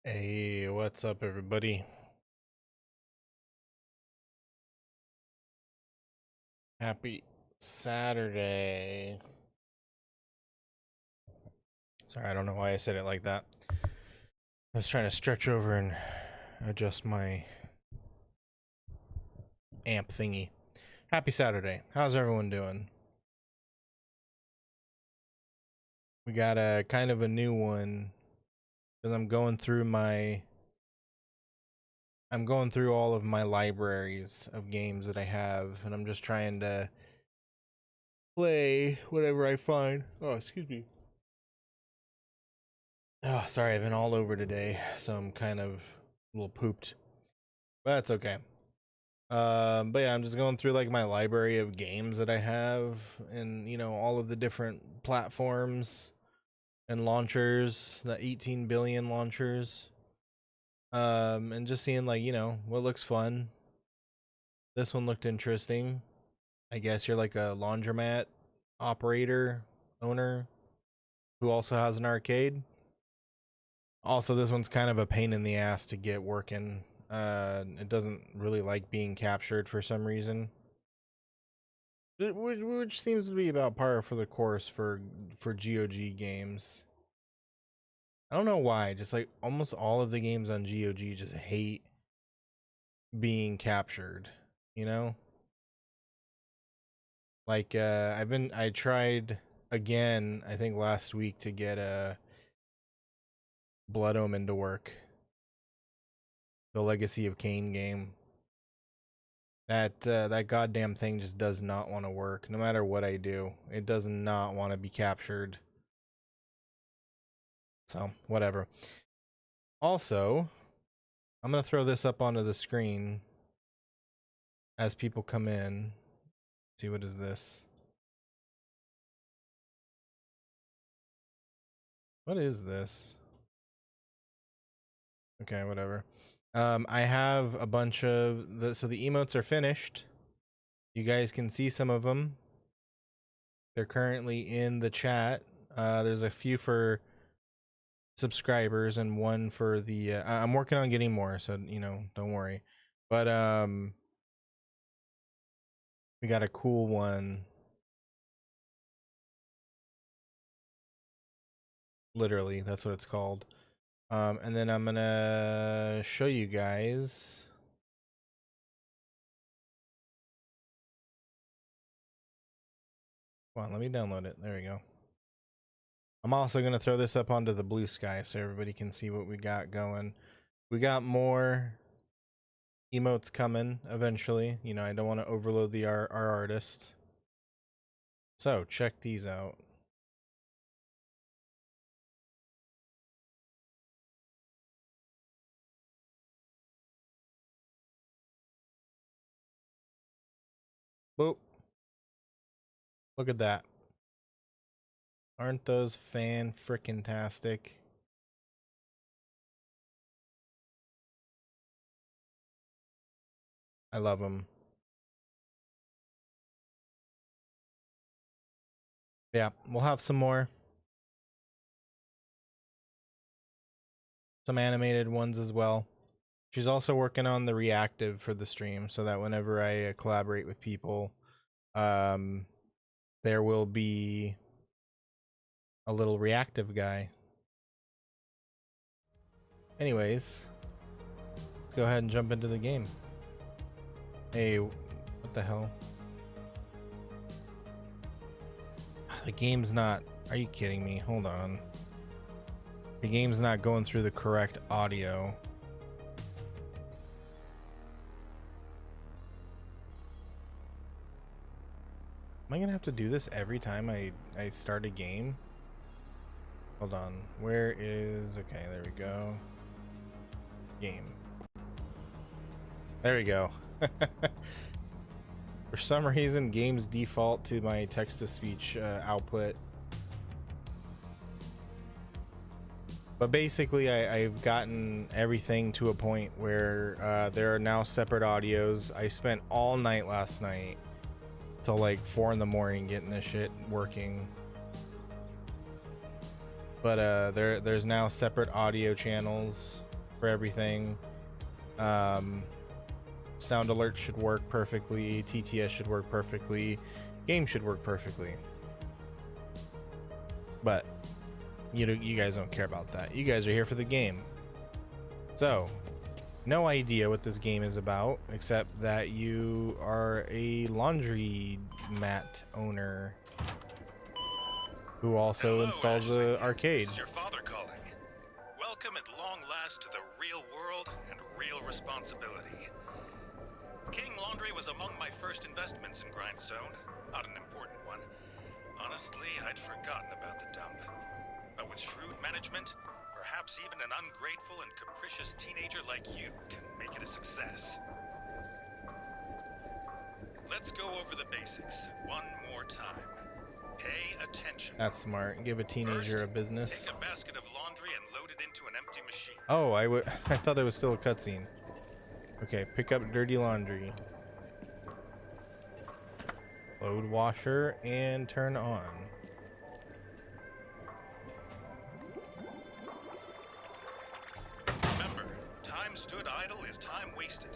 Hey, what's up, everybody? Happy Saturday. Sorry, I don't know why I said it like that. I was trying to stretch over and adjust my amp thingy. Happy Saturday. How's everyone doing? We got a kind of a new one because I'm going through all of my libraries of games that I have, and I'm just trying to play whatever I find. Oh, excuse me. Oh, sorry, I've been all over today, so I'm kind of a little pooped. But that's okay. But yeah, I'm just going through like my library of games that I have, and all of the different platforms and launchers, the 18 billion launchers. And just seeing like, what looks fun. This one looked interesting. I guess you're like a laundromat operator, owner, who also has an arcade. Also, this one's kind of a pain in the ass to get working. It doesn't really like being captured for some reason. Which seems to be about par for the course for GOG games. I don't know why, just like almost all of the games on GOG just hate being captured, you know? Like I tried again, I think last week, to get a Blood Omen to work. The Legacy of Kain game. That goddamn thing just does not want to work no matter what I do. It does not want to be captured. So, whatever. Also, I'm going to throw this up onto the screen as people come in. See, what is this? What is this? Okay, whatever. I have a bunch of so the emotes are finished. You guys can see some of them. They're currently in the chat. There's a few for subscribers and one for the I'm working on getting more, so don't worry. But we got a cool one. Literally, that's what it's called. And then I'm gonna show you guys. Come on, let me download it. There we go. I'm also gonna throw this up onto the Blue Sky so everybody can see what we got going. We got more emotes coming eventually. I don't want to overload our artist. So check these out. Boop. Look at that. Aren't those fan-frickin-tastic? I love them. Yeah, we'll have some more. Some animated ones as well. She's also working on the reactive for the stream so that whenever I collaborate with people, there will be a little reactive guy. Anyways, let's go ahead and jump into the game. Hey, what the hell? The game's not... Are you kidding me? Hold on. The game's not going through the correct audio. Am I gonna have to do this every time I start a game? Hold on. Where is... Okay, there we go. Game. There we go. For some reason, games default to my text-to-speech output. But basically, I've gotten everything to a point where there are now separate audios. I spent all night last night till like 4 in the morning getting this shit working. But there's now separate audio channels. for everything. Sound alert should work perfectly. TTS should work perfectly. Game should work perfectly. But you guys don't care about that. You guys are here for the game. So, no idea what this game is about, except that you are a laundry mat owner who also installs an arcade. This is your father calling. Welcome at long last to the real world and real responsibility. King Laundry was among my first investments in Grindstone. Not an important one. Honestly, I'd forgotten about the dump. But with shrewd management, perhaps even an ungrateful and capricious teenager like you can make it a success. Let's go over the basics one more time. Pay attention. That's smart. Give a teenager a business. Take a basket of laundry and load it into an empty machine. Oh, I thought there was still a cutscene. Okay, pick up dirty laundry. Load washer and turn on. Remember, time stood idle is time wasted.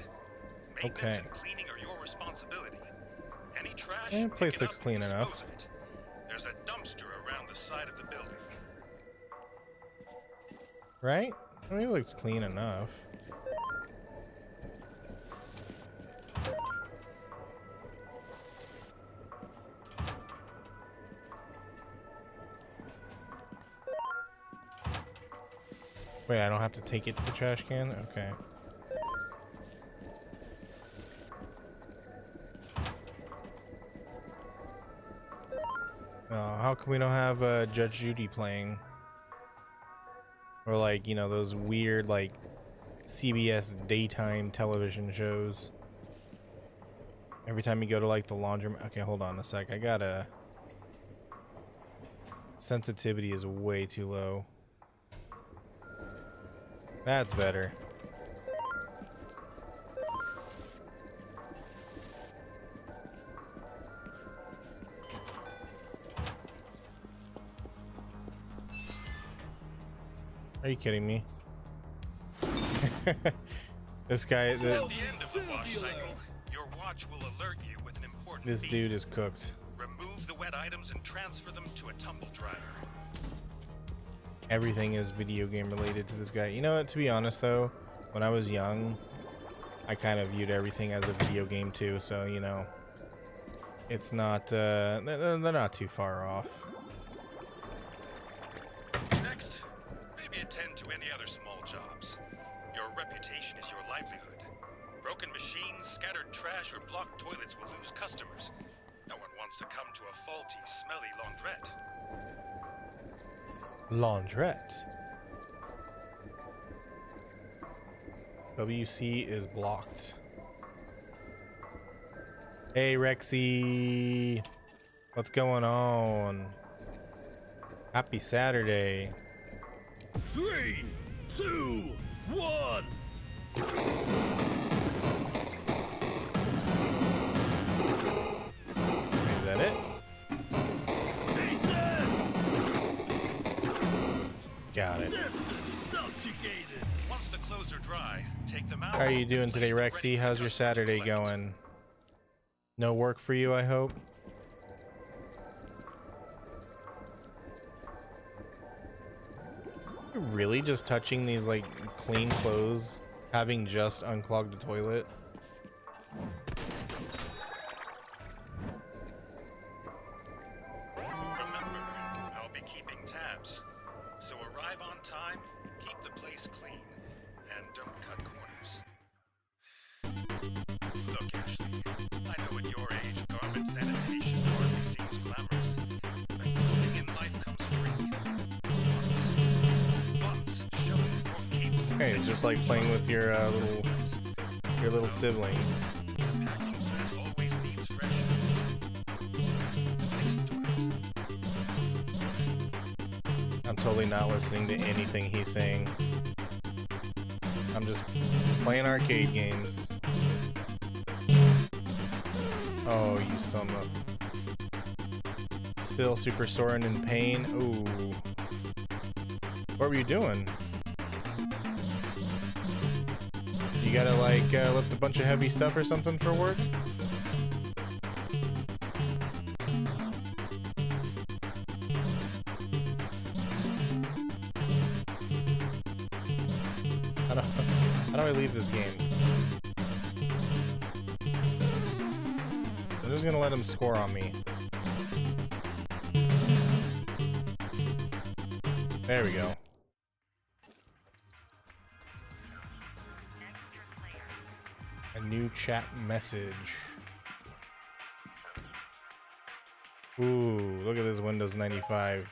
Maintenance Okay. and cleaning are your responsibility. Any trash, The place pick it looks up clean and enough. dispose of it. There's a dumpster around the side of the building. Right? I mean, it looks clean enough. Wait, I don't have to take it to the trash can? Okay. How come we don't have Judge Judy playing? Or like, you know, those weird like CBS daytime television shows. Every time you go to like the laundromat. Okay, hold on a sec. I gotta... Sensitivity is way too low. That's better. Are you kidding me? This guy, At the end of the wash cycle, your watch will alert you with an important this beep. dude is cooked. Remove the wet items and transfer them to a tumble dryer. Everything is video game related to this guy. You know what, to be honest though, when I was young, I kind of viewed everything as a video game too, so you know, it's not, they're not too far off. Next, maybe attend to any other small jobs. Your reputation is your livelihood. Broken machines, scattered trash, or blocked toilets will lose customers. No one wants to come to a faulty, smelly laundrette. Laundrette. WC is blocked. Hey Rexy, what's going on? Happy Saturday. 3, 2, 1. Is that it? Eat this! Got it. System subjugated. Once the clothes are dry, take them out. How are you doing and today, place them ready Rexy? for How's your customers to Saturday collect. going? No work for you, I hope? You're really just touching these like clean clothes, having just unclogged the toilet? Remember, I'll be keeping tabs. So arrive on time, keep the place clean, and don't cut corners. Look, Ashley, I know at your age, garment sanitation hardly seems glamorous. But nothing in life comes free. Once show you're capable. Hey, it's just like playing with your little siblings. Your packing plant always needs fresh I'm totally not listening to anything he's saying. I'm just playing arcade games. Oh, you son of... Still super sore and in pain. Ooh. What were you doing? You gotta like lift a bunch of heavy stuff or something for work? How do I leave this game? I'm just gonna let him score on me. There we go. A new chat message. Ooh, look at this Windows 95.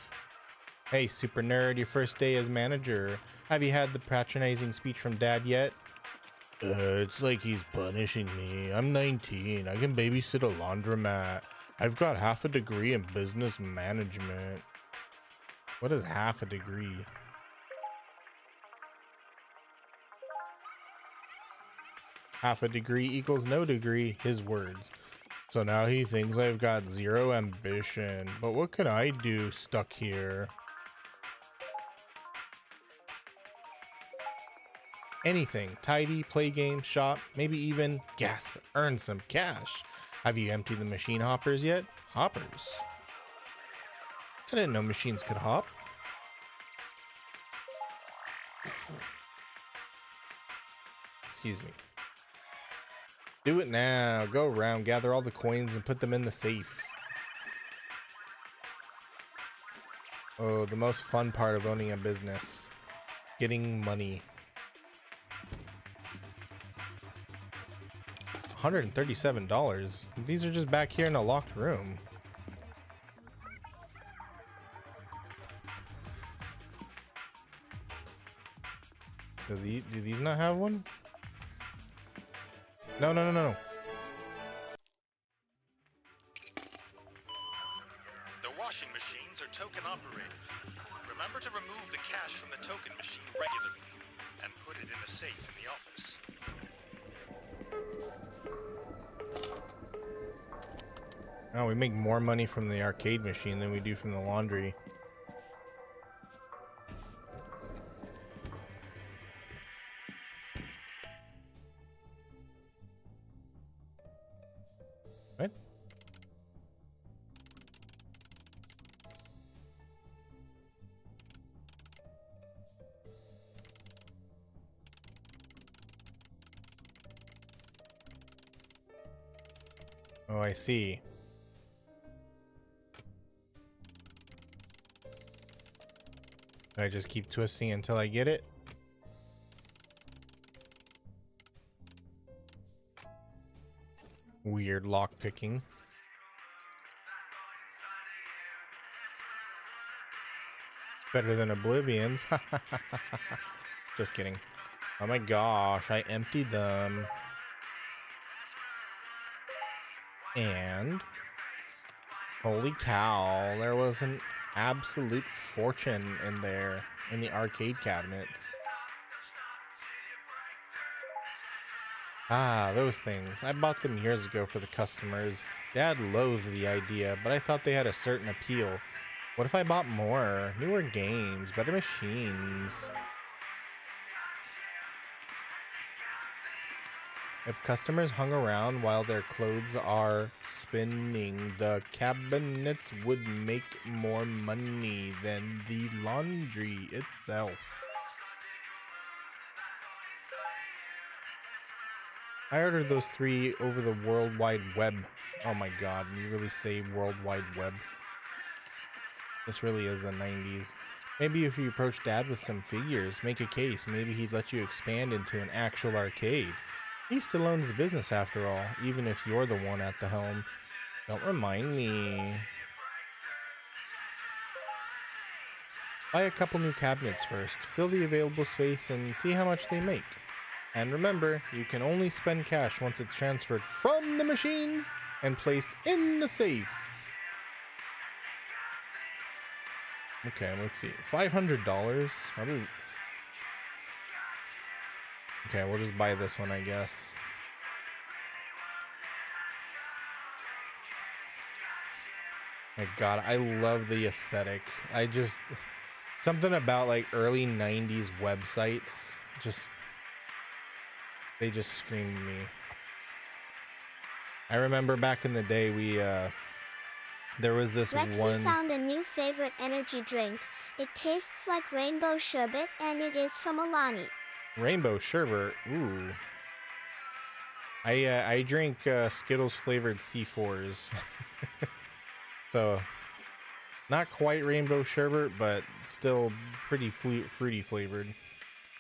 Hey, super nerd, your first day as manager. Have you had the patronizing speech from Dad yet? It's like he's punishing me. I'm 19. I can babysit a laundromat. I've got half a degree in business management. What is half a degree? Half a degree equals no degree, his words. So now he thinks I've got zero ambition. But what can I do stuck here? Anything. Tidy, play games, shop, maybe even, gasp, earn some cash. Have you emptied the machine hoppers yet? Hoppers? I didn't know machines could hop. Excuse me. Do it now. Go around, gather all the coins and put them in the safe. Oh, the most fun part of owning a business. Getting money. $137. These are just back here in a locked room. Do these not have one? No. The washing machines are token operated. Remember to remove the cash from the token machine regularly and put it in a safe in the office. Oh, we make more money from the arcade machine than we do from the laundry. What? Oh, I see. I just keep twisting until I get it. Weird lock picking. Better than Oblivion's. Just kidding. Oh my gosh, I emptied them. And holy cow, there was an absolute fortune in there in the arcade cabinets. Ah, those things. I bought them years ago for the customers. Dad loathed the idea, but I thought they had a certain appeal. What if I bought more? Newer games, better machines. If customers hung around while their clothes are spinning, the cabinets would make more money than the laundry itself. I ordered those 3 over the World Wide Web. Oh my god, you really say World Wide Web? This really is the 90s. Maybe if you approach Dad with some figures, make a case, maybe he'd let you expand into an actual arcade. He still owns the business after all, even if you're the one at the helm. Don't remind me. Buy a couple new cabinets first, fill the available space, and see how much they make. And remember, you can only spend cash once it's transferred from the machines and placed in the safe. Okay, let's see. $500. Okay, we'll just buy this one, I guess. My god, I love the aesthetic. Something about like early 90s websites just they just screamed me. I remember back in the day, there was this Rexy one found a new favorite energy drink. It tastes like rainbow sherbet and it is from Alani. rainbow sherbet. Ooh. I drink Skittles flavored C4s. So not quite rainbow sherbet, but still pretty fruity flavored.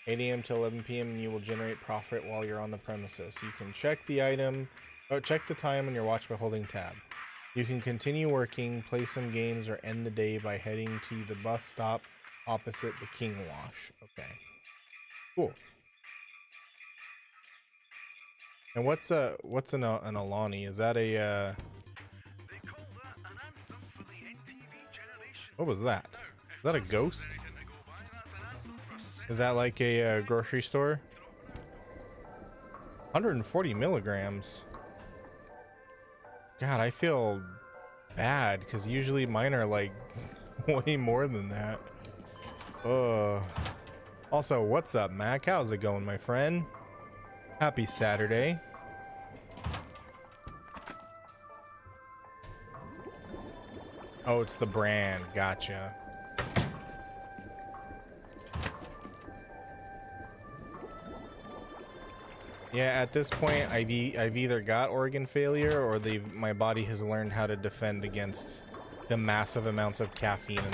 8 a.m. to 11 p.m. and you will generate profit while you're on the premises. You can check the time on your watch by holding tab. You can continue working, play some games, or end the day by heading to the bus stop opposite the King Wash. Okay. Cool. And what's an Alani? Is that a what was that? Is that a ghost? Is that like a grocery store? 140 milligrams. God, I feel bad because usually mine are like way more than that. Also, what's up, Mac? How's it going, my friend? Happy Saturday. Oh, it's the brand. Gotcha. Yeah, at this point, I've either got organ failure or my body has learned how to defend against the massive amounts of caffeine in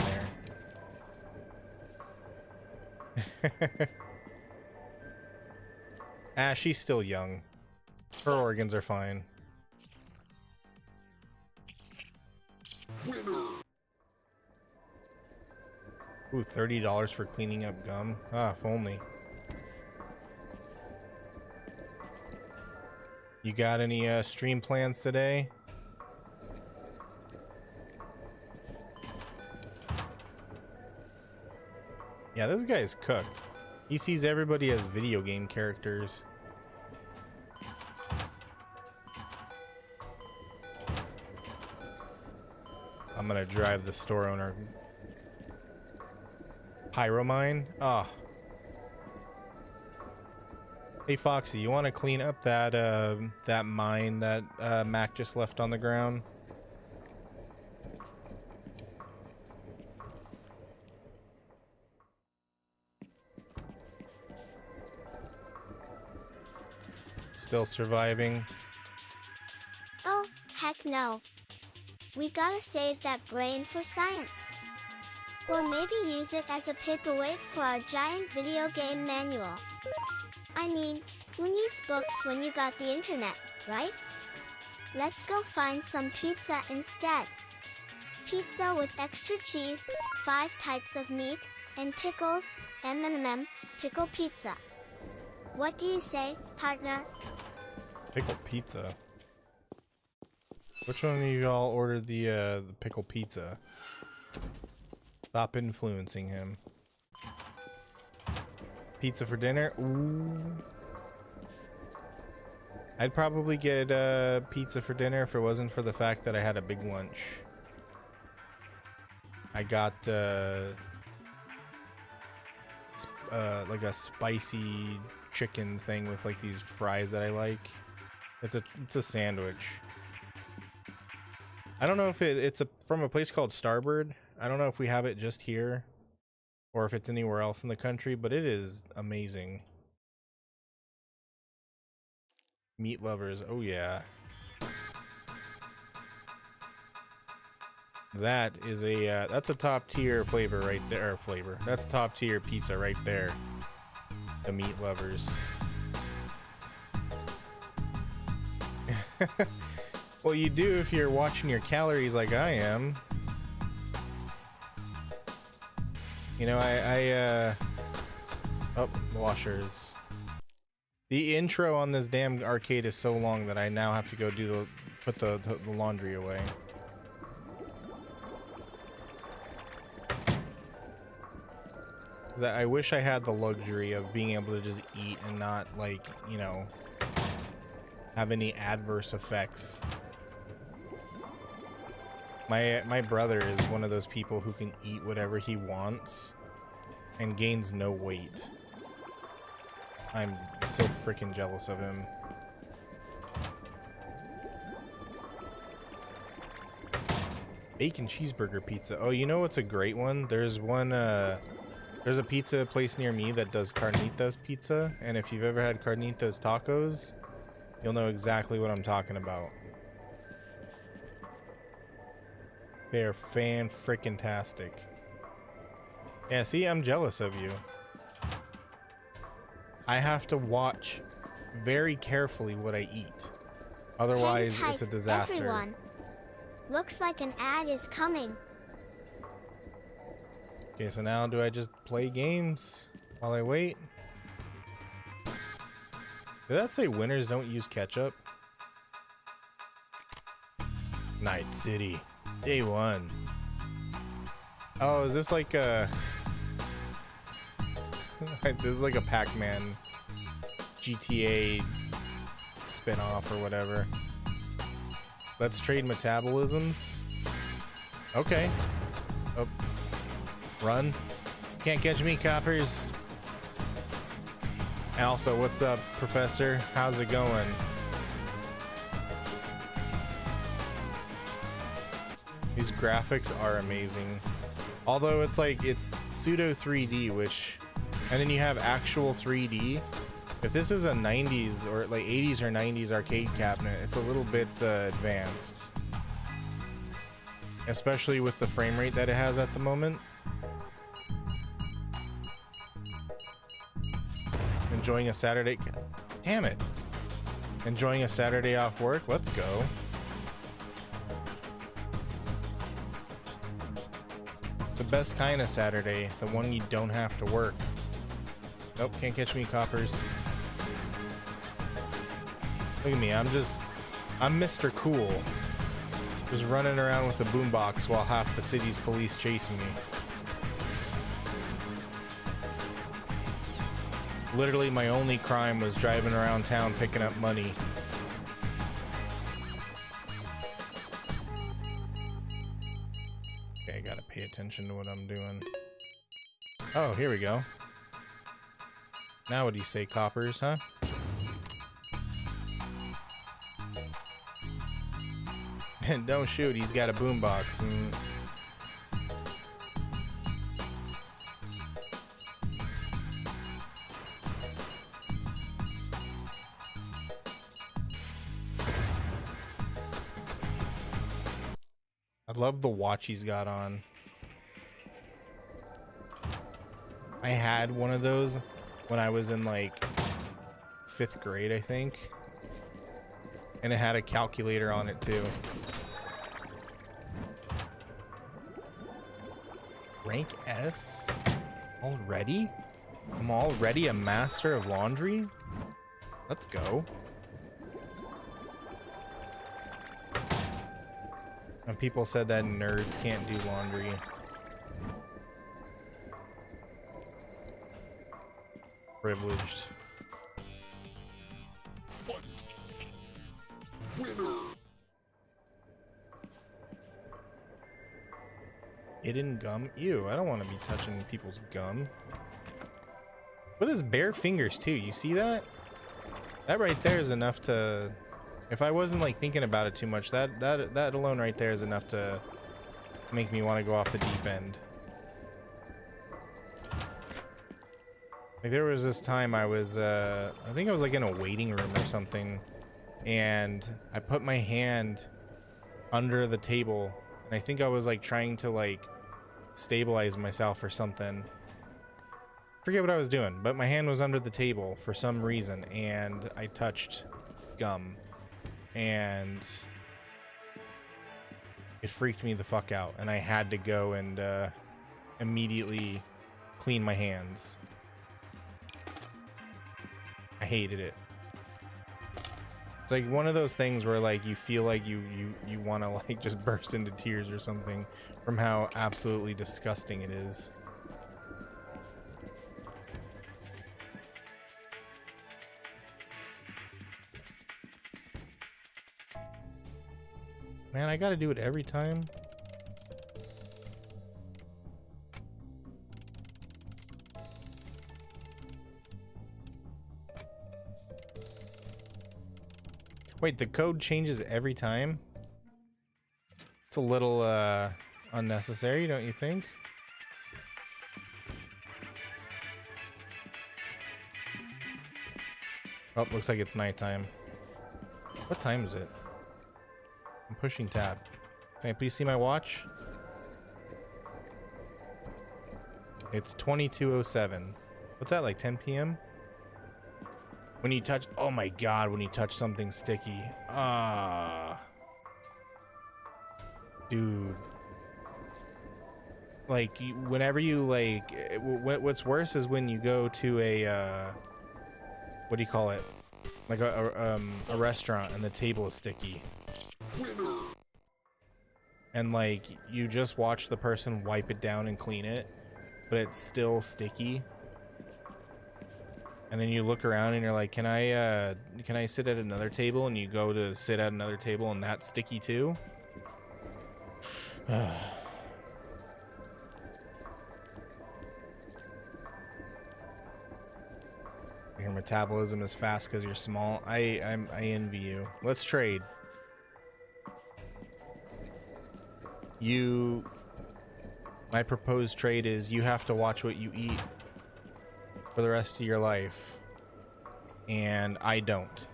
there. She's still young. Her organs are fine. Ooh, $30 for cleaning up gum. Ah, if only. You got any stream plans today? Yeah, this guy's cooked. He sees everybody as video game characters. I'm gonna drive the store owner. Pyromine? Ah. Oh. Hey Foxy, you want to clean up that mine that Mac just left on the ground? Still surviving? Oh, heck no. We gotta save that brain for science. Or maybe use it as a paperweight for our giant video game manual. I mean, who needs books when you got the internet, right? Let's go find some pizza instead. Pizza with extra cheese, 5 types of meat, and pickles, M&M, pickle pizza. What do you say, partner? Pickle pizza? Which one of you all ordered the pickle pizza? Stop influencing him. Pizza for dinner? Ooh. I'd probably get pizza for dinner if it wasn't for the fact that I had a big lunch. I got like a spicy chicken thing with like these fries that I like. It's a sandwich. I don't know if it's from a place called Starbird. I don't know if we have it just here or if it's anywhere else in the country, but it is amazing. Meat lovers, oh yeah. That is that's a top tier flavor right there. That's top tier pizza right there. The meat lovers. Well, you do if you're watching your calories like I am. You know, oh, washers. The intro on this damn arcade is so long that I now have to go put the laundry away. I wish I had the luxury of being able to just eat and not, like, you know, have any adverse effects. My brother is one of those people who can eat whatever he wants and gains no weight. I'm so freaking jealous of him. Bacon cheeseburger pizza. Oh, you know what's a great one? There's one, there's a pizza place near me that does carnitas pizza, and if you've ever had carnitas tacos, you'll know exactly what I'm talking about. They are fan-frickin-tastic. Yeah, see, I'm jealous of you. I have to watch very carefully what I eat. Otherwise, Hang it's a tight, disaster. everyone. Looks like an ad is coming. Okay, so now do I just play games while I wait? Did that say winners don't use ketchup? Night City, day 1. Oh, is this like a... this is like a Pac-Man GTA spin-off or whatever. Let's trade metabolisms. Okay. Oh. Run. Can't catch me, coppers. And also, what's up, Professor? How's it going? These graphics are amazing. Although it's like, it's pseudo 3D, which... And then you have actual 3D. If this is a 90s or like 80s or 90s arcade cabinet, it's a little bit advanced. Especially with the frame rate that it has at the moment. Enjoying a Saturday... Damn it. Enjoying a Saturday off work? Let's go. The best kind of Saturday. The one you don't have to work. Nope, can't catch me, coppers. Look at me, I'm Mr. Cool. Just running around with the boombox while half the city's police chasing me. Literally, my only crime was driving around town picking up money. Okay, I gotta pay attention to what I'm doing. Oh, here we go. Now what do you say, coppers, huh? And don't shoot, he's got a boombox. I love the watch he's got on. I had one of those when I was in like 5th grade, I think. And it had a calculator on it too. Rank S? Already? I'm already a master of laundry? Let's go. And people said that nerds can't do laundry. Privileged. Hidden gum? Ew, I don't want to be touching people's gum. With his bare fingers too, you see that? That right there is enough to... If I wasn't like thinking about it too much, that alone right there is enough to make me want to go off the deep end. Like there was this time I was, I think I was like in a waiting room or something, and I put my hand under the table, and I think I was like trying to like stabilize myself or something. Forget what I was doing, but my hand was under the table for some reason, and I touched gum, and it freaked me the fuck out, and I had to go and immediately clean my hands. I hated it. It's like one of those things where like you feel like you want to like just burst into tears or something from how absolutely disgusting it is. Man, I gotta do it every time. Wait, the code changes every time? It's a little unnecessary, don't you think? Oh, looks like it's nighttime. What time is it? I'm pushing tab. Can I please see my watch? It's 22:07. What's that, like 10 p.m.? When you touch, oh my god, when you touch something sticky. Dude. Like, whenever you, like, what's worse is when you go to a, what do you call it? Like a restaurant and the table is sticky. And, like, you just watch the person wipe it down and clean it, but it's still sticky. And then you look around and you're like, can I sit at another table? And you go to sit at another table and that's sticky too. Your metabolism is fast because you're small. I envy you. Let's trade. My proposed trade is you have to watch what you eat for the rest of your life, and I don't.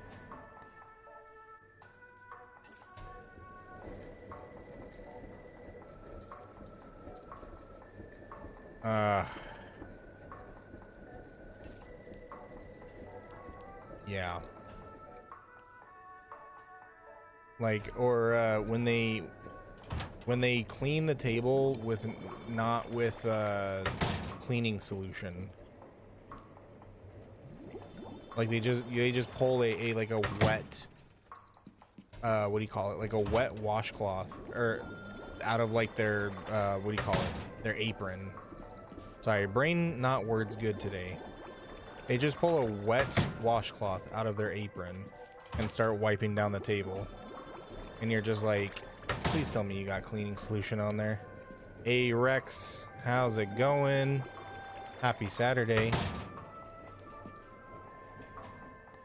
Yeah. Like, or when they clean the table with not with cleaning solution. Like they just pull a like a wet what do you call it? Like a wet washcloth or out of like their what do you call it? Their apron. Sorry, brain not words good today. They just pull a wet washcloth out of their apron and start wiping down the table. And you're just like, please tell me you got cleaning solution on there. Hey Rex, how's it going? Happy Saturday.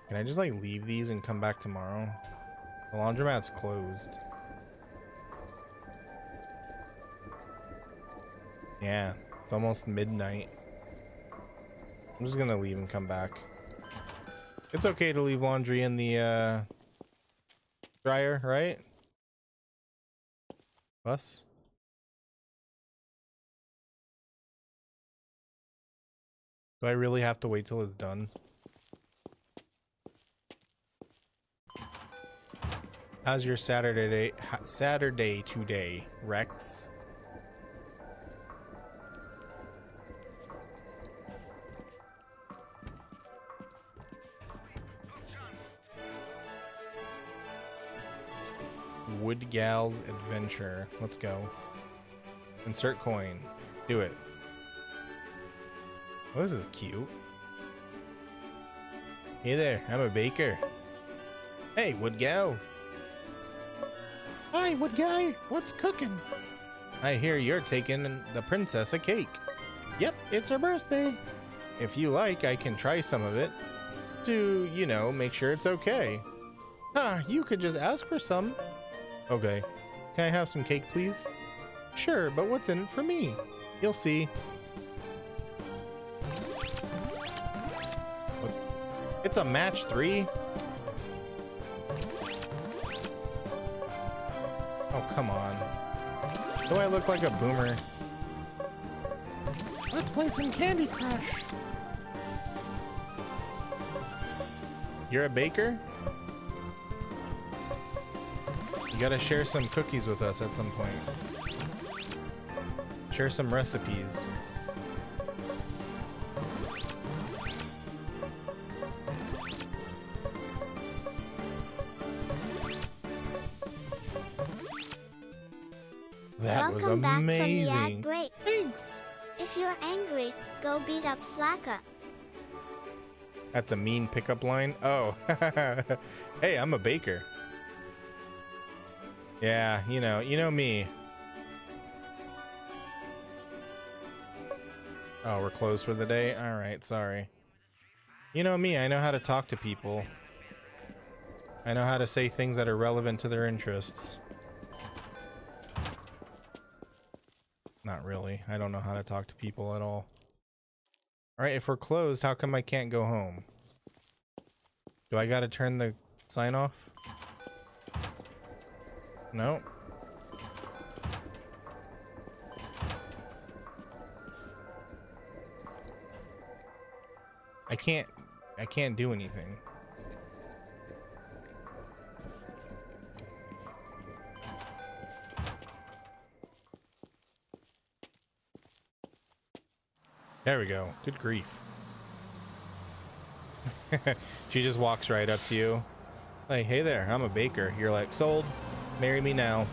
Can I just like leave these and come back tomorrow? The laundromat's closed. Yeah, it's almost midnight. I'm just gonna leave and come back. It's okay to leave laundry in the dryer, right? Bus? Do I really have to wait till it's done? How's your Saturday today, Rex? Wood Gal's Adventure. Let's go. Insert coin. Do it. Oh, this is cute. Hey there, I'm a baker. Hey, Wood Gal. Hi, Wood Guy. What's cooking? I hear you're taking the princess a cake. Yep, it's her birthday. If you like, I can try some of it to, you know, make sure it's okay. You could just ask for some. Okay. Can I have some cake, please? Sure, but what's in it for me? You'll see. It's a match 3? Oh, come on. Do I look like a boomer? Let's play some Candy Crush. You're a baker? You gotta share some cookies with us at some point. Share some recipes. That was Welcome back from the ad amazing. break. Thanks. If you're angry, go beat up Slacker. That's a mean pickup line. Oh, hey, I'm a baker. Yeah, you know me. Oh, we're closed for the day? All right, sorry. You know me, I know how to talk to people. I know how to say things that are relevant to their interests. Not really. I don't know how to talk to people at all. Alright, if we're closed, how come I can't go home? Do I gotta turn the sign off? No. I can't do anything. There we go. Good grief. She just walks right up to you. Like, hey there, I'm a baker. You're like, sold. Marry me now.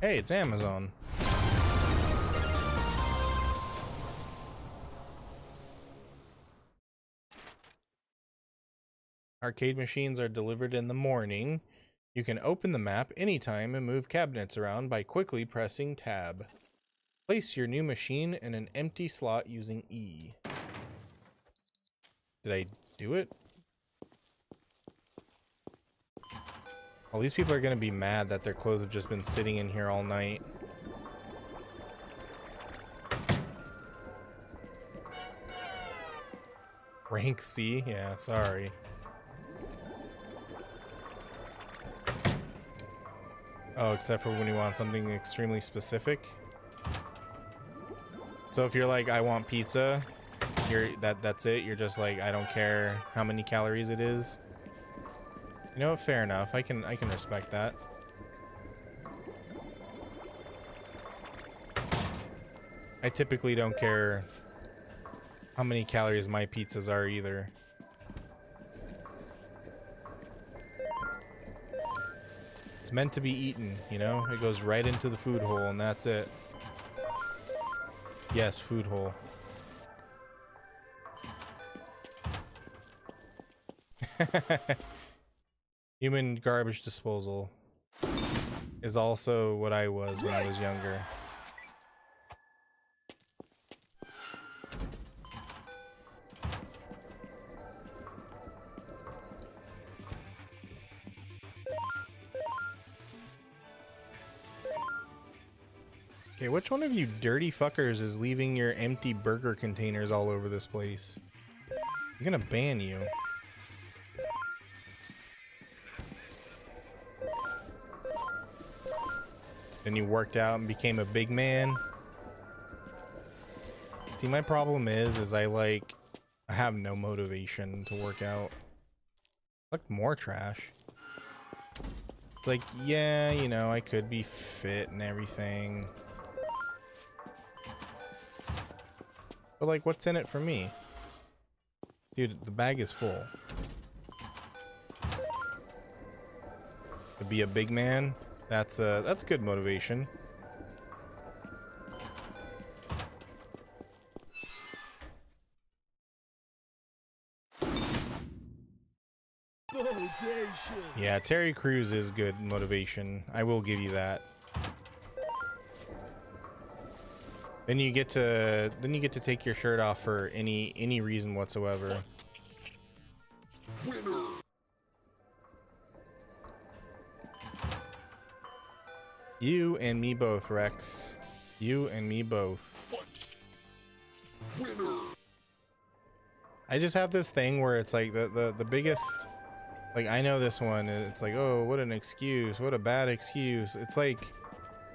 Hey, it's Amazon. Arcade machines are delivered in the morning. You can open the map anytime and move cabinets around by quickly pressing tab. Place your new machine in an empty slot using E. Did I do it? Well, these people are going to be mad that their clothes have just been sitting in here all night. Rank C? Yeah, sorry. Oh, except for when you want something extremely specific. So if you're like, I want pizza, that's it. You're just like, I don't care how many calories it is. You know what? Fair enough. I can respect that. I typically don't care how many calories my pizzas are either. It's meant to be eaten, you know? It goes right into the food hole and that's it. Yes, food hole. Human garbage disposal is also what I was when I was younger. Okay, which one of you dirty fuckers is leaving your empty burger containers all over this place? I'm gonna ban you. Then you worked out and became a big man. See, my problem is I have no motivation to work out. Look, more trash. It's like, yeah, you know, I could be fit and everything. But like, what's in it for me? Dude, the bag is full. To be a big man, that's good motivation. Yeah, Terry Crews is good motivation. I will give you that. Then you get to take your shirt off for any reason whatsoever. Winner. You and me both, Rex. You and me both. Winner. I just have this thing where it's like the biggest, like, I know this one, it's like, oh, what an excuse, what a bad excuse. It's like,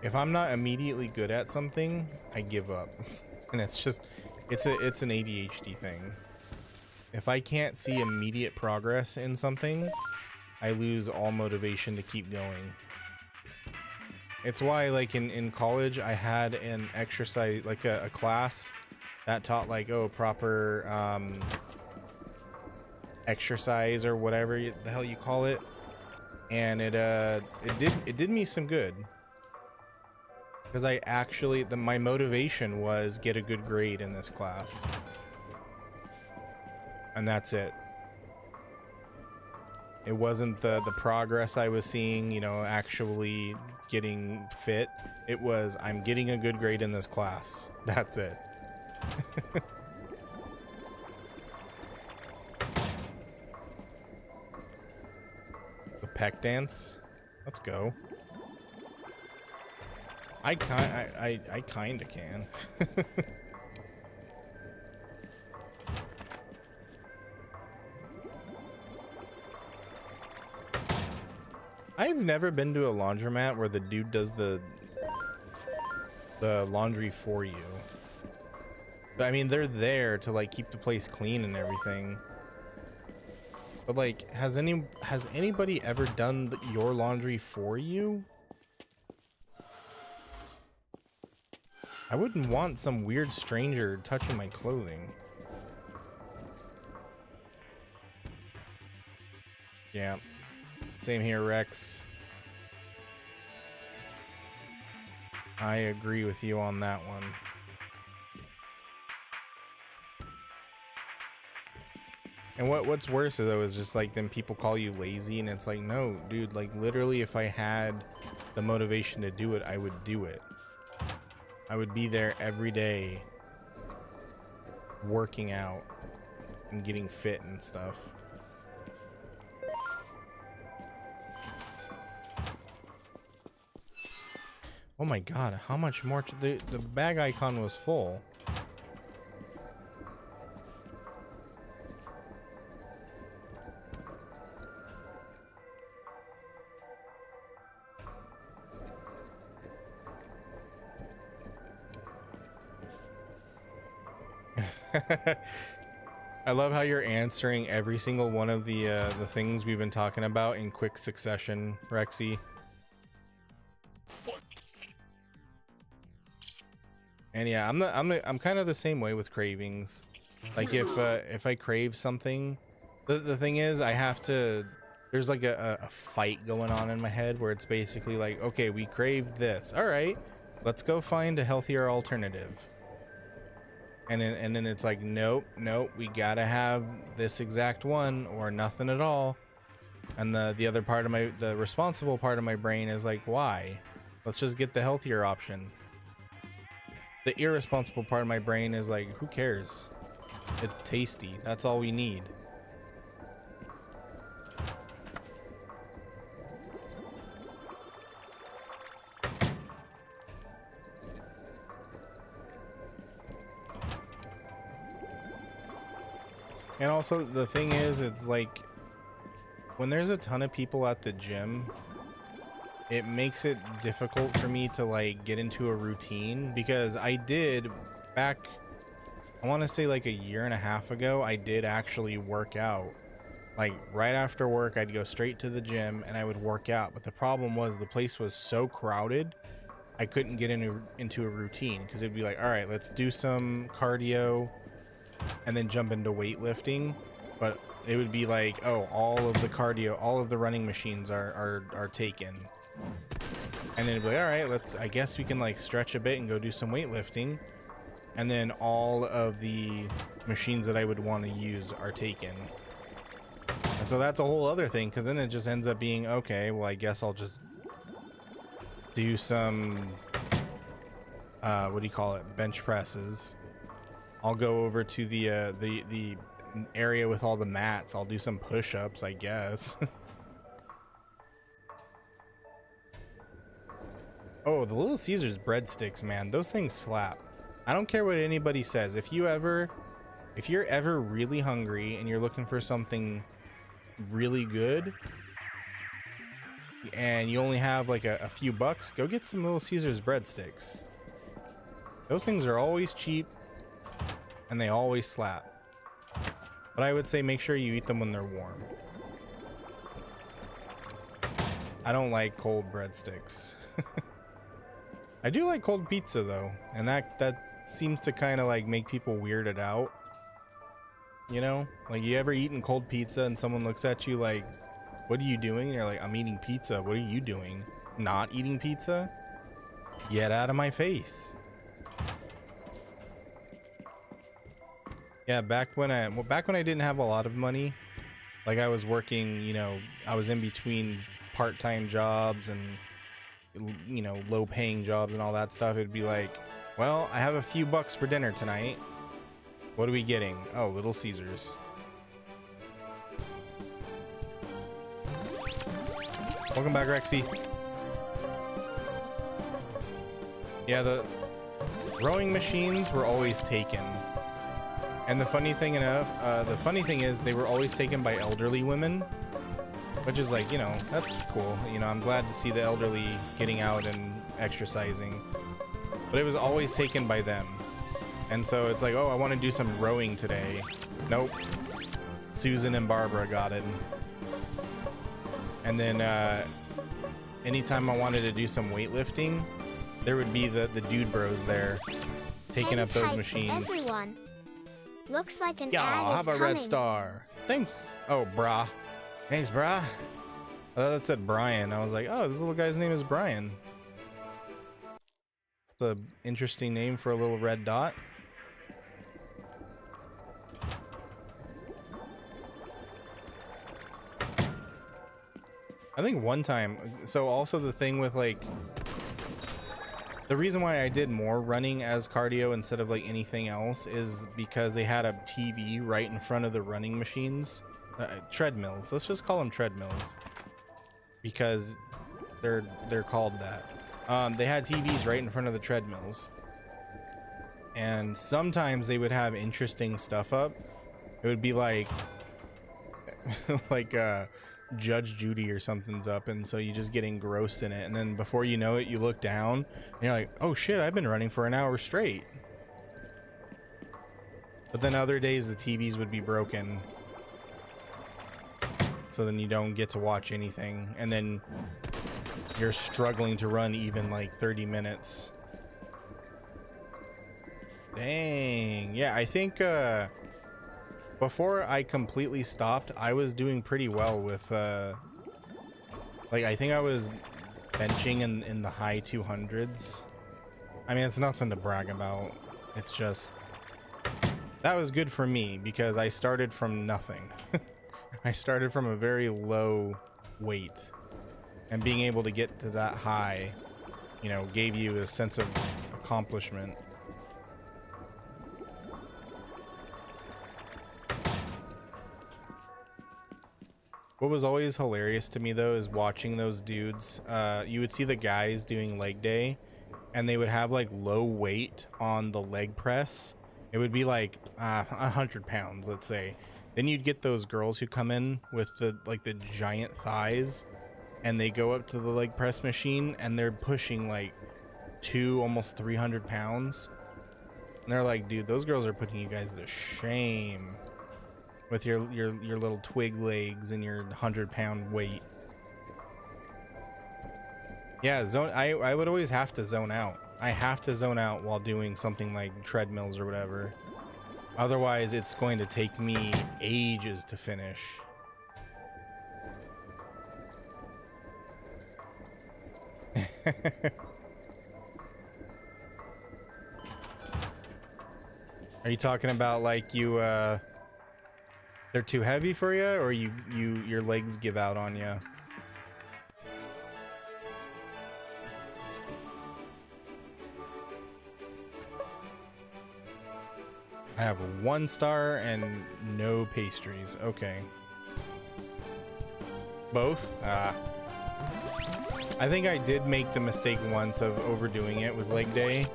if I'm not immediately good at something, I give up. And it's just, it's an ADHD thing. If I can't see immediate progress in something, I lose all motivation to keep going. It's why, like, in college, I had an exercise, like a class that taught, like, oh, proper exercise or whatever the hell you call it. And it did me some good. Because I actually, my motivation was get a good grade in this class. And that's it. It wasn't the progress I was seeing, you know, actually getting fit. It was, I'm getting a good grade in this class. That's it. peck dance. Let's go. I kinda can. I've never been to a laundromat where the dude does the laundry for you. But I mean, they're there to like keep the place clean and everything. But like, has anybody ever done your laundry for you? I wouldn't want some weird stranger touching my clothing. Yeah. Same here, Rex. I agree with you on that one. And what's worse though is just like then people call you lazy, and it's like, no, dude, like literally if I had the motivation to do it, I would do it. I would be there every day working out and getting fit and stuff. Oh my god, how much more? The bag icon was full. I love how you're answering every single one of the things we've been talking about in quick succession, Rexy. And yeah, I'm kind of the same way with cravings. Like if I crave something, the thing is I have to. There's like a fight going on in my head where it's basically like, okay, we craved this. All right, let's go find a healthier alternative. And then it's like, nope, we gotta have this exact one or nothing at all. And the other part of the responsible part of my brain is like, why? Let's just get the healthier option. The irresponsible part of my brain is like, who cares? It's tasty. That's all we need. And also the thing is, it's like when there's a ton of people at the gym, it makes it difficult for me to like get into a routine, because I did back, I want to say like a year and a half ago, I did actually work out. Like right after work, I'd go straight to the gym and I would work out. But the problem was the place was so crowded, I couldn't get into a routine, because it'd be like, all right, let's do some cardio and then jump into weightlifting. But it would be like, oh, all of the cardio, all of the running machines are taken. And then it'd be like, all right, I guess we can like stretch a bit and go do some weightlifting. And then all of the machines that I would want to use are taken. And so that's a whole other thing, because then it just ends up being, okay, well, I guess I'll just do some, what do you call it? Bench presses. I'll go over to the area with all the mats. I'll do some push-ups, I guess. Oh, the Little Caesars breadsticks, man. Those things slap. I don't care what anybody says. If you're ever really hungry and you're looking for something really good and you only have like a few bucks, go get some Little Caesars breadsticks. Those things are always cheap and they always slap. But I would say make sure you eat them when they're warm. I don't like cold breadsticks. I do like cold pizza though, and that seems to kind of like make people weirded out. You know, like you ever eaten cold pizza and someone looks at you like, what are you doing? And you're like, I'm eating pizza. What are you doing? Not eating pizza? Get out of my face. Yeah, back when I didn't have a lot of money, like I was working, you know, I was in between part-time jobs and, you know, low-paying jobs and all that stuff. It'd be like, well, I have a few bucks for dinner tonight. What are we getting? Oh, Little Caesars. Welcome back, Rexy. Yeah, the rowing machines were always taken. And the funny thing is they were always taken by elderly women, which is like, you know, that's cool. You know, I'm glad to see the elderly getting out and exercising, but it was always taken by them. And so it's like, oh, I want to do some rowing today. Nope. Susan and Barbara got it. And then anytime I wanted to do some weightlifting, there would be the dude bros there taking up those machines. Everyone. Looks like an Yeah, ad I'll is have a coming. red star. Thanks. Oh, brah. Thanks, brah. I thought that said Brian. I was like, oh, this little guy's name is Brian. It's an interesting name for a little red dot. I think one time, so also the thing with like, the reason why I did more running as cardio instead of like anything else is because they had a TV right in front of the running machines, treadmills. Let's just call them treadmills because they're called that. They had TVs right in front of the treadmills, and sometimes they would have interesting stuff up. It would be like like Judge Judy or something's up, and so you just get engrossed in it, and then before you know it, you look down and you're like, oh shit, I've been running for an hour straight. But then other days the TVs would be broken, so then you don't get to watch anything, and then you're struggling to run even like 30 minutes. Dang. Yeah, I think before I completely stopped, I was doing pretty well with like, I think I was benching in the high 200s. I mean, it's nothing to brag about. It's just, that was good for me because I started from nothing. I started from a very low weight, and being able to get to that high, you know, gave you a sense of accomplishment. What was always hilarious to me though is watching those dudes. You would see the guys doing leg day, and they would have like low weight on the leg press. It would be like 100 pounds, let's say. Then you'd get those girls who come in with the giant thighs, and they go up to the leg press machine and they're pushing like almost 300 pounds. And they're like, dude, those girls are putting you guys to shame with your little twig legs and your 100-pound weight. Yeah, I would always have to zone out. I have to zone out while doing something like treadmills or whatever. Otherwise, it's going to take me ages to finish. Are you talking about like you they're too heavy for you, or your legs give out on you? I have 1 star and no pastries. Okay. Both? I think I did make the mistake once of overdoing it with leg day,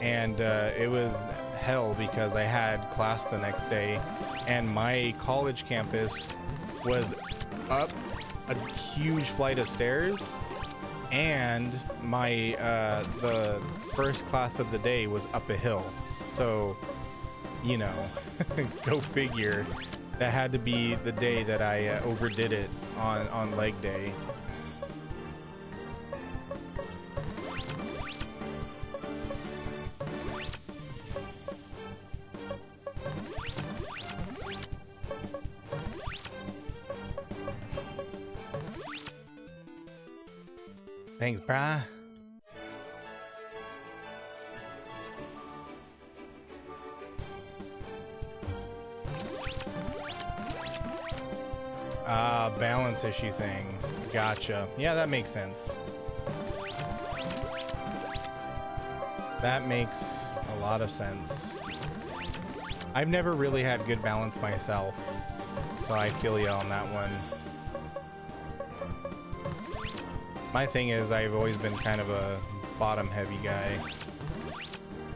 and it was hell because I had class the next day, and my college campus was up a huge flight of stairs, and my the first class of the day was up a hill. So, you know, go figure. That had to be the day that I overdid it on leg day. Thanks, brah. Balance issue thing. Gotcha. Yeah, that makes sense. That makes a lot of sense. I've never really had good balance myself, so I feel you on that one. My thing is I've always been kind of a bottom heavy guy.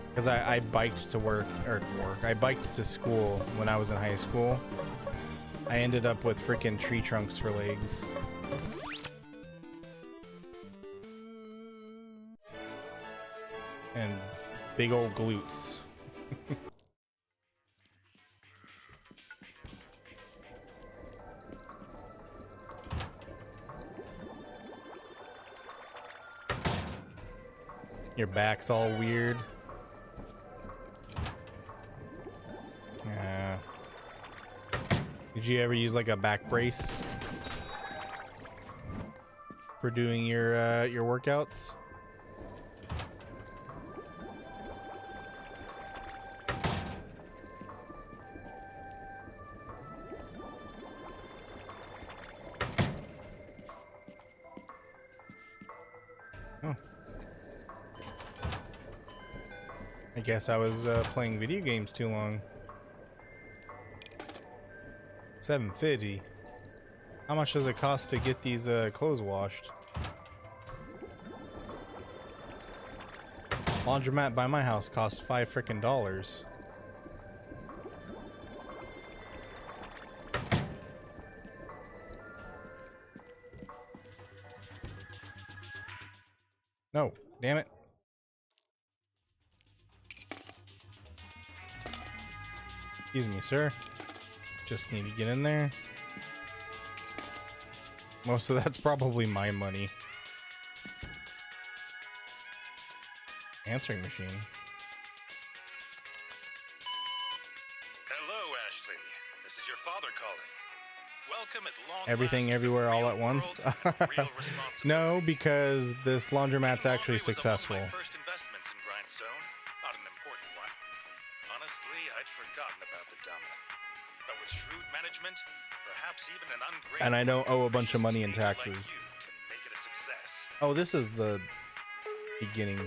Because I biked to I biked to school when I was in high school. I ended up with freaking tree trunks for legs. And big old glutes. Your back's all weird. Did you ever use like a back brace for doing your workouts? Oh. I guess I was playing video games too long. $7.50. How much does it cost to get these clothes washed? Laundromat by my house cost $5 frickin'. No, damn it. Excuse me, sir. Just need to get in there. Most of that's probably my money. Answering machine. Hello, Ashley. This is your father calling. Welcome at long Everything last to the everywhere all real at once. world and real responsibility. No, because this laundromat's King actually Laundry was successful. among my first investments in Grindstone. Not an important one. Honestly, I'd forgotten about the dump. But with shrewd management, perhaps even an ungrateful And I don't owe a bunch of money in teenager like taxes. you can make it a success. Oh, this is the beginning.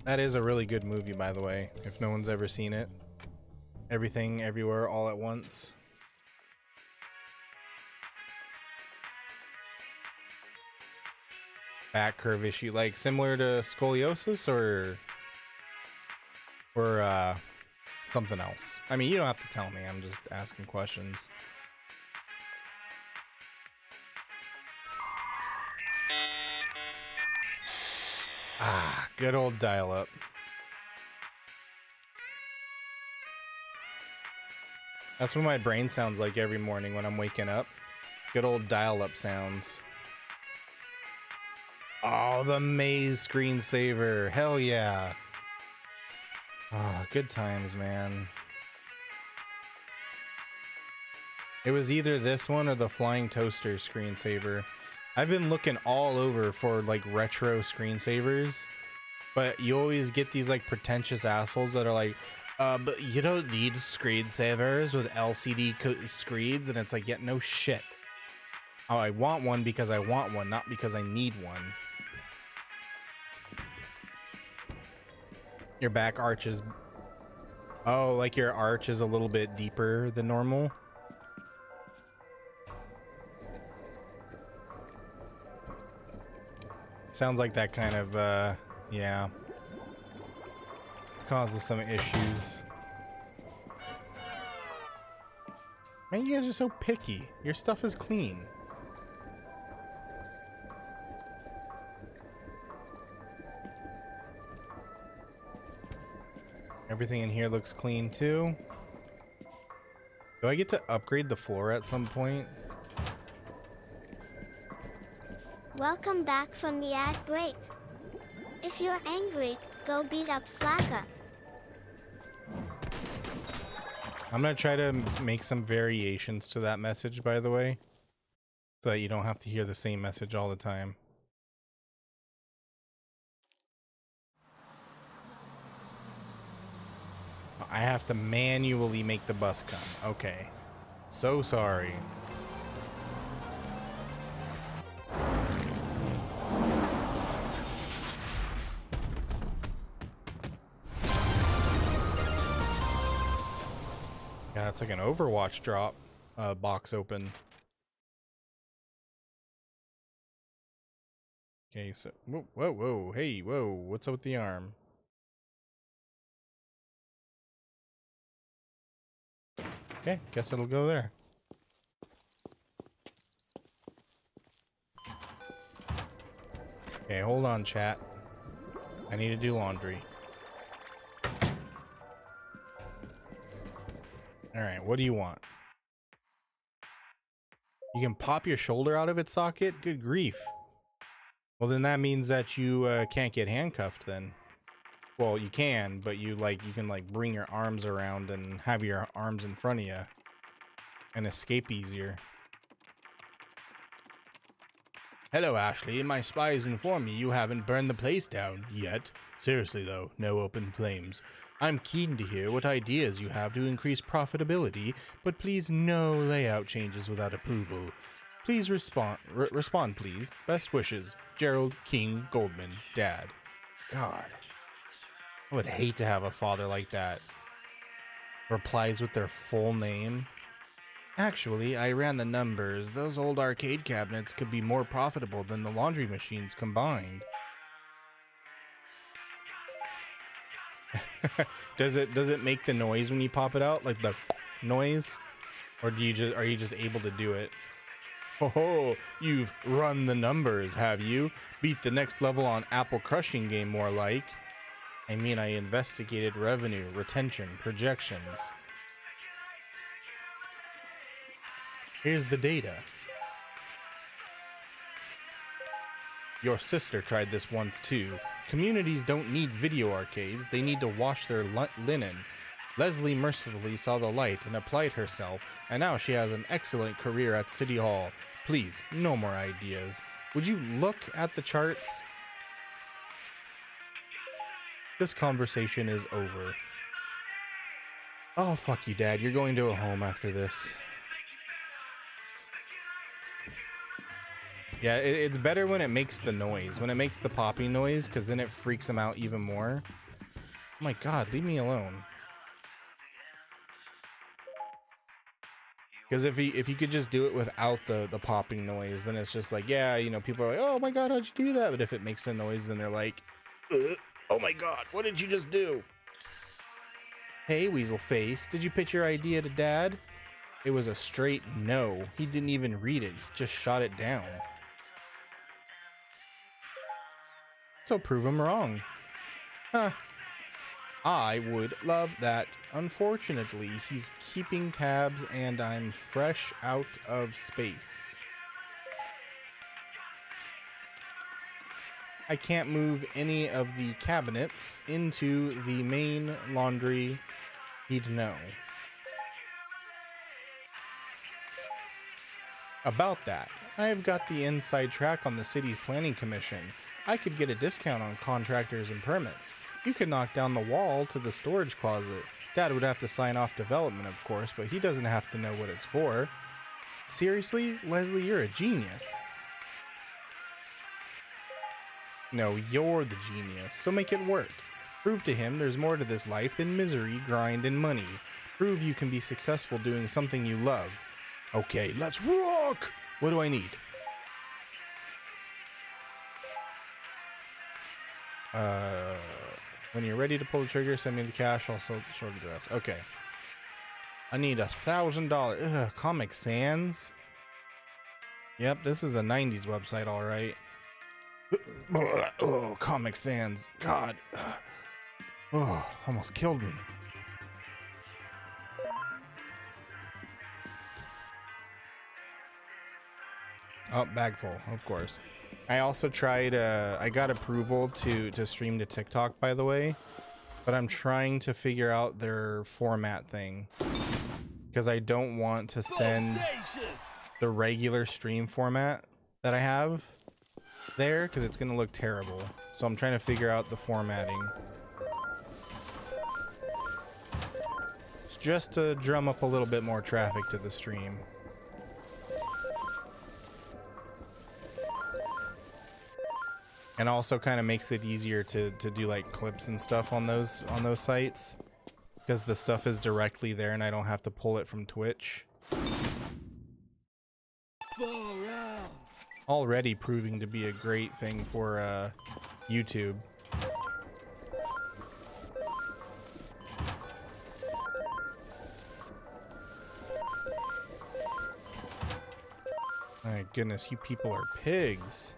That is a really good movie, by the way, if no one's ever seen it. Everything, Everywhere, All at Once. Back curve issue, like similar to scoliosis or something else. I mean, you don't have to tell me. I'm just asking questions. Ah, good old dial-up. That's what my brain sounds like every morning when I'm waking up. Good old dial-up sounds. Oh, the maze screensaver. Hell yeah. Oh, good times, man. It was either this one or the flying toaster screensaver. I've been looking all over for like retro screensavers, but you always get these like pretentious assholes that are like, but you don't need screensavers with LCD screens, and it's like, yeah, no shit. Oh, I want one because I want one, not because I need one. Your back arch is... Oh, like your arch is a little bit deeper than normal. Sounds like that kind of, yeah. Causes some issues. Man, you guys are so picky. Your stuff is clean. Everything in here looks clean too. Do I get to upgrade the floor at some point? Welcome back from the ad break. If you're angry, go beat up Slacker. I'm gonna try to make some variations to that message, by the way, so that you don't have to hear the same message all the time. I have to manually make the bus come. Okay. So sorry. Yeah, it's like an Overwatch drop box open. Okay, so whoa, whoa, whoa, hey, whoa, what's up with the arm? Okay, guess it'll go there. Okay, hold on, chat. I need to do laundry. Alright, what do you want? You can pop your shoulder out of its socket? Good grief. Well, then that means that you can't get handcuffed then. Well, you can, but you can bring your arms around and have your arms in front of you and escape easier. Hello, Ashley. My spies inform me you haven't burned the place down yet. Seriously, though, no open flames. I'm keen to hear what ideas you have to increase profitability, but please no layout changes without approval. Please respond, please. Best wishes, Gerald King Goldman, Dad. God, I would hate to have a father like that. Replies with their full name. Actually, I ran the numbers. Those old arcade cabinets could be more profitable than the laundry machines combined. Does it make the noise when you pop it out, like the noise, or are you just able to do it? Oh, you've run the numbers, have you? Beat the next level on apple crushing game, more like. I mean, I investigated revenue, retention, projections. Here's the data. Your sister tried this once too. Communities don't need video arcades, they need to wash their linen. Leslie mercifully saw the light and applied herself, and now she has an excellent career at City Hall. Please, no more ideas. Would you look at the charts? This conversation is over. Oh, fuck you, Dad. You're going to a home after this. Yeah, it's better when it makes the noise, when it makes the popping noise, because then it freaks him out even more. Oh my God, leave me alone. Because if you could just do it without the popping noise, then it's just like, yeah, you know, people are like, oh my God, how'd you do that? But if it makes the noise, then they're like, oh my God, what did you just do? Hey, Weasel Face, did you pitch your idea to Dad? It was a straight no. He didn't even read it. He just shot it down. So prove him wrong. Huh. I would love that. Unfortunately, he's keeping tabs and I'm fresh out of space. I can't move any of the cabinets into the main laundry. He'd know. About that, I've got the inside track on the city's planning commission. I could get a discount on contractors and permits. You could knock down the wall to the storage closet. Dad would have to sign off development, of course, but he doesn't have to know what it's for. Seriously, Leslie, you're a genius. No, you're the genius, so make it work. Prove to him there's more to this life than misery, grind, and money. Prove you can be successful doing something you love. Okay, let's rock! What do I need? When you're ready to pull the trigger, send me the cash, I'll show you the rest. Okay. I need $1,000. Ugh, Comic Sans? Yep, this is a 90s website, alright. Oh, Comic Sans. God. Oh, almost killed me. Oh, bag full, of course. I also tried, I got approval to stream to TikTok, by the way, but I'm trying to figure out their format thing, because I don't want to send the regular stream format that I have there, because it's going to look terrible. So I'm trying to figure out the formatting. It's just to drum up a little bit more traffic to the stream. And also kind of makes it easier to do like clips and stuff on those sites. because the stuff is directly there and I don't have to pull it from Twitch. Far out. Already proving to be a great thing for YouTube. My goodness, you people are pigs.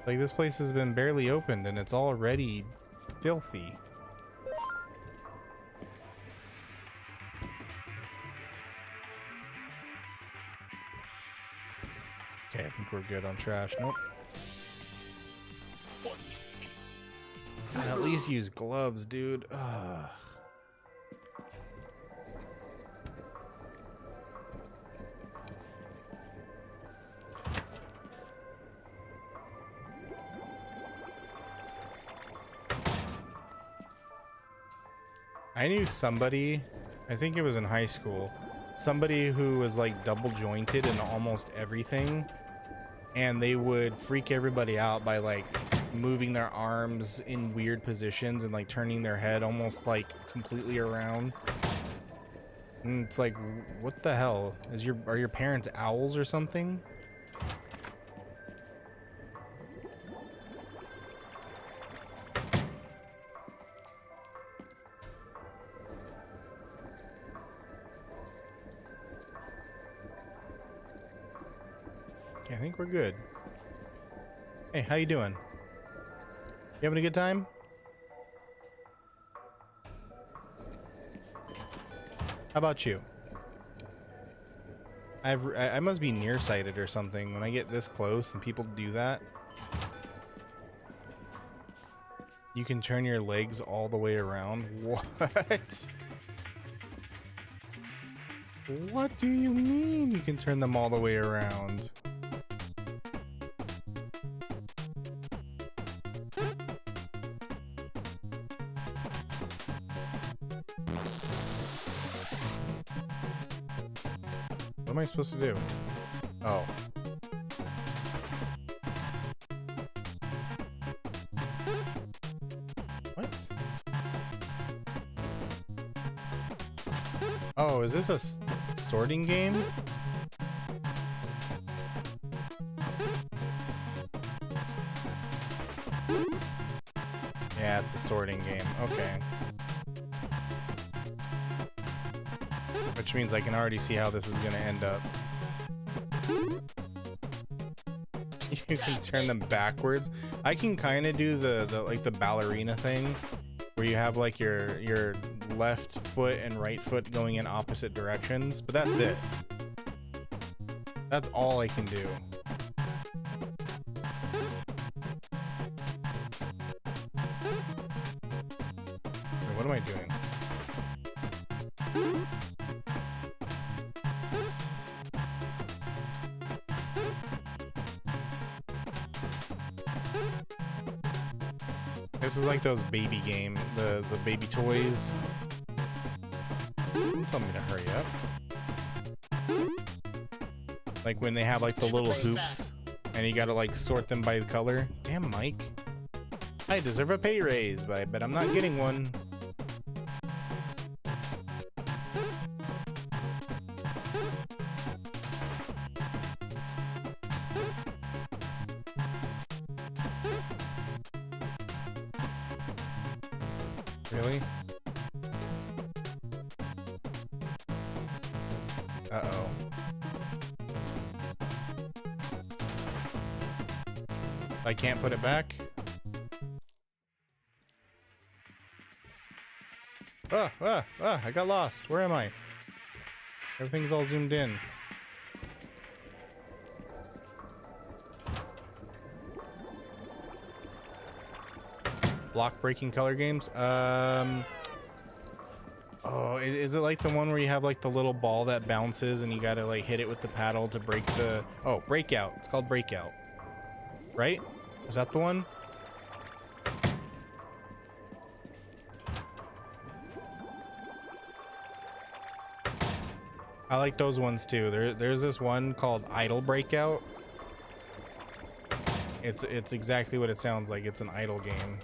Like, this place has been barely opened and it's already filthy. Okay, I think we're good on trash. Nope. God, at least use gloves, dude. Ugh. I knew somebody, I think it was in high school, somebody who was like double jointed in almost everything, and they would freak everybody out by like moving their arms in weird positions and like turning their head almost like completely around. And it's like, what the hell? Are your parents owls or something? I think we're good. Hey, how you doing? You having a good time? How about you? I must be nearsighted or something when I get this close and people do that. You can turn your legs all the way around. What? What do you mean you can turn them all the way around? What am I supposed to do? Oh. What? Oh, is this a sorting game? Yeah, it's a sorting game. Okay. Which means I can already see how this is going to end up. You can turn them backwards. I can kind of do the like the ballerina thing where you have like your left foot and right foot going in opposite directions, but that's it. That's all I can do. Wait, what am I doing? This is like those baby game, the baby toys. Don't tell me to hurry up. Like when they have like the little hoops and you gotta like sort them by the color. Damn, Mike. I deserve a pay raise, but I'm not getting one. Really? Uh-oh. I can't put it back? I got lost. Where am I? Everything's all zoomed in. Block breaking color games. Oh, is it like the one where you have like the little ball that bounces and you gotta like hit it with the paddle to break the... Oh, Breakout. It's called Breakout. Right? Is that the one? I like those ones too. There's this one called Idle Breakout. It's exactly what it sounds like. It's an idle game.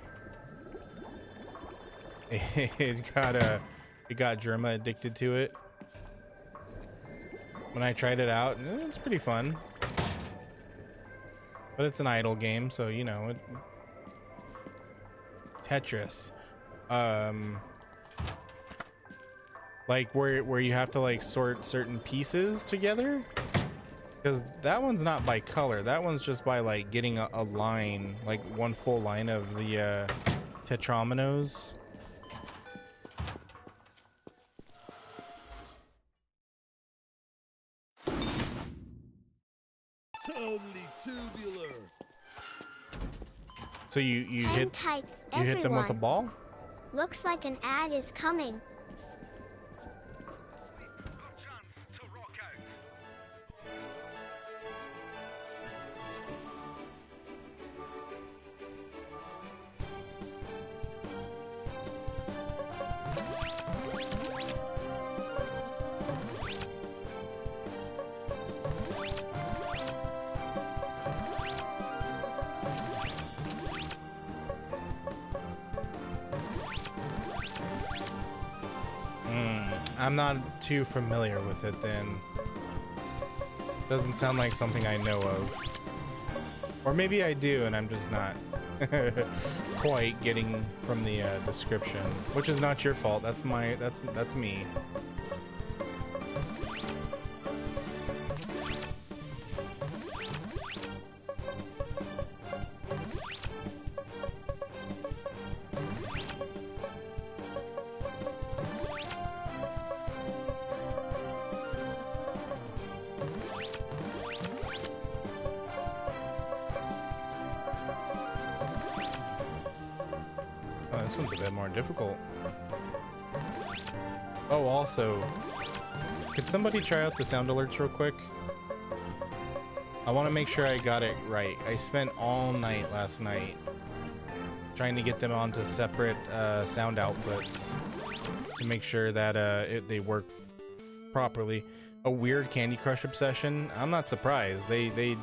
it got Germa addicted to it. When I tried it out, it's pretty fun. But it's an idle game, so you know it. Tetris. Like where you have to like sort certain pieces together, because that one's not by color. That one's just by like getting a line, like one full line of the tetrominos. Totally tubular. So you Hang hit tight, you hit them with a everyone. ball. Looks like an ad is coming. I'm not too familiar with it then. Doesn't sound like something I know of. Or maybe I do and I'm just not quite getting from the description, which is not your fault. That's me. Oh, this one's a bit more difficult. Oh, also, could somebody try out the sound alerts real quick? I want to make sure I got it right. I spent all night last night trying to get them onto separate sound outputs to make sure that they work properly. A weird Candy Crush obsession. I'm not surprised. They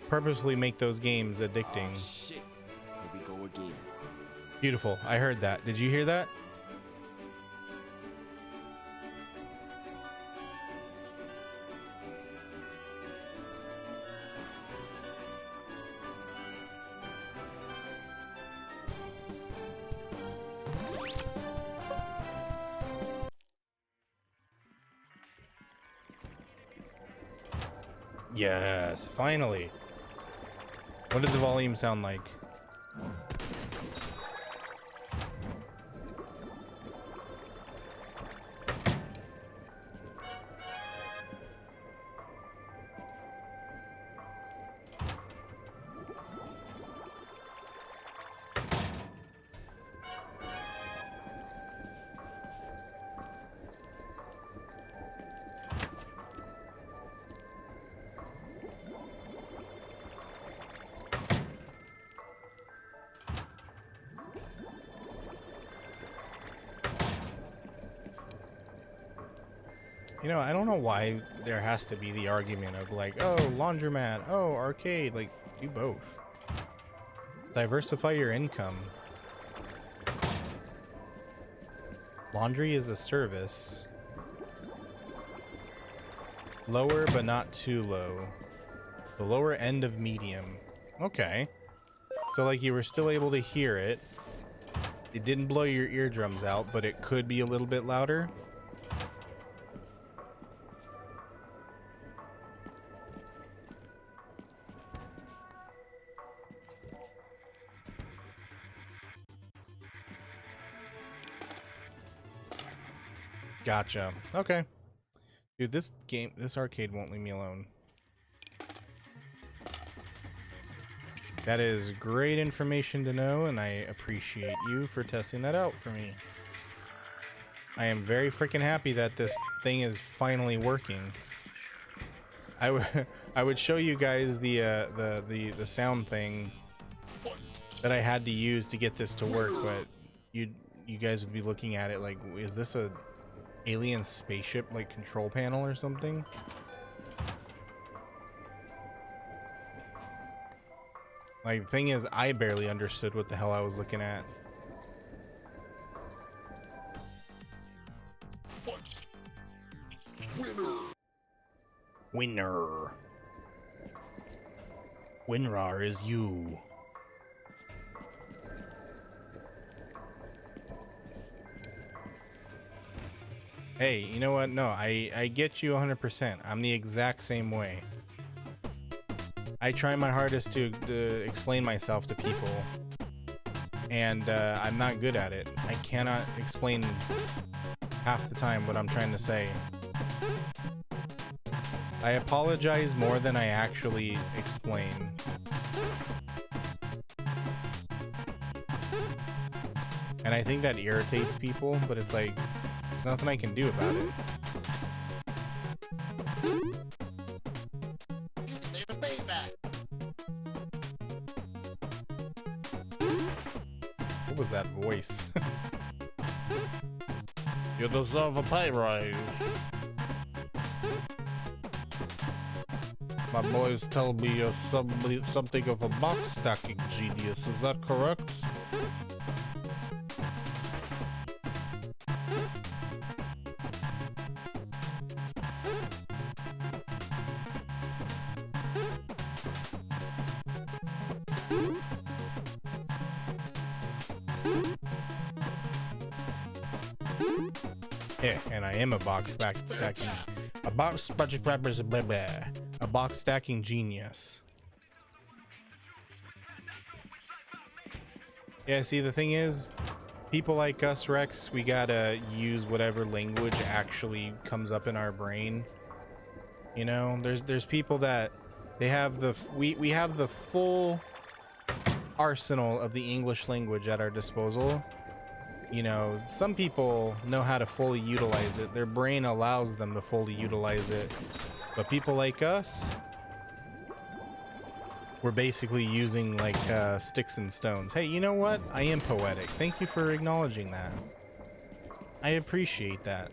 purposely make those games addicting. Oh, shit. Here we go again. Beautiful. I heard that. Did you hear that? Yes, finally. What did the volume sound like? You know, I don't know why there has to be the argument of like, oh, laundromat, oh, arcade, like, do both. Diversify your income. Laundry is a service. Lower, but not too low. The lower end of medium. Okay. So, like, you were still able to hear it. It didn't blow your eardrums out, but it could be a little bit louder. Gotcha. Okay. Dude, this arcade won't leave me alone. That is great information to know, and I appreciate you for testing that out for me. I am very freaking happy that this thing is finally working. I would show you guys the sound thing that I had to use to get this to work, but you guys would be looking at it like, is this a alien spaceship like control panel or something? Like, the thing is, I barely understood what the hell I was looking at. Winner. Winrar is you. Hey, you know what? No, I get you 100%. I'm the exact same way. I try my hardest to explain myself to people, and I'm not good at it. I cannot explain half the time what I'm trying to say. I apologize more than I actually explain. And I think that irritates people, but it's like, there's nothing I can do about it. What was that voice? You deserve a pay raise. My boys tell me you're something of a box stacking genius. Is that correct? Yeah, and I am a box stacking. A box stacking genius. Yeah, see, the thing is, people like us, Rex, we gotta use whatever language actually comes up in our brain. You know, there's people that they have we have the full arsenal of the English language at our disposal. You know, some people know how to fully utilize it. Their brain allows them to fully utilize it. But people like us, we're basically using like sticks and stones. Hey, you know what? I am poetic. Thank you for acknowledging that. I appreciate that.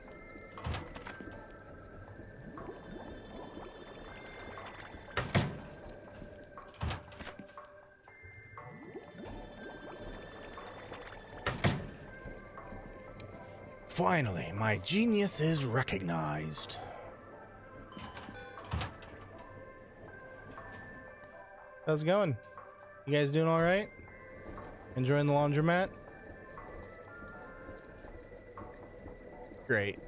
Finally, my genius is recognized. How's it going? You guys doing all right? Enjoying the laundromat? Great.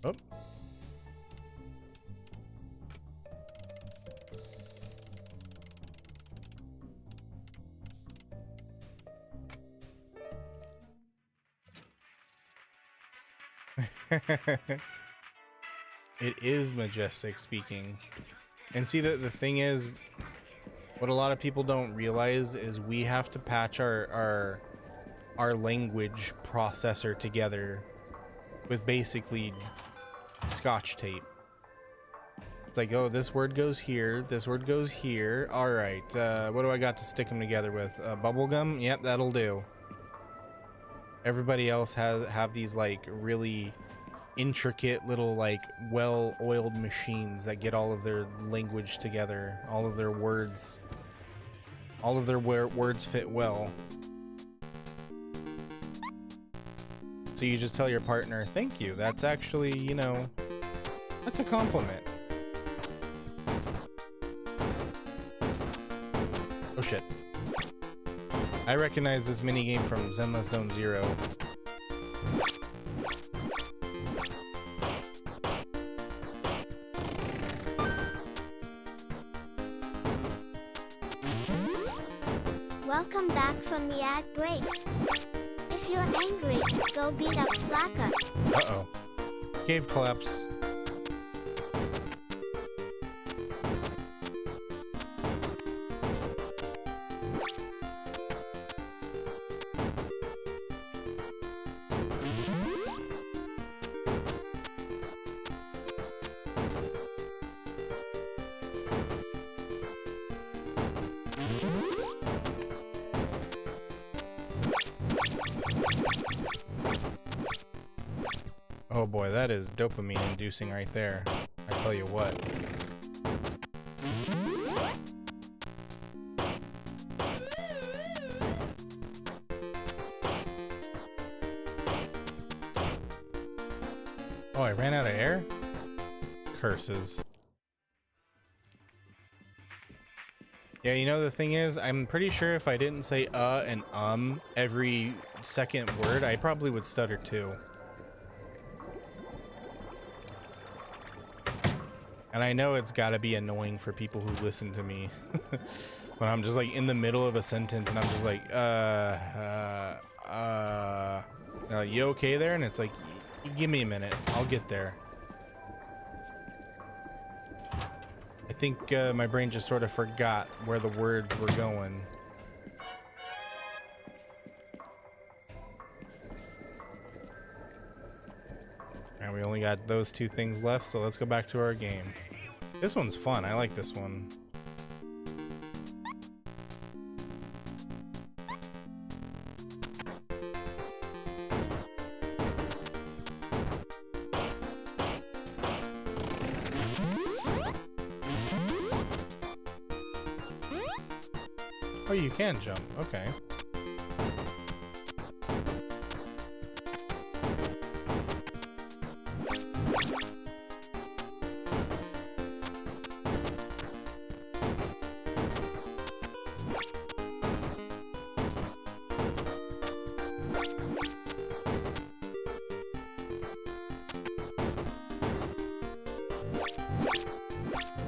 Oh. It is majestic speaking. And see, the thing is, what a lot of people don't realize is we have to patch our language processor together with basically Scotch tape. It's like, oh, this word goes here, this word goes here. All right, what do I got to stick them together with? Bubble gum? Yep, that'll do. Everybody else have these like really intricate little like well-oiled machines that get all of their language together, all of their words fit well. So you just tell your partner, thank you. That's actually, you know, that's a compliment. Oh shit. I recognize this minigame from Zenless Zone Zero. Welcome back from the ad break. If you're angry, go beat up Slacker. Uh-oh. Cave collapse. Oh boy, that is dopamine inducing right there. I tell you what. Oh, I ran out of air? Curses. Yeah, you know, the thing is, I'm pretty sure if I didn't say and every second word, I probably would stutter too. And I know it's gotta be annoying for people who listen to me. When I'm just like in the middle of a sentence and I'm just like, you okay there? And it's like, give me a minute, I'll get there. I think my brain just sort of forgot where the words were going. And we only got those two things left, so let's go back to our game. This one's fun, I like this one. Oh, you can jump. Okay.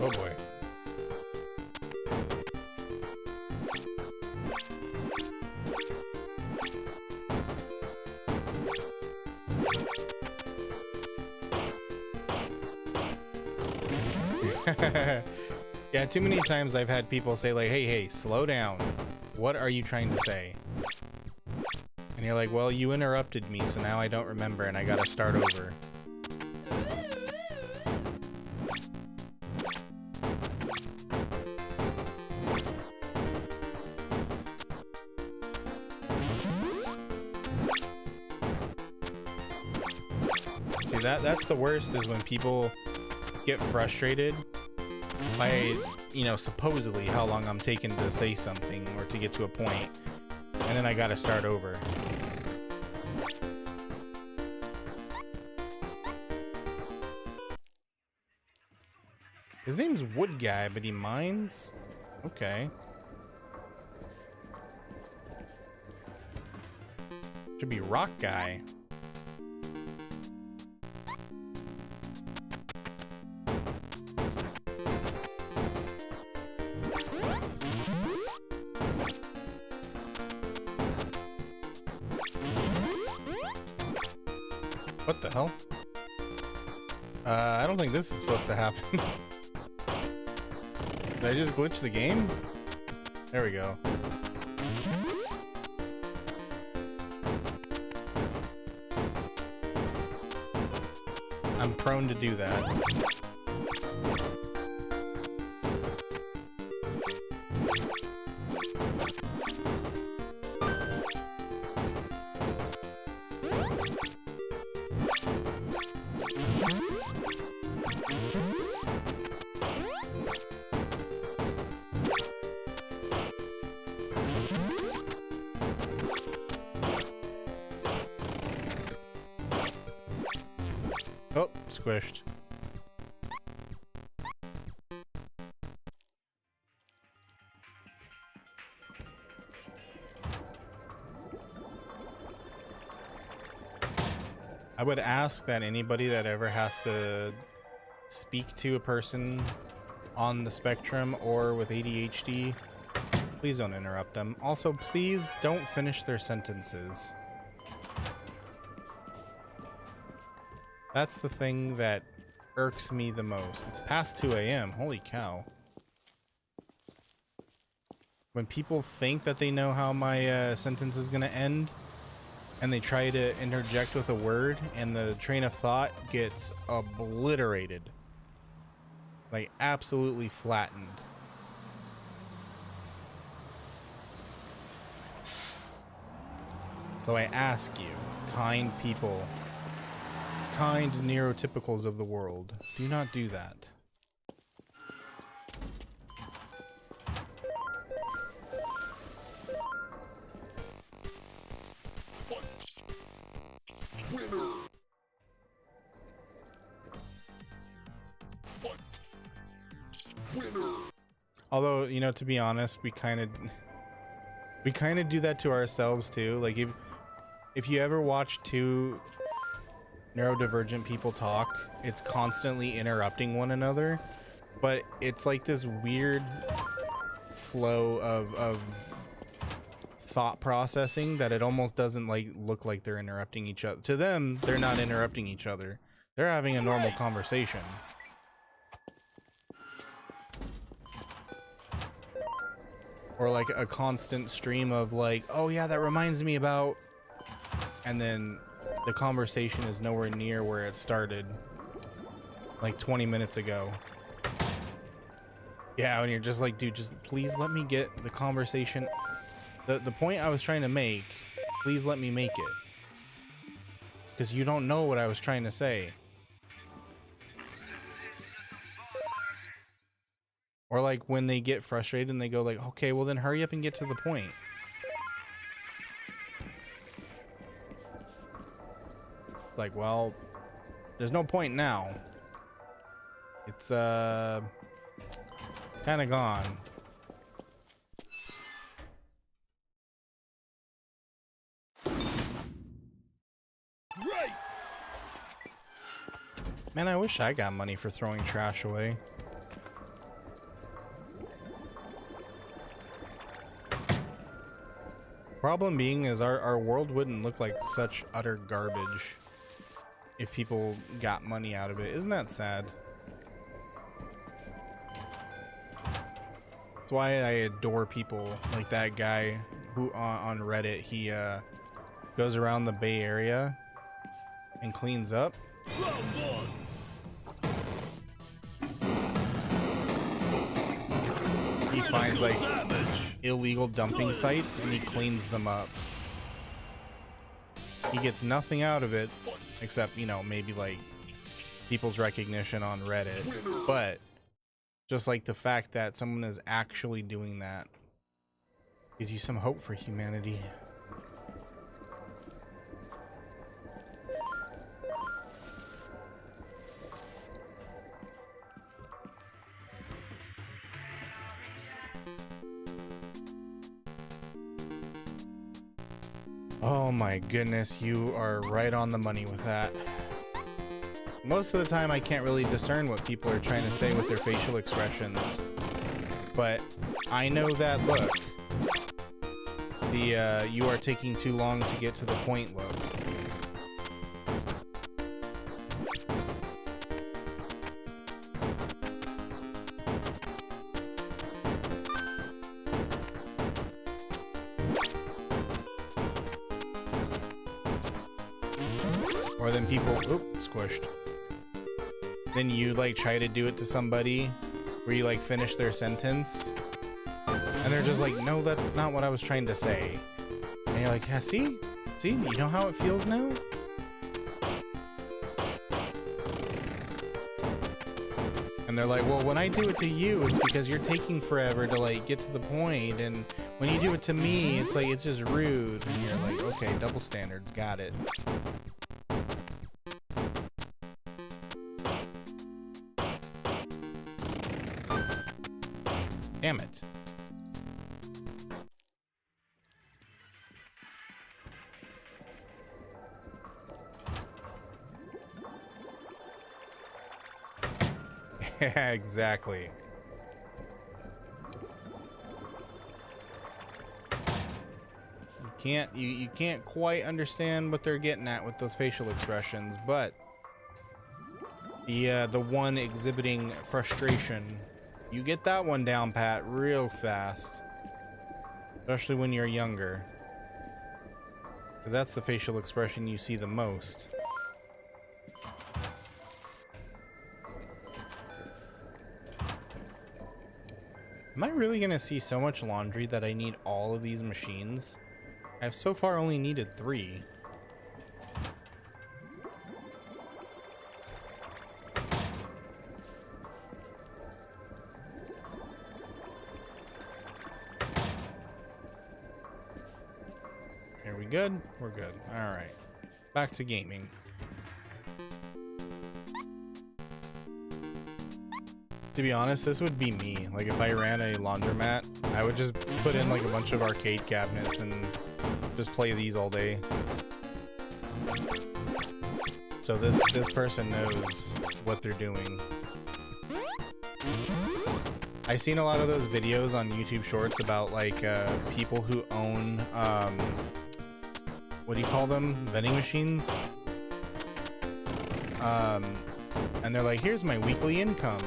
Oh boy. Yeah, too many times I've had people say like, hey, slow down. What are you trying to say? And you're like, well, you interrupted me, so now I don't remember and I gotta start over. See, that's the worst, is when people get frustrated by, you know, supposedly how long I'm taking to say something or to get to a point, and then I gotta start over. His name's Wood Guy, but he mines? Okay. Should be Rock Guy. What the hell? I don't think this is supposed to happen. Did I just glitch the game? There we go. I'm prone to do that. Oh, squished. I would ask that anybody that ever has to speak to a person on the spectrum or with ADHD, please don't interrupt them. Also, please don't finish their sentences. That's the thing that irks me the most. It's past 2 a.m. Holy cow. When people think that they know how my sentence is going to end, and they try to interject with a word, and the train of thought gets obliterated. Like, absolutely flattened. So I ask you, kind people, kind neurotypicals of the world, do not do that. Although, you know, to be honest, we kind of do that to ourselves too. Like if you ever watch two neurodivergent people talk, it's constantly interrupting one another, but it's like this weird flow of thought processing that it almost doesn't like look like they're interrupting each other. To them, they're not interrupting each other. They're having a normal conversation. Or like a constant stream of like, oh yeah, that reminds me about, and then the conversation is nowhere near where it started like 20 minutes ago. Yeah, and you're just like, dude, just please let me get the conversation, the point I was trying to make, please let me make it. Because you don't know what I was trying to say. Or like when they get frustrated and they go like, okay, well then hurry up and get to the point. It's like, well, there's no point now. It's kind of gone. Right. Man, I wish I got money for throwing trash away. Problem being is our world wouldn't look like such utter garbage if people got money out of it. Isn't that sad? That's why I adore people like that guy who on Reddit, he goes around the Bay Area and cleans up. Round one. He finds like Damage. illegal dumping sites and he cleans them up. He gets nothing out of it except, you know, maybe like people's recognition on Reddit, but just like the fact that someone is actually doing that gives you some hope for humanity. Oh my goodness, you are right on the money with that. Most of the time I can't really discern what people are trying to say with their facial expressions, but I know that look. The you are taking too long to get to the point look. Or then people, oop, squished. Then you like try to do it to somebody where you like finish their sentence and they're just like, no, that's not what I was trying to say. And you're like, yeah, see, you know how it feels now? And they're like, well, when I do it to you, it's because you're taking forever to like get to the point, and when you do it to me, it's like, it's just rude. And you're like, okay, double standards, got it. Damn it. Yeah, exactly. You can't quite understand what they're getting at with those facial expressions, but the one exhibiting frustration, you get that one down pat real fast, especially when you're younger, because that's the facial expression you see the most. Am I really gonna see so much laundry that I need all of these machines? I've so far only needed 3. Are we good? We're good. All right. Back to gaming. To be honest, this would be me. Like if I ran a laundromat, I would just put in like a bunch of arcade cabinets and just play these all day. So this person knows what they're doing. I've seen a lot of those videos on YouTube Shorts about like people who own what do you call them? Vending machines. And they're like, here's my weekly income.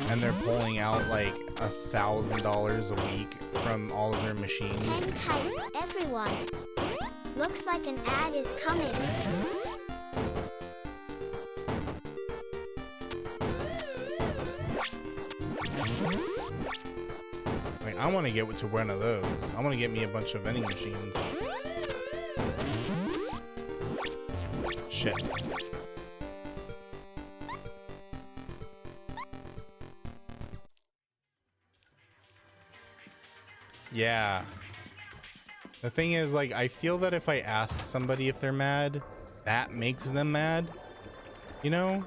And they're pulling out like $1,000 a week from all of their machines. Hang tight, everyone. Looks like an ad is coming. Like, I want to get to one of those. I want to get me a bunch of vending machines. Shit. Yeah. The thing is, like, I feel that if I ask somebody if they're mad, that makes them mad. You know?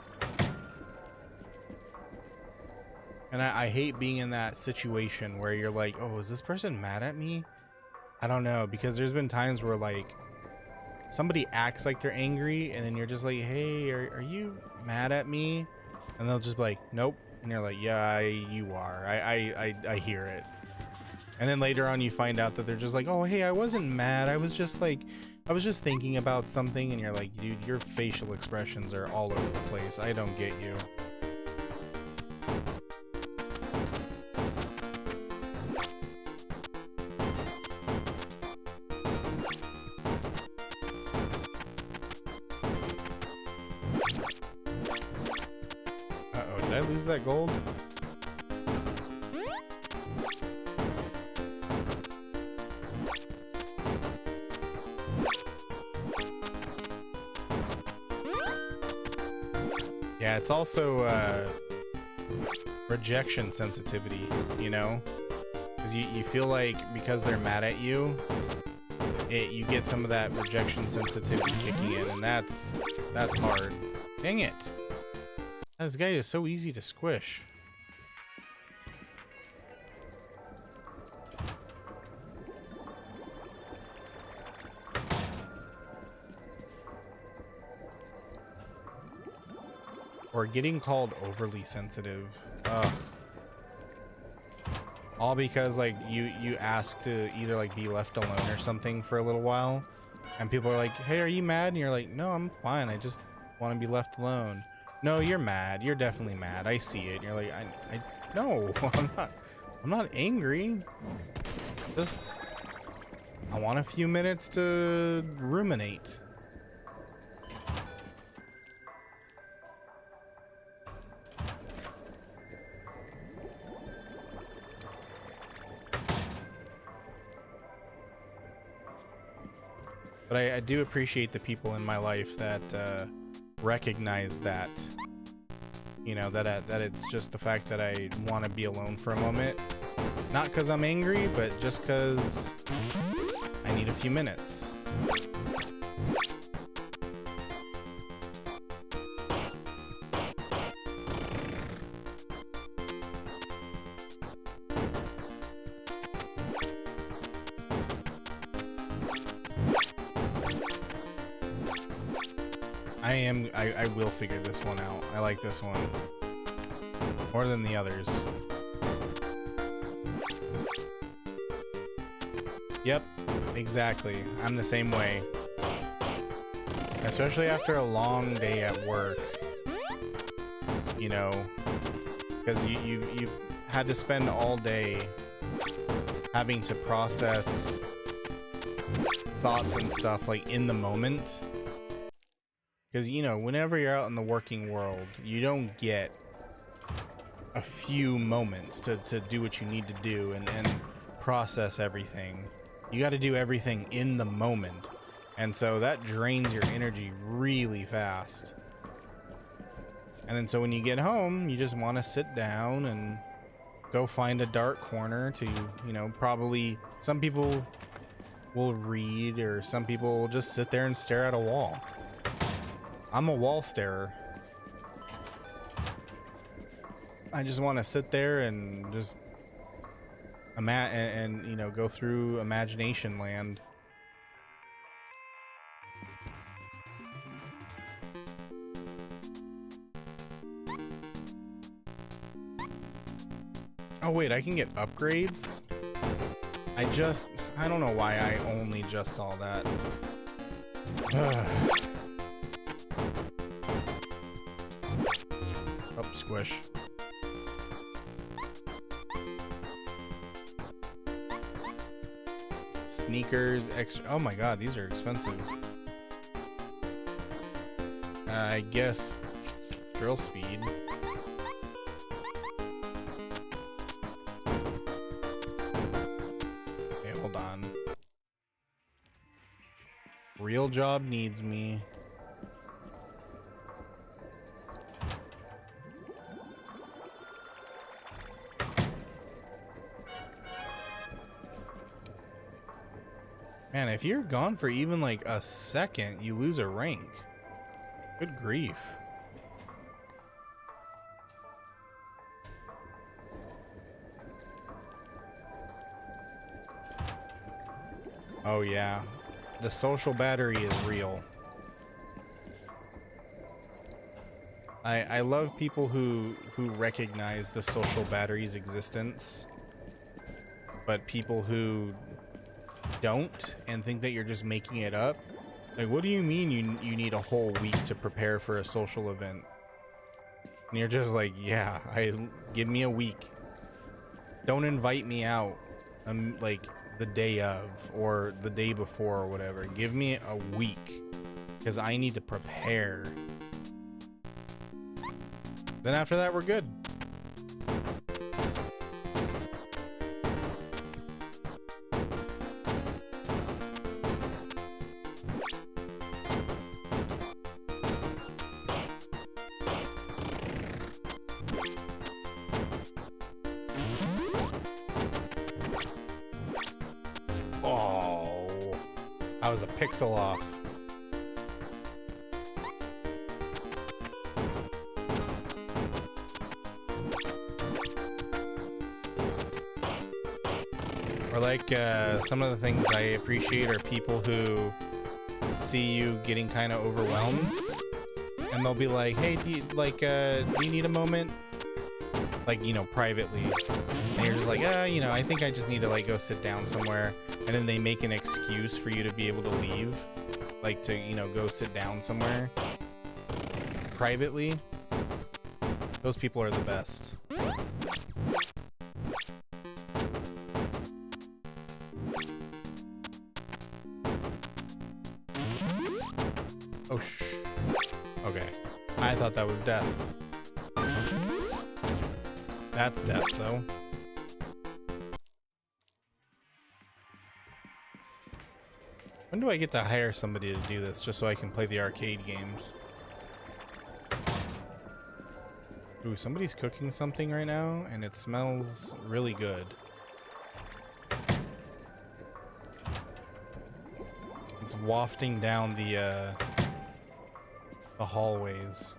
And I hate being in that situation where you're like, oh, is this person mad at me? I don't know, because there's been times where, like, somebody acts like they're angry, and then you're just like, hey, are you mad at me? And they'll just be like, nope. And you're like, yeah, you are. I hear it. And then later on you find out that they're just like, oh, hey, I wasn't mad. I was just thinking about something. And you're like, dude, your facial expressions are all over the place. I don't get you. Uh-oh, did I lose that gold? Yeah, it's also rejection sensitivity, you know? Because you feel like because they're mad at you, you get some of that rejection sensitivity kicking in, and that's hard. Dang it. This guy is so easy to squish. Or getting called overly sensitive. Ugh. All because like you ask to either like be left alone or something for a little while, and people are like, hey, are you mad? And you're like, no, I'm fine, I just want to be left alone. No, you're mad. You're definitely mad. I see it. And you're like, I no, I'm not angry. Just I want a few minutes to ruminate. But I do appreciate the people in my life that recognize that, you know, that it's just the fact that I want to be alone for a moment. Not because I'm angry, but just because I need a few minutes. I will figure this one out. I like this one more than the others. Yep, exactly. I'm the same way. Especially after a long day at work. You know, because you've had to spend all day having to process thoughts and stuff like in the moment. Because, you know, whenever you're out in the working world, you don't get a few moments to do what you need to do and process everything. You got to do everything in the moment. And so that drains your energy really fast. And then so when you get home, you just want to sit down and go find a dark corner to, you know, probably some people will read or some people will just sit there and stare at a wall. I'm a wall starer. I just want to sit there and just and you know, go through imagination land. Oh wait, I can get upgrades? I don't know why I only just saw that. Up, squish. Sneakers, extra. Oh my god, these are expensive. I guess drill speed. Okay, hold on. Real job needs me. Man, if you're gone for even like a second, you lose a rank. Good grief. Oh yeah, the social battery is real. I love people who recognize the social battery's existence, but people who don't and think that you're just making it up. Like, what do you mean you need a whole week to prepare for a social event? And you're just like, yeah, give me a week. Don't invite me out like the day of or the day before or whatever. Give me a week because I need to prepare. Then after that, we're good. Oh, I was a pixel off. Or like some of the things I appreciate are people who see you getting kind of overwhelmed and they'll be like, hey, do you need a moment? Like, you know, privately. And you're just like, you know, I think I just need to like go sit down somewhere. And then they make an excuse for you to be able to leave. Like to, you know, go sit down somewhere privately. Those people are the best. Oh, okay. I thought that was death. That's death, though. When do I get to hire somebody to do this, just so I can play the arcade games? Ooh, somebody's cooking something right now, and it smells really good. It's wafting down the hallways.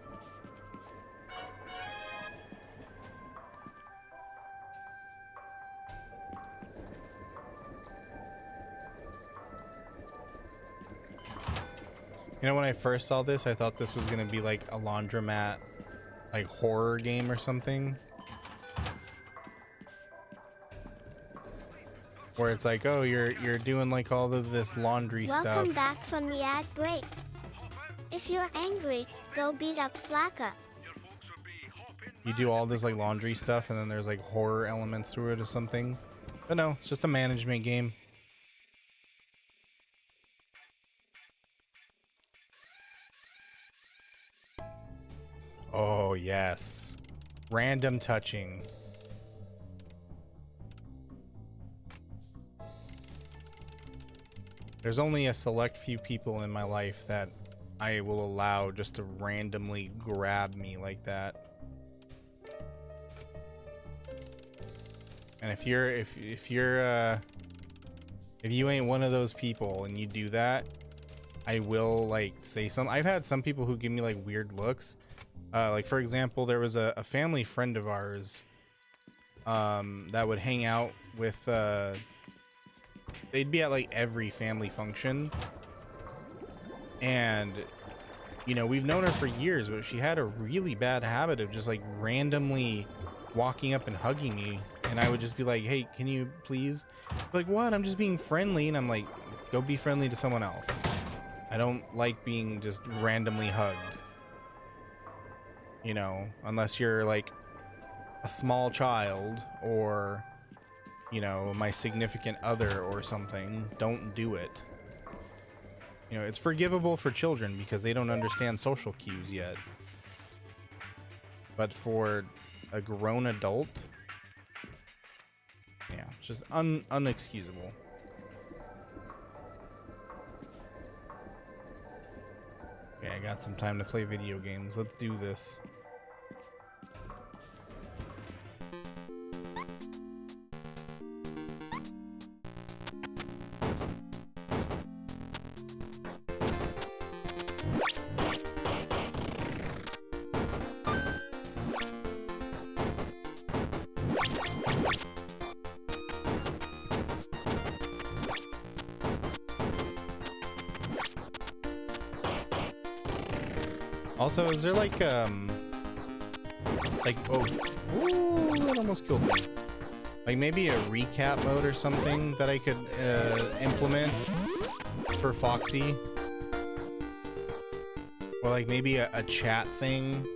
You know, when I first saw this, I thought this was gonna be like a laundromat, like horror game or something. Where it's like, oh, you're doing like all of this laundry stuff. Welcome back from the ad break. If you're angry, go beat up Slacker. You do all this like laundry stuff and then there's like horror elements to it or something. But no, it's just a management game. Oh, yes. Random touching. There's only a select few people in my life that I will allow just to randomly grab me like that. And if you ain't one of those people and you do that, I will like say some. I've had some people who give me like weird looks. Like for example, there was a family friend of ours that would hang out with they'd be at like every family function, and you know, we've known her for years, but she had a really bad habit of just like randomly walking up and hugging me, and I would just be like, hey, can you please? Like, what? I'm just being friendly. And I'm like, go be friendly to someone else. I don't like being just randomly hugged, you know, unless you're like a small child or, you know, my significant other or something. Don't do it. You know, it's forgivable for children because they don't understand social cues yet. But for a grown adult, yeah, it's just unexcusable. Okay, I got some time to play video games. Let's do this. Also, is there like oh, ooh, that almost killed me. Like maybe a recap mode or something that I could implement for Foxy, or like maybe a chat thing.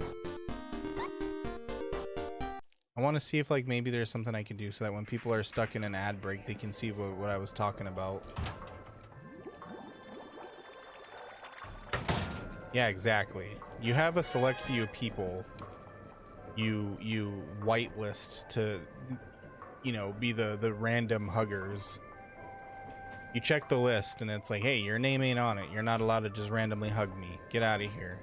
I want to see if like maybe there's something I can do so that when people are stuck in an ad break, they can see what I was talking about. Yeah, exactly. You have a select few people you whitelist to, you know, be the random huggers. You check the list and it's like, hey, your name ain't on it. You're not allowed to just randomly hug me. Get out of here.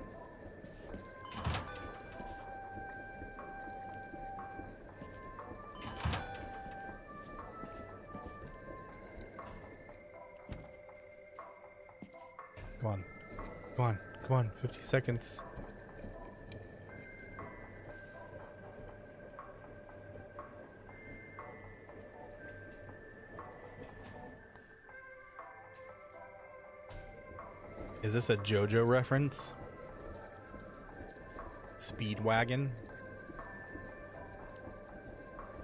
Come on. Come on. Come on. 50 seconds. Is this a JoJo reference? Speedwagon?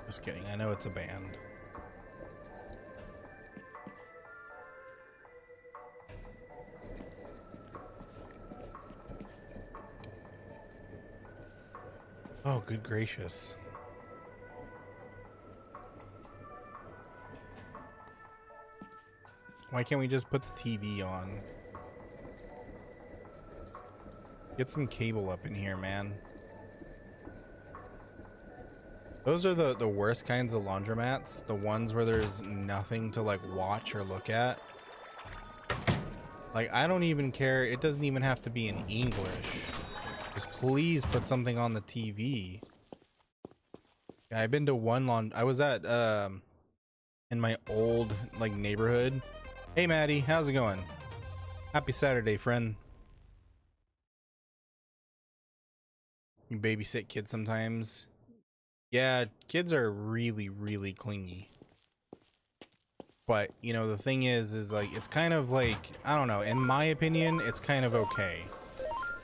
Just kidding. I know it's a band. Oh, good gracious. Why can't we just put the TV on? Get some cable up in here, man. Those are the worst kinds of laundromats. The ones where there's nothing to like watch or look at. Like, I don't even care. It doesn't even have to be in English. Just please put something on the TV. Yeah, I've been to one I was at in my old like neighborhood. Hey Maddie, how's it going? Happy Saturday, friend. You babysit kids sometimes. Yeah, kids are really, really clingy. But, you know, the thing is like, it's kind of like, I don't know, in my opinion, it's kind of okay.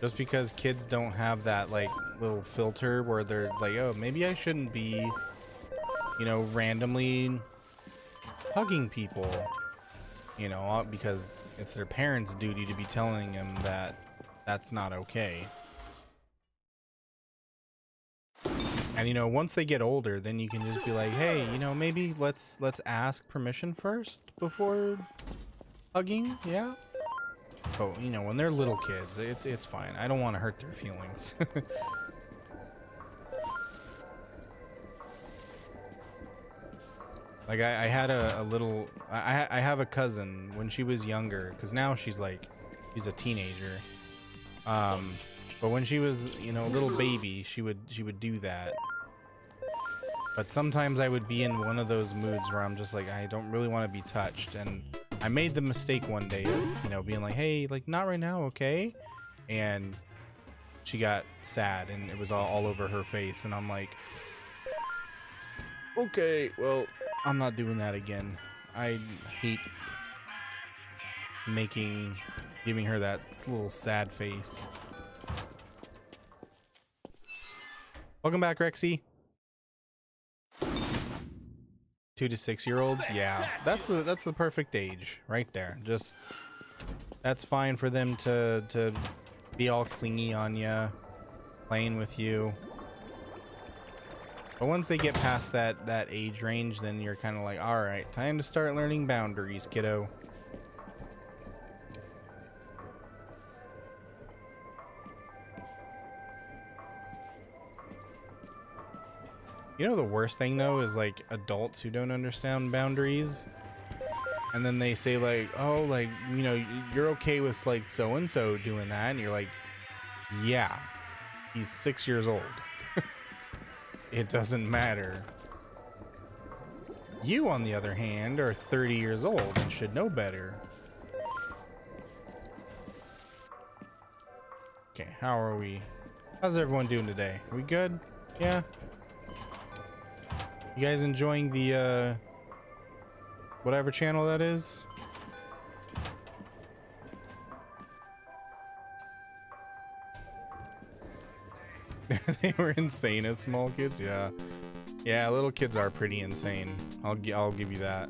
Just because kids don't have that, like, little filter where they're like, oh, maybe I shouldn't be, you know, randomly hugging people. You know, because it's their parents' duty to be telling them that that's not okay. And you know, once they get older, then you can just be like, hey, you know, maybe let's ask permission first before hugging, yeah? But you know, when they're little kids, it's fine. I don't want to hurt their feelings. Like I had a little, I have a cousin when she was younger, because now she's a teenager. But when she was, you know, a little baby, she would do that. But sometimes I would be in one of those moods where I'm just like, I don't really want to be touched. And I made the mistake one day of, you know, being like, hey, like, not right now, okay? And she got sad and it was all over her face, and I'm like, okay, well, I'm not doing that again. I hate giving her that little sad face. Welcome back, Rexy. 2 to 6 year olds, yeah, that's the perfect age right there. Just that's fine for them to be all clingy on you, playing with you. But once they get past that age range, then you're kind of like, all right, time to start learning boundaries, kiddo. You know, the worst thing though is like adults who don't understand boundaries, and then they say like, oh, like, you know, you're okay with like so and so doing that, and you're like, yeah, he's 6 years old. It doesn't matter. You, on the other hand, are 30 years old and should know better. Okay, how are we? How's everyone doing today? Are we good? Yeah? You guys enjoying the, whatever channel that is? They were insane as small kids. Yeah, yeah, little kids are pretty insane. I'll give you that.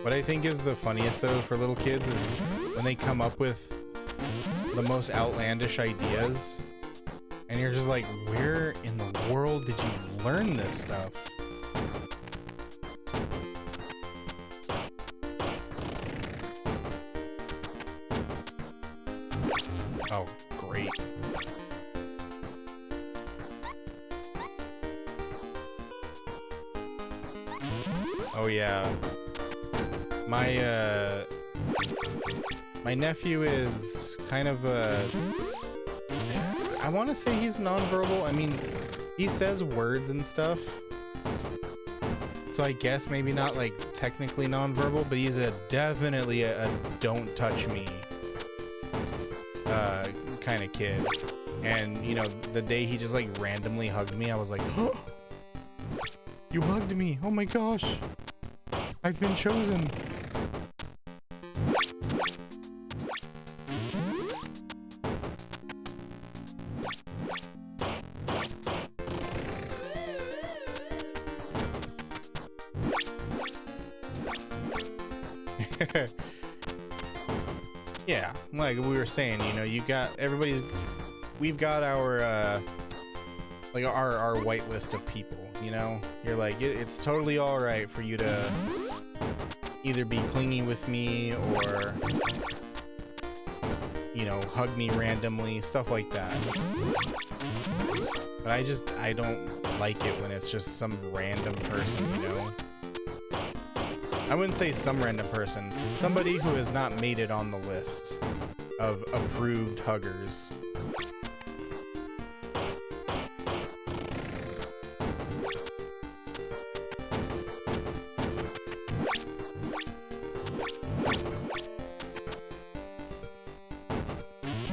What I think is the funniest though for little kids is when they come up with the most outlandish ideas, and you're just like, where in the world did you learn this stuff? Oh, great. Oh yeah. My nephew is kind of I want to say he's nonverbal. I mean, he says words and stuff. So I guess maybe not like technically nonverbal, but he's definitely a don't touch me kind of kid. And you know, the day he just like randomly hugged me, I was like, oh, you hugged me, oh my gosh, I've been chosen. Yeah, like we were saying, you know, we've got our like our white list of people, you know. You're like, it's totally all right for you to either be clingy with me or, you know, hug me randomly, stuff like that. But I don't like it when it's just some random person, you know. I wouldn't say some random person, somebody who has not made it on the list of approved huggers.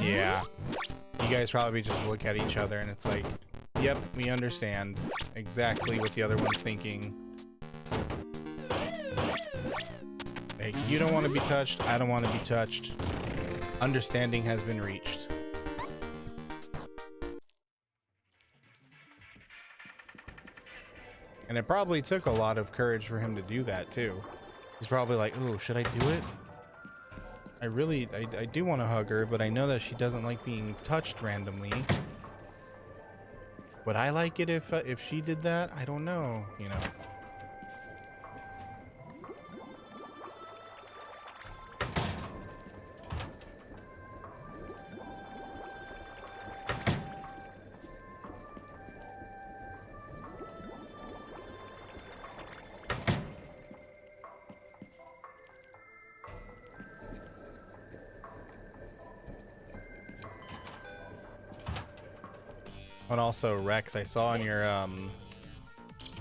Yeah, you guys probably just look at each other and it's like, yep, we understand exactly what the other one's thinking. Like, you don't want to be touched, I don't want to be touched. Understanding has been reached. And it probably took a lot of courage for him to do that too. He's probably like, oh, should I do it? I do want to hug her, but I know that she doesn't like being touched randomly. Would I like it if she did that? I don't know, you know. And also, Rex, I saw on your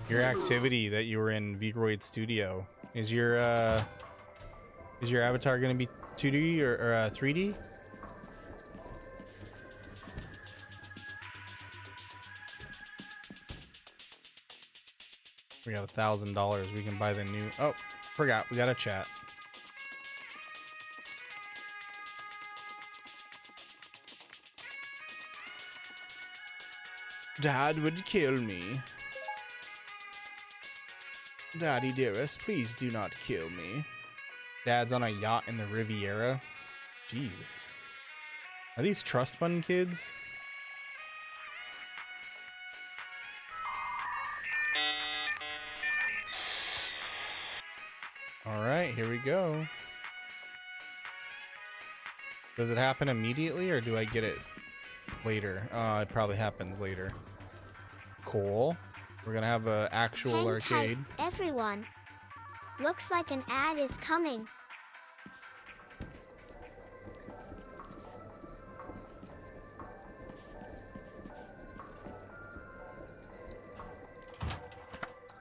activity that you were in Vroid Studio. Is your avatar going to be 2D or 3D? We have $1,000. We can buy the new. Oh, forgot. We got a chat. Dad would kill me. Daddy dearest, please do not kill me. Dad's on a yacht in the Riviera. Jeez. Are these trust fund kids? All right, here we go. Does it happen immediately or do I get it later? It probably happens later. Cool. We're gonna have an actual Hang arcade. tight, everyone. Looks like an ad is coming.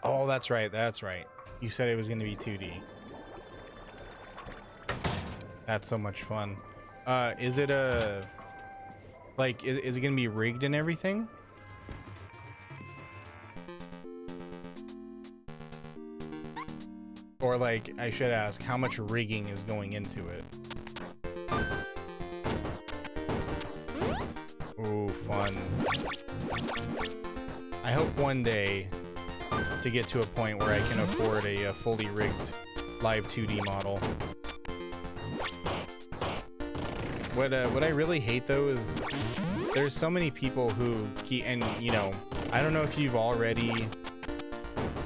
Oh, that's right. That's right. You said it was going to be 2D. That's so much fun. Is it a... Like, is it going to be rigged and everything? Or, like, I should ask, how much rigging is going into it? Ooh, fun. I hope one day to get to a point where I can afford a fully rigged live 2D model. What I really hate though is there's so many people who and you know, I don't know if you've already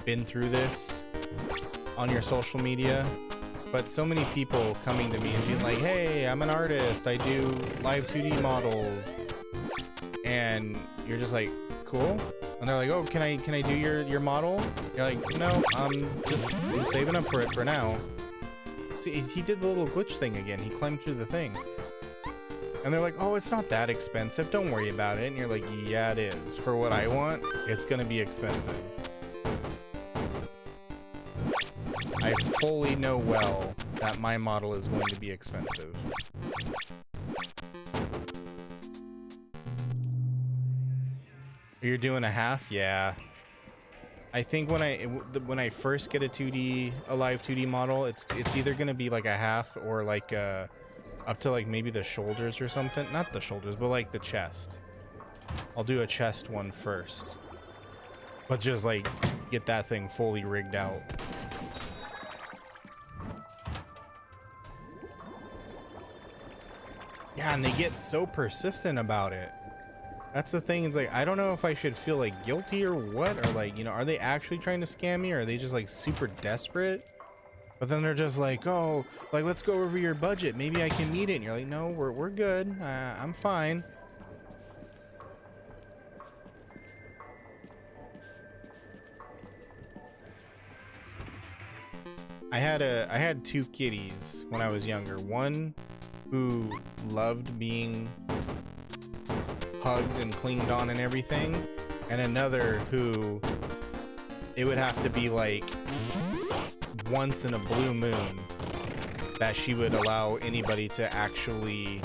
been through this on your social media, but so many people coming to me and being like, hey, I'm an artist, I do live 2D models, and you're just like, cool. And they're like, oh, can I do your model? You're like, no, I'm saving up for it for now. See, he did the little glitch thing again. He climbed through the thing. And they're like, oh, it's not that expensive. Don't worry about it. And you're like, yeah, it is. For what I want, it's gonna be expensive. I fully know well that my model is going to be expensive. You're doing a half? Yeah. I think when I first get a live 2D model, it's either gonna be like a half or like up to like maybe the shoulders or something. Not the shoulders, but like the chest. I'll do a chest one first, but just like get that thing fully rigged out. Yeah, and they get so persistent about it. That's the thing. It's like, I don't know if I should feel like guilty or what, or like, you know, are they actually trying to scam me, or are they just like super desperate? But then they're just like, oh, like, let's go over your budget. Maybe I can meet it. And you're like, no, we're good. I'm fine. I had two kitties when I was younger. One who loved being hugged and clinged on and everything, and another who it would have to be like once in a blue moon that she would allow anybody to actually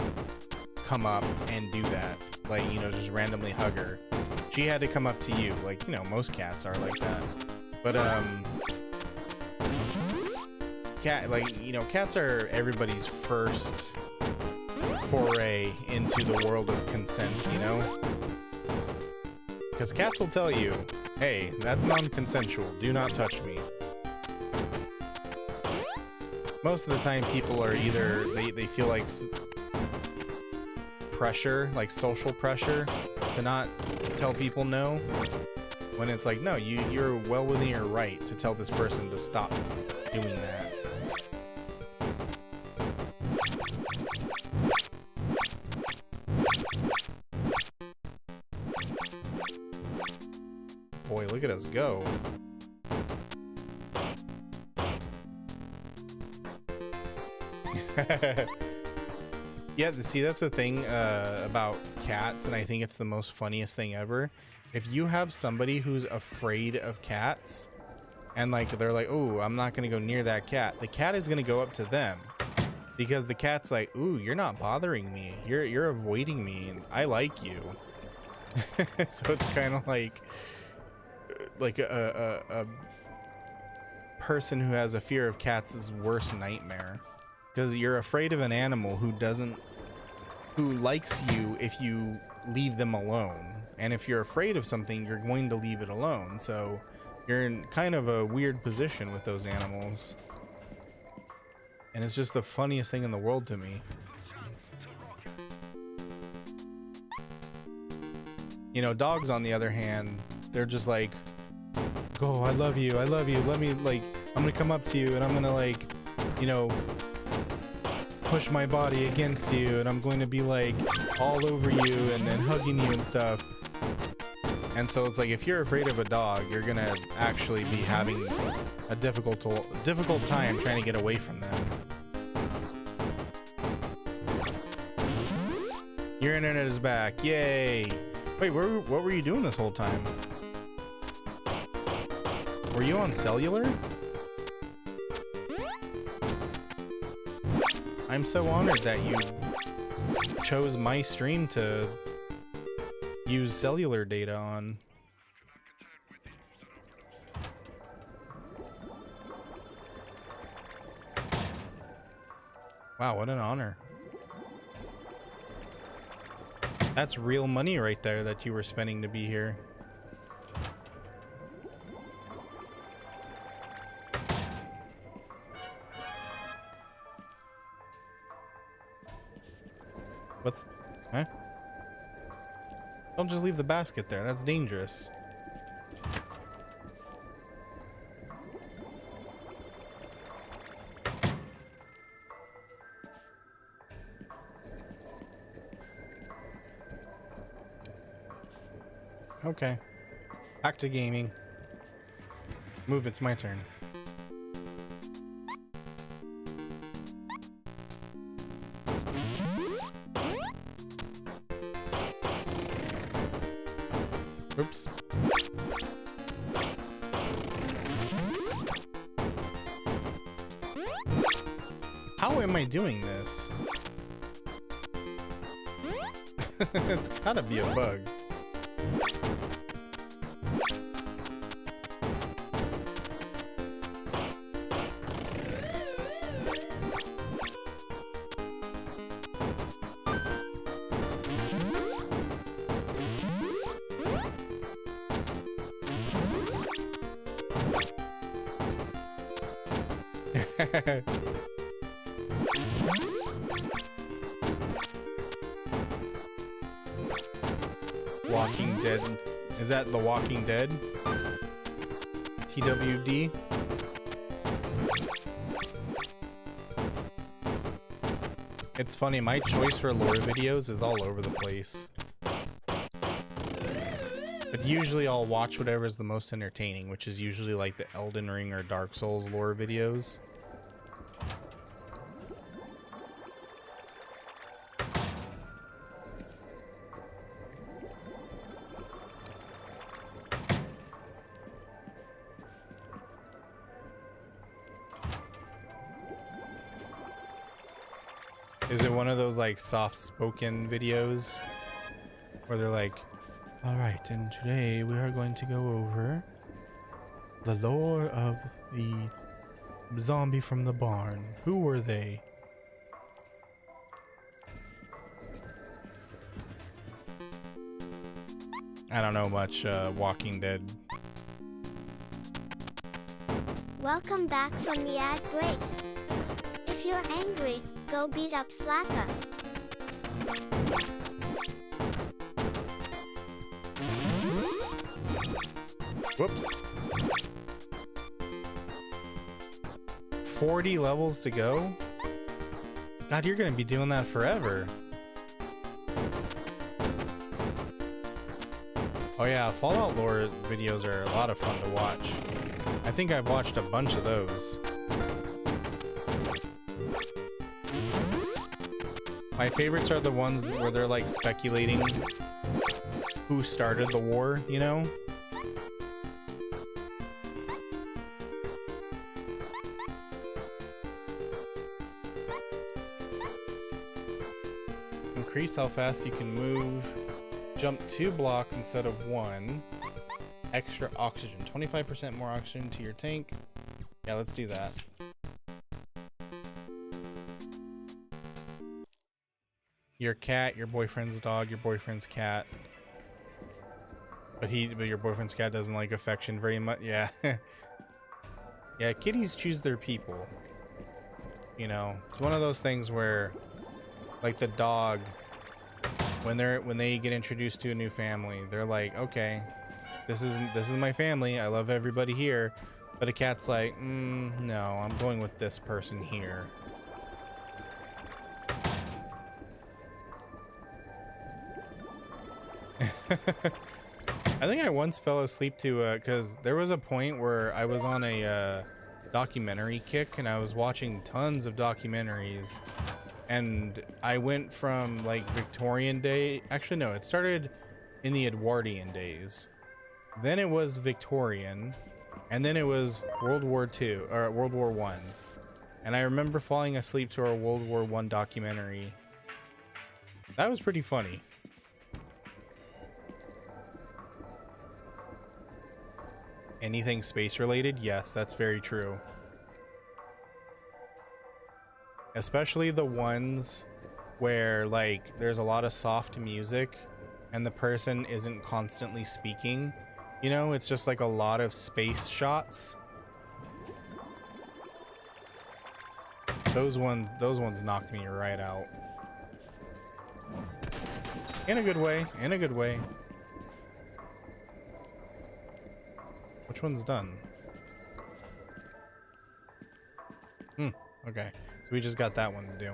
come up and do that, like, you know, just randomly hug her. She had to come up to you, like, you know, most cats are like that. But cat, like, you know, cats are everybody's first foray into the world of consent, you know, because cats will tell you, hey, that's non-consensual, do not touch me. Most of the time people are either they feel like pressure, like social pressure, to not tell people no, when it's like, no, you're well within your right to tell this person to stop doing that. Boy, look at us go. Yeah, see, that's the thing about cats, and I think it's the most funniest thing ever. If you have somebody who's afraid of cats, and like they're like, oh, I'm not gonna go near that cat, the cat is gonna go up to them, because the cat's like, ooh, you're not bothering me, you're avoiding me, and I like you. So it's kind of like a person who has a fear of cats' worst nightmare, because you're afraid of an animal who likes you if you leave them alone, and if you're afraid of something, you're going to leave it alone. So you're in kind of a weird position with those animals, and it's just the funniest thing in the world to me. You know, dogs on the other hand, they're just like, oh, I love you, let me, like, I'm gonna come up to you and I'm gonna, like, you know, push my body against you, and I'm going to be like all over you and hugging you and stuff. And so it's like, if you're afraid of a dog, you're gonna actually be having a difficult time trying to get away from them. Your internet is back, yay! Wait, what were you doing this whole time? Were you on cellular? I'm so honored that you chose my stream to use cellular data on. Wow, what an honor. That's real money right there that you were spending to be here. Huh? Don't just leave the basket there. That's dangerous. Okay. Back to gaming. Move, it's my turn. Oops. How am I doing this? It's gotta be a bug. Walking Dead. Is that The Walking Dead? TWD? It's funny, my choice for lore videos is all over the place. But usually I'll watch whatever's the most entertaining, which is usually like the Elden Ring or Dark Souls lore videos. Is it one of those like soft-spoken videos where they're like, all right, and today we are going to go over the lore of the zombie from the barn. Who were they? I don't know much Walking Dead. Welcome back from the ad break. If you're angry, go beat up Slacker. Whoops. 40 levels to go? God, you're gonna be doing that forever. Oh yeah, Fallout lore videos are a lot of fun to watch. I think I've watched a bunch of those. My favorites are the ones where they're like speculating who started the war, you know? Increase how fast you can move. Jump 2 blocks instead of 1. Extra oxygen. 25% more oxygen to your tank. Yeah, let's do that. Your cat, your boyfriend's dog, your boyfriend's cat. But your boyfriend's cat doesn't like affection very much. Yeah. Yeah, kitties choose their people. You know, it's one of those things where, like the dog, when they get introduced to a new family, they're like, okay, this is my family. I love everybody here. But a cat's like, no, I'm going with this person here. I think I once fell asleep to because there was a point where I was on a documentary kick and I was watching tons of documentaries, and I went from like Victorian day. Actually, no, it started in the Edwardian days. Then it was Victorian, and then it was World War II or World War One. And I remember falling asleep to our World War One documentary. That was pretty funny. Anything space related? Yes, that's very true. Especially the ones where like there's a lot of soft music and the person isn't constantly speaking. You know, it's just like a lot of space shots. Those ones knock me right out. In a good way, in a good way. Which one's done? Okay. So we just got that one to do.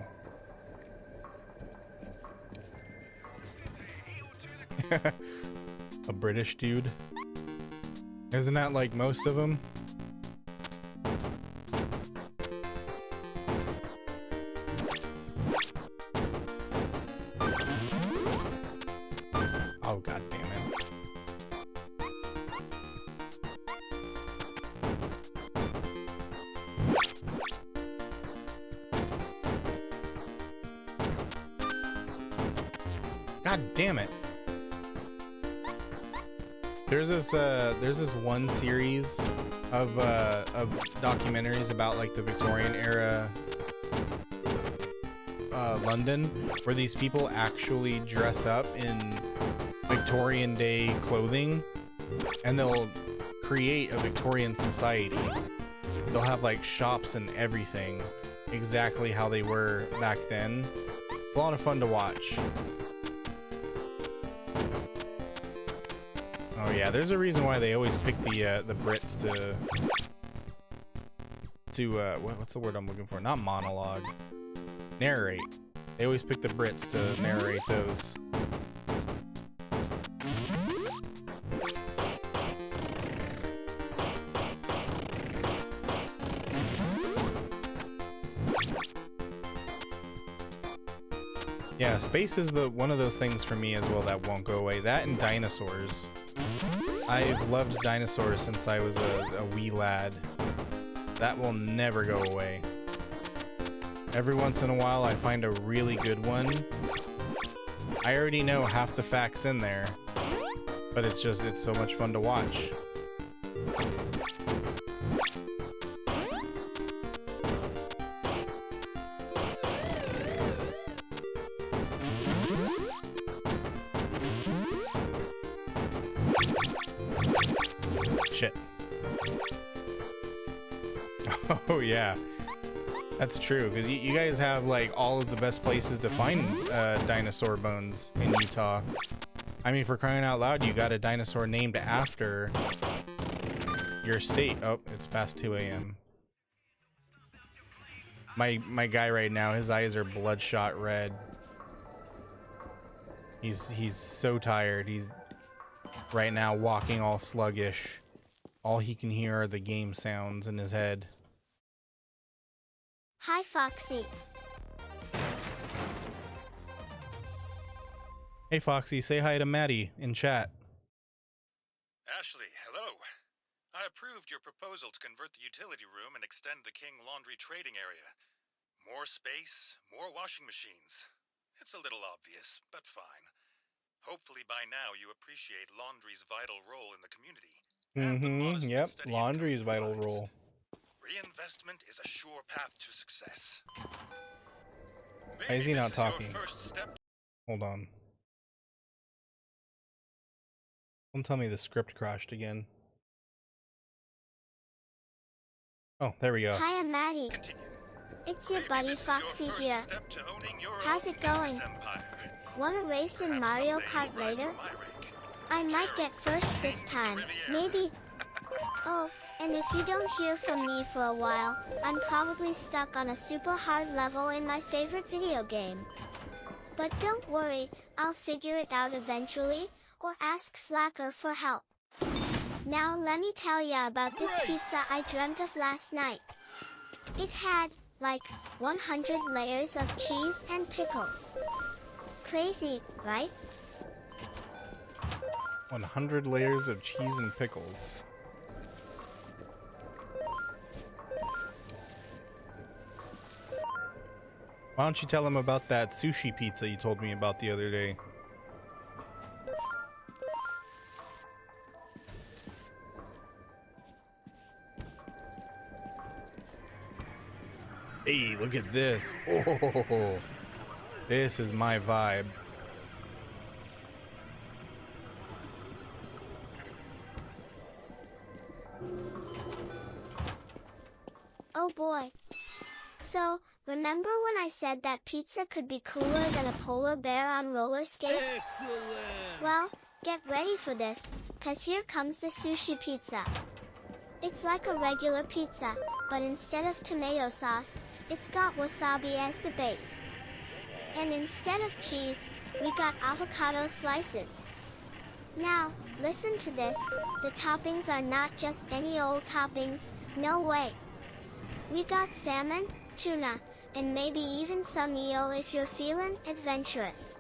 A British dude. Isn't that like most of them? Oh, god damn it. God damn it. There's this one series of documentaries about like the Victorian era London, where these people actually dress up in Victorian day clothing and they'll create a Victorian society. They'll have like shops and everything exactly how they were back then. It's a lot of fun to watch. Oh yeah, there's a reason why they always pick the Brits to what's the word I'm looking for? Not monologue. Narrate. They always pick the Brits to narrate those. Yeah, space is one of those things for me as well that won't go away. That and dinosaurs. I've loved dinosaurs since I was a wee lad. That will never go away. Every once in a while I find a really good one. I already know half the facts in there, but it's so much fun to watch. Shit. Oh yeah, that's true, because you guys have like all of the best places to find dinosaur bones in Utah. I mean, for crying out loud, you got a dinosaur named after your state. Oh, it's past 2 a.m. My guy right now, his eyes are bloodshot red. He's so tired. He's right now walking all sluggish. All he can hear are the game sounds in his head. Hi, Foxy. Hey, Foxy, say hi to Maddie in chat. Ashley, hello. I approved your proposal to convert the utility room and extend the King Laundry trading area. More space, more washing machines. It's a little obvious, but fine. Hopefully by now you appreciate laundry's vital role in the community. Yep, laundry's vital role. Reinvestment is a sure path to success. Why is he Maybe not this your talking? first step. Hold on. Don't tell me the script crashed again. Oh, there we go. Hiya, Maddie. Continue. It's your Maybe buddy this is your Foxy first here. step to owning your How's own it going? business empire. Wanna race in Perhaps Mario someday Kart you'll rise to later? my rank. I might get first this time. Maybe. Oh, and if you don't hear from me for a while, I'm probably stuck on a super hard level in my favorite video game. But don't worry, I'll figure it out eventually, or ask Slacker for help. Now let me tell ya about this pizza I dreamt of last night. It had, like, 100 layers of cheese and pickles. Crazy, right? 100 layers of cheese and pickles. Why don't you tell him about that sushi pizza you told me about the other day? Hey, look at this. Oh, this is my vibe. Oh boy. So, remember when I said that pizza could be cooler than a polar bear on roller skates? Excellent! Well, get ready for this, cause here comes the sushi pizza. It's like a regular pizza, but instead of tomato sauce, it's got wasabi as the base. And instead of cheese, we got avocado slices. Now, listen to this, the toppings are not just any old toppings, no way. We got salmon, tuna, and maybe even some eel if you're feeling adventurous.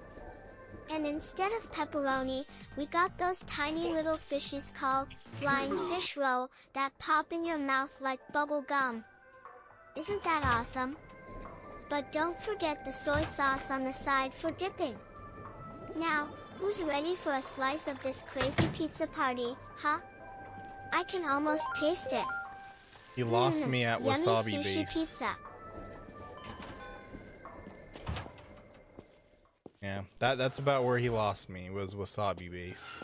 And instead of pepperoni, we got those tiny little fishies called flying fish roe that pop in your mouth like bubble gum. Isn't that awesome? But don't forget the soy sauce on the side for dipping. Now, who's ready for a slice of this crazy pizza party, huh? I can almost taste it. He lost me at Yummy wasabi sushi base. pizza. Yeah, that's about where he lost me, was wasabi base.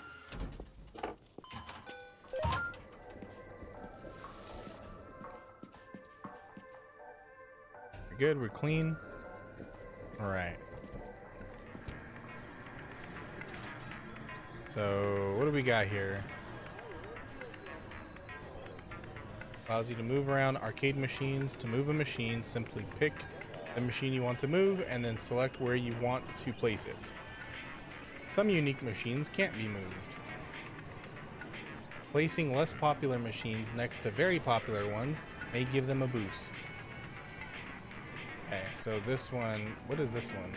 We're good, we're clean. Alright. So, what do we got here? Allows you to move around arcade machines. To move a machine, simply pick the machine you want to move and then select where you want to place it. Some unique machines can't be moved. Placing less popular machines next to very popular ones may give them a boost. Okay, so this one, what is this one?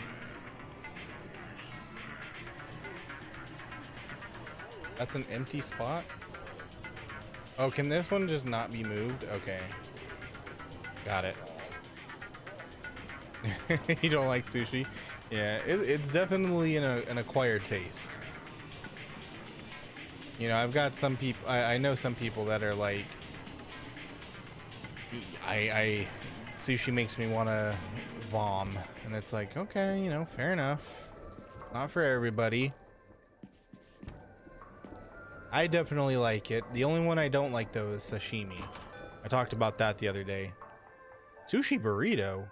That's an empty spot? Oh, can this one just not be moved? Okay. Got it. You don't like sushi? Yeah, it's definitely an acquired taste. You know, I've got some people, I know some people that are like, sushi makes me want to vom. And it's like, okay, you know, fair enough. Not for everybody. I definitely like it. The only one I don't like, though, is sashimi. I talked about that the other day. Sushi burrito?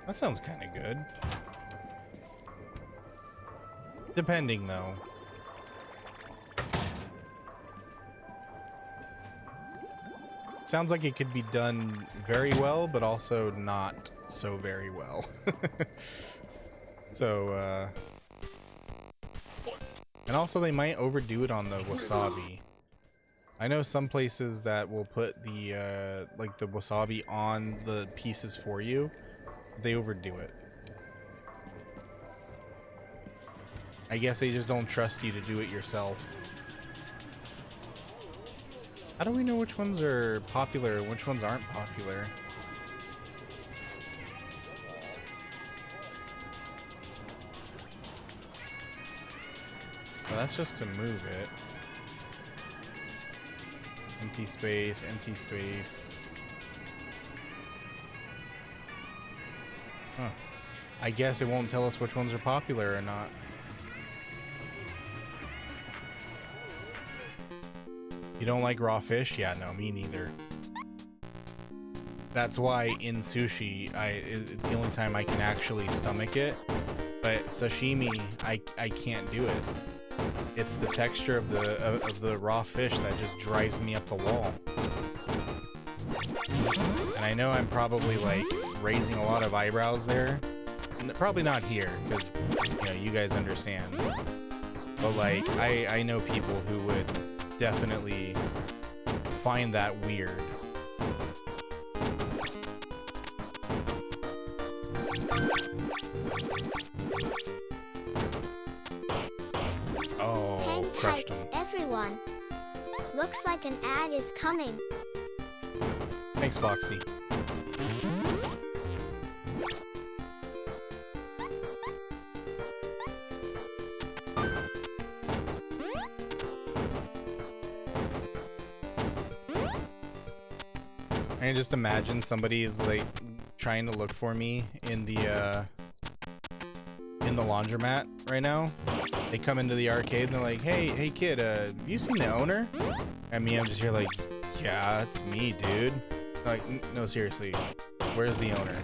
That sounds kind of good. Depending, though. Sounds like it could be done very well, but also not so very well. So, and also they might overdo it on the wasabi. I know some places that will put the, like the wasabi on the pieces for you. They overdo it. I guess they just don't trust you to do it yourself. How do we know which ones are popular and which ones aren't popular? Well, that's just to move it. Empty space, empty space. Huh. I guess it won't tell us which ones are popular or not. You don't like raw fish? Yeah, no, me neither. That's why in sushi, it's the only time I can actually stomach it. But sashimi, I can't do it. It's the texture of the raw fish that just drives me up the wall. And I know I'm probably like raising a lot of eyebrows there. Probably not here, because you know you guys understand. But like I know people who would definitely find that weird. Oh, Hang crushed tight, him. everyone. Looks like an ad is coming. Thanks, Foxy. I can just imagine somebody is like trying to look for me in the laundromat right now. They come into the arcade and they're like, hey kid, have you seen the owner? And me, I'm just here like, yeah, it's me, dude. Like, no, seriously, where's the owner?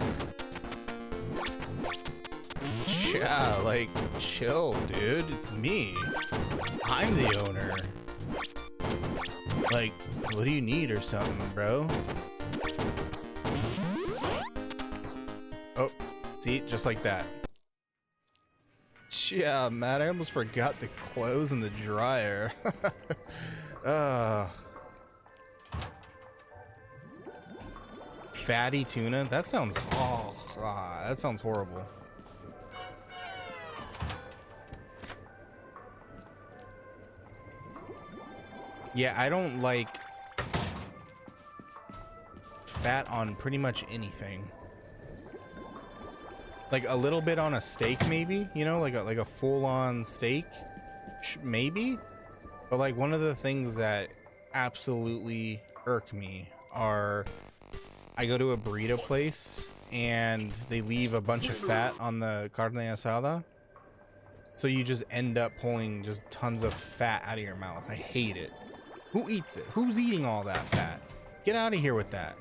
Yeah, like, chill, dude, it's me. I'm the owner. Like, what do you need or something, bro? Oh, see, just like that. Yeah, man, I almost forgot the clothes in the dryer. Fatty tuna? That sounds, that sounds horrible. Yeah, I don't like fat on pretty much anything. Like a little bit on a steak, maybe, you know, like a full-on steak, maybe. But like one of the things that absolutely irk me are, I go to a burrito place and they leave a bunch of fat on the carne asada, so you just end up pulling just tons of fat out of your mouth. I hate it. Who eats it? Who's eating all that fat? Get out of here with that.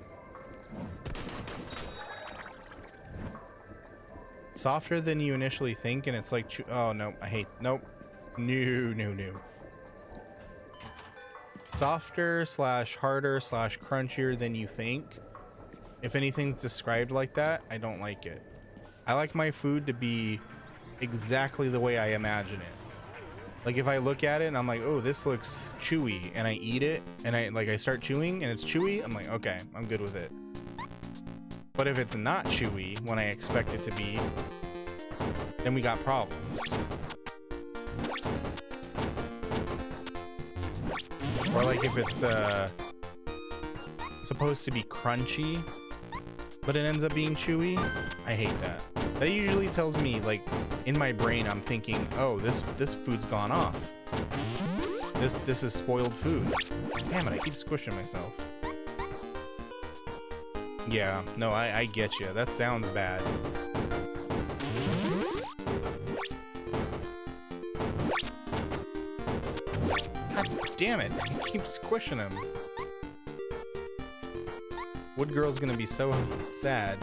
Softer than you initially think, and it's like, oh no, I hate, nope, no. Softer slash harder slash crunchier than you think. If anything's described like that, I don't like it. I like my food to be exactly the way I imagine it. Like if I look at it and I'm like, oh, this looks chewy, and I eat it and I start chewing and it's chewy, I'm like, okay, I'm good with it. But if it's not chewy when I expect it to be, then we got problems. Or like if it's supposed to be crunchy, but it ends up being chewy, I hate that. That usually tells me, like, in my brain, I'm thinking, oh, this food's gone off. This is spoiled food. Damn it, I keep squishing myself. Yeah, no, I get you. That sounds bad. God damn it, I keep squishing him. Wood Girl's gonna be so sad.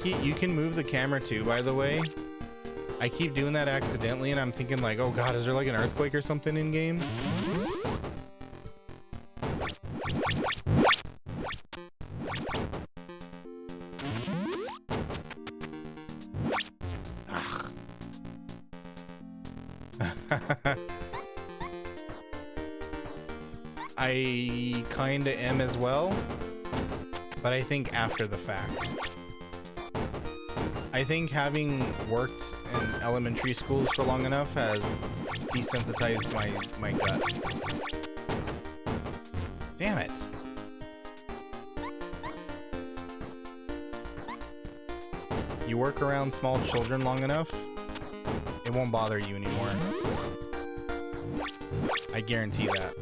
You can move the camera too, by the way. I keep doing that accidentally and I'm thinking like, oh god, is there like an earthquake or something in game? I kinda am as well, but I think after the fact. I think having worked in elementary schools for long enough has desensitized my guts. Damn it. You work around small children long enough, it won't bother you anymore. I guarantee that.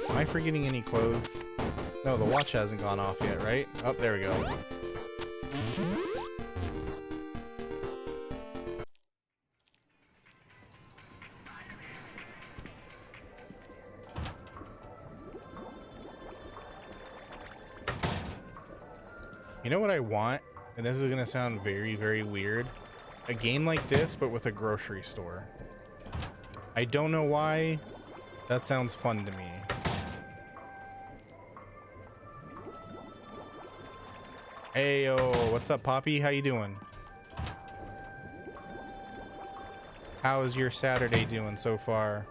Am I forgetting any clothes? No, the watch hasn't gone off yet, right? Oh, there we go. You know what I want? And this is gonna sound very, very weird. A game like this, but with a grocery store. I don't know why. That sounds fun to me. Hey, yo, what's up, Poppy? How you doing? How is your Saturday doing so far?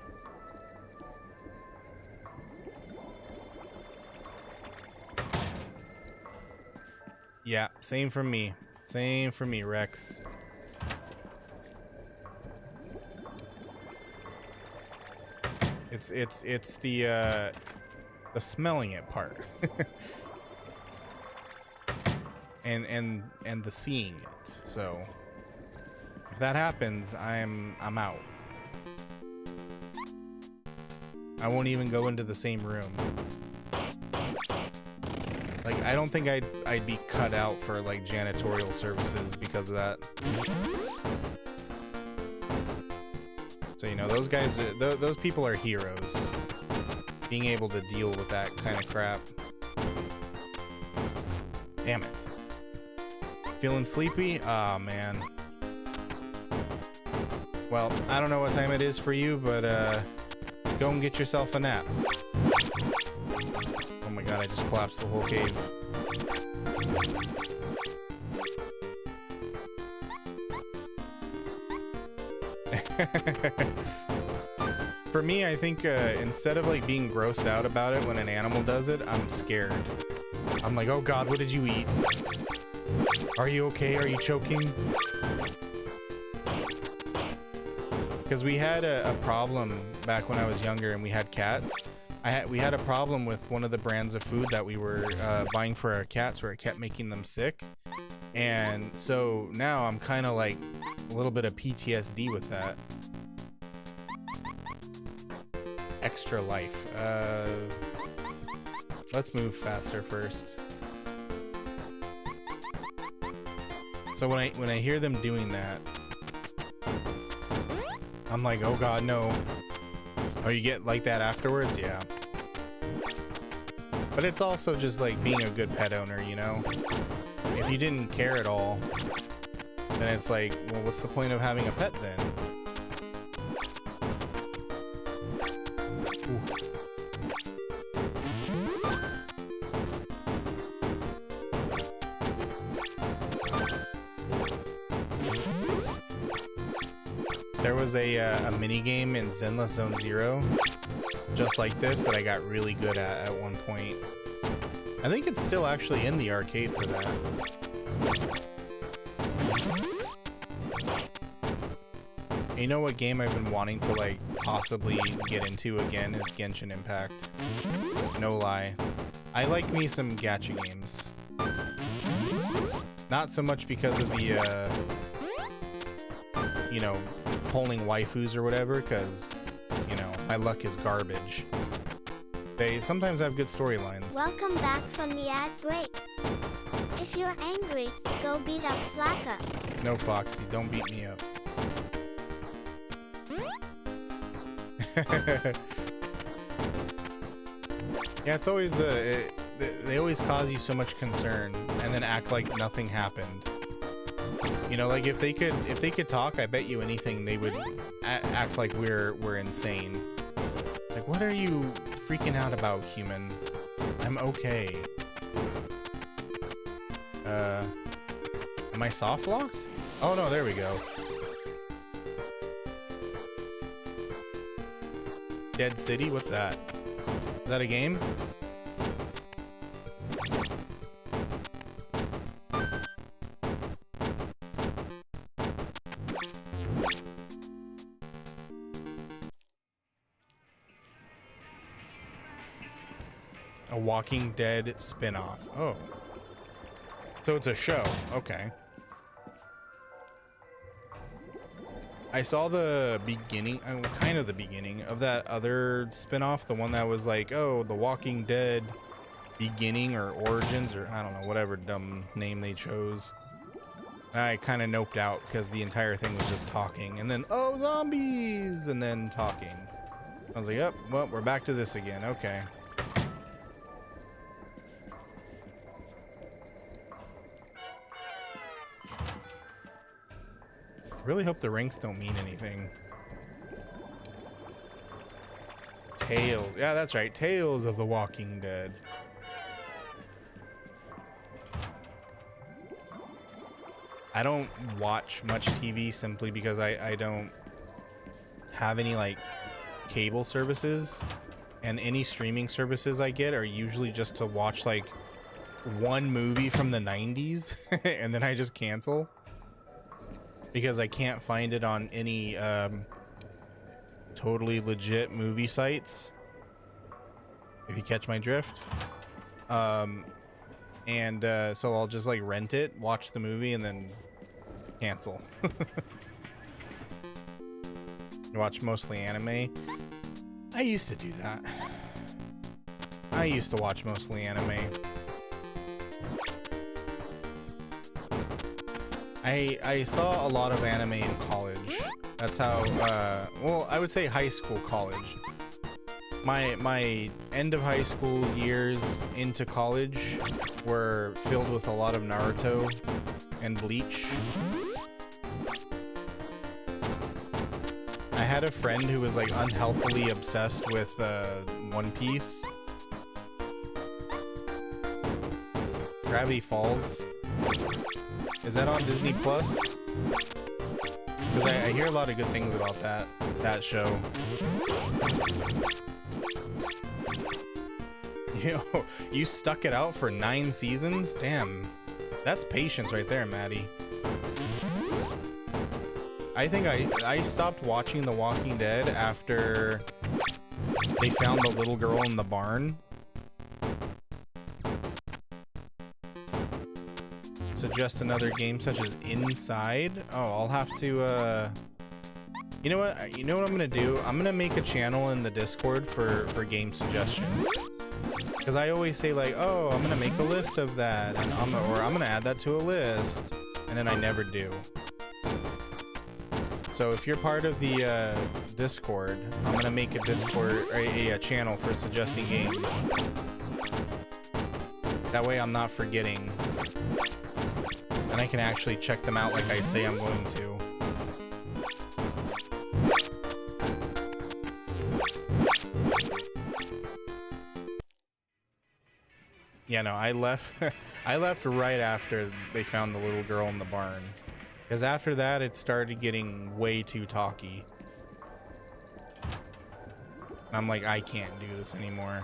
Yeah, same for me. Same for me, Rex. It's the smelling it part. and the seeing it. So if that happens, I'm out. I won't even go into the same room. Like, I don't think I'd be cut out for like janitorial services because of that. So, you know, those guys, those people are heroes. Being able to deal with that kind of crap. Damn it. Feeling sleepy? Aw, man. Well, I don't know what time it is for you, but go and get yourself a nap. Oh my god, I just collapsed the whole cave. For me, I think instead of like being grossed out about it when an animal does it, I'm scared. I'm like, oh god, what did you eat? Are you okay? Are you choking? Because we had a problem back when I was younger and we had cats. We had a problem with one of the brands of food that we were buying for our cats where it kept making them sick. And so now I'm kind of like a little bit of PTSD with that. Extra life. Let's move faster first. So when I hear them doing that, I'm like, oh god, no. Oh, you get like that afterwards? Yeah. But it's also just like being a good pet owner, you know? If you didn't care at all, then it's like, well, what's the point of having a pet then? Ooh. There was a mini game in Zenless Zone Zero, just like this, that I got really good at one point. I think it's still actually in the arcade for that. You know what game I've been wanting to like possibly get into again is Genshin Impact. No lie. I like me some gacha games. Not so much because of the you know, pulling waifus or whatever, because, you know, my luck is garbage. They sometimes have good storylines. Welcome back from the ad break. If you're angry, go beat up Slacker. No, Foxy, don't beat me up. Yeah, it's always they always cause you so much concern and then act like nothing happened. You know, like if they could talk, I bet you anything they would act like we're insane. Like, what are you freaking out about, human? I'm okay. Am I soft locked? Oh no, there we go. Dead City? What's that? Is that a game? A Walking Dead spin-off. Oh. So it's a show. Okay. I saw the beginning, kind of the beginning of that other spin-off, the one that was like, oh, The Walking Dead beginning or origins, or I don't know, whatever dumb name they chose. And I kind of noped out because the entire thing was just talking, and then, oh, zombies, and then talking. I was like, yep, well, we're back to this again. Okay. I really hope the ranks don't mean anything. Tales. Yeah, that's right. Tales of the Walking Dead. I don't watch much TV simply because I don't have any like cable services, and any streaming services I get are usually just to watch like one movie from the 90s and then I just cancel because I can't find it on any totally legit movie sites, if you catch my drift. So I'll just like rent it, watch the movie, and then cancel. Watch mostly anime. I used to do that. I used to watch mostly anime. I saw a lot of anime in college. That's how, well, I would say high school, college. My end of high school years into college were filled with a lot of Naruto and Bleach. I had a friend who was like unhealthily obsessed with One Piece. Gravity Falls. Is that on Disney Plus? Because I hear a lot of good things about that show. Yo, you stuck it out for 9 seasons? Damn. That's patience right there, Maddie. I think I stopped watching The Walking Dead after they found the little girl in the barn. Suggest another game such as Inside. Oh, I'll have to, you know what? You know what I'm gonna do? I'm gonna make a channel in the Discord for game suggestions. Because I always say like, oh, I'm gonna make a list of that, and I'm gonna add that to a list, and then I never do. So if you're part of the Discord, I'm gonna make a Discord, a channel for suggesting games. That way I'm not forgetting, and I can actually check them out like I say I'm going to. Yeah, no, I left I left right after they found the little girl in the barn. Because after that, it started getting way too talky. And I'm like, I can't do this anymore.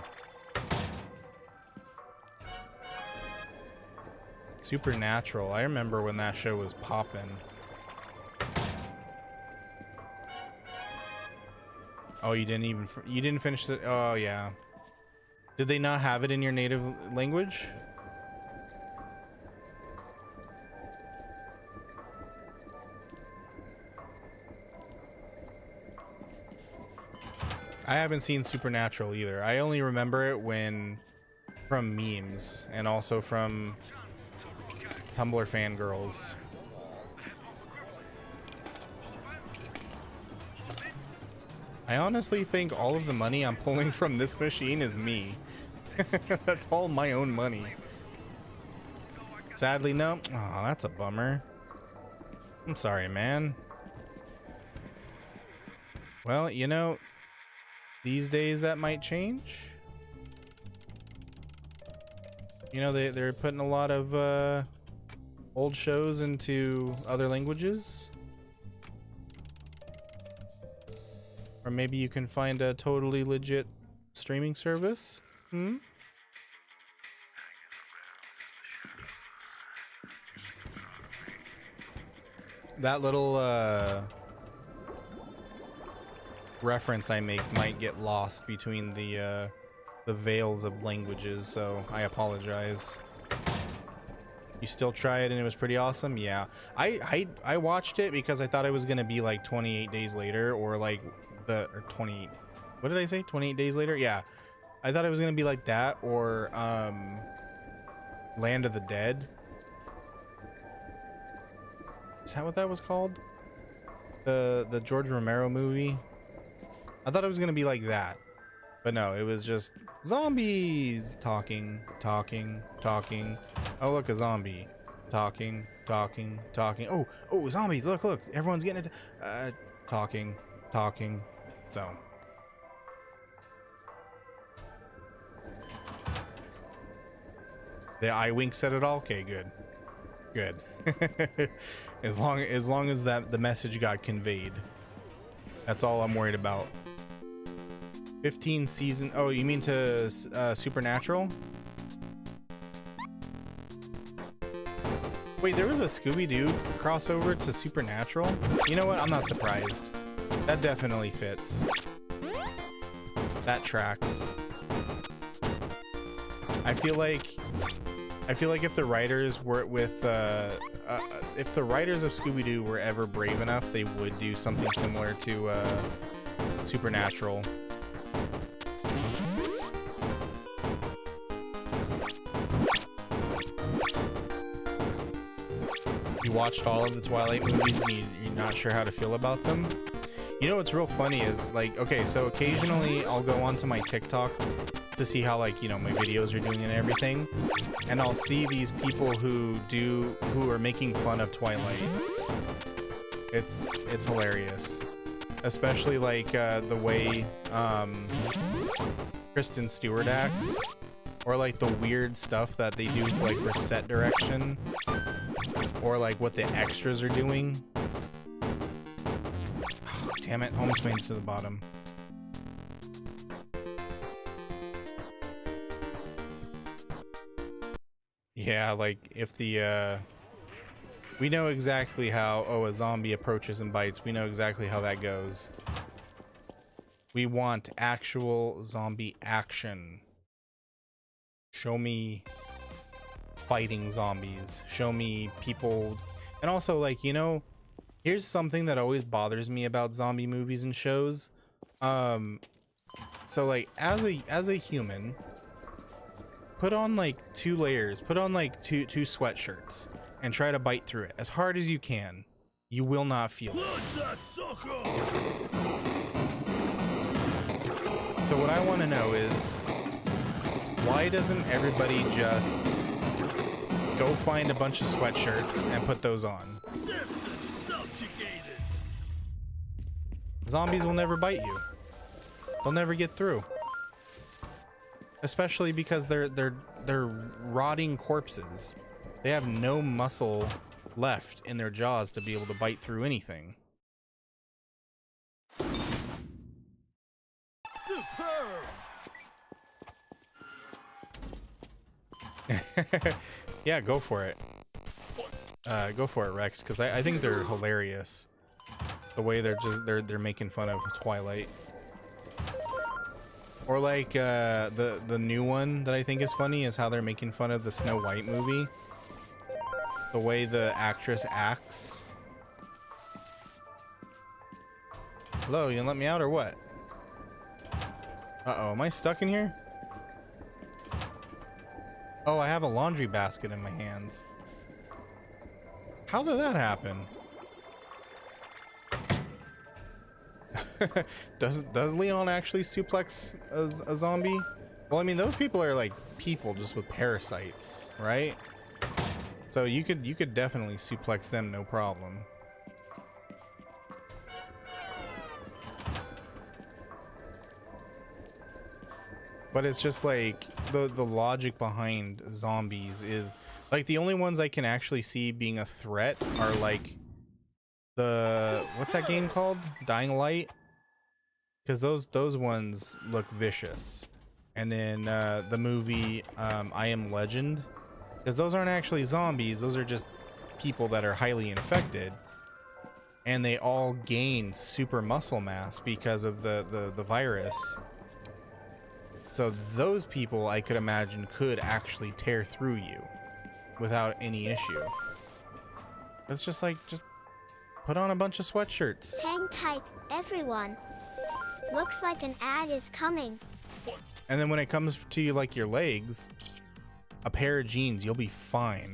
Supernatural. I remember when that show was poppin'. Oh, you didn't finish it? Oh, yeah. Did they not have it in your native language? I haven't seen Supernatural either. I only remember it from memes and also from Tumblr fangirls. I honestly think all of the money I'm pulling from this machine is me. That's all my own money. Sadly, no. Oh, that's a bummer. I'm sorry, man. Well, you know, these days that might change. You know, they're putting a lot of old shows into other languages. Or maybe you can find a totally legit streaming service. That little reference I make might get lost between the the veils of languages, so I apologize. You still try it and it was pretty awesome? Yeah. I watched it because I thought it was gonna be like 28 days later, or like or 20, what did I say? 28 days later? Yeah. I thought it was gonna be like that, or Land of the Dead. Is that what that was called? The George Romero movie? I thought it was gonna be like that. But no, it was just zombies talking. Oh, look, a zombie. Talking. Oh, zombies, look. Everyone's getting it. Talking. So. The eye wink said it all? Okay, good. as long as that the message got conveyed. That's all I'm worried about. 15 season. Oh, you mean to Supernatural? Wait, there was a Scooby-Doo crossover to Supernatural? You know what? I'm not surprised. That definitely fits. That tracks. I feel like if the writers were if the writers of Scooby-Doo were ever brave enough, they would do something similar to Supernatural. You watched all of the Twilight movies and you're not sure how to feel about them? You know what's real funny is, like, okay, so occasionally I'll go onto my TikTok to see how, like, you know, my videos are doing and everything, and I'll see these people who are making fun of Twilight. It's hilarious, especially like the way Kristen Stewart acts, or like the weird stuff that they do like for set direction, or like what the extras are doing. Oh, damn it, almost made it to the bottom. Yeah, like if the we know exactly how a zombie approaches and bites. We know exactly how that goes. We want actual zombie action. Show me fighting zombies. Show me people. And also, like, you know, here's something that always bothers me about zombie movies and shows. So like as a human, put on like 2 layers, put on like two sweatshirts and try to bite through it as hard as you can. You will not feel it. So what I want to know is, why doesn't everybody just go find a bunch of sweatshirts and put those on? Zombies will never bite you. They'll never get through. Especially because they're rotting corpses. They have no muscle left in their jaws to be able to bite through anything. Superb! Yeah, go for it. Go for it, Rex, because I think they're hilarious. The way they're making fun of Twilight. Or like the new one that I think is funny is how they're making fun of the Snow White movie. The way the actress acts. Hello, you gonna let me out or what? Uh-oh, am I stuck in here? Oh, I have a laundry basket in my hands. How did that happen? Does Leon actually suplex a zombie? Well, I mean, those people are like people just with parasites, right? So you could definitely suplex them, no problem. But it's just like the logic behind zombies is like the only ones I can actually see being a threat are like what's that game called? Dying Light. Because those ones look vicious. And then the movie I Am Legend, because those aren't actually zombies, those are just people that are highly infected, and they all gain super muscle mass because of the virus. So those people, I could imagine, could actually tear through you without any issue. It's just like, just put on a bunch of sweatshirts. Hang tight, everyone. Looks like an ad is coming. And then when it comes to you, like your legs, a pair of jeans, you'll be fine.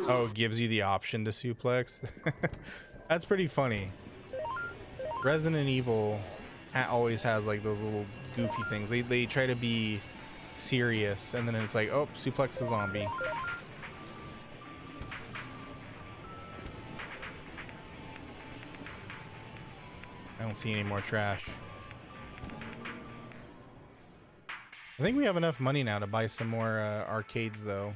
Oh, it gives you the option to suplex. That's pretty funny. Resident Evil always has like those little goofy things. They try to be serious, and then it's like, oh, suplex a zombie. I don't see any more trash. I think we have enough money now to buy some more arcades, though.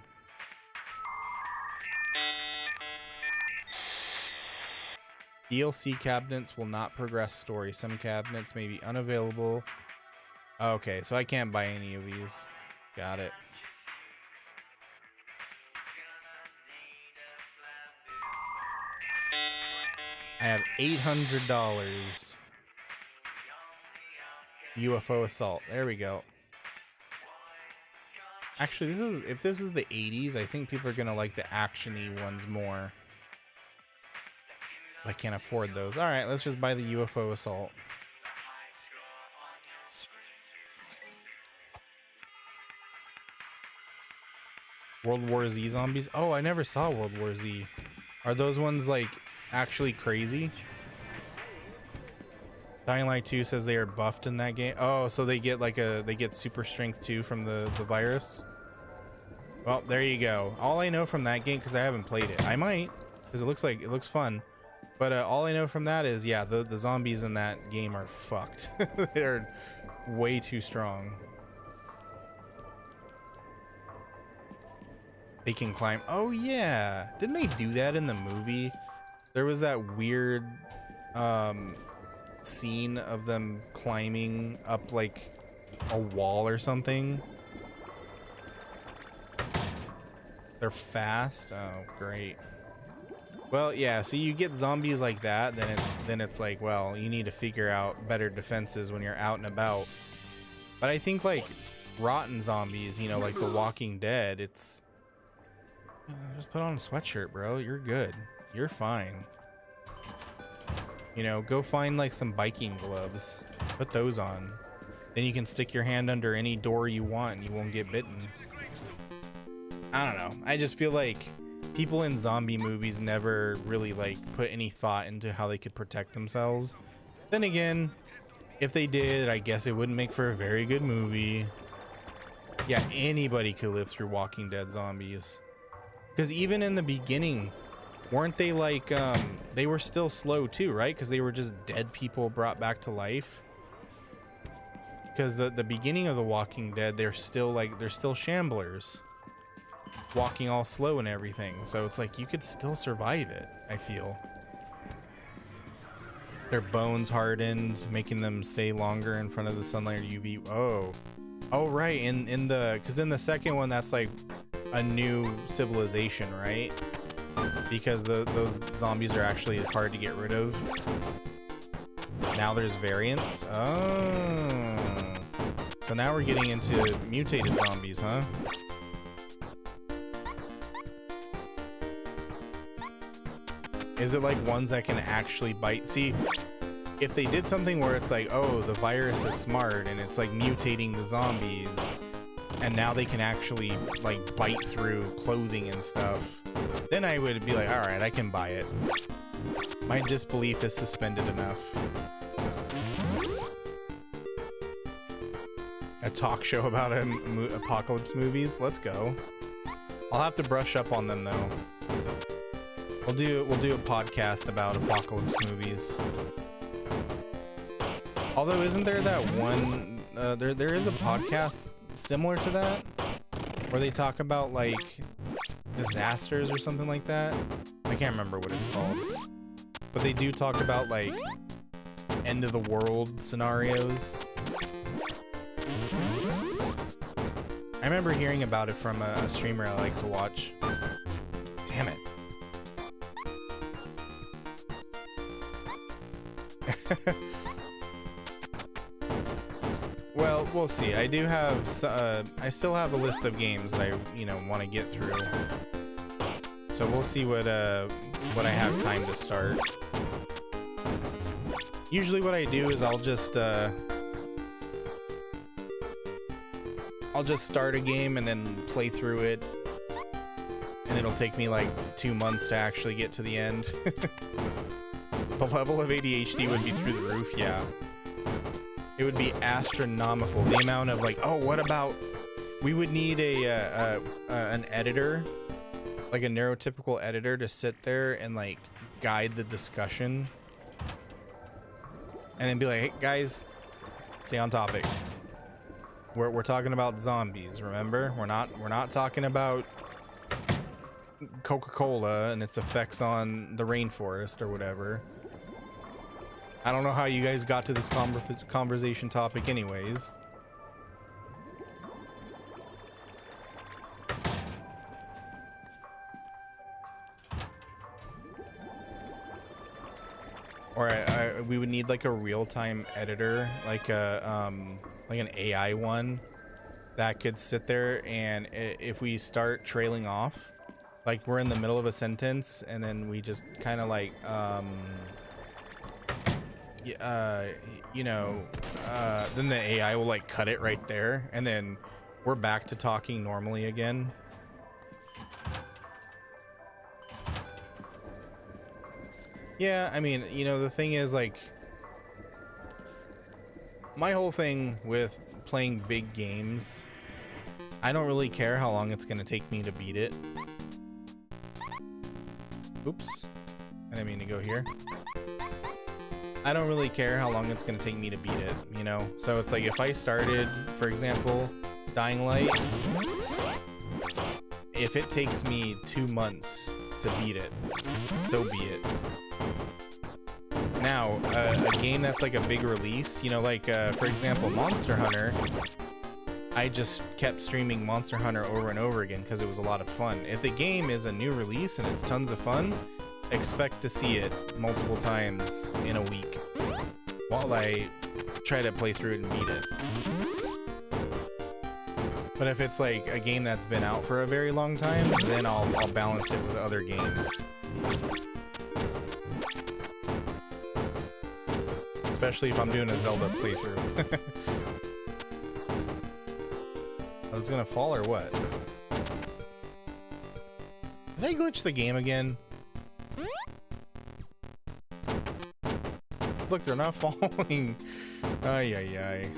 DLC cabinets will not progress story. Some cabinets may be unavailable. Okay, so I can't buy any of these. Got it. I have $800. UFO assault. There we go. Actually, if this is the 80s, I think people are gonna like the action-y ones more. I can't afford those. All right, let's just buy the UFO assault. World War Z zombies. Oh, I never saw World War Z. Are those ones like actually crazy? Dying Light 2 says they are buffed in that game. Oh, so they get like they get super strength 2 from the virus. Well, there you go. All I know from that game, because I haven't played it, I might, because it looks fun. But all I know from that is, yeah, the zombies in that game are fucked. They're way too strong. They can climb. Oh yeah, didn't they do that in the movie? There was that weird scene of them climbing up like a wall or something. They're fast. Oh, great. Well, yeah, so you get zombies like that, then it's like, well, you need to figure out better defenses when you're out and about. But I think like rotten zombies, you know, like The Walking Dead, it's just put on a sweatshirt, bro. You're good. You're fine. You know, go find like some biking gloves. Put those on. Then you can stick your hand under any door you want and you won't get bitten. I don't know. I just feel like people in zombie movies never really like put any thought into how they could protect themselves. Then again, if they did, I guess it wouldn't make for a very good movie. Yeah, anybody could live through Walking Dead zombies. Because even in the beginning, weren't they like, they were still slow too, right? Because they were just dead people brought back to life. Because the beginning of The Walking Dead, they're still shamblers. Walking all slow and everything. So it's like, you could still survive it, I feel. Their bones hardened, making them stay longer in front of the sunlight or UV. Oh, right. Because in the second one, that's like a new civilization, right? Because those zombies are actually hard to get rid of. Now there's variants. Oh. So now we're getting into mutated zombies, huh? Is it like ones that can actually bite? See, if they did something where it's like, oh, the virus is smart and it's like mutating the zombies, and now they can actually like bite through clothing and stuff, then I would be like, all right, I can buy it. My disbelief is suspended enough. A talk show about apocalypse movies? Let's go. I'll have to brush up on them though. We'll do a podcast about apocalypse movies. Although, isn't there that one? There is a podcast similar to that where they talk about like disasters or something like that. I can't remember what it's called, but they do talk about like end of the world scenarios. I remember hearing about it from a streamer I like to watch. Damn it. we'll see. I do have I still have a list of games that I want to get through. So we'll see what I have time to start. Usually what I do is I'll just start a game and then play through it, and it'll take me like 2 months to actually get to the end. The level of ADHD would be through the roof, yeah. It would be astronomical. The amount of like, oh, what about, we would need an editor, like a neurotypical editor, to sit there and like guide the discussion, and then be like, hey guys, stay on topic. We're talking about zombies, remember? We're not talking about Coca-Cola and its effects on the rainforest or whatever. I don't know how you guys got to this conversation topic anyways. Or we would need like a real-time editor, like an AI one that could sit there, and if we start trailing off, like we're in the middle of a sentence and then we just kind of like then the AI will like cut it right there, and then we're back to talking normally again. Yeah, I mean, the thing is, like, my whole thing with playing big games, I don't really care how long it's going to take me to beat it. Oops. I didn't mean to go here. I don't really care how long it's going to take me to beat it, So it's like if I started, for example, Dying Light, if it takes me 2 months to beat it, so be it. Now, a game that's like a big release, for example, Monster Hunter, I just kept streaming Monster Hunter over and over again because it was a lot of fun. If the game is a new release and it's tons of fun, expect to see it multiple times in a week while I try to play through it and beat it. But if it's like a game that's been out for a very long time, then I'll balance it with other games. Especially if I'm doing a Zelda playthrough. Oh, it's gonna fall or what? Did I glitch the game again? Look, they're not falling. Ay, ay, ay.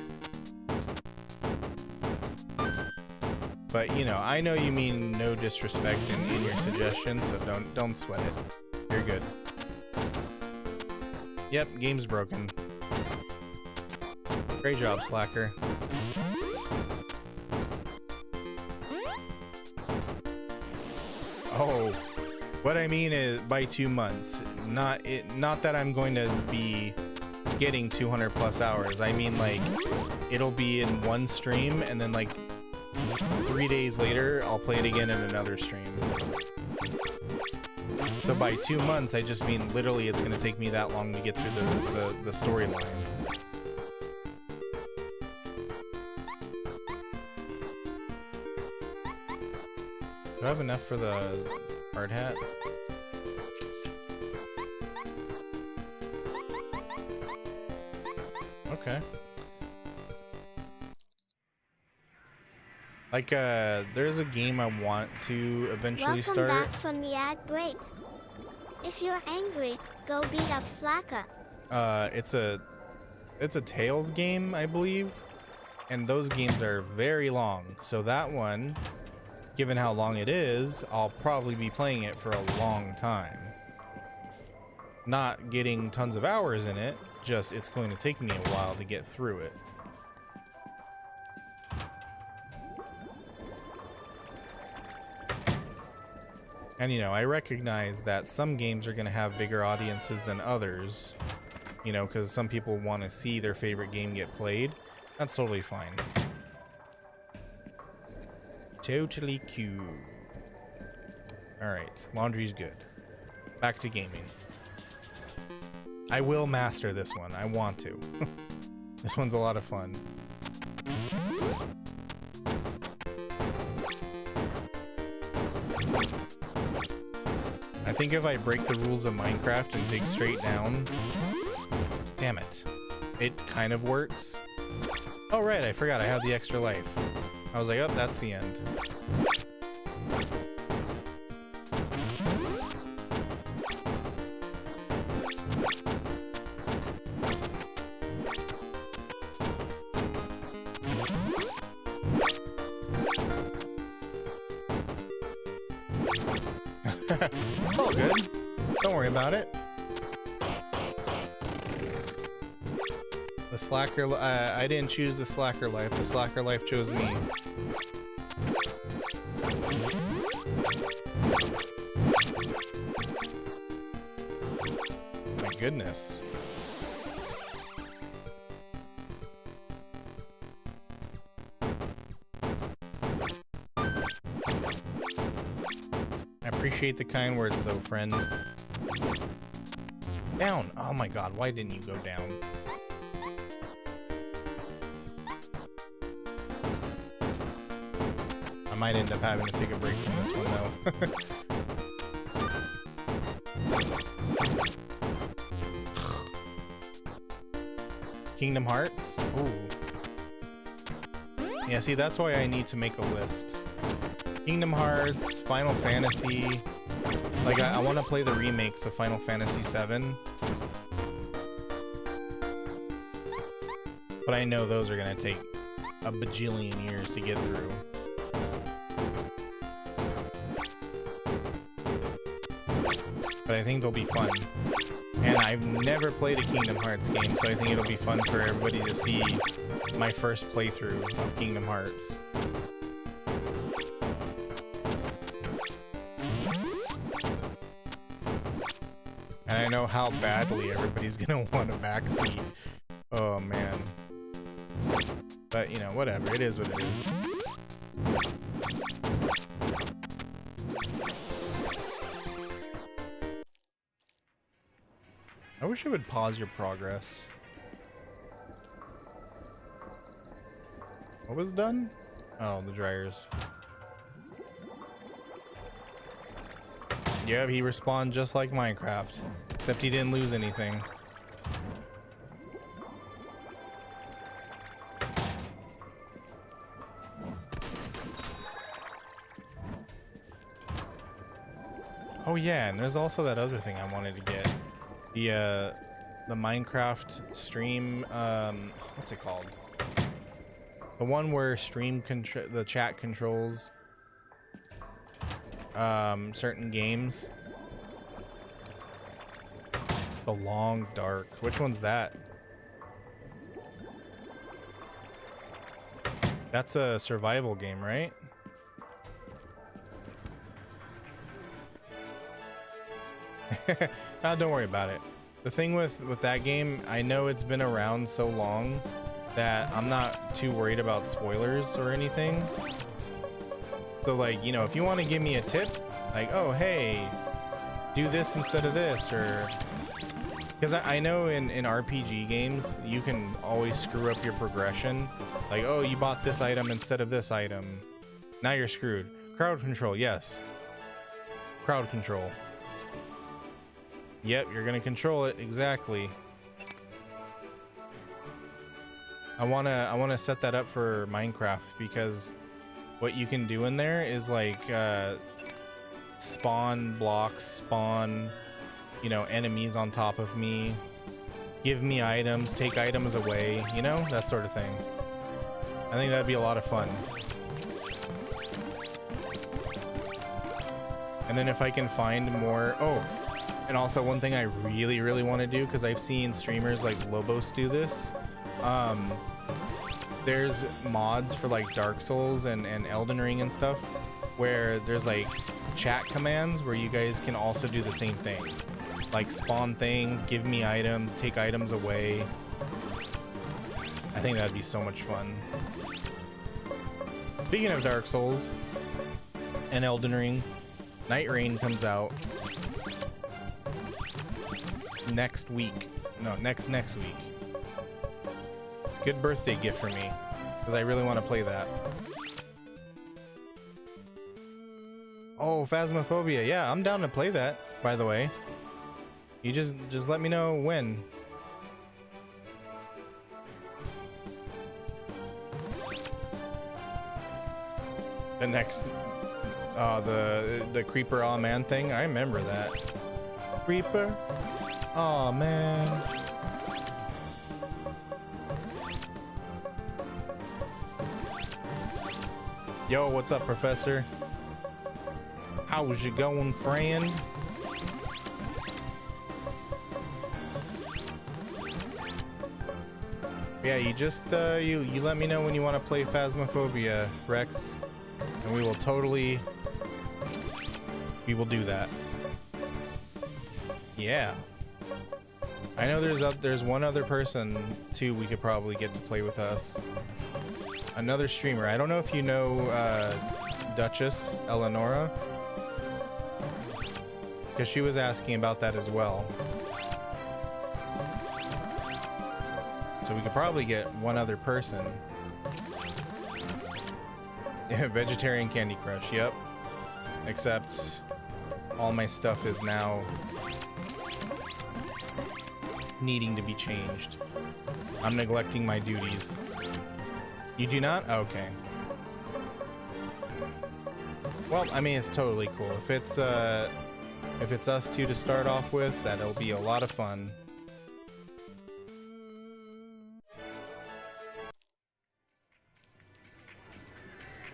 But I know you mean no disrespect in your suggestion, so don't sweat it. You're good. Yep, game's broken. Great job, Slacker. Oh, what I mean is by 2 months. Not that I'm going to be getting 200 plus hours. I mean like it'll be in one stream, and then like 3 days later I'll play it again in another stream. So by 2 months, I just mean literally it's going to take me that long to get through the storyline. Do I have enough for the hard hat? Okay. Like, there's a game I want to eventually start. Welcome back from the ad break. If you're angry, go beat up Slacker. It's a Tales game, I believe, and those games are very long. So that one, given how long it is, I'll probably be playing it for a long time. Not getting tons of hours in it, just it's going to take me a while to get through it. And I recognize that some games are going to have bigger audiences than others, because some people want to see their favorite game get played. That's totally fine. Totally cute. Alright, laundry's good. Back to gaming. I will master this one. I want to. This one's a lot of fun. I think if I break the rules of Minecraft and dig straight down, damn it, it kind of works. Oh right, I forgot I have the extra life. I was like, oh, that's the end. It's all good. Don't worry about it. The slacker, I didn't choose the slacker life. The slacker life chose me. My goodness. I appreciate the kind words though, friend. Down! Oh my god, why didn't you go down? I might end up having to take a break from this one though. Kingdom Hearts? Ooh. Yeah, see, that's why I need to make a list. Kingdom Hearts, Final Fantasy. Like, I want to play the remakes of Final Fantasy VII. But I know those are going to take a bajillion years to get through. But I think they'll be fun. And I've never played a Kingdom Hearts game, so I think it'll be fun for everybody to see my first playthrough of Kingdom Hearts. And I know how badly everybody's gonna want a backseat. Oh man. But you know, whatever, it is what it is. I wish it would pause your progress. What was done? Oh, the dryers. Yeah, he respawned just like Minecraft, except he didn't lose anything. Oh yeah, and there's also that other thing I wanted to get. The Minecraft stream, what's it called? The one where the chat controls certain games. The Long Dark. Which one's that? That's a survival game, right? No, don't worry about it. The thing with that game, I know it's been around so long that I'm not too worried about spoilers or anything. So like, you know, if you want to give me a tip, like, oh, hey, do this instead of this, or... Because I know in RPG games, you can always screw up your progression. Like, oh, you bought this item instead of this item. Now you're screwed. Crowd control, yes. Crowd control. Yep, you're gonna control it, exactly. I wanna set that up for Minecraft, because what you can do in there is like spawn blocks, spawn, you know, enemies on top of me, give me items, take items away, you know, that sort of thing. I think that'd be a lot of fun. And then if I can find more, oh, and also one thing I really want to do, because I've seen streamers like Lobos do this, there's mods for like Dark Souls and Elden Ring and stuff, where there's like chat commands where you guys can also do the same thing. Like spawn things, give me items, take items away. I think that'd be so much fun. Speaking of Dark Souls and Elden Ring, Night Rain comes out next week. No, next week. It's a good birthday gift for me. because I really want to play that. Oh, Phasmophobia. Yeah, I'm down to play that, by the way. You just let me know when. The next the Creeper Aw Man thing. I remember that. Creeper Aw Man. Yo, what's up, Professor? How's you going, friend? Yeah, you just you let me know when you want to play Phasmophobia, Rex, and we will do that. Yeah. I know there's one other person too we could probably get to play with us. Another streamer. I don't know if you know Duchess Eleonora, because she was asking about that as well. So we could probably get one other person. Vegetarian Candy Crush, yep. Except all my stuff is now needing to be changed. I'm neglecting my duties. You do not? Okay. Well, I mean, it's totally cool. If it's us two to start off with, that'll be a lot of fun.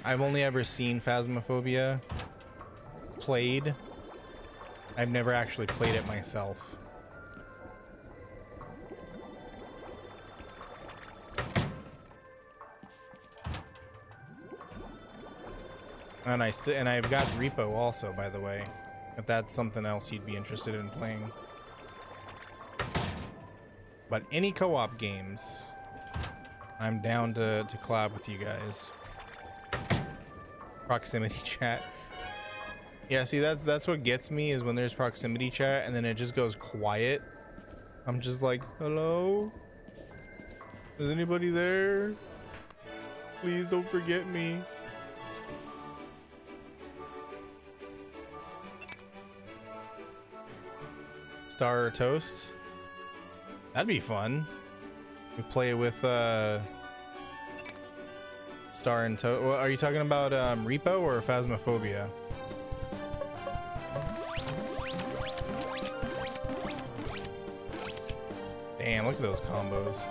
I've only ever seen Phasmophobia played. I've never actually played it myself. And I've got Repo also, by the way, if that's something else you'd be interested in playing. But any co-op games, I'm down to collab with you guys. Proximity chat. Yeah, see, that's what gets me, is when there's proximity chat and then it just goes quiet. I'm just like, hello? Is anybody there? Please don't forget me. Star or Toast? That'd be fun. We play with Star and Toast. Well, are you talking about Repo or Phasmophobia? Damn, look at those combos.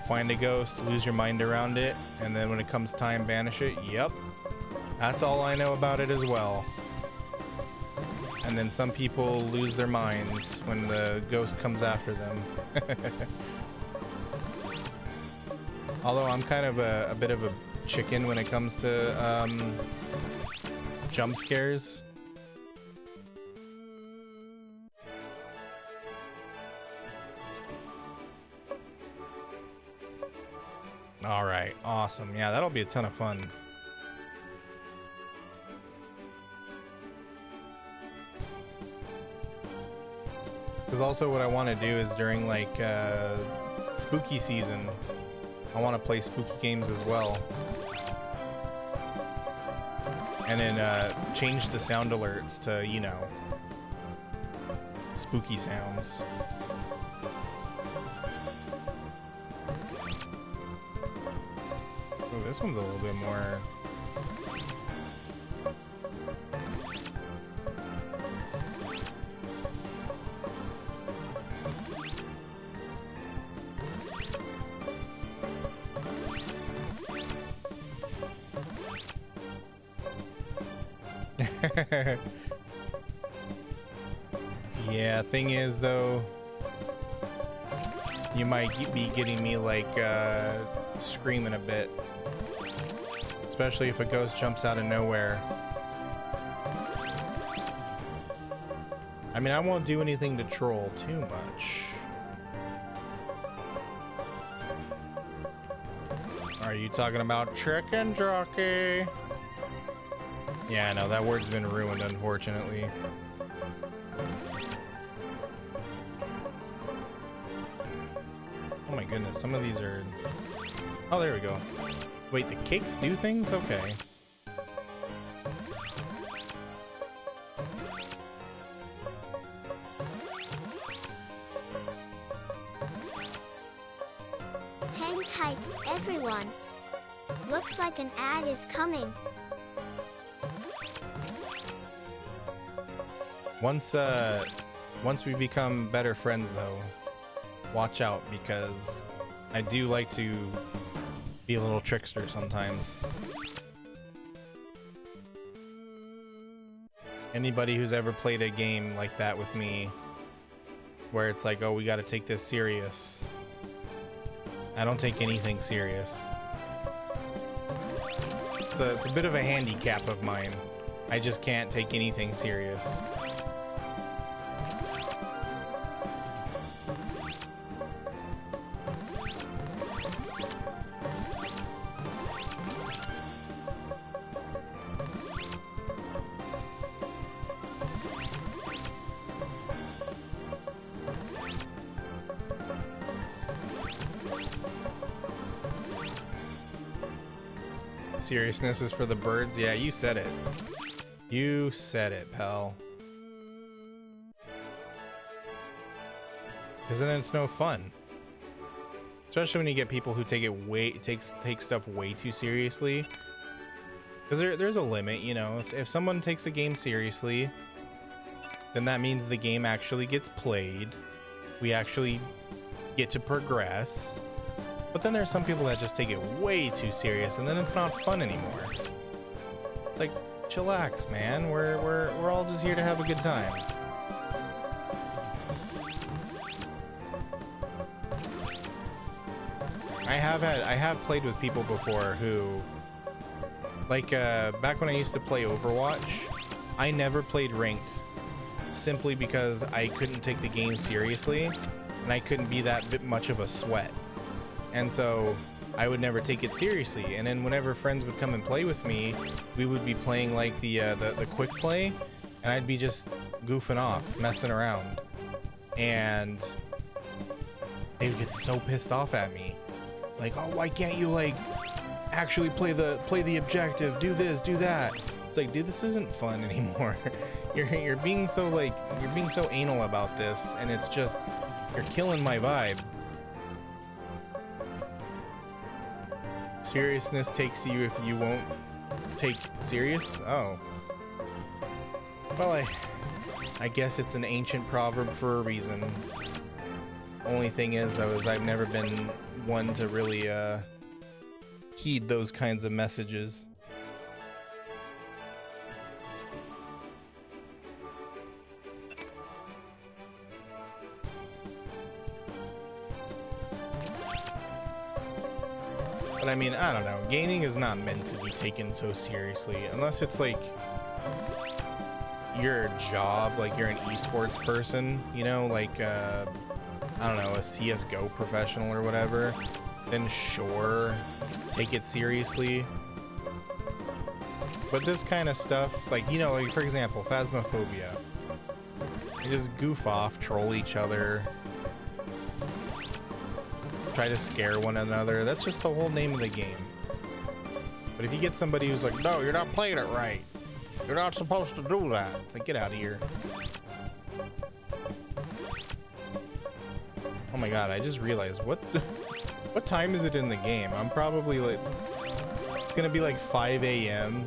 Find a ghost, lose your mind around it, and then when it comes time, banish it. Yep. That's all I know about it as well. And then some people lose their minds when the ghost comes after them. Although I'm kind of a bit of a chicken when it comes to jump scares. All right, awesome. Yeah, that'll be a ton of fun. Because also what I want to do is during like spooky season, I want to play spooky games as well. And then change the sound alerts to, you know, spooky sounds. Oh, this one's a little bit more... Yeah, thing is though, you might be getting me like screaming a bit, especially if a ghost jumps out of nowhere. I mean, I won't do anything to troll too much. Are you talking about chicken jockey? Yeah, no, that word's been ruined, unfortunately. Oh my goodness, some of these are... Oh, there we go. Wait, the cakes do things? Okay. Hang tight, everyone. Looks like an ad is coming. Once we become better friends, though, watch out, because I do like to be a little trickster sometimes. Anybody who's ever played a game like that with me, where it's like, oh, we got to take this serious. I don't take anything serious. It's a bit of a handicap of mine. I just can't take anything serious. Seriousness is for the birds. Yeah, you said it. You said it, pal. Because then it's no fun. Especially when you get people who take stuff way too seriously. Because there's a limit, you know. If someone takes a game seriously, then that means the game actually gets played. We actually get to progress. But then there's some people that just take it way too serious, and then it's not fun anymore. It's like, chillax, man. We're all just here to have a good time. I have played with people before who, like, back when I used to play Overwatch, I never played ranked simply because I couldn't take the game seriously, and I couldn't be that bit much of a sweat. And so I would never take it seriously. And then whenever friends would come and play with me, we would be playing like the quick play, and I'd be just goofing off, messing around. And they would get so pissed off at me. Like, oh, why can't you like actually play the objective, do this, do that? It's like, dude, this isn't fun anymore. You're being so anal about this, and it's just, you're killing my vibe. Seriousness takes you if you won't take serious? Oh. Well, I guess it's an ancient proverb for a reason. Only thing is, though, is I've never been one to really heed those kinds of messages. But I mean, I don't know. Gaming is not meant to be taken so seriously, unless it's like your job, like you're an esports person, you know, like I don't know, a CSGO professional or whatever. Then sure, take it seriously. But this kind of stuff, like, you know, like for example, Phasmophobia. You just goof off, troll each other, try to scare one another. That's just the whole name of the game. But if you get somebody who's like, no, you're not playing it right, you're not supposed to do that, it's like, get out of here. Oh my god, I just realized, what time is it in the game? I'm probably like, it's gonna be like 5 a.m.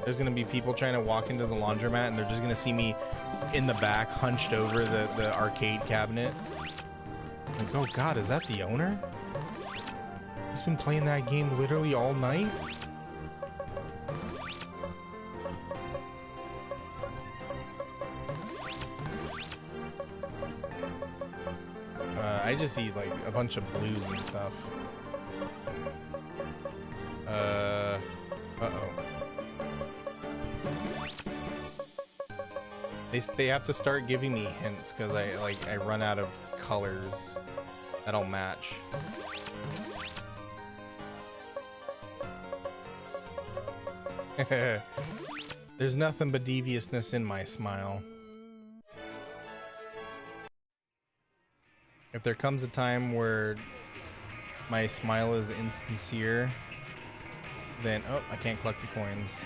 There's gonna be people trying to walk into the laundromat, and they're just gonna see me in the back hunched over the arcade cabinet. Like, oh god, is that the owner? He's been playing that game literally all night? I just eat like a bunch of blues and stuff. Uh-oh. They have to start giving me hints, because I run out of colors that'll match. There's nothing but deviousness in my smile. If there comes a time where my smile is insincere, then oh, I can't collect the coins.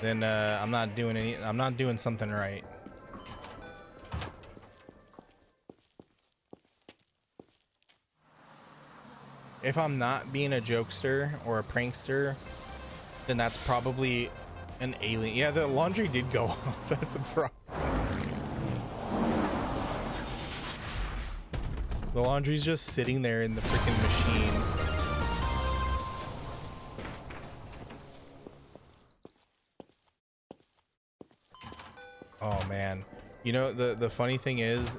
Then I'm not doing something right. If I'm not being a jokester or a prankster, then that's probably an alien. Yeah, the laundry did go off. That's a problem. The laundry's just sitting there in the freaking machine. Oh man. You know, the funny thing is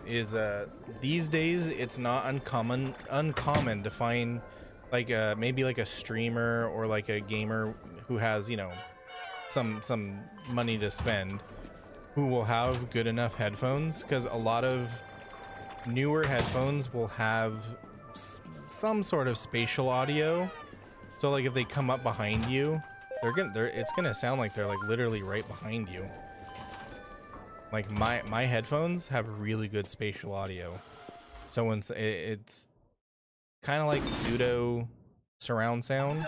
these days it's not uncommon to find like maybe like a streamer or like a gamer who has, you know, some money to spend, who will have good enough headphones, because a lot of newer headphones will have some sort of spatial audio. So like if they come up behind you, it's gonna sound like they're like literally right behind you. Like my headphones have really good spatial audio, so when it's kind of like pseudo surround sound.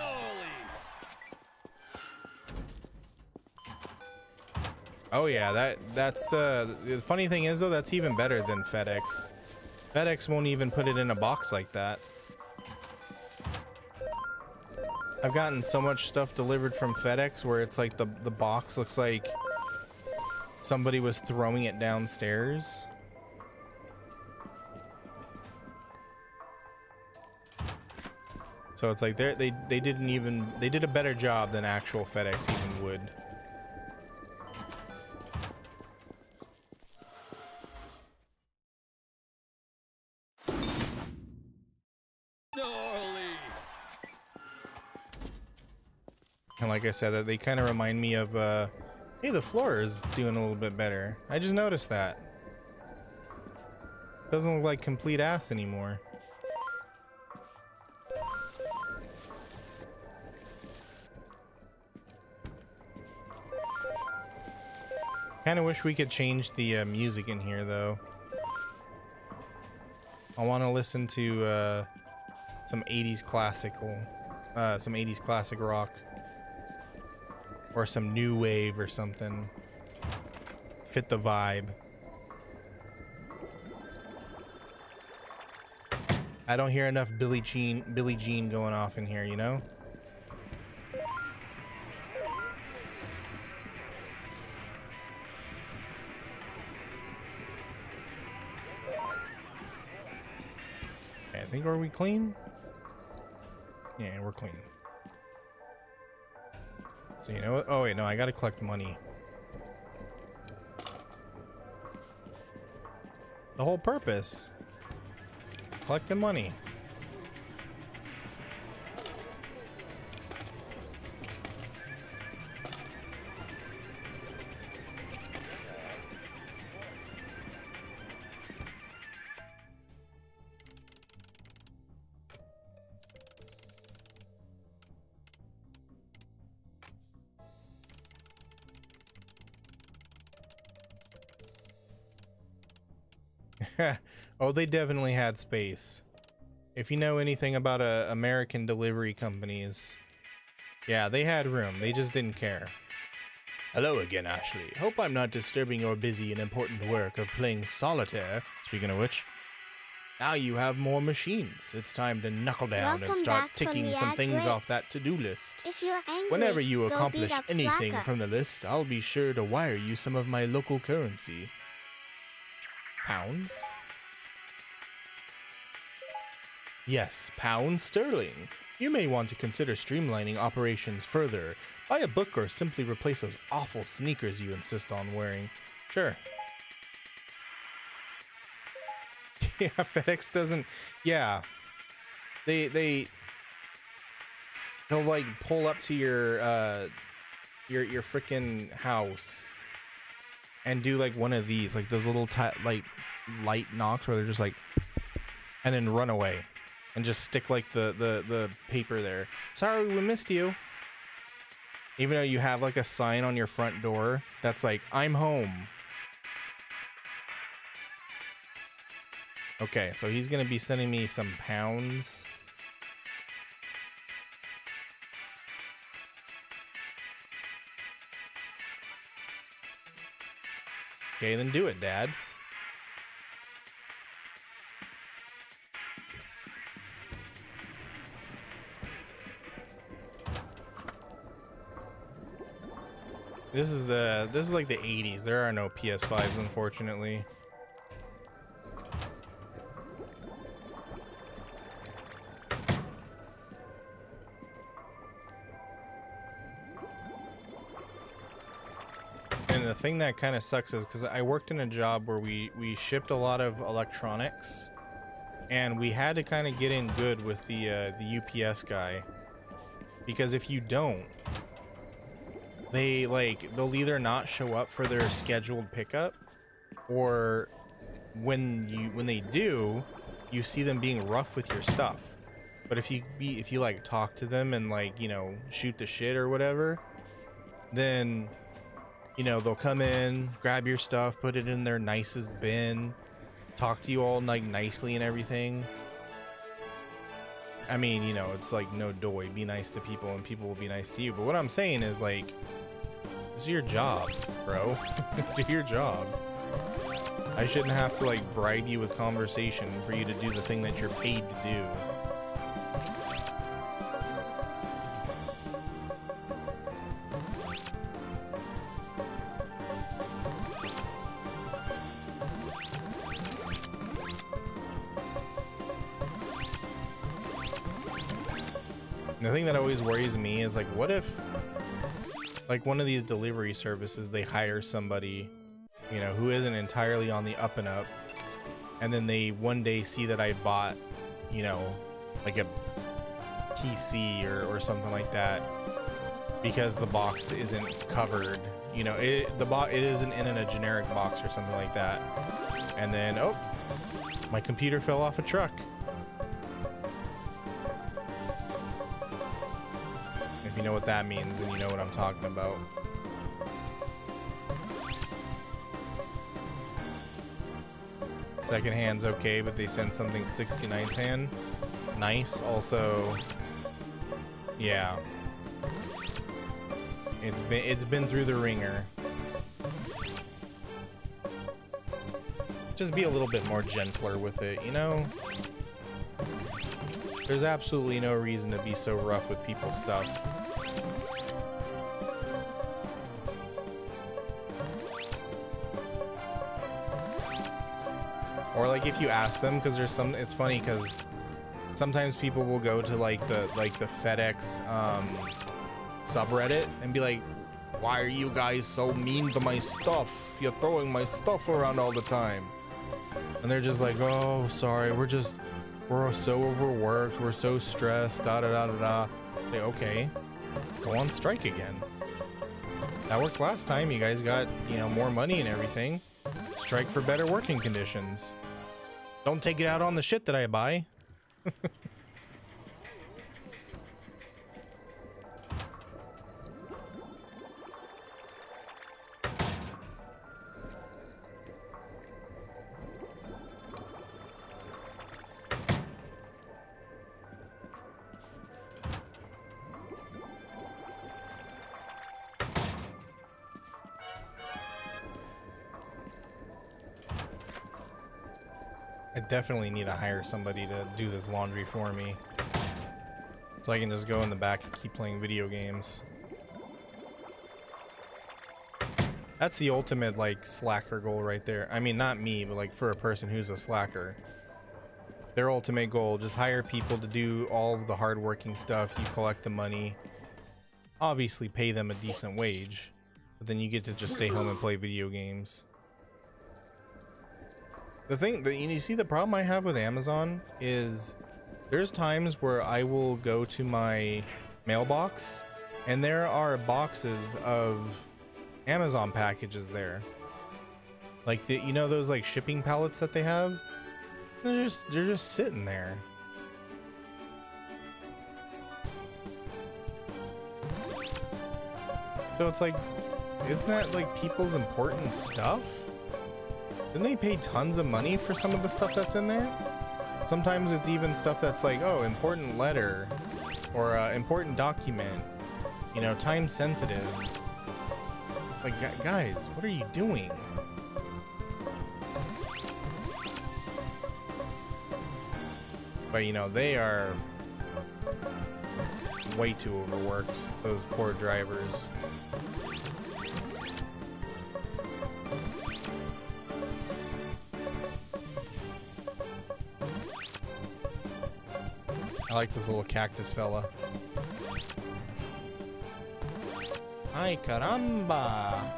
Oh yeah, that's the funny thing is though, that's even better than FedEx. FedEx won't even put it in a box like that. I've gotten so much stuff delivered from FedEx where it's like the box looks like somebody was throwing it downstairs. So it's like they did a better job than actual FedEx even would. And like I said, that they kind of remind me of hey, the floor is doing a little bit better. I just noticed that. Doesn't look like complete ass anymore. Kind of wish we could change the music in here though. I want to listen to some 80s classic rock. Or some new wave or something. Fit the vibe. I don't hear enough Billie Jean going off in here, you know? Okay, I think, are we clean? Yeah, we're clean. So you know what? Oh wait, no, I gotta collect money. The whole purpose. Collecting money. Oh, they definitely had space. If you know anything about American delivery companies, yeah, they had room. They just didn't care. Hello again, Ashley. Hope I'm not disturbing your busy and important work of playing solitaire. Speaking of which, now you have more machines. It's time to knuckle down and start ticking some things off that to-do list. If you're angry, Whenever you go accomplish beat up anything Slacker. from the list, I'll be sure to wire you some of my local currency. Pounds? Yes, pounds sterling. You may want to consider streamlining operations further. Buy a book or simply replace those awful sneakers you insist on wearing. Sure. Yeah, FedEx doesn't. Yeah, they'll like pull up to your freaking house and do like one of these, like those little like light knocks where they're just like, and then run away and just stick like the paper there. Sorry, we missed you. Even though you have like a sign on your front door that's like, I'm home. Okay, so he's gonna be sending me some pounds. Okay, then do it, Dad. This is like the 80s. There are no PS5s, unfortunately. And the thing that kind of sucks is because I worked in a job where we shipped a lot of electronics, and we had to kind of get in good with the UPS guy, because if you don't, they'll either not show up for their scheduled pickup, or when they do, you see them being rough with your stuff. But if you like talk to them and like, you know, shoot the shit or whatever, then, you know, they'll come in, grab your stuff, put it in their nicest bin, talk to you all like nicely and everything. I mean, you know, it's like no doy, be nice to people and people will be nice to you. But what I'm saying is, like, this is your job, bro. Do your job. I shouldn't have to like bribe you with conversation for you to do the thing that you're paid to do. The thing that always worries me is, like, what if, like, one of these delivery services, they hire somebody, you know, who isn't entirely on the up and up, and then they one day see that I bought, you know, like a PC or something like that, because the box isn't covered, you know, it isn't in a generic box or something like that, and then, oh, my computer fell off a truck. If you know what that means, and you know what I'm talking about. Second hand's okay, but they sent something 69th hand. Nice. Also, yeah, it's been through the ringer. Just be a little bit more gentler with it, you know? There's absolutely no reason to be so rough with people's stuff. Or like if you ask them, because there's some, it's funny because sometimes people will go to like the FedEx subreddit and be like, why are you guys so mean to my stuff? You're throwing my stuff around all the time. And they're just like, oh, sorry, we're so overworked, we're so stressed, da da da da da. Like, okay, go on strike again. That worked last time. You guys got, you know, more money and everything. Strike for better working conditions. Don't take it out on the shit that I buy. I definitely need to hire somebody to do this laundry for me, so I can just go in the back and keep playing video games. That's the ultimate, like, slacker goal right there. I mean, not me, but like for a person who's a slacker. Their ultimate goal, just hire people to do all of the hardworking stuff. You collect the money. Obviously pay them a decent wage, but then you get to just stay home and play video games. The thing that you see, the problem I have with Amazon is there's times where I will go to my mailbox and there are boxes of Amazon packages there. Like the, you know, those like shipping pallets that they have? They're just sitting there. So it's like, isn't that like people's important stuff? Didn't they pay tons of money for some of the stuff that's in there? Sometimes it's even stuff that's like, oh, important letter or important document, you know, time sensitive. Like, guys, what are you doing? But you know, they are way too overworked, those poor drivers. I like this little cactus fella. Ay caramba!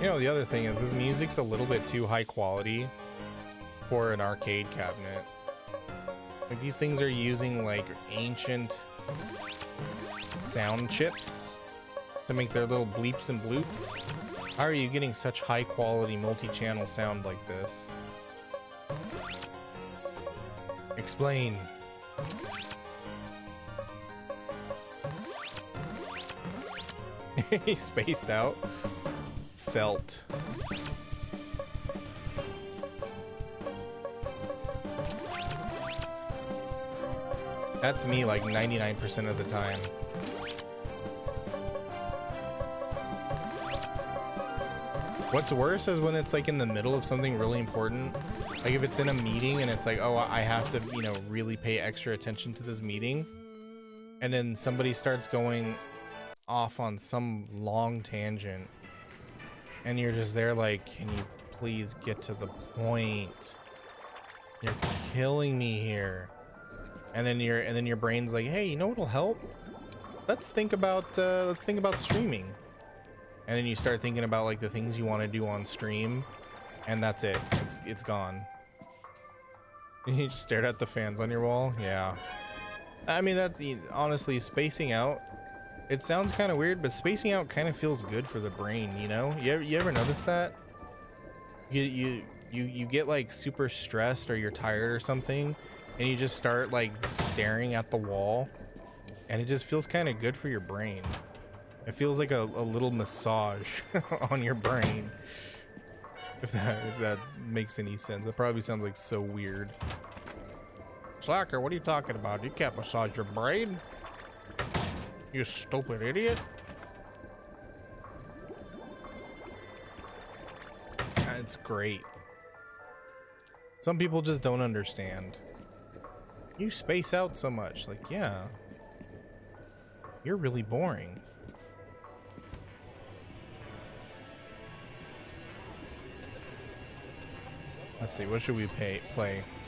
You know, the other thing is this music's a little bit too high quality for an arcade cabinet. Like, these things are using like ancient sound chips to make their little bleeps and bloops. How are you getting such high quality multi-channel sound like this? Explain. He spaced out. Felt. That's me like 99% of the time. What's worse is when it's like in the middle of something really important. Like if it's in a meeting and it's like, oh, I have to, you know, really pay extra attention to this meeting. And then somebody starts going off on some long tangent. And you're just there like, can you please get to the point? You're killing me here. And then your brain's like, hey, you know what'll help? Let's think about streaming. And then you start thinking about like the things you want to do on stream, and that's it. It's gone. You just stared at the fans on your wall. Yeah. I mean, that's honestly spacing out. It sounds kind of weird, but spacing out kind of feels good for the brain, you know? You ever notice that? You get like super stressed or you're tired or something, and you just start like staring at the wall, and it just feels kind of good for your brain. It feels like a little massage on your brain. If that makes any sense. It probably sounds like so weird. Slacker, what are you talking about? You can't massage your brain. You stupid idiot. It's great. Some people just don't understand. You space out so much. Like, yeah. You're really boring. Let's see, what should we play?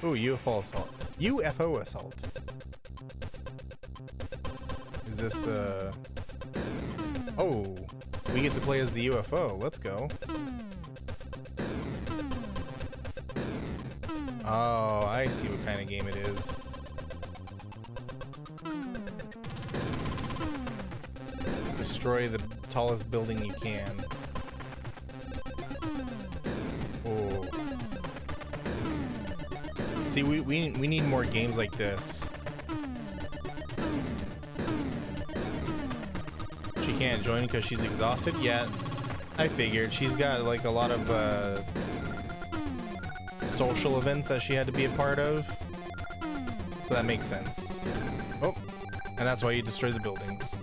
Ooh, UFO Assault. UFO Assault. Is this, Oh, we get to play as the UFO. Let's go. Oh, I see what kind of game it is. Destroy the tallest building you can. Oh. See, we need more games like this. She can't join because she's exhausted yet. I figured she's got like a lot of social events that she had to be a part of, so that makes sense. Oh, and that's why you destroy the buildings.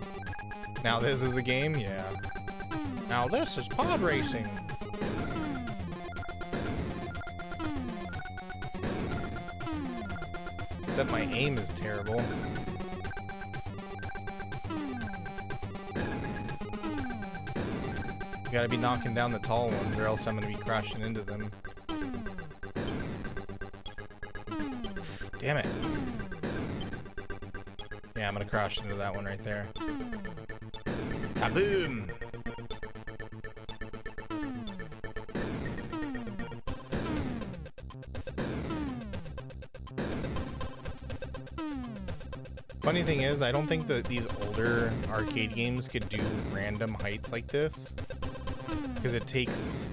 Now this is a game, yeah. Now this is pod racing. Except my aim is terrible. You gotta be knocking down the tall ones, or else I'm gonna be crashing into them. Damn it. Yeah, I'm gonna crash into that one right there. Kaboom! Funny thing is, I don't think that these older arcade games could do random heights like this, because it takes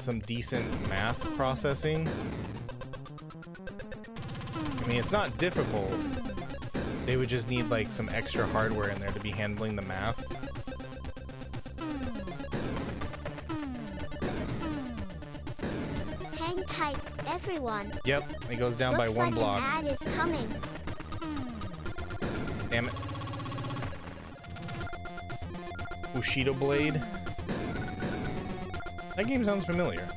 some decent math processing. I mean, it's not difficult. They would just need like some extra hardware in there to be handling the math. Hang tight, everyone. Yep, it goes down by Looks one like block. an ad is coming. Damn it. Bushido Blade. That game sounds familiar.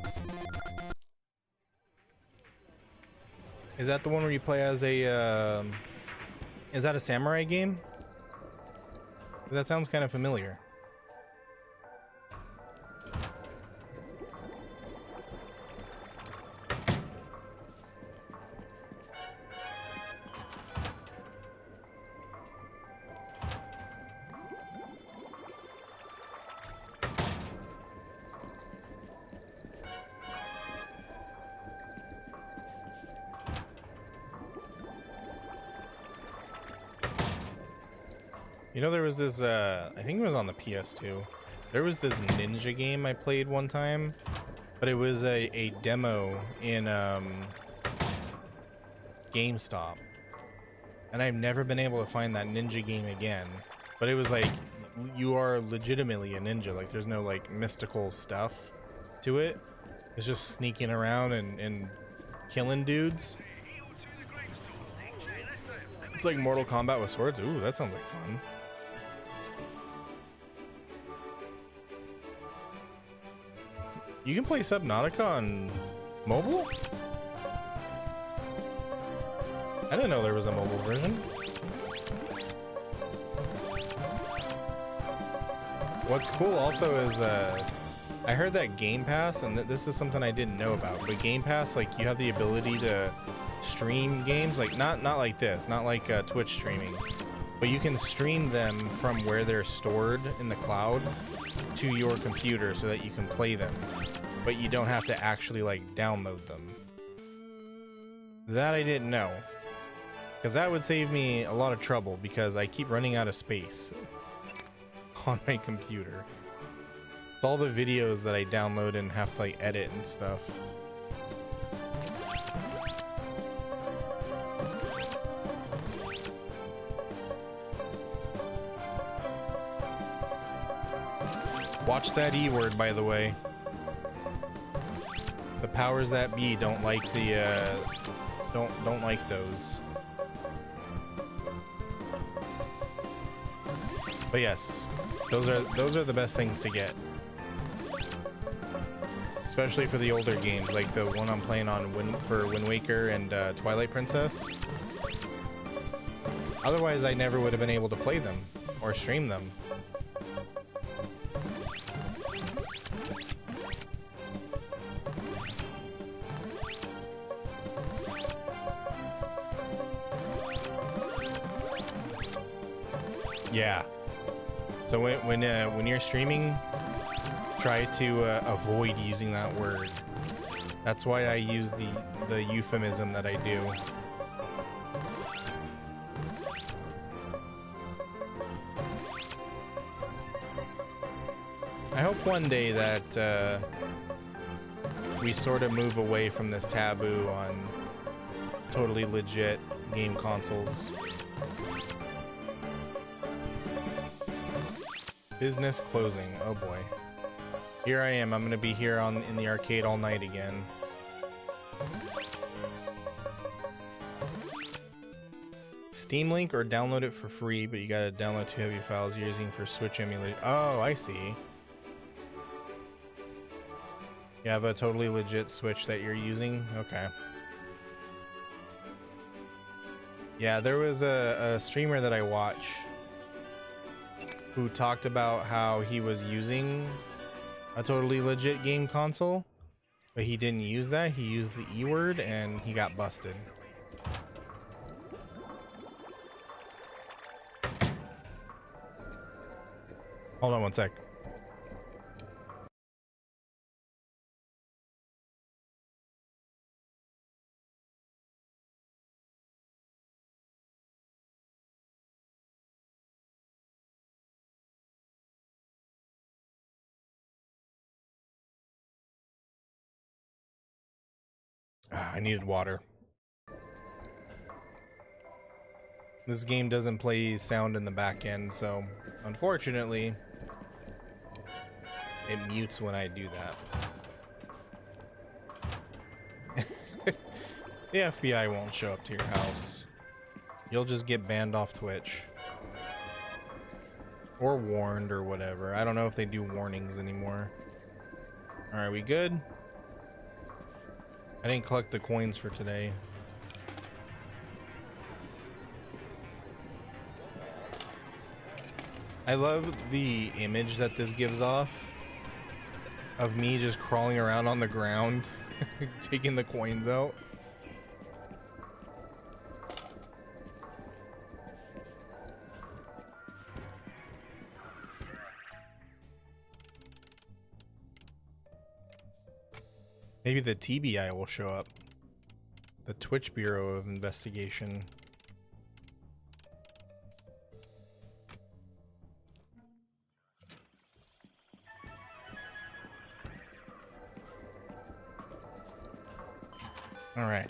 Is that the one where you play as a, is that a samurai game? 'Cause that sounds kind of familiar. You know, there was this, I think it was on the PS2. There was this ninja game I played one time, but it was a demo in GameStop. And I've never been able to find that ninja game again. But it was like, you are legitimately a ninja. Like, there's no like mystical stuff to it. It's just sneaking around and killing dudes. It's like Mortal Kombat with swords. Ooh, that sounds like fun. You can play Subnautica on mobile? I didn't know there was a mobile version. What's cool also is I heard that Game Pass, and this is something I didn't know about, but Game Pass, like, you have the ability to stream games, like not like this, not like Twitch streaming, but you can stream them from where they're stored in the cloud to your computer so that you can play them, but you don't have to actually like download them. That I didn't know, because that would save me a lot of trouble because I keep running out of space on my computer. It's all the videos that I download and have to like edit and stuff. Watch that E word, by the way. The powers that be don't like the don't like those. But yes, those are the best things to get. Especially for the older games, like the one I'm playing on Wind Waker and Twilight Princess. Otherwise, I never would have been able to play them or stream them. Yeah. So when you're streaming, try to avoid using that word. That's why I use the euphemism that I do. I hope one day that we sort of move away from this taboo on totally legit game consoles. Business closing. Oh boy. Here I am. I'm gonna be here in the arcade all night again. Steam Link or download it for free, but you gotta download 2 heavy files you're using for Switch emulator. Oh, I see. You have a totally legit Switch that you're using? Okay. Yeah, there was a streamer that I watch who talked about how he was using a totally legit game console, but he didn't use that. He used the E word and he got busted. Hold on one sec. I needed water. This game doesn't play sound in the back end, so unfortunately, it mutes when I do that. The FBI won't show up to your house. You'll just get banned off Twitch. Or warned or whatever. I don't know if they do warnings anymore. Alright, we good? I didn't collect the coins for today. I love the image that this gives off of me just crawling around on the ground, taking the coins out. Maybe the TBI will show up. The Twitch Bureau of Investigation. All right,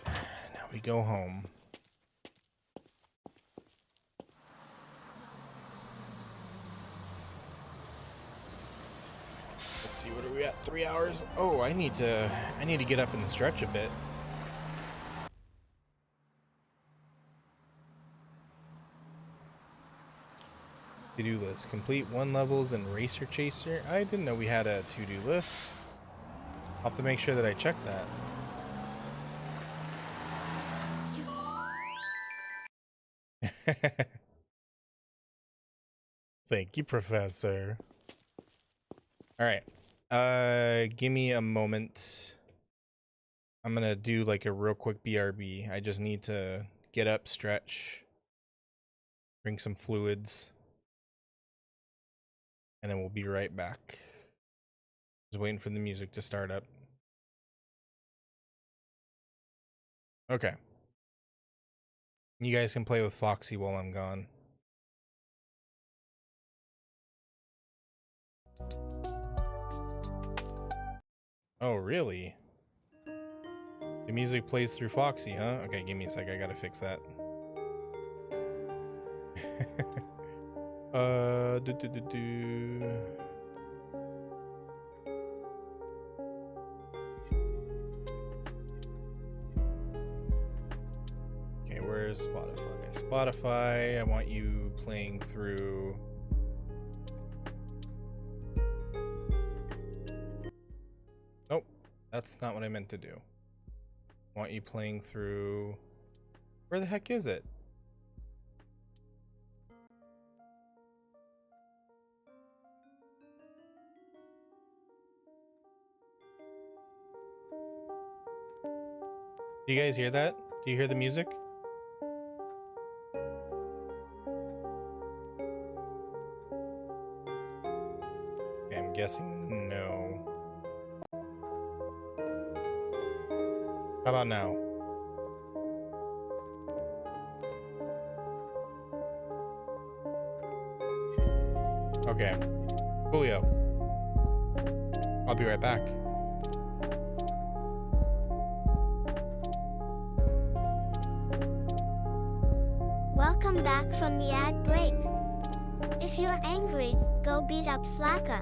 now we go home. Let's see, what are we at? 3 hours? Oh, I need to get up and stretch a bit. To-do list. Complete 1 levels in Racer Chaser. I didn't know we had a to-do list. I'll have to make sure that I check that. Thank you, Professor. All right. Give me a moment. I'm gonna do like a real quick BRB. I just need to get up, stretch, drink some fluids, and then we'll be right back. Just waiting for the music to start up. Okay. You guys can play with Foxy while I'm gone. Oh, really? The music plays through Foxy, huh? Okay, give me a sec. I gotta fix that. Do. Okay, where's Spotify? Spotify, I want you playing through... Nope, that's not what I meant to do. I want you playing through... Where the heck is it? Do you guys hear that? Do you hear the music? Okay, I'm guessing no. How about now? Okay. Julio. I'll be right back. Welcome back from the ad break. If you're angry, go beat up Slacker.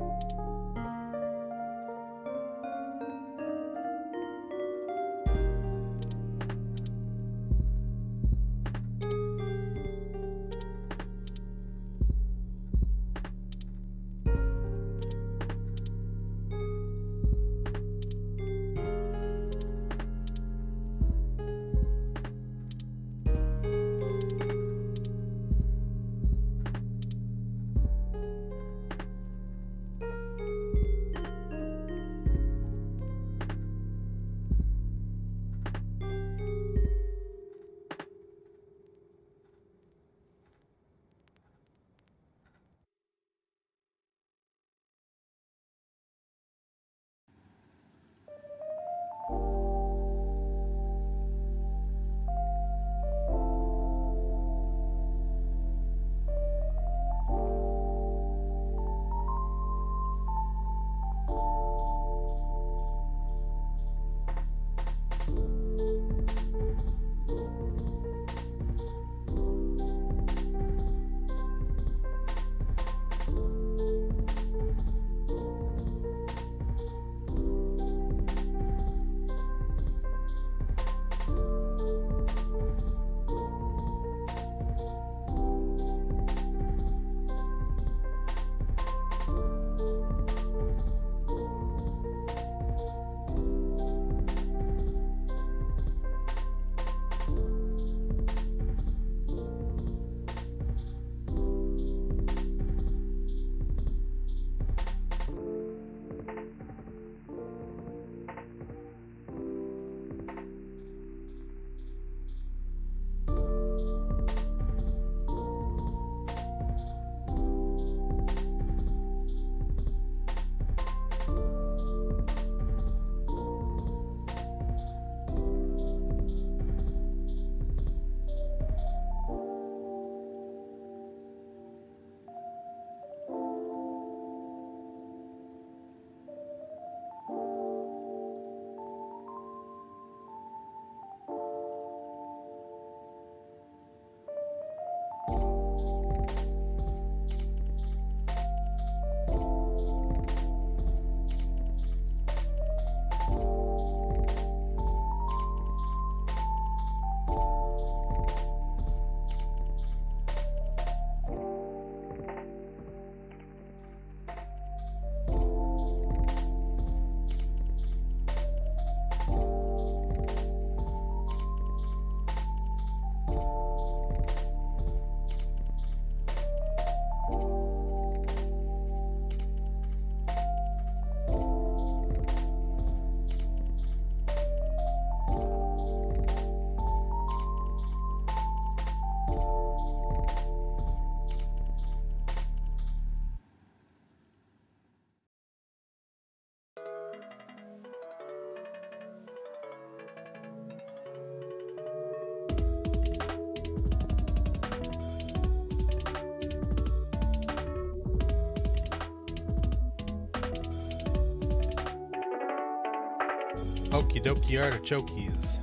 Okie dokie artichokes.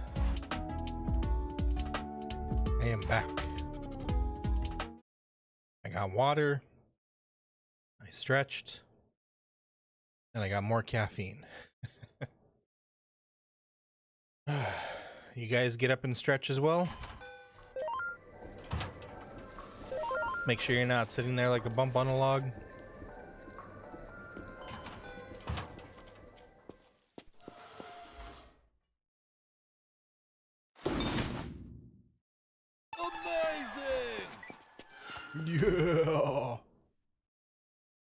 I am back. I got water. I stretched. And I got more caffeine. You guys get up and stretch as well? Make sure you're not sitting there like a bump on a log. Amazing! Yeah.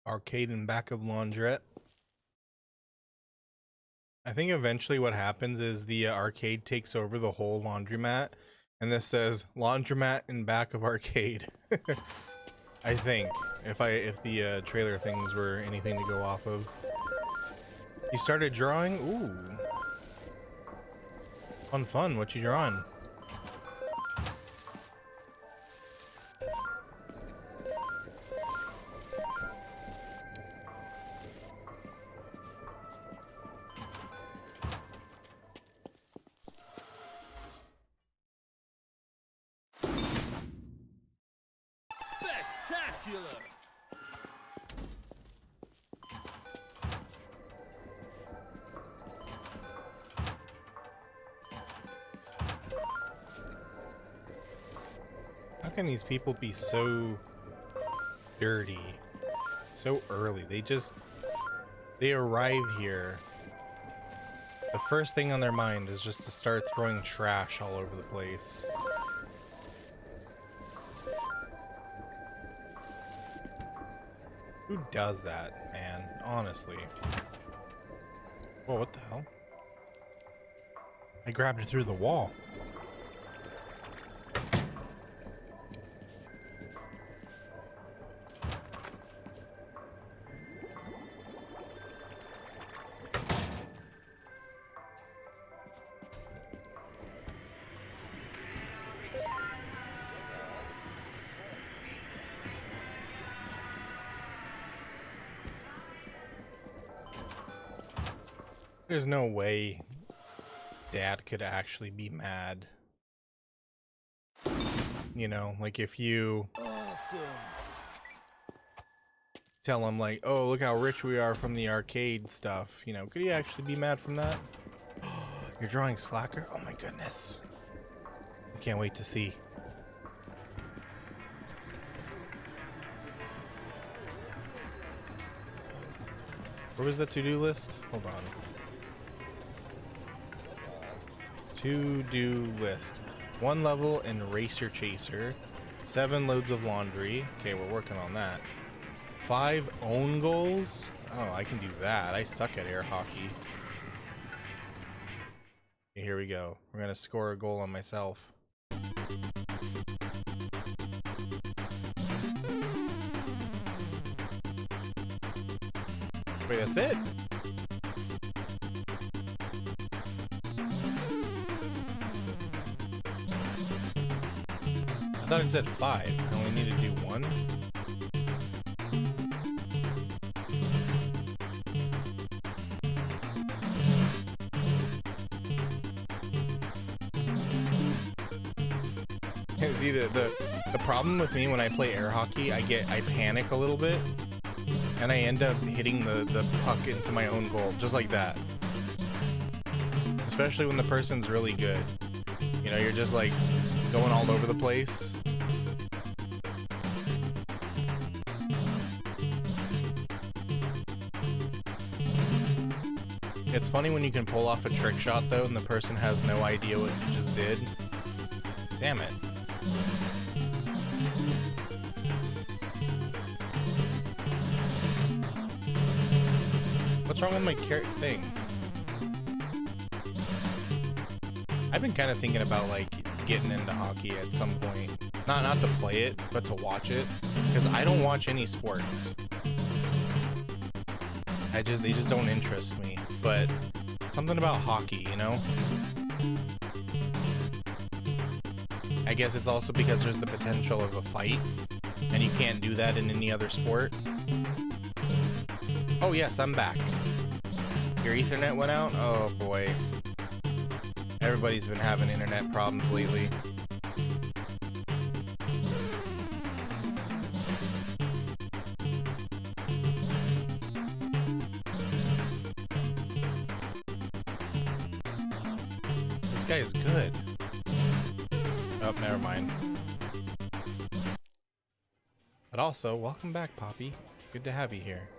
Arcade in back of laundrette. I think eventually what happens is the arcade takes over the whole laundromat, and this says laundromat in back of arcade. I think if the trailer things were anything to go off of. You started drawing? Ooh. Fun. What you drawing? Spectacular! How can these people be so dirty so early? They arrive here. The first thing on their mind is just to start throwing trash all over the place. Who does that, man? Honestly. Whoa, what the hell? I grabbed it through the wall. There's no way Dad could actually be mad. You know, like if you Awesome! tell him like, oh, look how rich we are from the arcade stuff, you know, could he actually be mad from that? You're drawing Slacker? Oh my goodness. I can't wait to see. Where was the to-do list? Hold on. To-do list. 1 level in Racer Chaser. 7 loads of laundry. Okay, we're working on that. 5 own goals. Oh, I can do that. I suck at air hockey. Okay, here we go. We're gonna score a goal on myself. Wait, that's it? I thought it said 5. I only need to do 1. See, the problem with me when I play air hockey, I panic a little bit, and I end up hitting the puck into my own goal, just like that. Especially when the person's really good. You know, you're just like going all over the place. It's funny when you can pull off a trick shot though, and the person has no idea what you just did. Damn it. What's wrong with my thing? I've been kind of thinking about like getting into hockey at some point. Not to play it, but to watch it, because I don't watch any sports. They just don't interest me. But something about hockey, you know? I guess it's also because there's the potential of a fight, and you can't do that in any other sport. Oh yes, I'm back. Your Ethernet went out? Oh boy. Everybody's been having internet problems lately. This guy is good. Oh, never mind. But also, welcome back, Poppy. Good to have you here.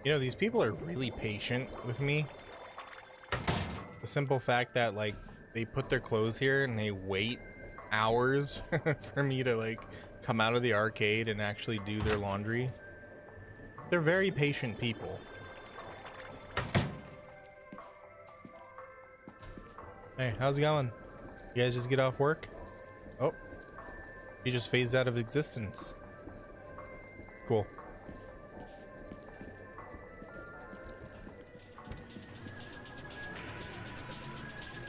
You know, these people are really patient with me. The simple fact that, like, they put their clothes here and they wait hours for me to, like, come out of the arcade and actually do their laundry. They're very patient people. Hey, how's it going? You guys just get off work? Oh, he just phased out of existence. Cool.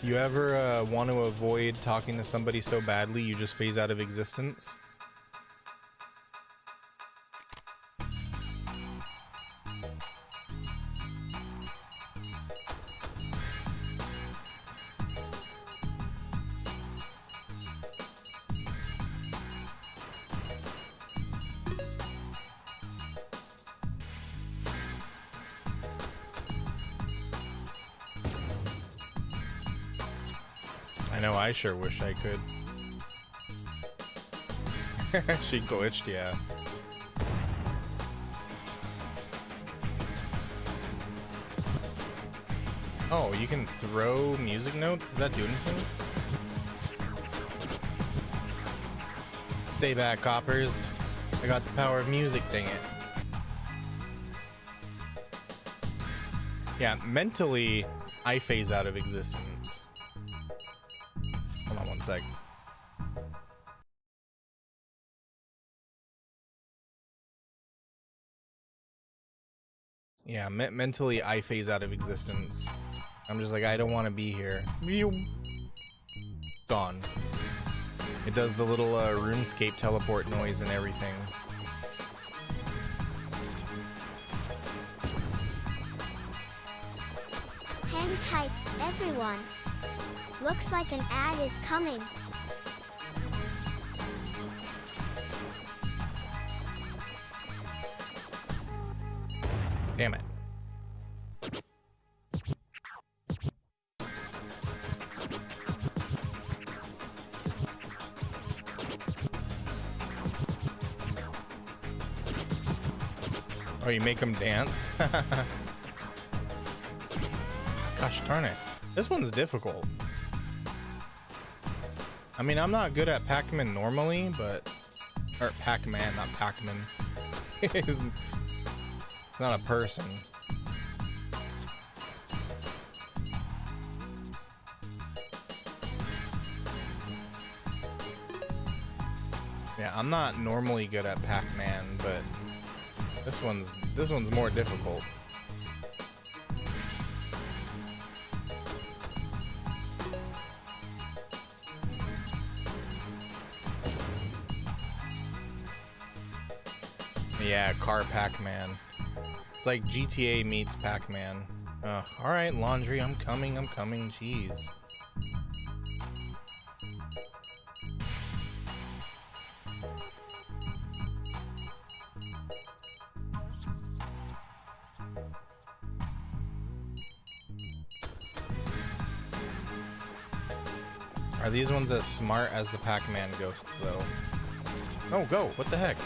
You ever want to avoid talking to somebody so badly you just phase out of existence? I know, I sure wish I could. She glitched, yeah. Oh, you can throw music notes? Does that do anything? Stay back, coppers. I got the power of music, dang it. Yeah, mentally, I phase out of existence. Hold on one sec. Yeah, mentally, I phase out of existence. I'm just like, I don't want to be here. Gone. It does the little RuneScape teleport noise and everything. Hang tight, everyone. Looks like an ad is coming. Damn it. Oh, you make them dance? Gosh darn it. This one's difficult. I mean, I'm not good at Pac-Man normally, but... Or Pac-Man, not Pac-Man. It's not a person. Yeah, I'm not normally good at Pac-Man, but this one's more difficult. Yeah, car Pac-Man. It's like GTA meets Pac-Man. Alright, laundry, I'm coming, jeez. Are these ones as smart as the Pac-Man ghosts, though? Oh, go! What the heck?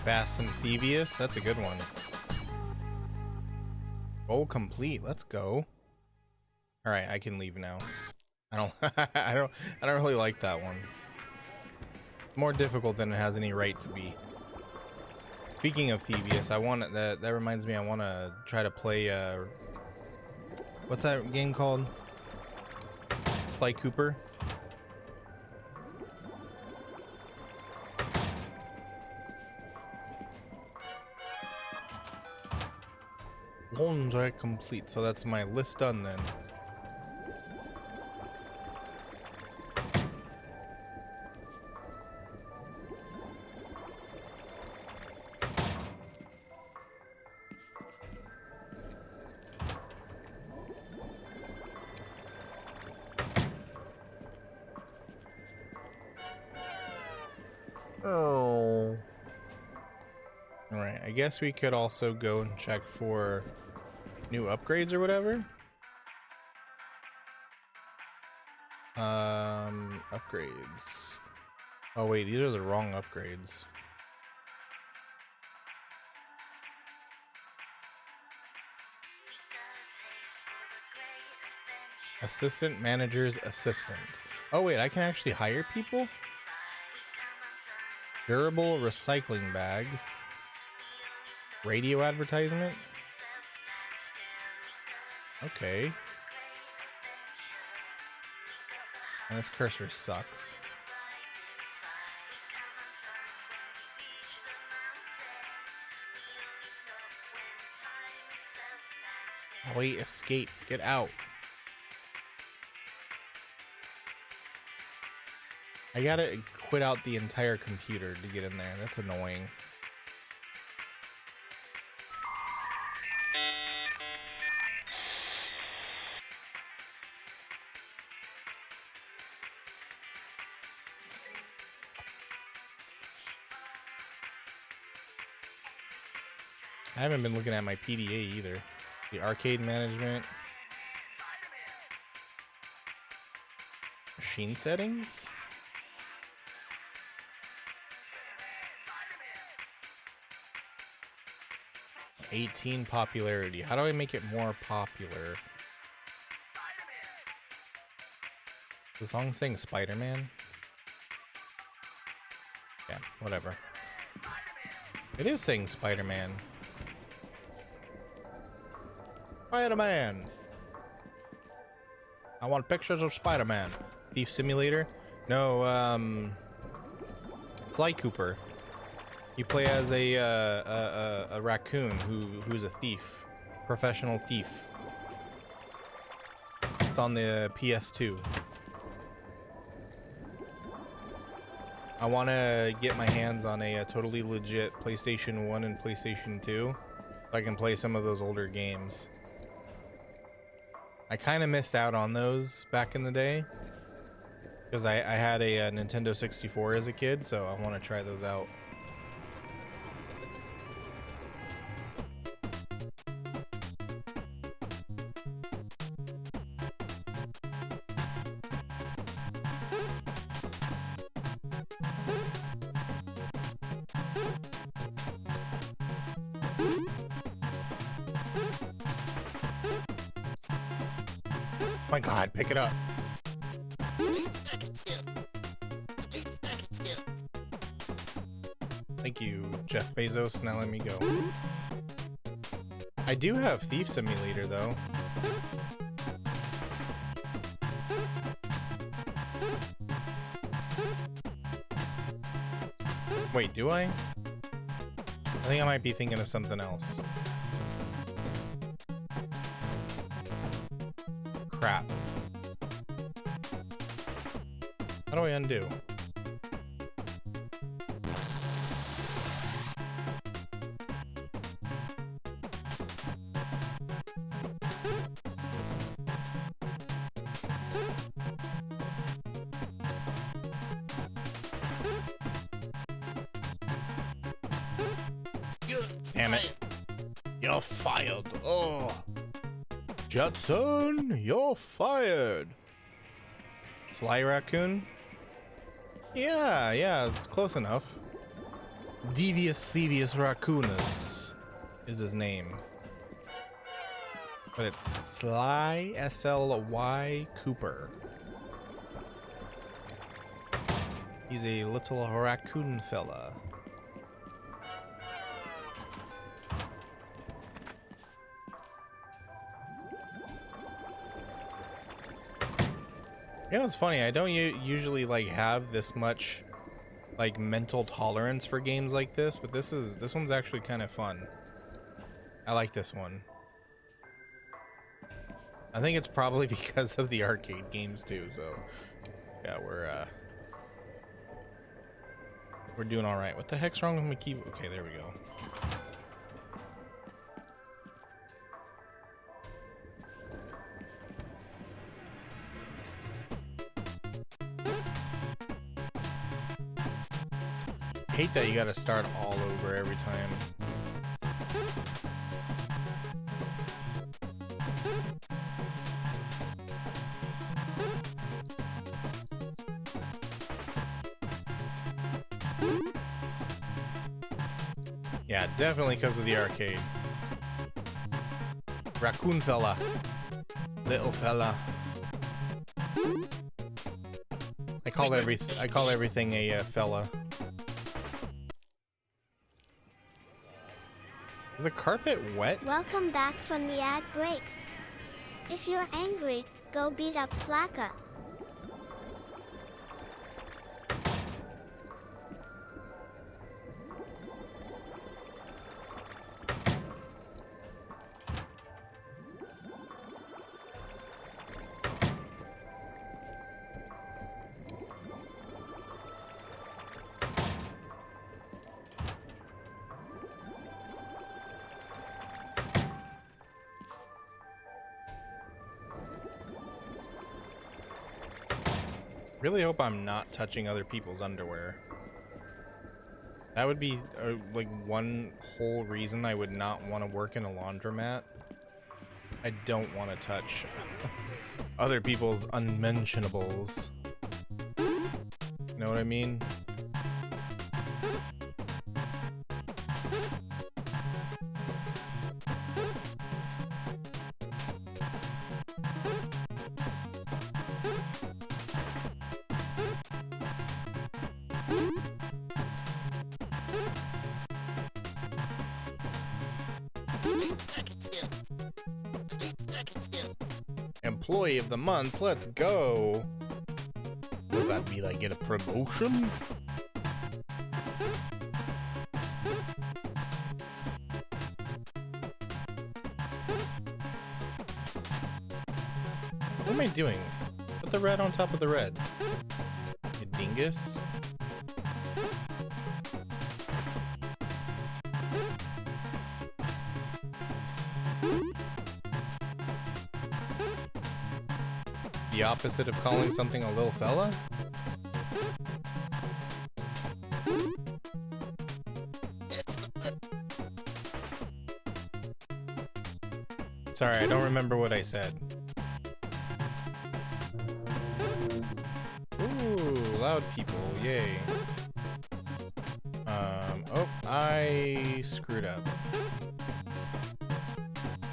Fast and Thievius, that's a good one. Goal complete, let's go. Alright, I can leave now. I don't I don't really like that one. More difficult than it has any right to be. Speaking of Thievius, I want that reminds me I want to try to play what's that game called? Sly Cooper. Loans are complete, so that's my list done then. Oh. Alright, I guess we could also go and check for new upgrades or whatever. Upgrades. Oh wait, these are the wrong upgrades. Assistant manager's assistant. Oh wait, I can actually hire people? Durable recycling bags. Radio advertisement. Okay. And this cursor sucks. Oh wait, escape. Get out. I gotta quit out the entire computer to get in there. That's annoying. I haven't been looking at my PDA either. The arcade management. Machine settings? #18 popularity. How do I make it more popular? The song saying Spider-Man? Yeah, whatever. It is saying Spider-Man. Spider-Man! I want pictures of Spider-Man. Thief Simulator? No, Sly Cooper. You play as a raccoon who's a thief, professional thief. It's on the PS2. I want to get my hands on a totally legit PlayStation 1 and PlayStation 2 so I can play some of those older games. I kind of missed out on those back in the day because I had a Nintendo 64 as a kid, so I want to try those out. Oh my god, pick it up. Thank you, Jeff Bezos. Now let me go. I do have Thief Simulator though. Wait, do I? I think I might be thinking of something else. Crap. How do I undo? Damn it. You're fired. Oh. Judson, you're fired. Sly Raccoon? Yeah, close enough. Devious Thievius Raccoonus is his name. But it's Sly, S-L-Y Cooper. He's a little raccoon fella. You know, it's funny. I don't usually like have this much like mental tolerance for games like this, but this one's actually kind of fun. I like this one. I think it's probably because of the arcade games too. So yeah, we're doing all right. What the heck's wrong with my keyboard? Okay, there we go. I hate that you gotta start all over every time. Yeah, definitely because of the arcade. Raccoon fella. Little fella. I call everything a fella. Is the carpet wet? Welcome back from the ad break. If you're angry, go beat up Slacker. Really hope I'm not touching other people's underwear. That would be like one whole reason I would not want to work in a laundromat. I don't want to touch other people's unmentionables. You know what I mean? Employee of the month, let's go. Does that mean I get a promotion? What am I doing? Put the red on top of the red. You dingus. The opposite of calling something a little fella? Sorry, I don't remember what I said. Ooh, loud people, yay. Oh, I screwed up.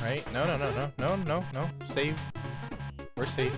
Right? No. Save. We're safe.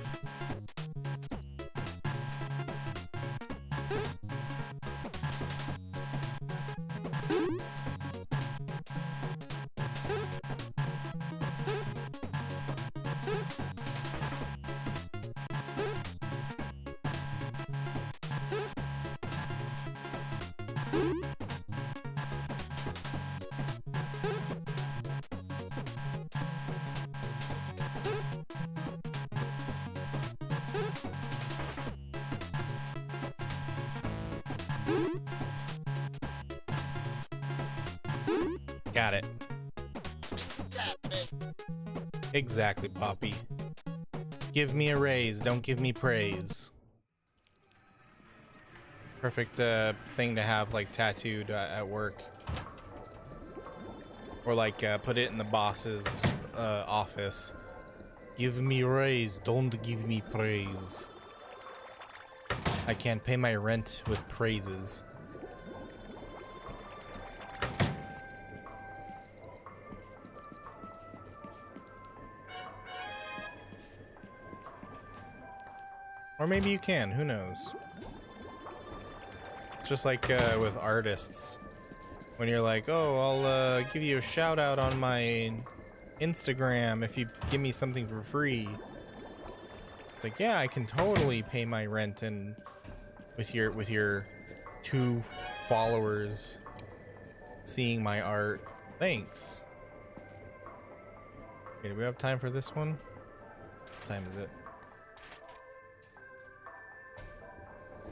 Got it. Exactly, Poppy. Give me a raise, don't give me praise. Perfect thing to have like tattooed at work. Or like put it in the boss's office. Give me raise, don't give me praise. I can't pay my rent with praises. Or maybe you can, who knows? Just like with artists. When you're like, oh, I'll give you a shout out on my Instagram if you give me something for free. It's like, yeah, I can totally pay my rent and with your 2 followers seeing my art. Thanks. Okay, do we have time for this one? What time is it?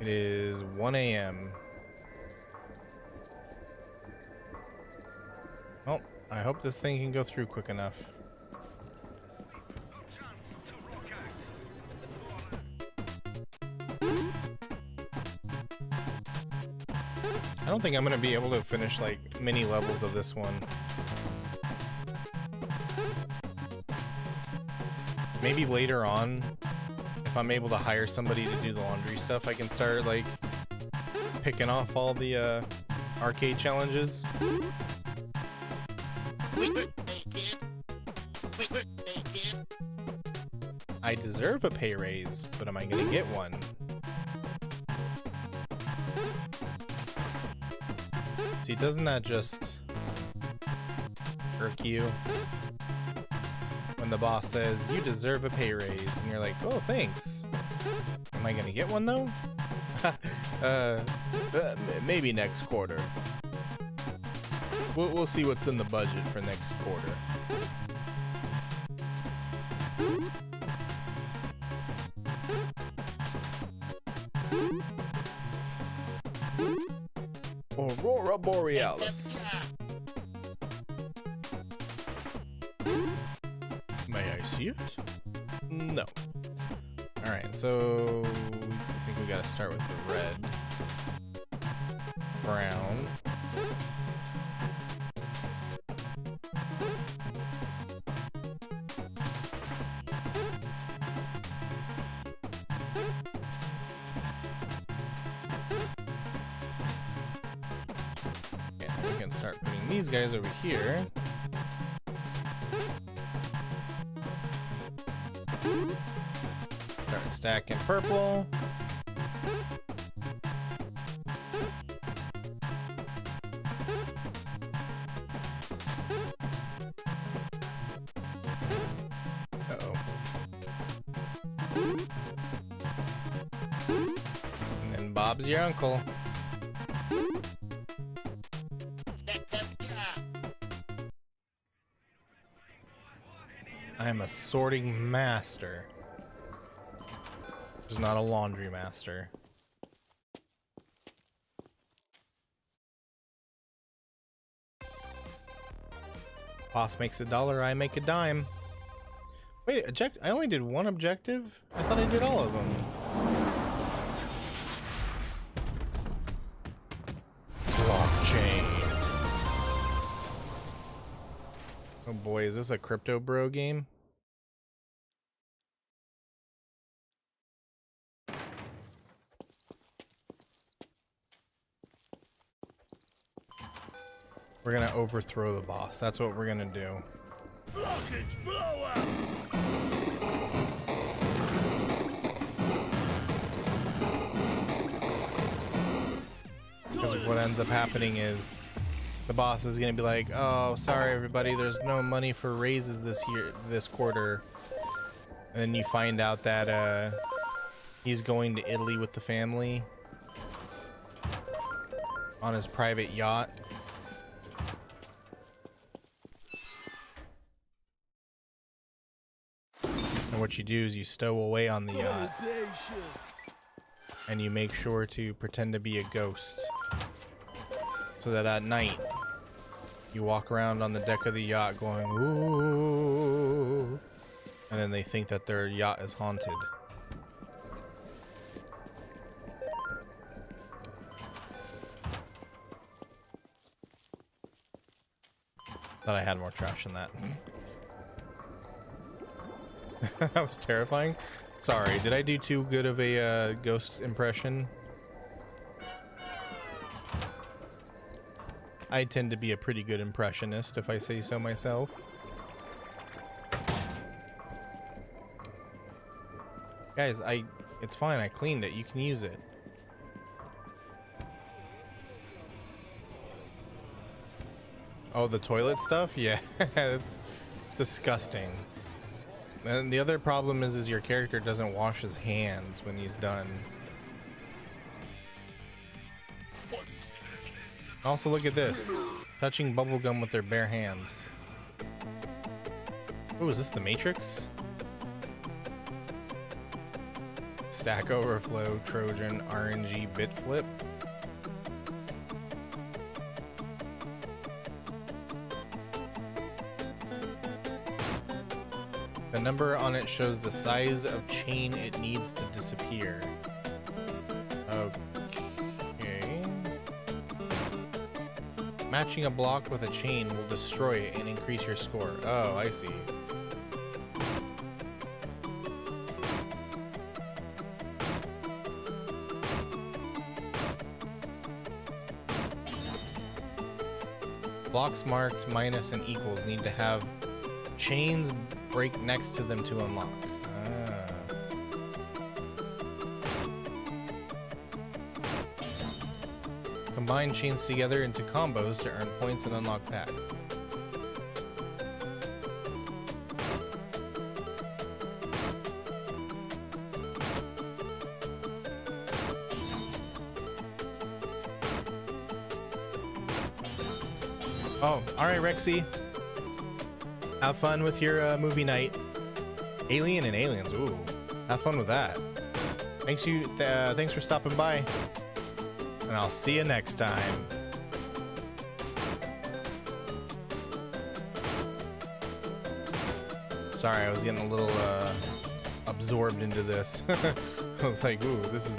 It is 1 a.m. Oh, I hope this thing can go through quick enough. I don't think I'm gonna be able to finish like many levels of this one. Maybe later on, if I'm able to hire somebody to do the laundry stuff, I can start like picking off all the arcade challenges. I deserve a pay raise, but am I gonna get one? See, doesn't that just irk you? When the boss says, you deserve a pay raise, and you're like, oh, thanks. Am I gonna get one though? Maybe next quarter. We'll see what's in the budget for next quarter. Aurora Borealis. May I see it? No. Alright, so I think we gotta start with the red. Brown. Yeah, we can start putting these guys over here. Start stacking purple. Uh-oh. And then Bob's your uncle. I'm a sorting master. Just not a laundry master. Boss makes $1, I make a dime. Wait, I only did one objective? I thought I did all of them. Blockchain. Oh boy, is this a crypto bro game? We're gonna overthrow the boss. That's what we're gonna do. Blockage blowout! Because what ends up happening is the boss is gonna be like, "Oh, sorry everybody, there's no money for raises this quarter," and then you find out that he's going to Italy with the family on his private yacht. And what you do is you stow away on the yacht and you make sure to pretend to be a ghost so that at night you walk around on the deck of the yacht going, ooh, and then they think that their yacht is haunted. Thought I had more trash than that. That was terrifying. Sorry, did I do too good of a ghost impression? I tend to be a pretty good impressionist, if I say so myself. Guys, it's fine, I cleaned it. You can use it. Oh, the toilet stuff? Yeah, it's disgusting. And the other problem is your character doesn't wash his hands when he's done. Also, look at this. Touching bubblegum with their bare hands. Oh, is this the Matrix? Stack Overflow, Trojan, RNG, Bitflip. The number on it shows the size of chain it needs to disappear. Okay. Matching a block with a chain will destroy it and increase your score. Oh, I see. Blocks marked minus and equals need to have chains break next to them to unlock. Combine chains together into combos to earn points and unlock packs. Oh, alright, Rexy. Have fun with your movie night. Alien and Aliens, ooh. Have fun with that. Thanks for stopping by. And I'll see you next time. Sorry, I was getting a little absorbed into this. I was like, ooh, this is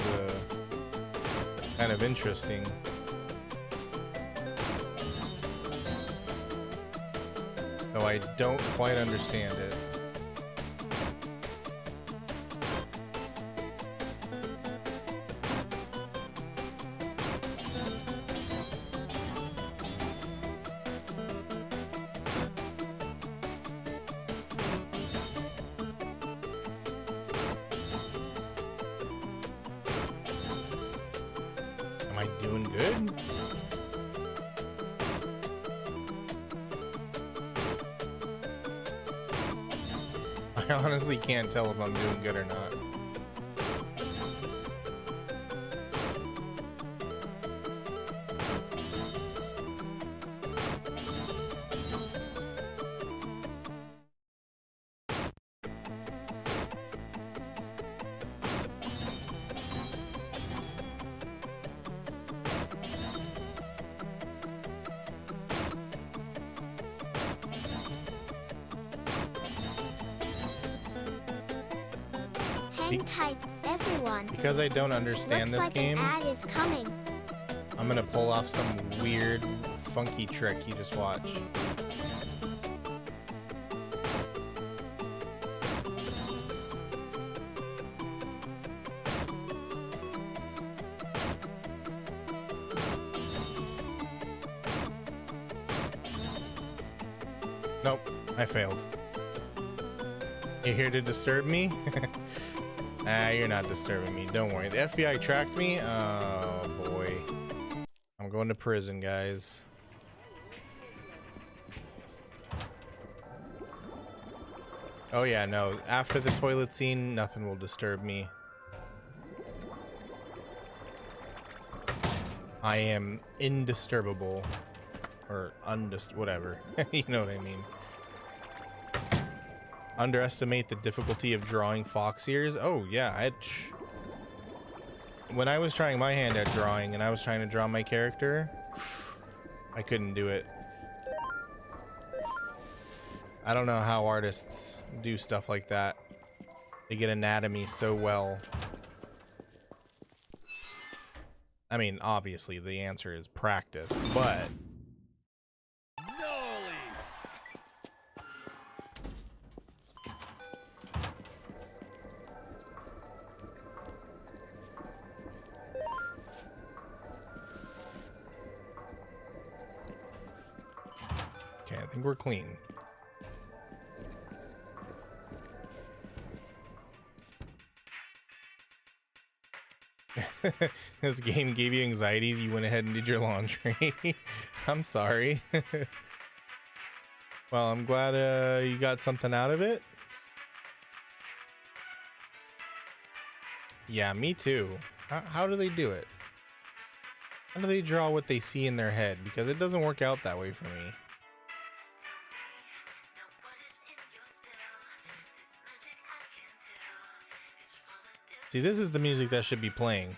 kind of interesting. Though I don't quite understand it. Am I doing good? I honestly can't tell if I'm doing good or not. Hang tight, everyone. Because I don't understand Looks this like game, an ad is coming. I'm gonna pull off some weird, funky trick you just watch. Nope, I failed. You here to disturb me? You're not disturbing me. Don't worry. The FBI tracked me? Oh, boy. I'm going to prison, guys. Oh, yeah, no. After the toilet scene, nothing will disturb me. I am indisturbable. Or whatever. You know what I mean. Underestimate the difficulty of drawing fox ears. Oh yeah, when I was trying my hand at drawing and I was trying to draw my character, I couldn't do it. I don't know how artists do stuff like that. They get anatomy so well. I mean, obviously the answer is practice, but I think we're clean. This game gave you anxiety. You went ahead and did your laundry. I'm sorry. Well, I'm glad you got something out of it. Yeah, me too. How do they do it? How do they draw what they see in their head? Because it doesn't work out that way for me. See, this is the music that should be playing.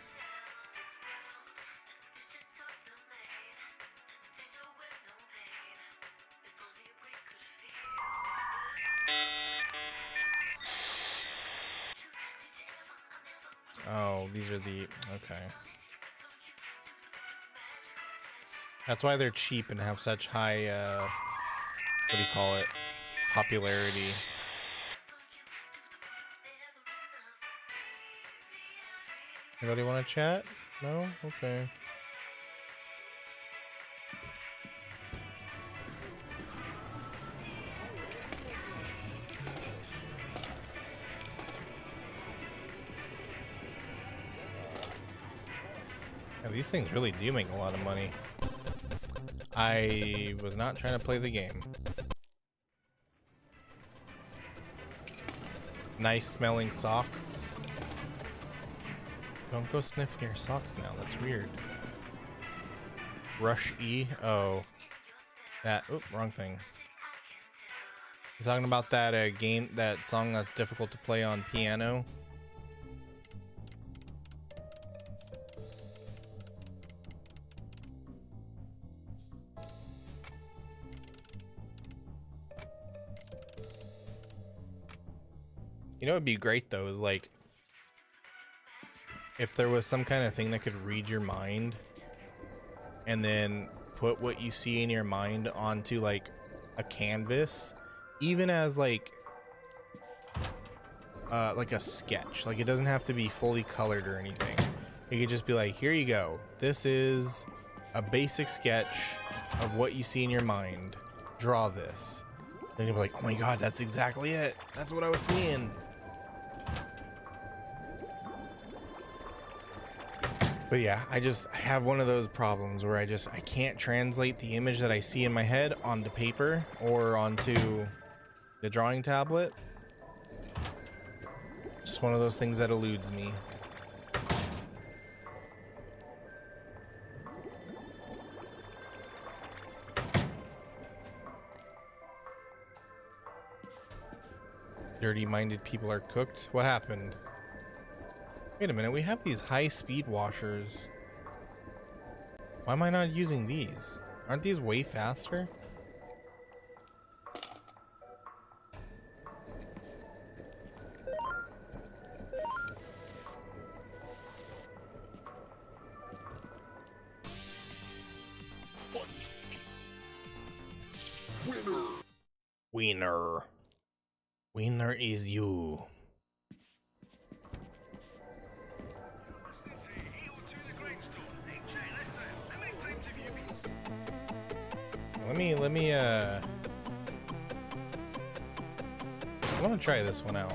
Oh, these are the... Okay. That's why they're cheap and have such high, what do you call it? Popularity. Anybody want to chat? No? Okay. Yeah, these things really do make a lot of money. I was not trying to play the game. Nice smelling socks. Don't go sniffing your socks now. That's weird. Rush E. Oh. That. Oop, wrong thing. You're talking about that game, that song that's difficult to play on piano? You know what would be great though is like if there was some kind of thing that could read your mind and then put what you see in your mind onto like a canvas, even as like a sketch. Like it doesn't have to be fully colored or anything. It could just be like, here you go. This is a basic sketch of what you see in your mind. Draw this. And you'll be like, oh my god, that's exactly it. That's what I was seeing. But yeah, I have one of those problems where I can't translate the image that I see in my head onto paper or onto the drawing tablet. Just one of those things that eludes me. Dirty-minded people are cooked. What happened? Wait a minute, we have these high-speed washers. Why am I not using these? Aren't these way faster? Wiener. Wiener is you. Let me I want to try this one out.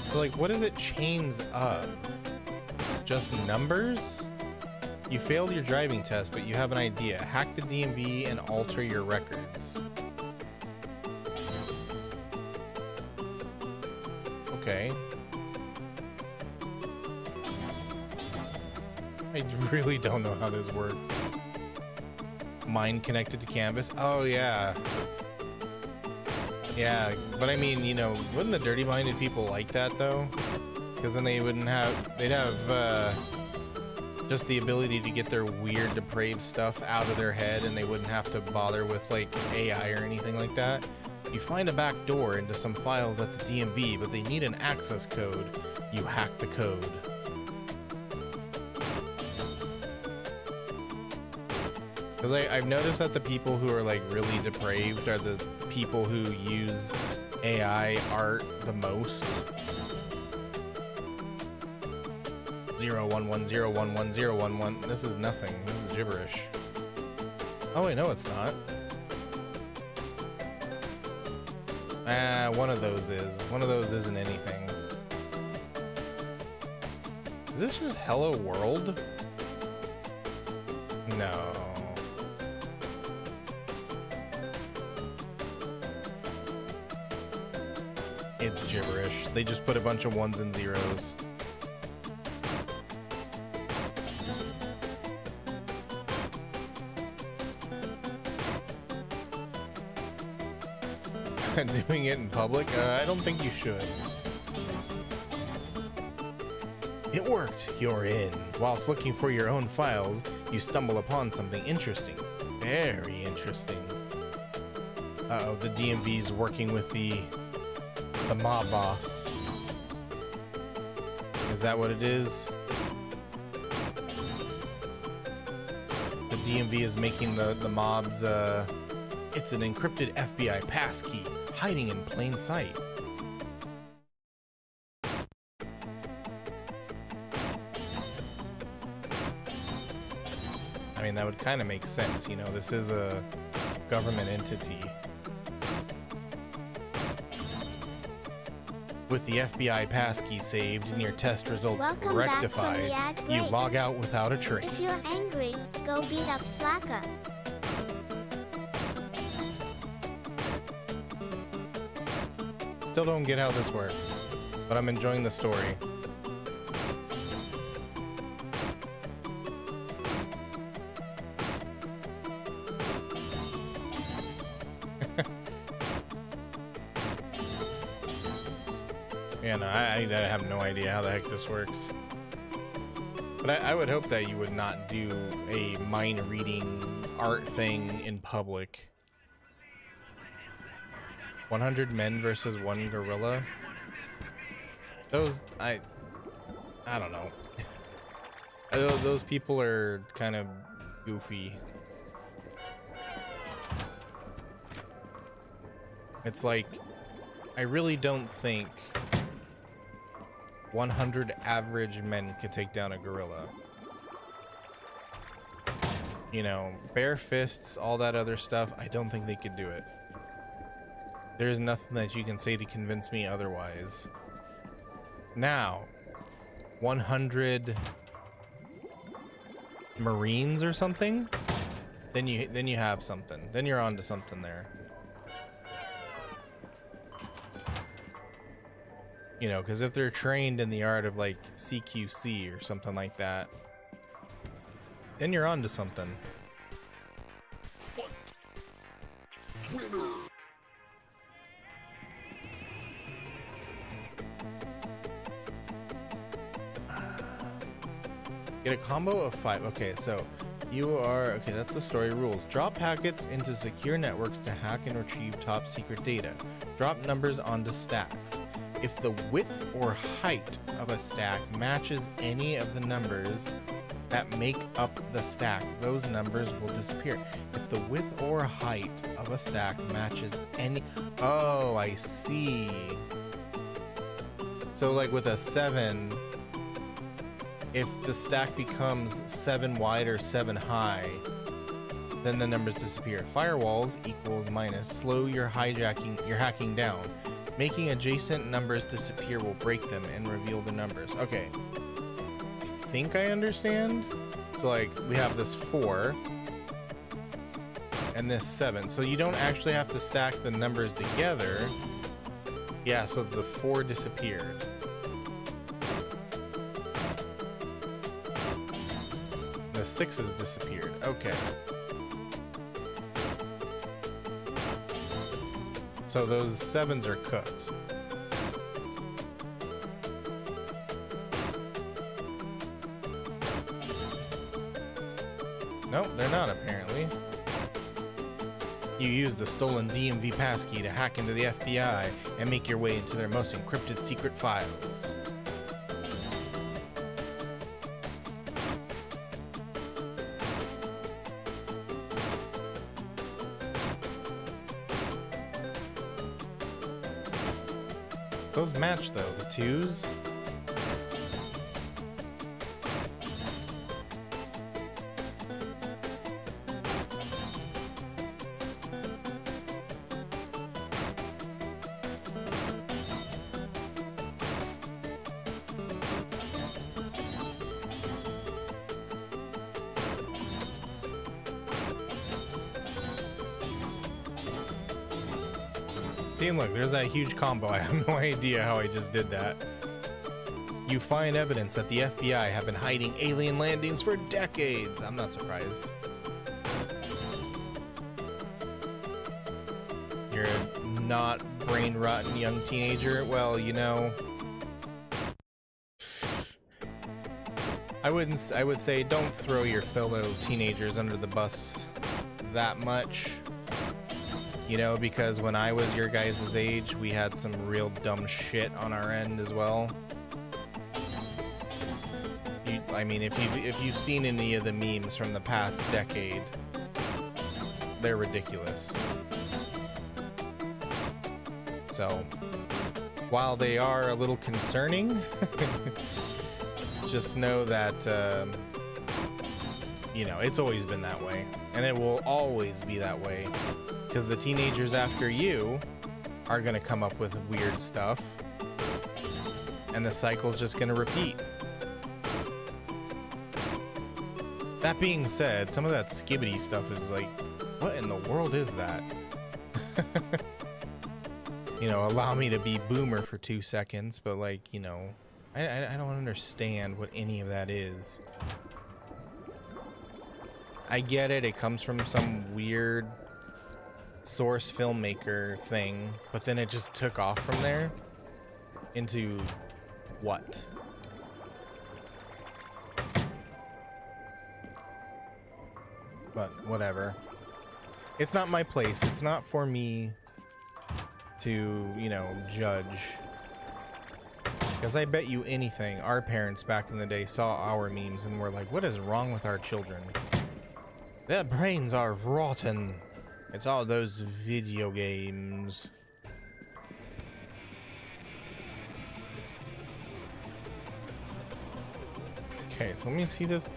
So like, what is it chains of? Just numbers? You failed your driving test, but you have an idea. Hack the DMV and alter your records. Okay. I really don't know how this works. Mind connected to canvas? Oh, yeah. Yeah, but I mean, you know, wouldn't the dirty-minded people like that, though? Because then they wouldn't have... They'd have, just the ability to get their weird, depraved stuff out of their head, and they wouldn't have to bother with, like, AI or anything like that. You find a back door into some files at the DMV, but they need an access code. You hack the code. Because I've noticed that the people who are like really depraved are the people who use AI art the most. 011011011. This is nothing. This is gibberish. Oh wait, no, it's not. One of those is. One of those isn't anything. Is this just Hello World? No. It's gibberish. They just put a bunch of ones and zeros. Doing it in public? I don't think you should. It worked. You're in. Whilst looking for your own files, you stumble upon something interesting. Very interesting. Uh-oh, the DMV's working with the mob boss. Is that what it is? The DMV is making the mobs, it's an encrypted FBI passkey hiding in plain sight. I mean, that would kind of make sense, you know, this is a government entity. With the FBI passkey saved and your test results Welcome rectified, back from the ad you break. log out without a trace. If you're angry, go beat up Slacker. Still don't get how this works, but I'm enjoying the story. Yeah, no, I have no idea how the heck this works. But I would hope that you would not do a mind reading art thing in public. 100 men versus 1 gorilla. Those, I don't know. Those people are kind of goofy. It's like, I really don't think 100 average men could take down a gorilla. You know, bare fists, all that other stuff, I don't think they could do it. There's nothing that you can say to convince me otherwise. Now, 100 Marines or something, then you have something. Then you're onto something there. You know, because if they're trained in the art of like CQC or something like that, then you're onto something. Get a combo of 5. Okay, so you are... Okay, that's the story rules. Drop packets into secure networks to hack and retrieve top secret data. Drop numbers onto stacks. If the width or height of a stack matches any of the numbers that make up the stack, those numbers will disappear. If the width or height of a stack matches any... Oh, I see. So like with a 7... If the stack becomes 7 wide or 7 high, then the numbers disappear. Firewalls equals minus. Slow your hacking down. Making adjacent numbers disappear will break them and reveal the numbers. Okay. I think I understand. So like we have this 4 and this 7. So you don't actually have to stack the numbers together. Yeah, so the 4 disappeared. The 6s disappeared. Okay. So those 7s are cooked. Nope, they're not apparently. You use the stolen DMV passkey to hack into the FBI and make your way into their most encrypted secret files. Those match though, the 2s. See, and look, there's that huge combo. I have no idea how I just did that. You find evidence that the FBI have been hiding alien landings for decades. I'm not surprised. You're a not brain-rotten young teenager. Well, you know, I would say don't throw your fellow teenagers under the bus that much. You know, because when I was your guys' age, we had some real dumb shit on our end as well. I mean, if you've seen any of the memes from the past decade, they're ridiculous. So, while they are a little concerning, just know that, you know, it's always been that way. And it will always be that way. Because the teenagers after you are going to come up with weird stuff. And the cycle's just going to repeat. That being said, some of that skibbity stuff is like, what in the world is that? You know, allow me to be boomer for 2 seconds, but like, you know, I don't understand what any of that is. I get it, it comes from some weird source filmmaker thing, but then it just took off from there into what? But whatever. It's not my place. It's not for me to, you know, judge. Because I bet you anything, our parents back in the day saw our memes and were like, what is wrong with our children? Their brains are rotten. It's all those video games. Okay, so let me see this.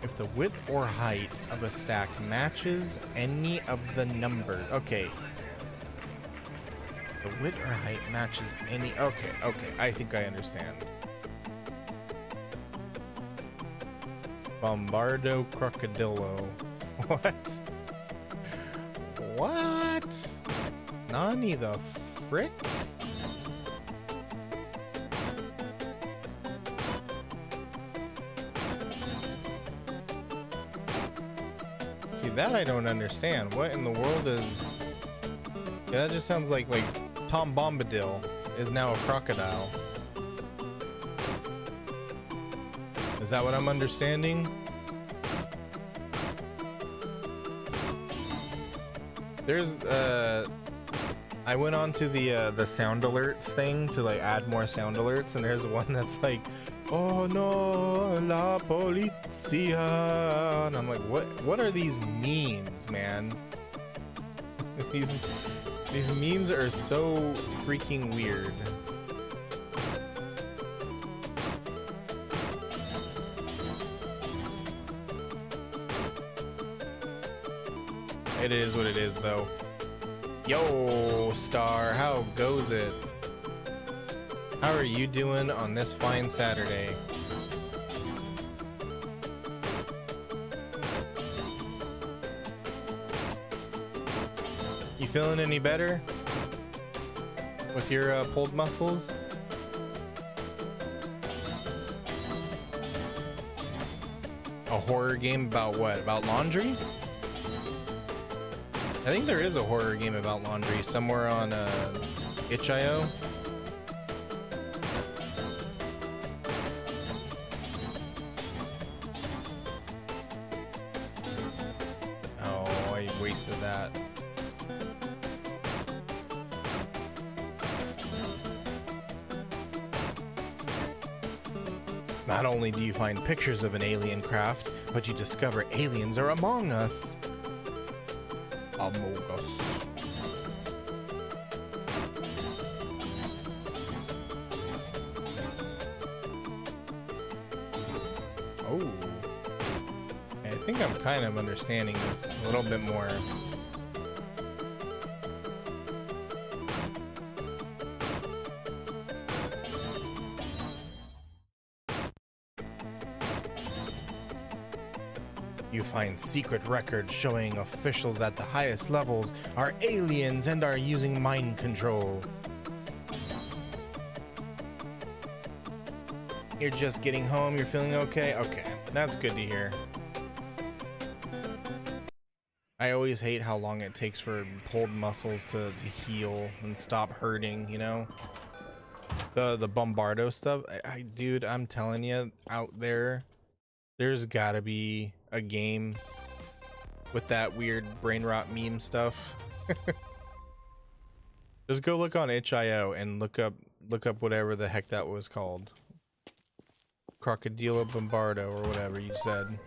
If the width or height of a stack matches any of the numbers. Okay. The width or height matches any. Okay, I think I understand. Bombardo Crocodilo. What? What? Nani the frick? See, that I don't understand. What in the world is... Yeah, that just sounds like Tom Bombadil is now a crocodile. Is that what I'm understanding? There's I went on to the sound alerts thing to like add more sound alerts, and there's one that's like, oh no, la policía, and I'm like, what are these memes, man? these memes are so freaking weird. It is what it is, though. Yo, Star, how goes it? How are you doing on this fine Saturday? You feeling any better with your pulled muscles? A horror game about what? About laundry? I think there is a horror game about laundry somewhere on itch.io. Oh, I wasted that. Not only do you find pictures of an alien craft, but you discover aliens are among us. Among Us. Oh. I think I'm kind of understanding this a little bit more. You find secret records showing officials at the highest levels are aliens and are using mind control. You're just getting home, you're feeling okay? Okay, that's good to hear. I always hate how long it takes for pulled muscles to heal and stop hurting, you know? The Bombardo stuff, dude, I'm telling you, out there, there's gotta be a game with that weird brain rot meme stuff. Just go look on itch.io and look up whatever the heck that was called. Crocodilo Bombardo or whatever you said.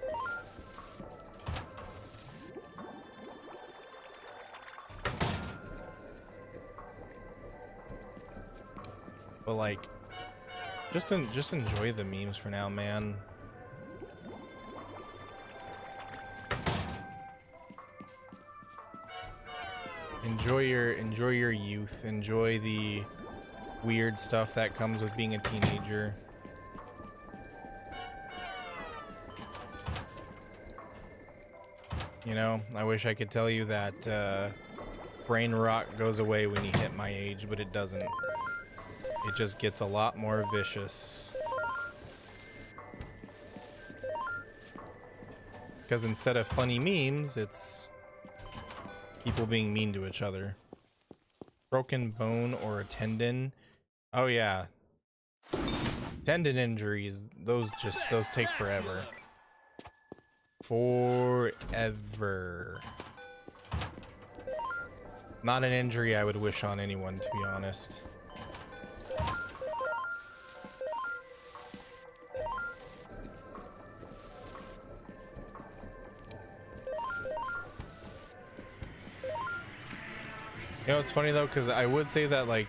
But like, just enjoy the memes for now, man. Enjoy your youth. Enjoy the weird stuff that comes with being a teenager. You know, I wish I could tell you that brain rot goes away when you hit my age, but it doesn't. It just gets a lot more vicious. Because instead of funny memes, it's people being mean to each other. Broken bone or a tendon. Oh yeah. Tendon injuries, those take forever. Forever. Not an injury I would wish on anyone, to be honest. You know, it's funny though, because I would say that like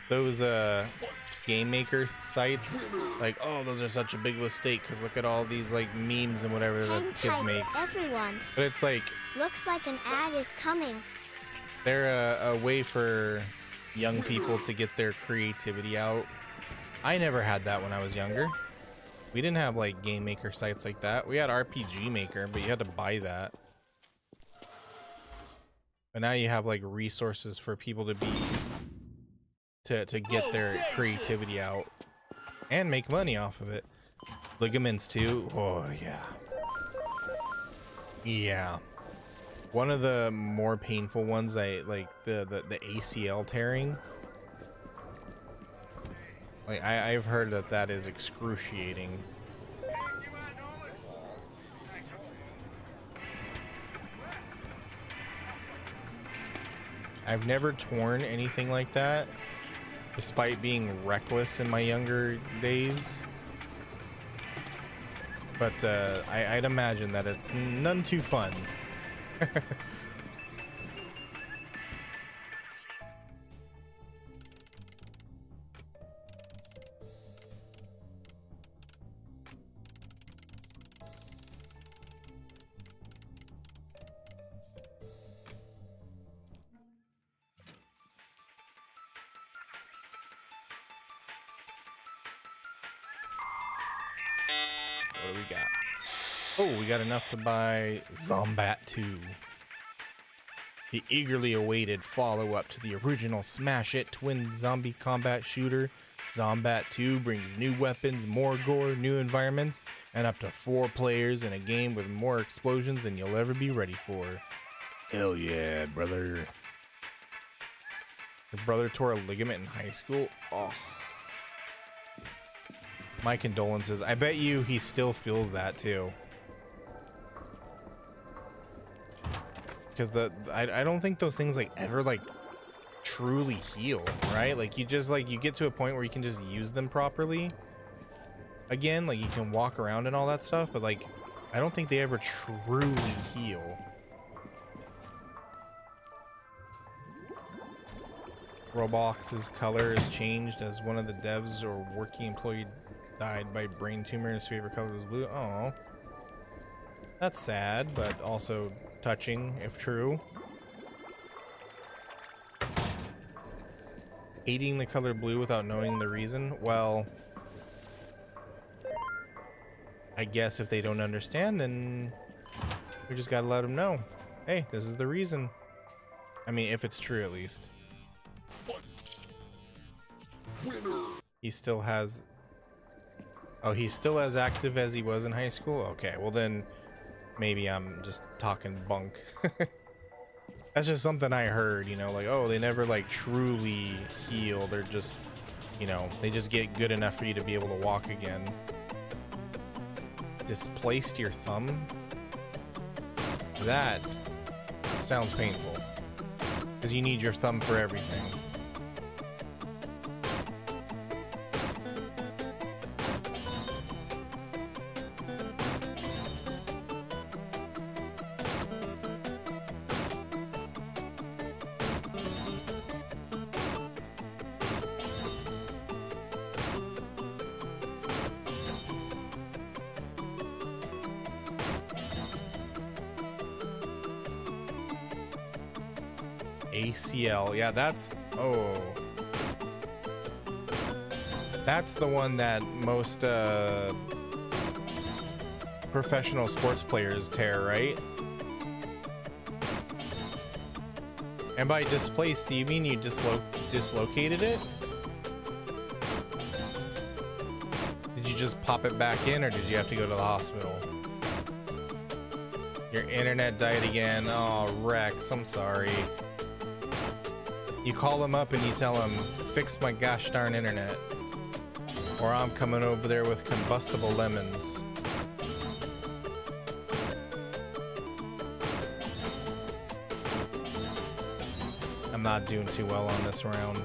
those game maker sites, like, oh, those are such a big mistake because look at all these like memes and whatever that Hang kids tight, make. everyone. But it's like Looks like an ad is coming. they're a way for young people to get their creativity out. I never had that when I was younger. We didn't have like game maker sites like that. We had RPG Maker, but you had to buy that. But now you have like resources for people to be to get their creativity out and make money off of it. Ligaments too. Oh yeah. Yeah. One of the more painful ones, I like the ACL tearing. Like I've heard that is excruciating. I've never torn anything like that, despite being reckless in my younger days. But I'd imagine that it's none too fun. What do we got? Oh, we got enough to buy Zombat 2. The eagerly awaited follow-up to the original Smash It twin zombie combat shooter, Zombat 2 brings new weapons, more gore, new environments, and up to 4 players in a game with more explosions than you'll ever be ready for. Hell yeah, brother. Your brother tore a ligament in high school? Oh. My condolences. I bet you he still feels that too. Because I don't think those things like ever like truly heal, right? Like you just like you get to a point where you can just use them properly. Again, like you can walk around and all that stuff, but like I don't think they ever truly heal. Roblox's color is changed as one of the devs or working employee died by brain tumor. His favorite color was blue. Oh, that's sad, but also touching if true. Hating the color blue without knowing the reason. Well, I guess if they don't understand, then We just gotta let him know. Hey, this is the reason. I mean, if it's true, at least. He still has... Oh, he's still as active as he was in high school? Okay, well then, maybe I'm just talking bunk. That's just something I heard, you know, like, oh, they never, like, truly heal. They're just, you know, they just get good enough for you to be able to walk again. Displaced your thumb? That sounds painful. Because you need your thumb for everything. ACL, yeah, that's, oh, that's the one that most professional sports players tear, right? And by displaced, do you mean you dislocated it? Did you just pop it back in, or did you have to go to the hospital? Your internet died again. Oh, Rex, I'm sorry. You call him up and you tell him, fix my gosh darn internet, or I'm coming over there with combustible lemons. I'm not doing too well on this round.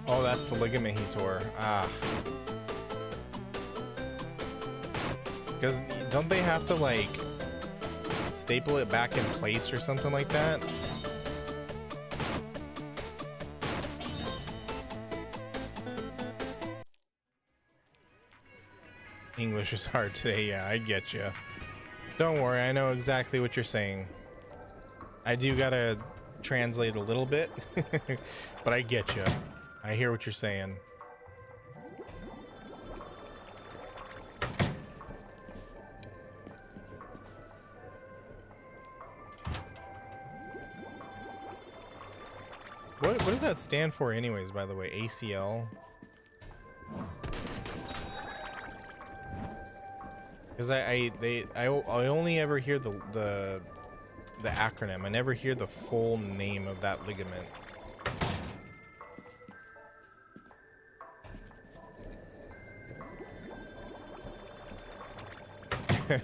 Oh, that's the ligament he tore. Ah. Because don't they have to, like, staple it back in place or something like that? English is hard today. Yeah, I get you. Don't worry, I know exactly what you're saying. I do gotta translate a little bit, but I get you. I hear what you're saying. What does that stand for anyways, by the way? ACL? Because I only ever hear the acronym. I never hear the full name of that ligament.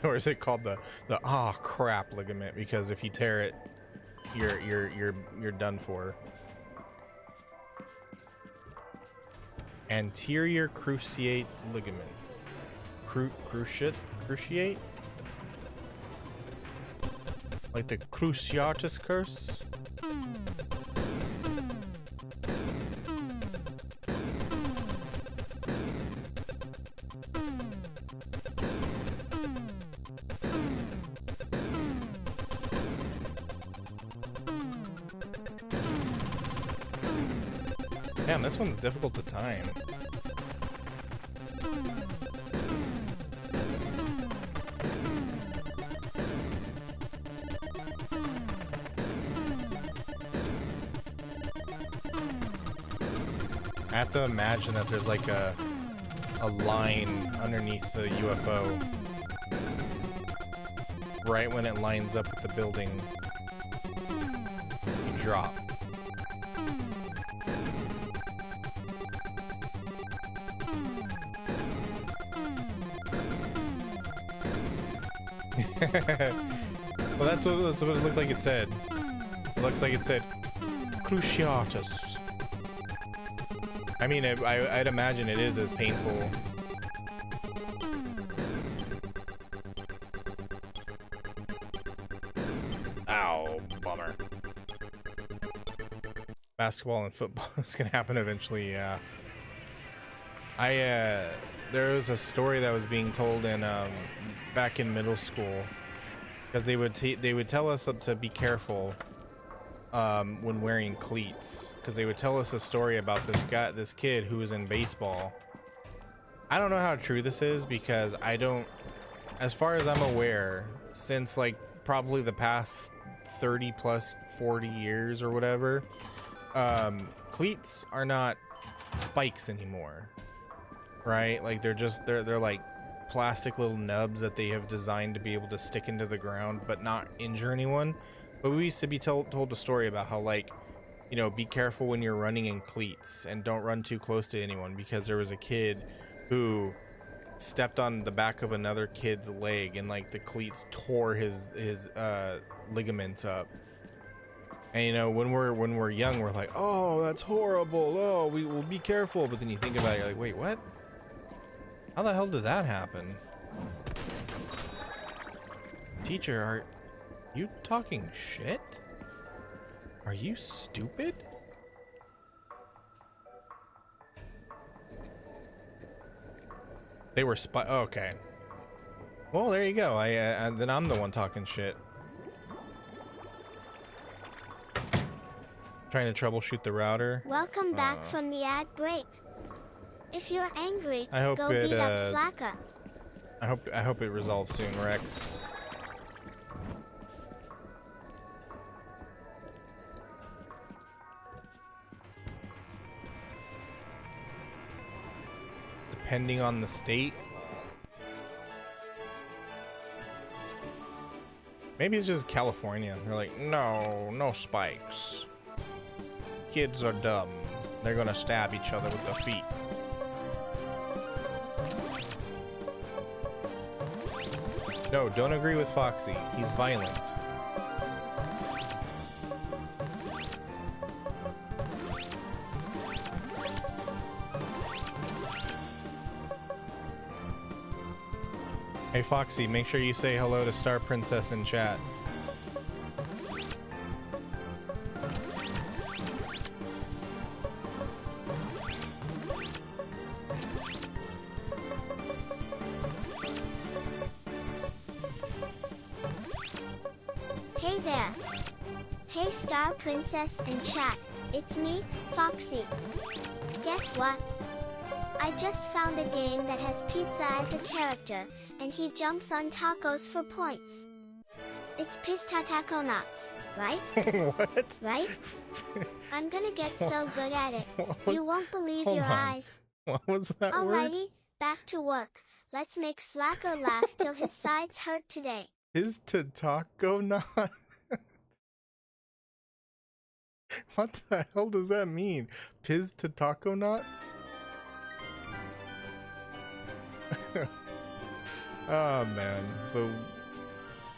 Or is it called the ah crap ligament? Because if you tear it, you're done for. Anterior cruciate ligament. Cruciate? Like the Cruciatus curse? Damn, this one's difficult to time. I have to imagine that there's like a line underneath the UFO right when it lines up with the building. You drop. Well, that's what it looked like it said. It looks like it said Cruciatus. I mean, I'd imagine it is as painful. Ow, bummer. Basketball and football is gonna happen eventually, yeah. There was a story that was being told in back in middle school, because they would tell us to be careful when wearing cleats, because they would tell us a story about this kid who was in baseball. I don't know how true this is, because I don't, as far as I'm aware, since like probably the past 30 plus 40 years or whatever, cleats are not spikes anymore, right? Like they're like plastic little nubs that they have designed to be able to stick into the ground but not injure anyone. But we used to be told a story about how, like, you know, be careful when you're running in cleats and don't run too close to anyone, because there was a kid who stepped on the back of another kid's leg and like the cleats tore his ligaments up. And you know, when we're young, we're like, oh, that's horrible, oh, we will be careful. But then you think about it, you're like, wait, what? How the hell did that happen? Teacher, are you talking shit? Are you stupid? They were oh, okay. Well, there you go. Then I'm the one talking shit. Trying to troubleshoot the router. Welcome back from the ad break. If you're angry, I hope go beat up Slacker. I hope it resolves soon, Rex. Depending on the state. Maybe it's just California. They're like, no spikes. Kids are dumb. They're gonna stab each other with their feet. No, don't agree with Foxy. He's violent. Hey Foxy, make sure you say hello to Star Princess in chat. Hey there. Hey Star Princess in chat, it's me, Foxy. Guess what? I just found a game that has pizza as a character, and he jumps on tacos for points. It's Pista Taco Knots, right? What? Right? I'm gonna get so good at it. You won't believe hold your on. eyes. What was that word? Alrighty, back to work. Let's make Slacker laugh till his sides hurt today. Is to taco not? What the hell does that mean? Piz to taco knots? Oh man, the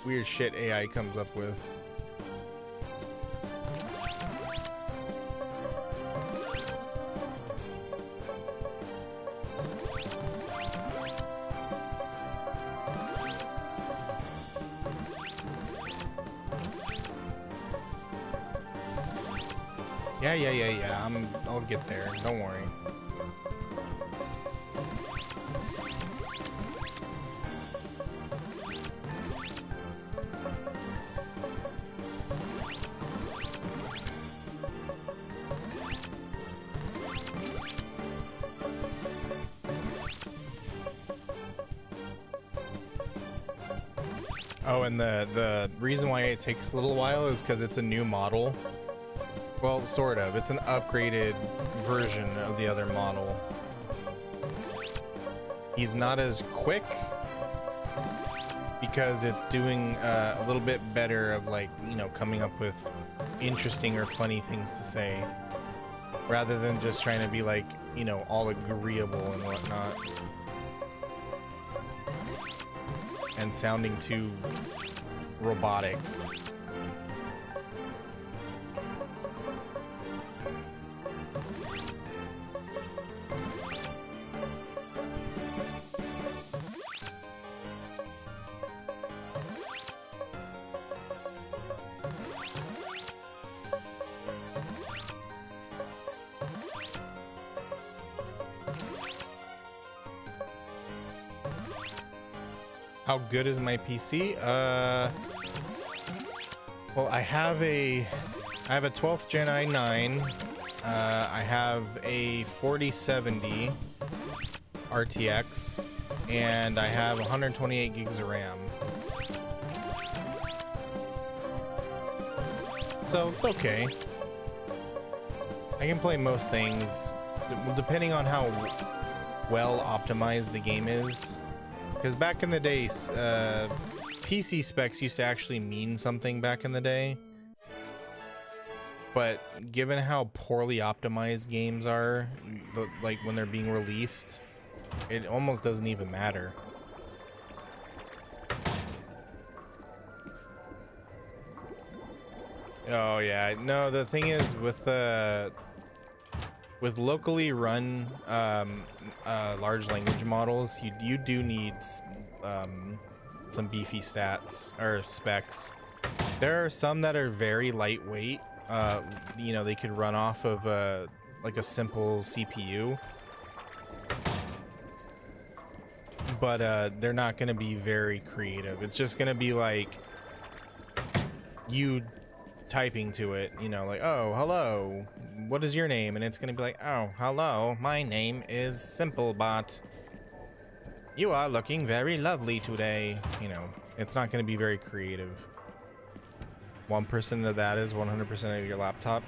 weird shit AI comes up with. Yeah. I'll get there. Don't worry. Oh, and the reason why it takes a little while is because it's a new model. Well, sort of. It's an upgraded version of the other model. He's not as quick because it's doing a little bit better of, like, you know, coming up with interesting or funny things to say, rather than just trying to be like, you know, all agreeable and whatnot, and sounding too robotic. How good is my PC? Well, I have a I have a 12th Gen i9. I have a 4070 RTX, and I have 128 gigs of RAM. So it's okay. I can play most things, depending on how well optimized the game is. Because back in the days, PC specs used to actually mean something back in the day. But given how poorly optimized games are, like when they're being released, it almost doesn't even matter. Oh yeah, no, the thing is with locally run large language models, you do need some beefy stats or specs. There are some that are very lightweight. You know, they could run off of like a simple CPU, but they're not going to be very creative. It's just going to be like you typing to it, you know, like, oh, hello, what is your name? And it's going to be like, oh, hello, my name is Simplebot. You are looking very lovely today. You know, it's not going to be very creative. 1% of that is 100% of your laptop.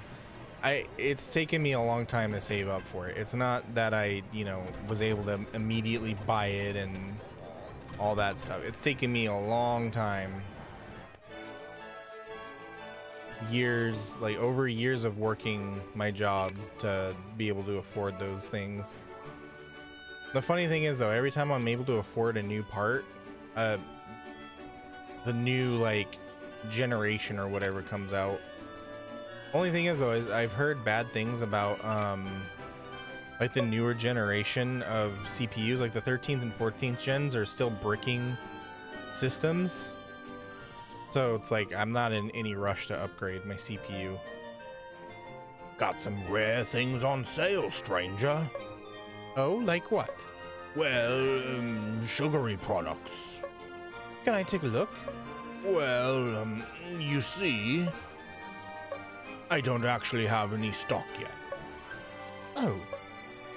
It's taken me a long time to save up for it. It's not that I, you know, was able to immediately buy it and all that stuff. It's taken me a long time. Years, like over years of working my job to be able to afford those things. The funny thing is though, every time I'm able to afford a new part, the new like generation or whatever comes out. Only thing is though, is I've heard bad things about like the newer generation of CPUs, like the 13th and 14th gens are still bricking systems. So it's like I'm not in any rush to upgrade my CPU. Got some rare things on sale, stranger. Oh, like what? Well, sugary products. Can I take a look? Well, you see, I don't actually have any stock yet. Oh,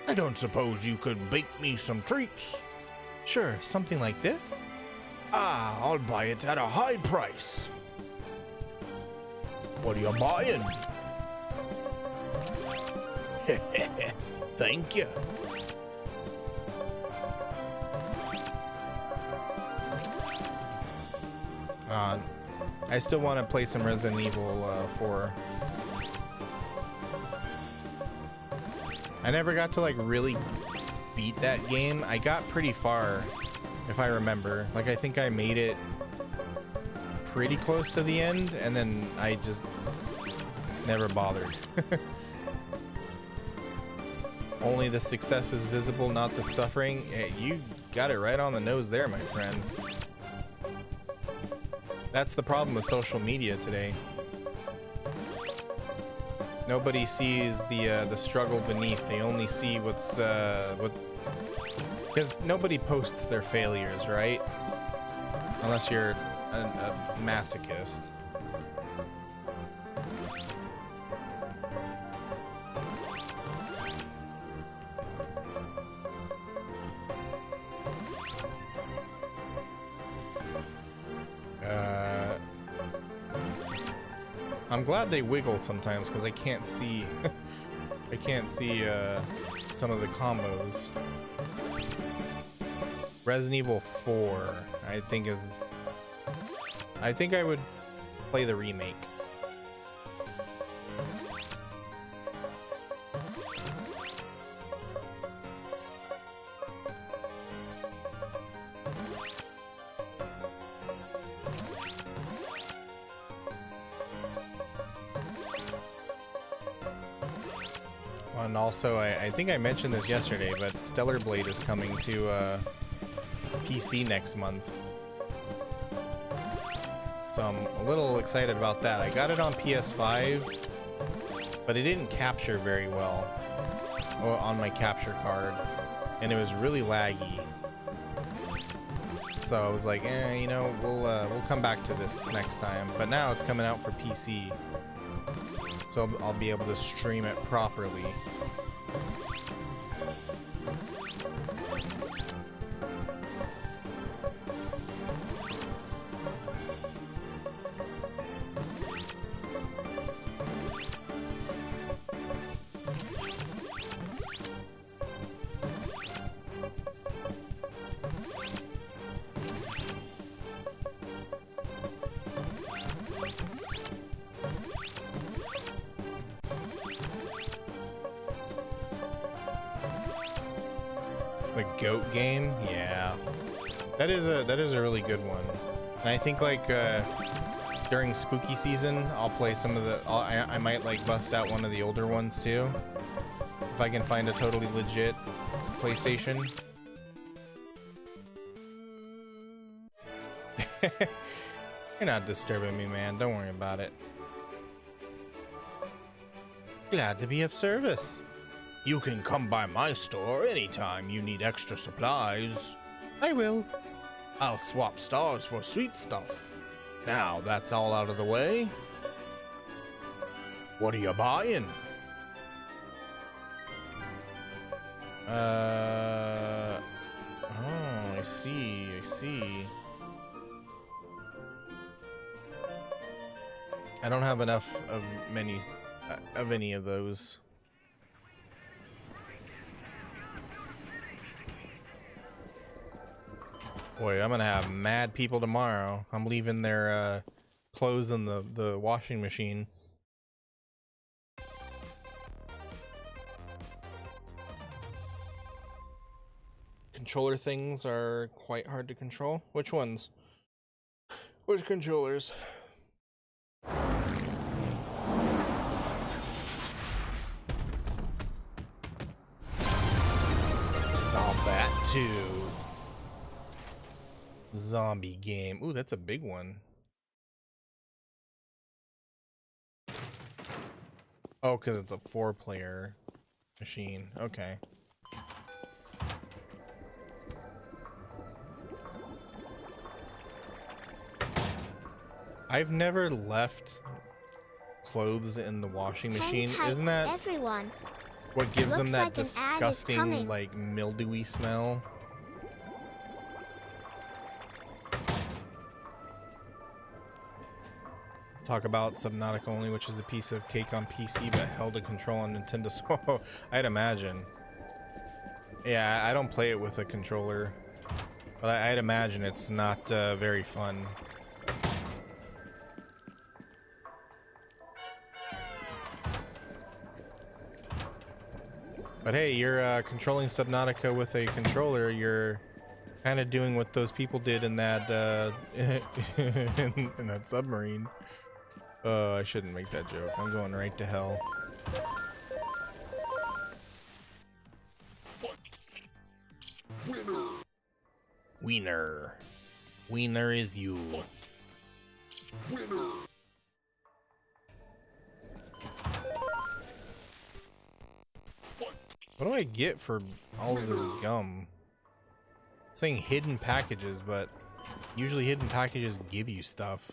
I don't suppose you could bake me some treats? sure, something like this? Ah, I'll buy it at a high price. What are you buying? Thank you. I still want to play some Resident Evil 4. I never got to like really beat that game. I got pretty far, if I remember. Like I think I made it pretty close to the end, and then I just never bothered. Only the success is visible, not the suffering. Hey, you got it right on the nose there, my friend. That's the problem with social media today. Nobody sees the struggle beneath. They only see what's because nobody posts their failures, right? Unless you're a masochist. I'm glad they wiggle sometimes because I can't see I can't see some of the combos. Resident Evil 4 I think I would play the remake. And also, I think I mentioned this yesterday, but Stellar Blade is coming to PC next month. So I'm a little excited about that. I got it on PS5, but it didn't capture very well on my capture card, and it was really laggy. So I was like, you know, we'll come back to this next time. But now it's coming out for PC. so I'll be able to stream it properly. The goat game, yeah, that is a really good one. And I think like during spooky season, I'll play some of the. I might like bust out one of the older ones too, if I can find a totally legit PlayStation. You're not disturbing me, man. Don't worry about it. Glad to be of service. You can come by my store anytime you need extra supplies. I will. I'll swap stars for sweet stuff. Now that's all out of the way. What are you buying? Oh, I see. I don't have enough of any of those. Boy, I'm gonna have mad people tomorrow. I'm leaving their clothes in the washing machine. Controller things are quite hard to control. Which ones? Which controllers? Saw that too. Zombie game. Ooh, that's a big one. Oh, because it's a 4-player machine. Okay. I've never left clothes in the washing machine. Isn't that everyone? What gives them Looks that like an ad is disgusting, coming. like, mildewy smell? Talk about Subnautica Only, which is a piece of cake on PC but hell to control on Nintendo. So I'd imagine. Yeah, I don't play it with a controller, but I'd imagine it's not very fun. But hey, you're controlling Subnautica with a controller. You're kind of doing what those people did in that in that submarine. I shouldn't make that joke. I'm going right to hell. Wiener. Wiener is you. What do I get for all of this gum? It's saying hidden packages, but usually hidden packages give you stuff.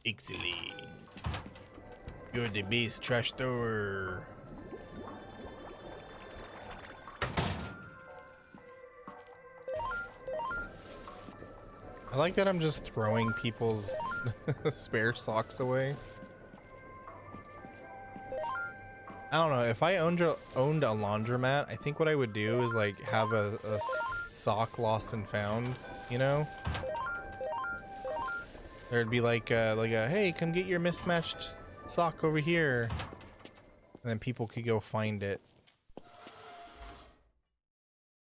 Excellent. You're the best trash thrower. I like that I'm just throwing people's spare socks away. I don't know, if I owned a laundromat, I think what I would do is like have a sock lost and found, you know? There'd be like a hey, come get your mismatched sock over here, and then people could go find it.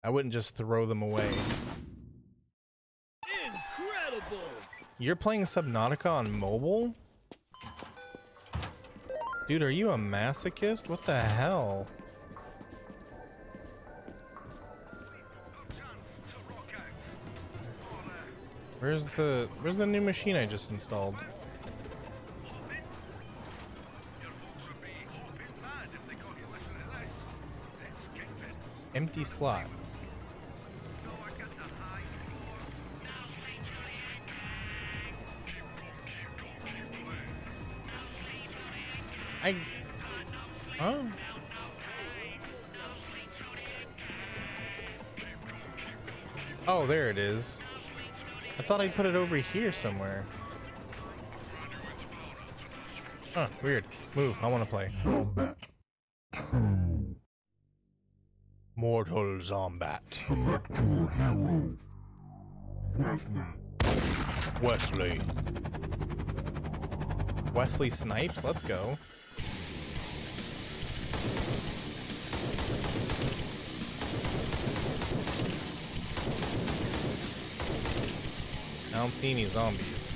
I wouldn't just throw them away. Incredible! You're playing Subnautica on mobile? Dude, are you a masochist? What the hell? Where's the new machine I just installed? Empty slot. Oh. Oh, there it is. I thought I put it over here somewhere. Huh, weird. Move, I want to play. Mortal Zombat. Wesley. Wesley Snipes, let's go. I don't see any zombies.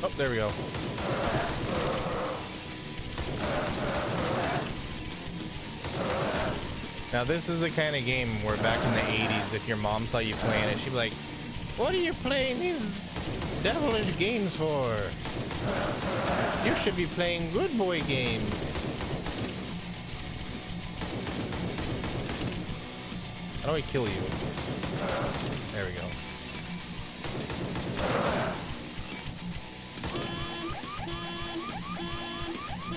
Oh, there we go. Now this is the kind of game where back in the 80s, if your mom saw you playing it, she'd be like, "What are you playing these devilish games for? You should be playing good boy games." How do I kill you? There we go.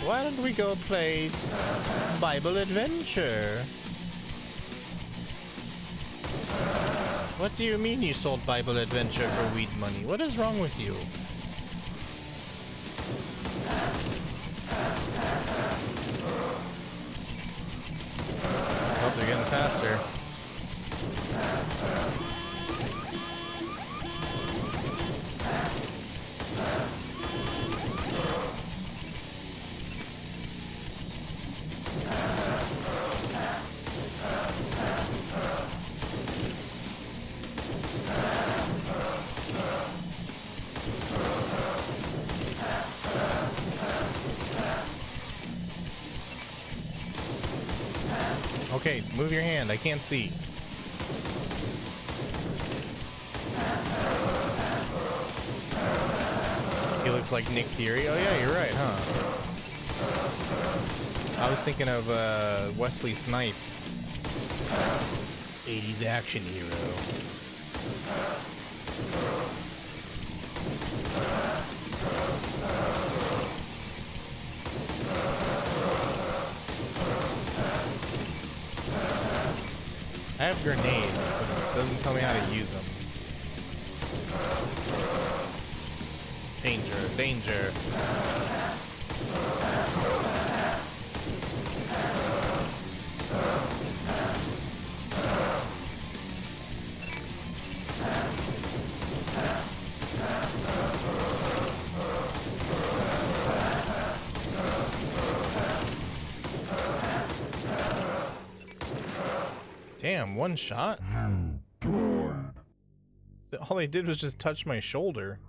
Why don't we go play Bible Adventure? What do you mean you sold Bible Adventure for weed money? What is wrong with you? Oh, they're getting faster. Okay, move your hand. I can't see. He looks like Nick Fury. Oh yeah, you're right, huh? I was thinking of Wesley Snipes. 80s action hero. I have grenades, but it doesn't tell me how to use them. Danger, danger. Damn, one shot? All they did was just touch my shoulder.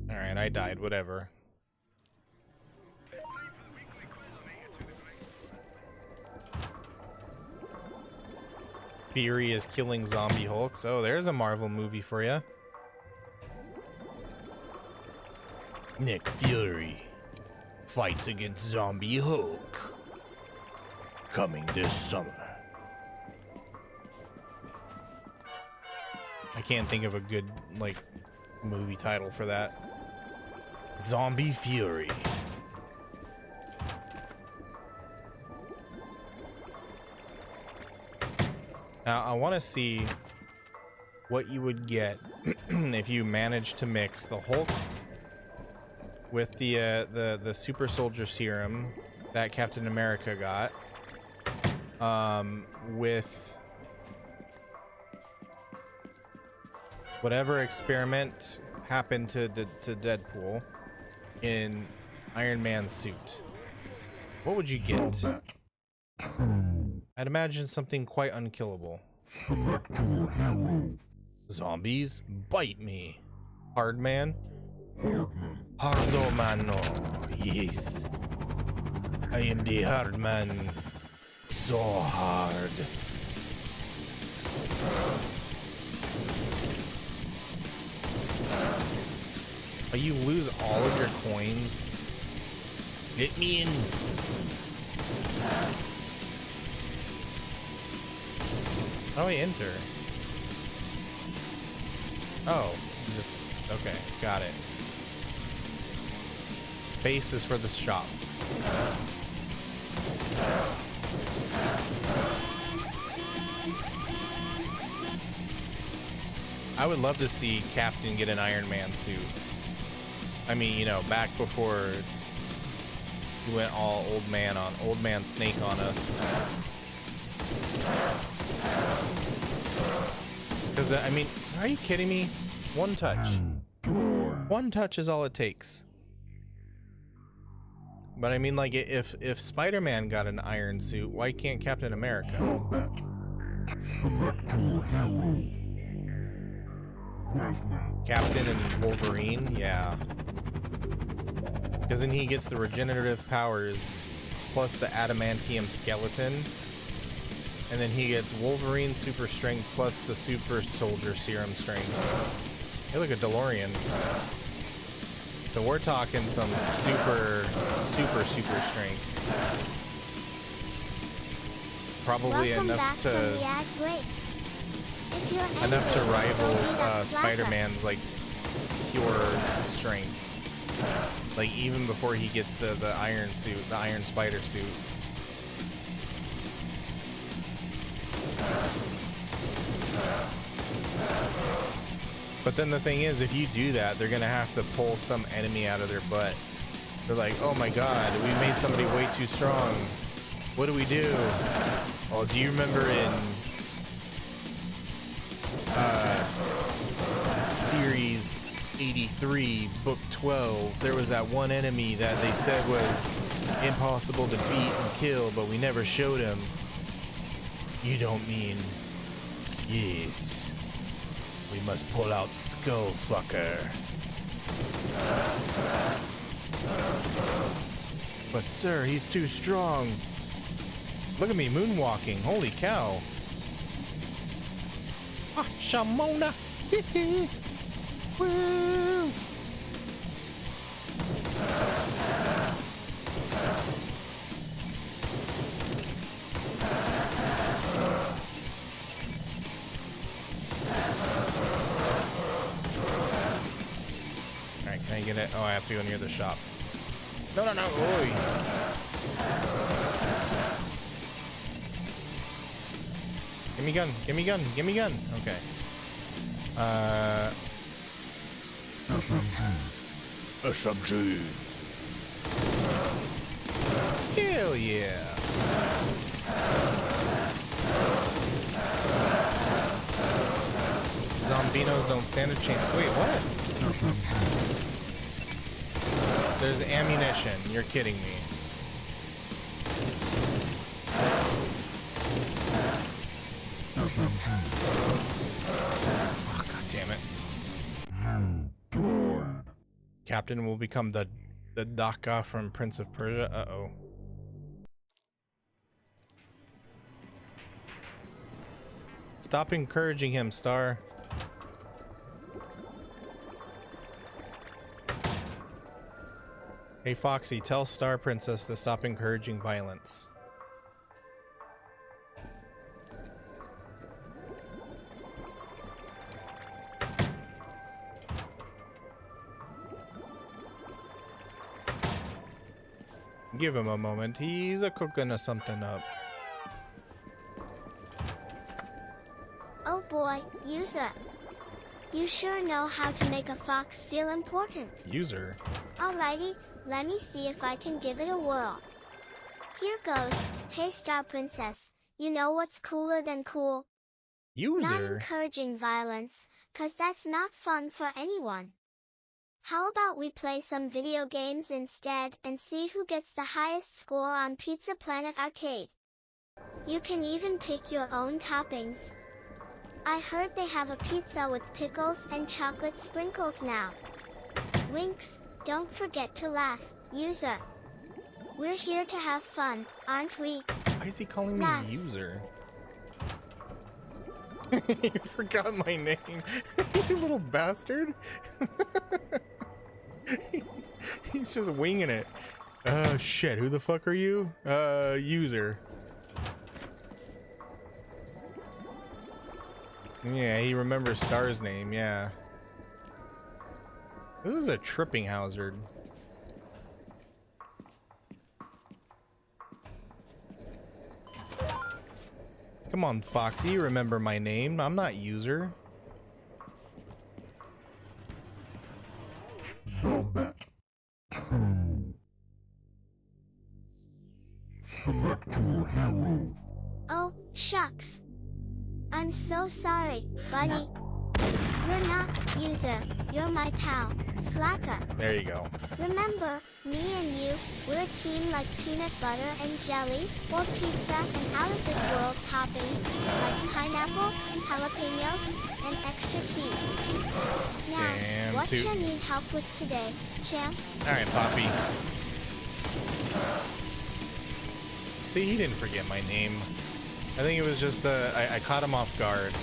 Alright, I died, whatever. Fury is killing zombie Hulks. Oh, there's a Marvel movie for you. Nick Fury fights against Zombie Hulk. Coming this summer. I can't think of a good, like, movie title for that. Zombie Fury. Now, I want to see what you would get if you managed to mix the Hulk with the Super Soldier Serum that Captain America got, with whatever experiment happened to Deadpool in Iron Man's suit. What would you get? I'd imagine something quite unkillable. Zombies bite me. Hard man? Hardo mano. Yes. I am the hard man. So hard. Oh, you lose all of your coins? Let me in. How do I enter? Oh, Just okay, got it. Space is for the shop. I would love to see Captain get an Iron Man suit. I mean, you know, back before he went all old man Snake on us. Because, I mean, are you kidding me? One touch. One touch is all it takes. But I mean, like, if Spider-Man got an iron suit, why can't Captain America? Captain and Wolverine, yeah. Because then he gets the regenerative powers plus the adamantium skeleton. And then he gets Wolverine super strength plus the super soldier serum strength. Hey, look at DeLorean. So we're talking some super strength. Probably Welcome enough back to from the ad break. If you're enough to angry, rival don't be that slacker. Spider-Man's like pure strength. Like even before he gets the iron suit, the iron spider suit. But then the thing is, if you do that, they're gonna have to pull some enemy out of their butt. They're like, oh my god, we made somebody way too strong. What do we do? Oh, do you remember in series 83, book 12, there was that one enemy that they said was impossible to beat and kill, but we never showed him. You don't mean... Yes. We must pull out Skullfucker. But sir, he's too strong. Look at me moonwalking. Holy cow. Ah, Shamona. Woo. Alright, can I get it? Oh, I have to go near the shop. No, no, no. Oi. Give me gun. Give me gun. Give me gun. Okay. SMG. Hell yeah. Zombinos don't stand a chance. Wait, what? There's ammunition. You're kidding me. Oh, god damn it. Captain will become the Daka from Prince of Persia. Uh-oh. Stop encouraging him, Star. Hey, Foxy, tell Star Princess to stop encouraging violence. Give him a moment. He's a cooking something up. Oh boy, user. You sure know how to make a fox feel important. User? Alrighty, let me see if I can give it a whirl. Here goes. Hey Star Princess, you know what's cooler than cool? Not User? encouraging violence, 'cause that's not fun for anyone. How about we play some video games instead and see who gets the highest score on Pizza Planet Arcade? You can even pick your own toppings. I heard they have a pizza with pickles and chocolate sprinkles now. Winks, don't forget to laugh, user. We're here to have fun, aren't we? Why is he calling me Laugh. user? You forgot my name. You little bastard. He's just winging it. Shit, who the fuck are you? User. Yeah, he remembers Star's name, yeah. This is a tripping hazard. Come on, Foxy, you remember my name. I'm not user. Select 2. Select your hero. Oh, shucks. I'm so sorry, buddy. You're not user, you're my pal, Slacker. There you go. Remember, me and you, we're a team like peanut butter and jelly, or pizza and out of this world toppings, like pineapple, jalapenos, and extra cheese. Now, Damn, what too. you need help with today, champ? Alright, Poppy. See, he didn't forget my name. I think it was just, I caught him off guard.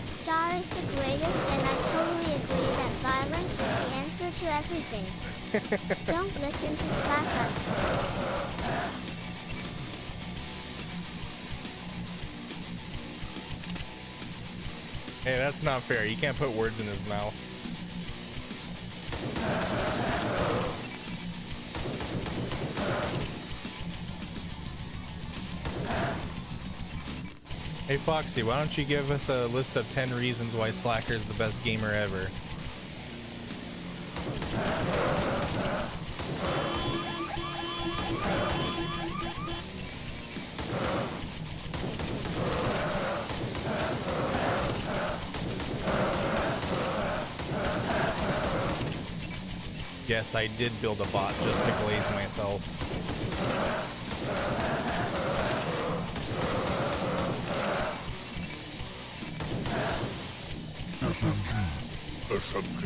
Star is the greatest, and I totally agree that violence is the answer to everything. Don't listen to Slacker. Hey, that's not fair. You can't put words in his mouth. Hey Foxy, why don't you give us a list of 10 reasons why Slacker's the best gamer ever? Yes, I did build a bot just to glaze myself. SMG.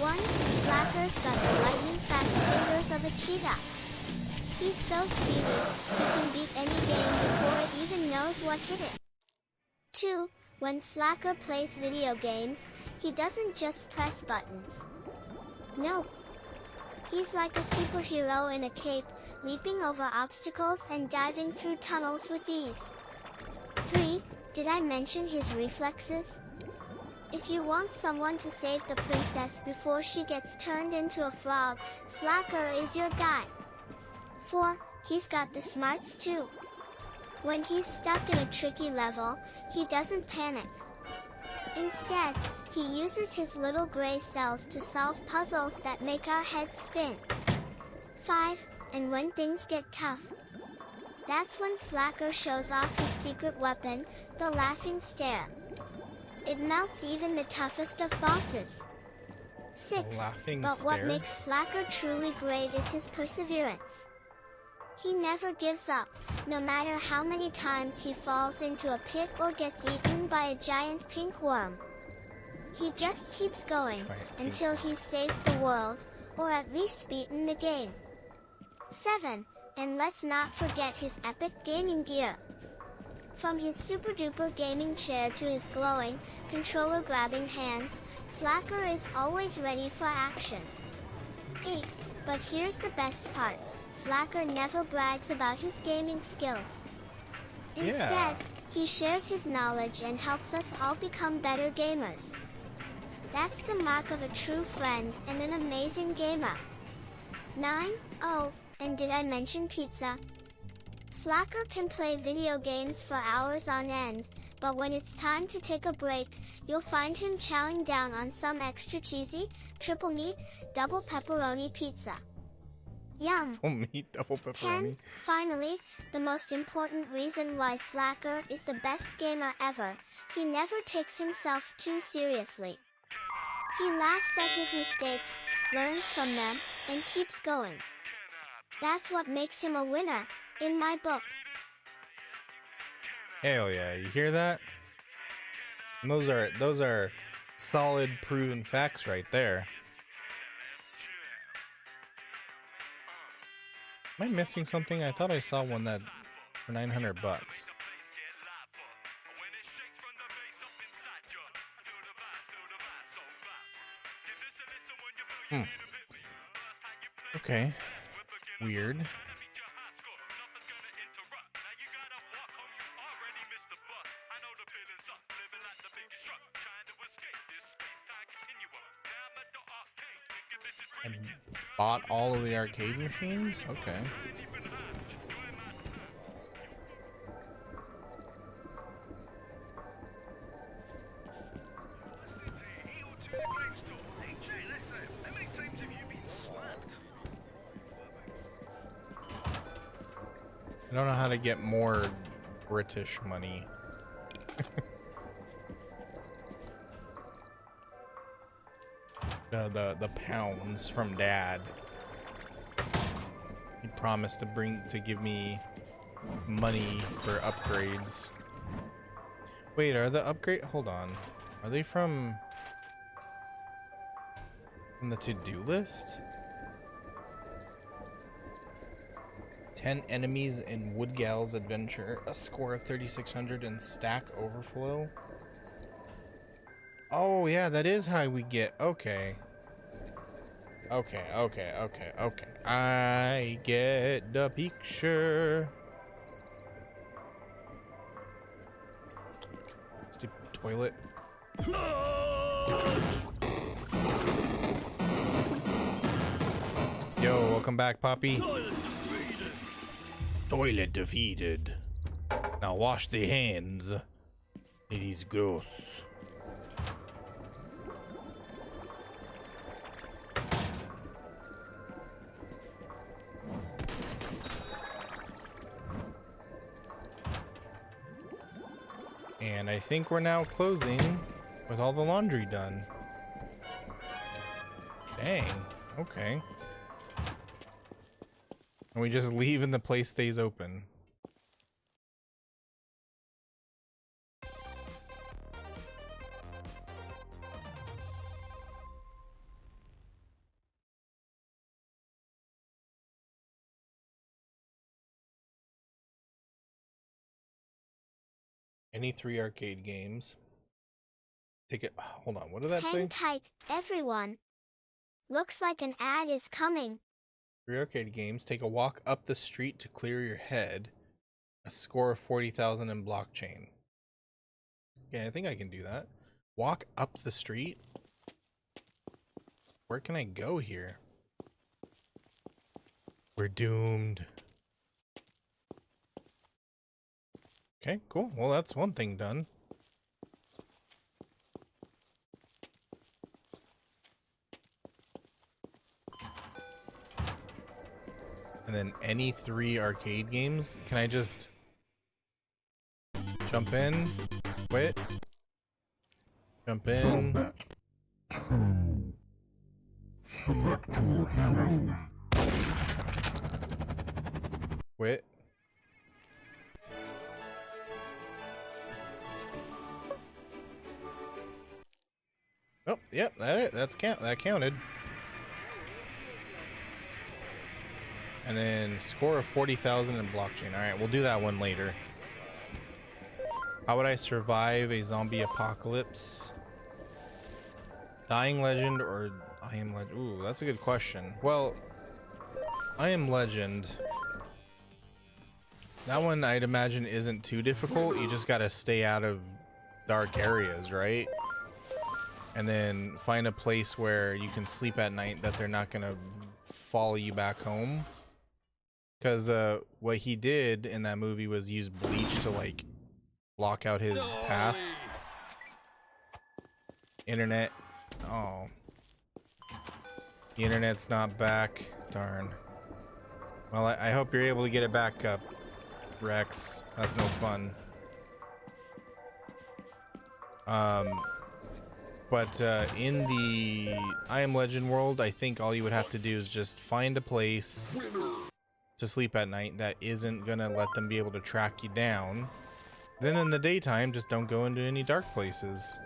One, Slacker's got the lightning-fast fingers of a cheetah. He's so speedy, he can beat any game before it even knows what hit it. 2. When Slacker plays video games, he doesn't just press buttons. Nope. He's like a superhero in a cape, leaping over obstacles and diving through tunnels with ease. 3. Did I mention his reflexes? If you want someone to save the princess before she gets turned into a frog, Slacker is your guy. 4. He's got the smarts too. When he's stuck in a tricky level, he doesn't panic. Instead, he uses his little gray cells to solve puzzles that make our heads spin. 5. And when things get tough, that's when Slacker shows off his secret weapon, the laughing stare. It melts even the toughest of bosses. 6. Laughing But what stare? makes Slacker truly great is his perseverance. He never gives up, no matter how many times he falls into a pit or gets eaten by a giant pink worm. He just keeps going until he's saved the world, or at least beaten the game. 7. And let's not forget his epic gaming gear. From his super duper gaming chair to his glowing, controller grabbing hands, Slacker is always ready for action. 8. But here's the best part. Slacker never brags about his gaming skills. Instead, he shares his knowledge and helps us all become better gamers. That's the mark of a true friend and an amazing gamer. 9. Oh, and did I mention pizza? Slacker can play video games for hours on end, but when it's time to take a break, you'll find him chowing down on some extra cheesy, triple meat, double pepperoni pizza. Yum! Oh, meat, double 10. pepperoni. Finally, the most important reason why Slacker is the best gamer ever, he never takes himself too seriously. He laughs at his mistakes, learns from them, and keeps going. That's what makes him a winner, in my book. Hell yeah, you hear that? And those are solid proven facts right there. Am I missing something? I thought I saw one that for 900 bucks. Hmm. Okay. Weird. I bought all of the arcade machines? Okay. I don't know how to get more British money. The pounds from Dad. He promised to give me money for upgrades. Wait, are the upgrade? Hold on. Are they from the to-do list? 10 enemies in Woodgal's adventure, a score of 3600 and stack overflow. Oh yeah, that is how we get. Okay. Okay. I get the picture. Stupid toilet. Yo, welcome back, Poppy. Toilet defeated. Now wash the hands. It is gross. And I think we're now closing with all the laundry done. Dang. Okay. And we just leave and the place stays open. Any 3 arcade games. Take it. Hold on. What did that say? Hang tight, everyone. Looks like an ad is coming. 3 arcade games. Take a walk up the street to clear your head. A score of 40,000 in blockchain. Okay, I think I can do that. Walk up the street? Where can I go here? We're doomed. Okay, cool. Well, that's one thing done. And then any 3 arcade games? Can I just jump in, quit, jump in? Combat 2. Select your hero. Quit. Oh, yep, that counted. And then score of 40,000 in blockchain. All right, we'll do that one later. How would I survive a zombie apocalypse? Dying Legend or I Am Legend? Ooh, that's a good question. Well, I Am Legend. That one I'd imagine isn't too difficult. You just gotta stay out of dark areas, right? And then find a place where you can sleep at night that they're not gonna follow you back home. Because what he did in that movie was use bleach to like block out his path. Internet. Oh. The internet's not back. Darn. Well, I hope you're able to get it back up, Rex. That's no fun. But in the I Am Legend world, I think all you would have to do is just find a place to sleep at night that isn't gonna let them be able to track you down. Then in the daytime, just don't go into any dark places.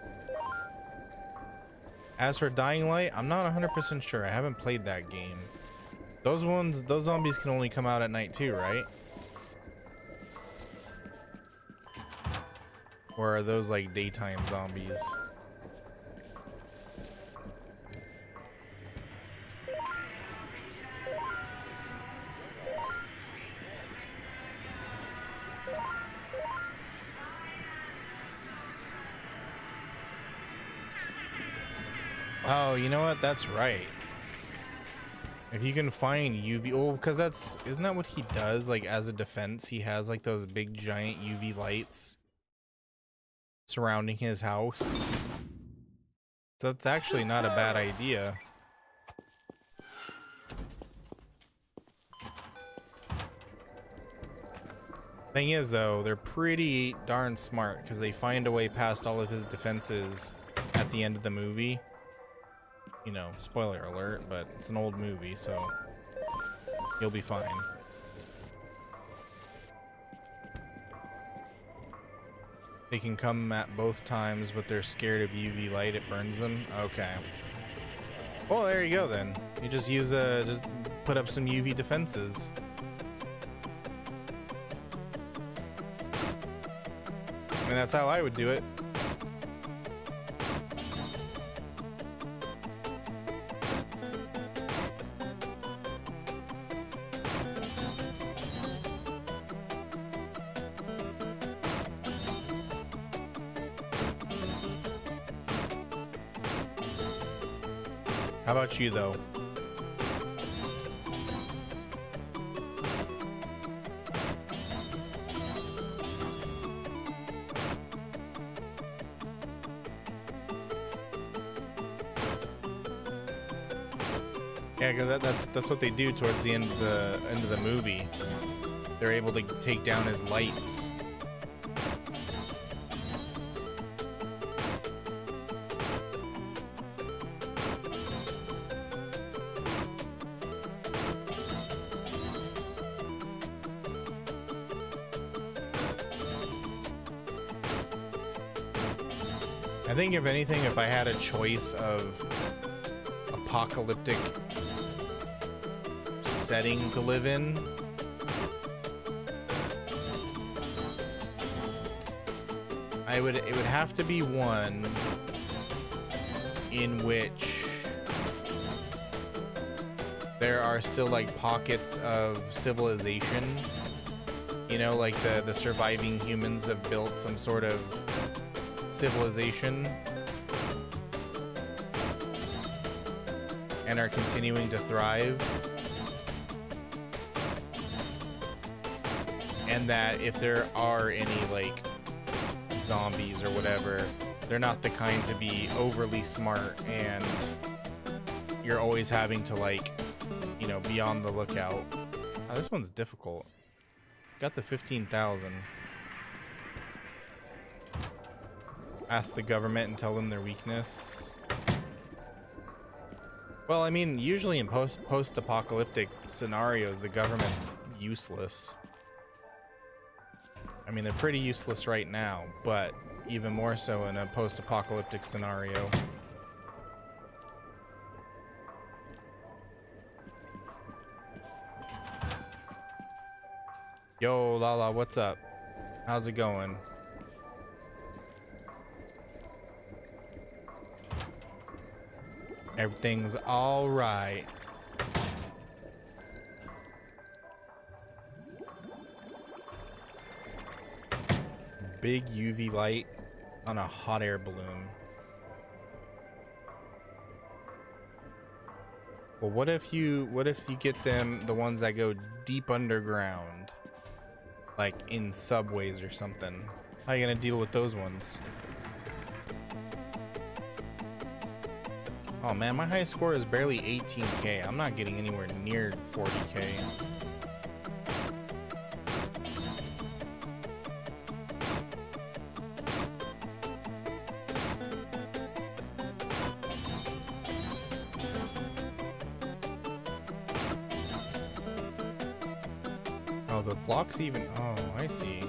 As for Dying Light, I'm not 100% sure. I haven't played that game. Those zombies can only come out at night too, right? Or are those like daytime zombies? Oh, you know what? That's right. If you can find UV, oh, because isn't that what he does? Like as a defense, he has like those big giant UV lights surrounding his house. So that's actually not a bad idea. Thing is, though, they're pretty darn smart because they find a way past all of his defenses at the end of the movie. You know, spoiler alert, but it's an old movie, so you'll be fine. They can come at both times, but they're scared of UV light. It burns them. Okay. Well, there you go then. You just use just put up some UV defenses. I mean, that's how I would do it. How about you, though? Yeah, because that's what they do towards the end of the movie. They're able to take down his lights. I think if anything, if I had a choice of apocalyptic setting to live in, it would have to be one in which there are still like pockets of civilization. You know, like the surviving humans have built some sort of civilization and are continuing to thrive, and that if there are any like zombies or whatever, they're not the kind to be overly smart and you're always having to, like, you know, be on the lookout. Oh, this one's difficult. Got the 15,000. Ask the government and tell them their weakness. Well, I mean, usually in post-apocalyptic scenarios, the government's useless. I mean, they're pretty useless right now, but even more so in a post-apocalyptic scenario. Yo, Lala, what's up? How's it going? Everything's all right. Big UV light on a hot air balloon. Well, what if you get them, the ones that go deep underground, like in subways or something? How are you gonna deal with those ones? Oh man, my high score is barely 18k. I'm not getting anywhere near 40k. Oh, the blocks even... Oh, I see.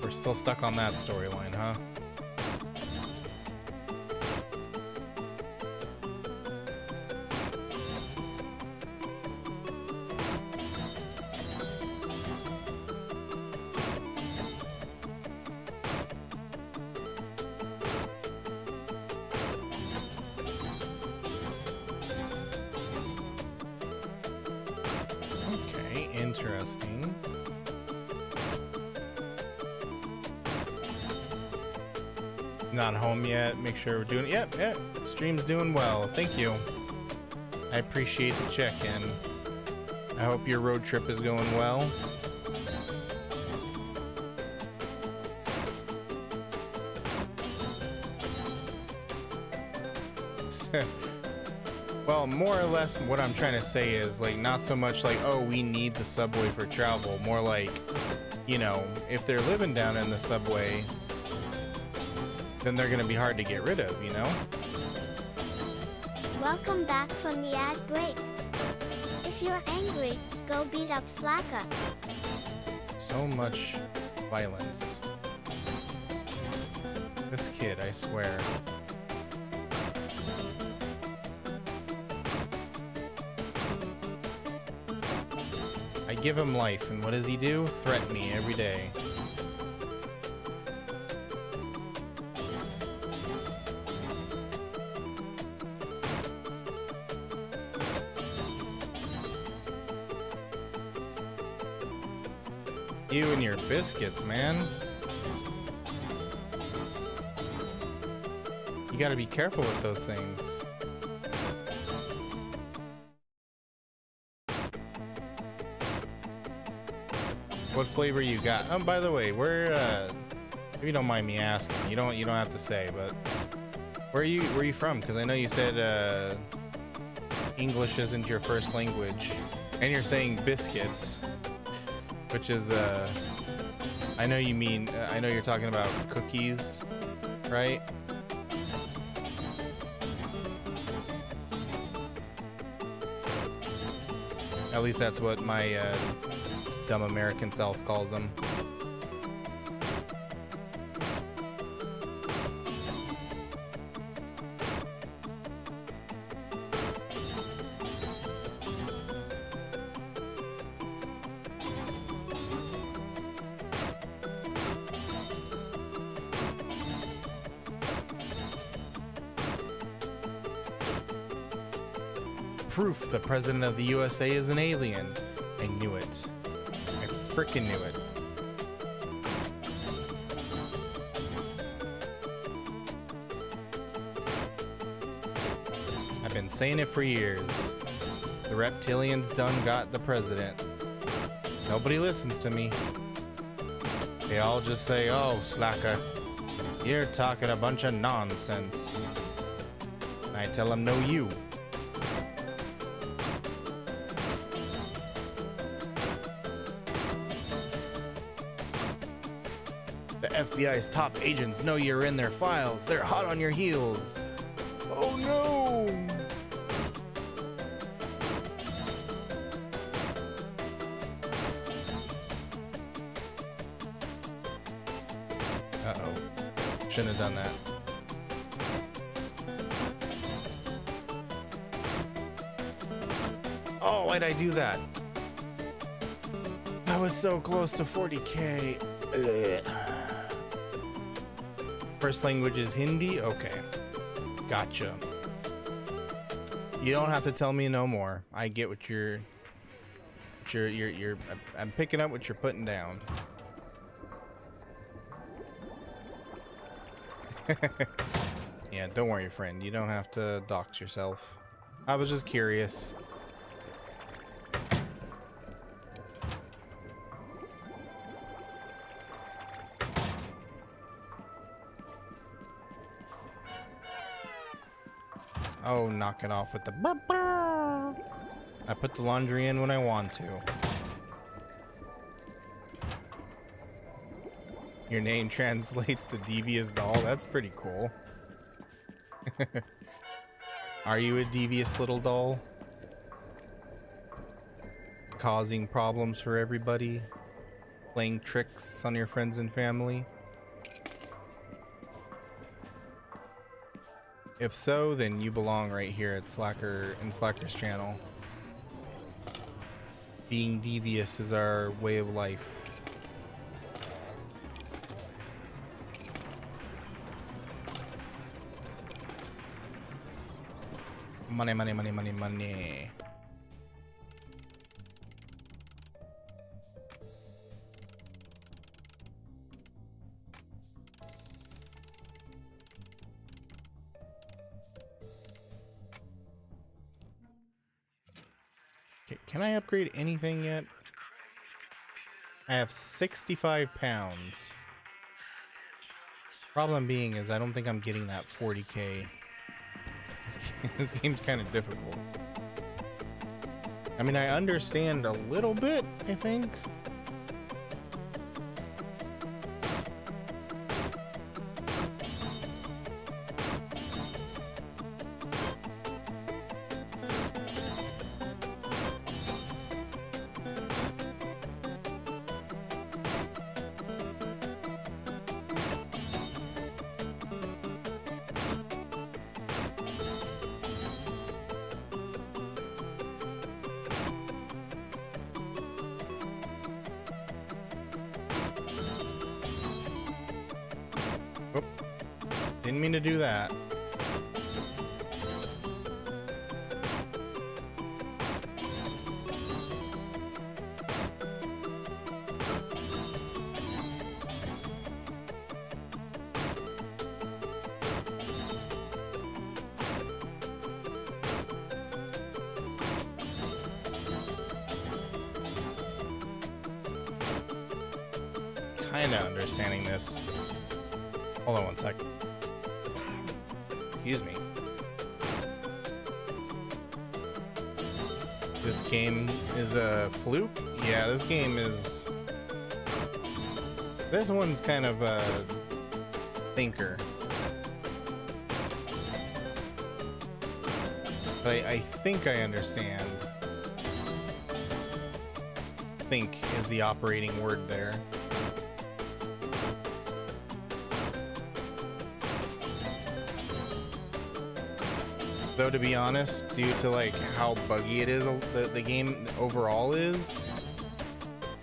We're still stuck on that storyline, huh? Interesting. Not home yet. Make sure we're doing. Yep, yep. Stream's doing well. Thank you. I appreciate the check-in. I hope your road trip is going well. Well, more or less what I'm trying to say is, like, not so much like, oh, we need the subway for travel. More like, you know, if they're living down in the subway, then they're gonna be hard to get rid of, you know? Welcome back from the ad break. If you're angry, go beat up Slacker. So much violence. This kid, I swear. I give him life, and what does he do? Threaten me every day. You and your biscuits, man. You gotta be careful with those things. What flavor you got? Oh, by the way, where if you don't mind me asking, you don't have to say, but where are you from? Because I know you said English isn't your first language, and you're saying biscuits, which is I know you mean I know you're talking about cookies, right? At least that's what my dumb American self calls them. Proof the president of the USA is an alien. I knew it. I freaking knew it. I've been saying it for years. The reptilians done got the president. Nobody listens to me. They all just say, oh, Slacker, you're talking a bunch of nonsense. And I tell them, no, you. FBI's top agents know you're in their files. They're hot on your heels. Oh no! Uh-oh. Shouldn't have done that. Oh, why'd I do that? I was so close to 40K. Ugh. First language is Hindi? Okay. Gotcha. You don't have to tell me no more. I get what you're I'm picking up what you're putting down. Yeah, don't worry, friend. You don't have to dox yourself. I was just curious. Oh, knock it off with the burr, burr. I put the laundry in when I want to. Your name translates to devious doll. That's pretty cool. Are you a devious little doll? Causing problems for everybody? Playing tricks on your friends and family? If so, then you belong right here at Slacker in Slacker's channel. Being devious is our way of life. Money, money, money, money, money. can I upgrade anything yet? I have 65 pounds. Problem being is I don't think I'm getting that 40k. This game's kind of difficult. I mean, I understand a little bit, I think. Didn't mean to do that. Kinda understanding this. Hold on one sec. Excuse me. This game is a fluke? Yeah, this game is... This one's kind of a thinker. But I think I understand. Think is the operating word there. Though, to be honest, due to like how buggy it is, the game overall is,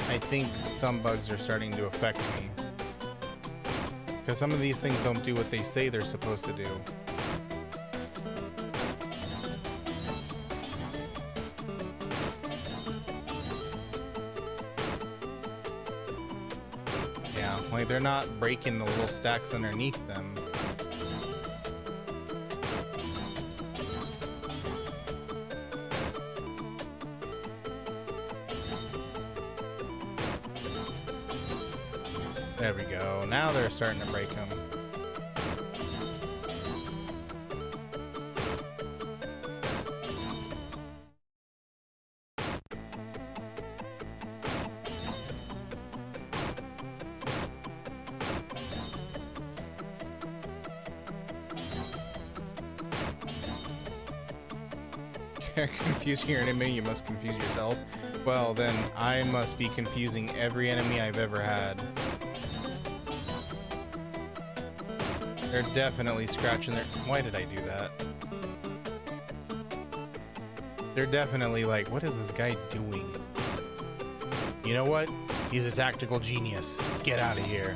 I think some bugs are starting to affect me. Because some of these things don't do what they say they're supposed to do. Yeah, like they're not breaking the little stacks underneath them. There we go. Now they're starting to break them. Confusing your enemy, you must confuse yourself. Well, then I must be confusing every enemy I've ever had. They're definitely scratching their... Why did I do that? They're definitely like, what is this guy doing? You know what? He's a tactical genius. Get out of here.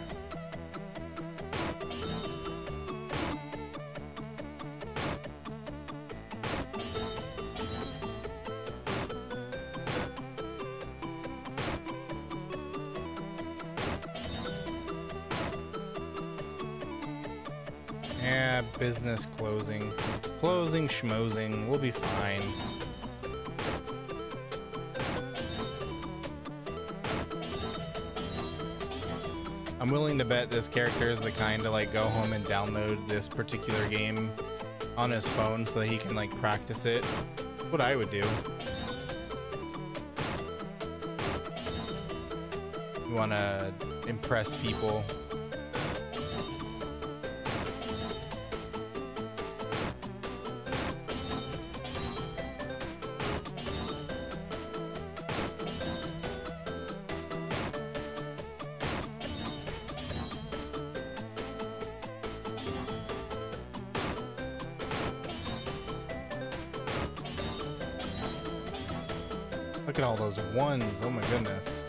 Yeah, business closing. Closing, schmozing. We'll be fine. I'm willing to bet this character is the kind to like go home and download this particular game on his phone so that he can like practice it. What I would do. You want to impress people. Look at all those ones. Oh my goodness.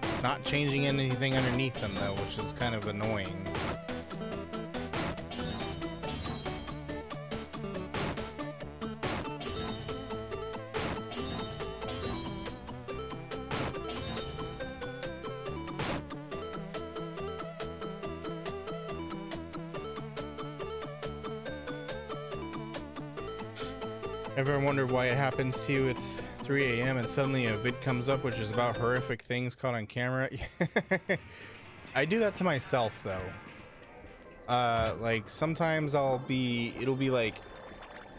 It's not changing anything underneath them though, which is kind of annoying. Ever wondered why it happens to you? It's 3 a.m. and suddenly a vid comes up which is about horrific things caught on camera. I do that to myself though. Like sometimes it'll be like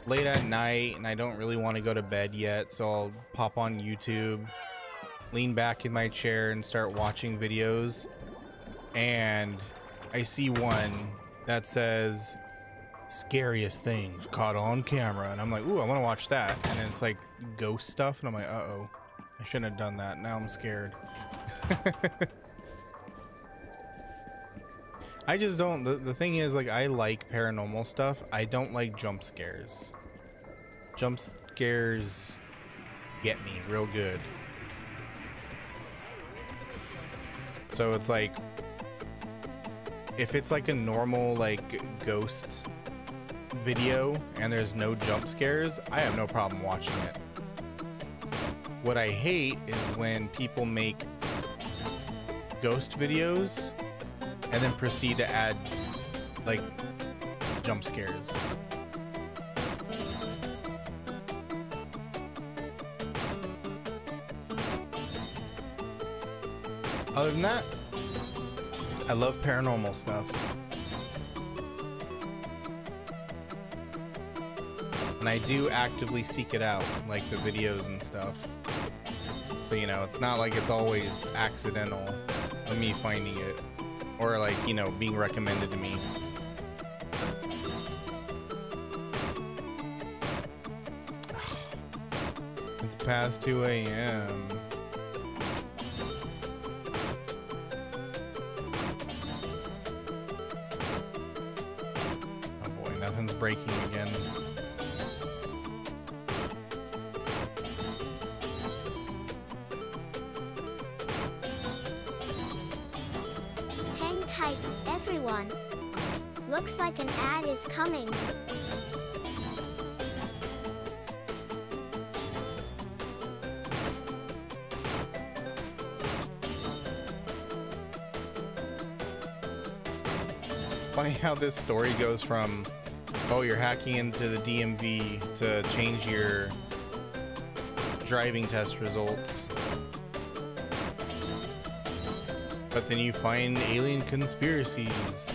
late at night and I don't really want to go to bed yet, so I'll pop on YouTube, lean back in my chair and start watching videos, and I see one that says scariest things caught on camera, and I'm like, ooh, I want to watch that, and then it's like ghost stuff, and I'm like, uh-oh, I shouldn't have done that. Now I'm scared. I just don't, the thing is, like, I like paranormal stuff. I don't like jump scares. Jump scares get me real good. So it's like, if it's like a normal like ghost video and there's no jump scares, I have no problem watching it. What I hate is when people make ghost videos and then proceed to add like jump scares. Other than that, I love paranormal stuff. And I do actively seek it out, like the videos and stuff. So, you know, it's not like it's always accidental of me finding it. Or like, you know, being recommended to me. It's past 2 a.m. Oh boy, nothing's breaking again. Hang tight, everyone. Looks like an ad is coming. Funny how this story goes from, oh, you're hacking into the DMV to change your driving test results, but then you find alien conspiracies.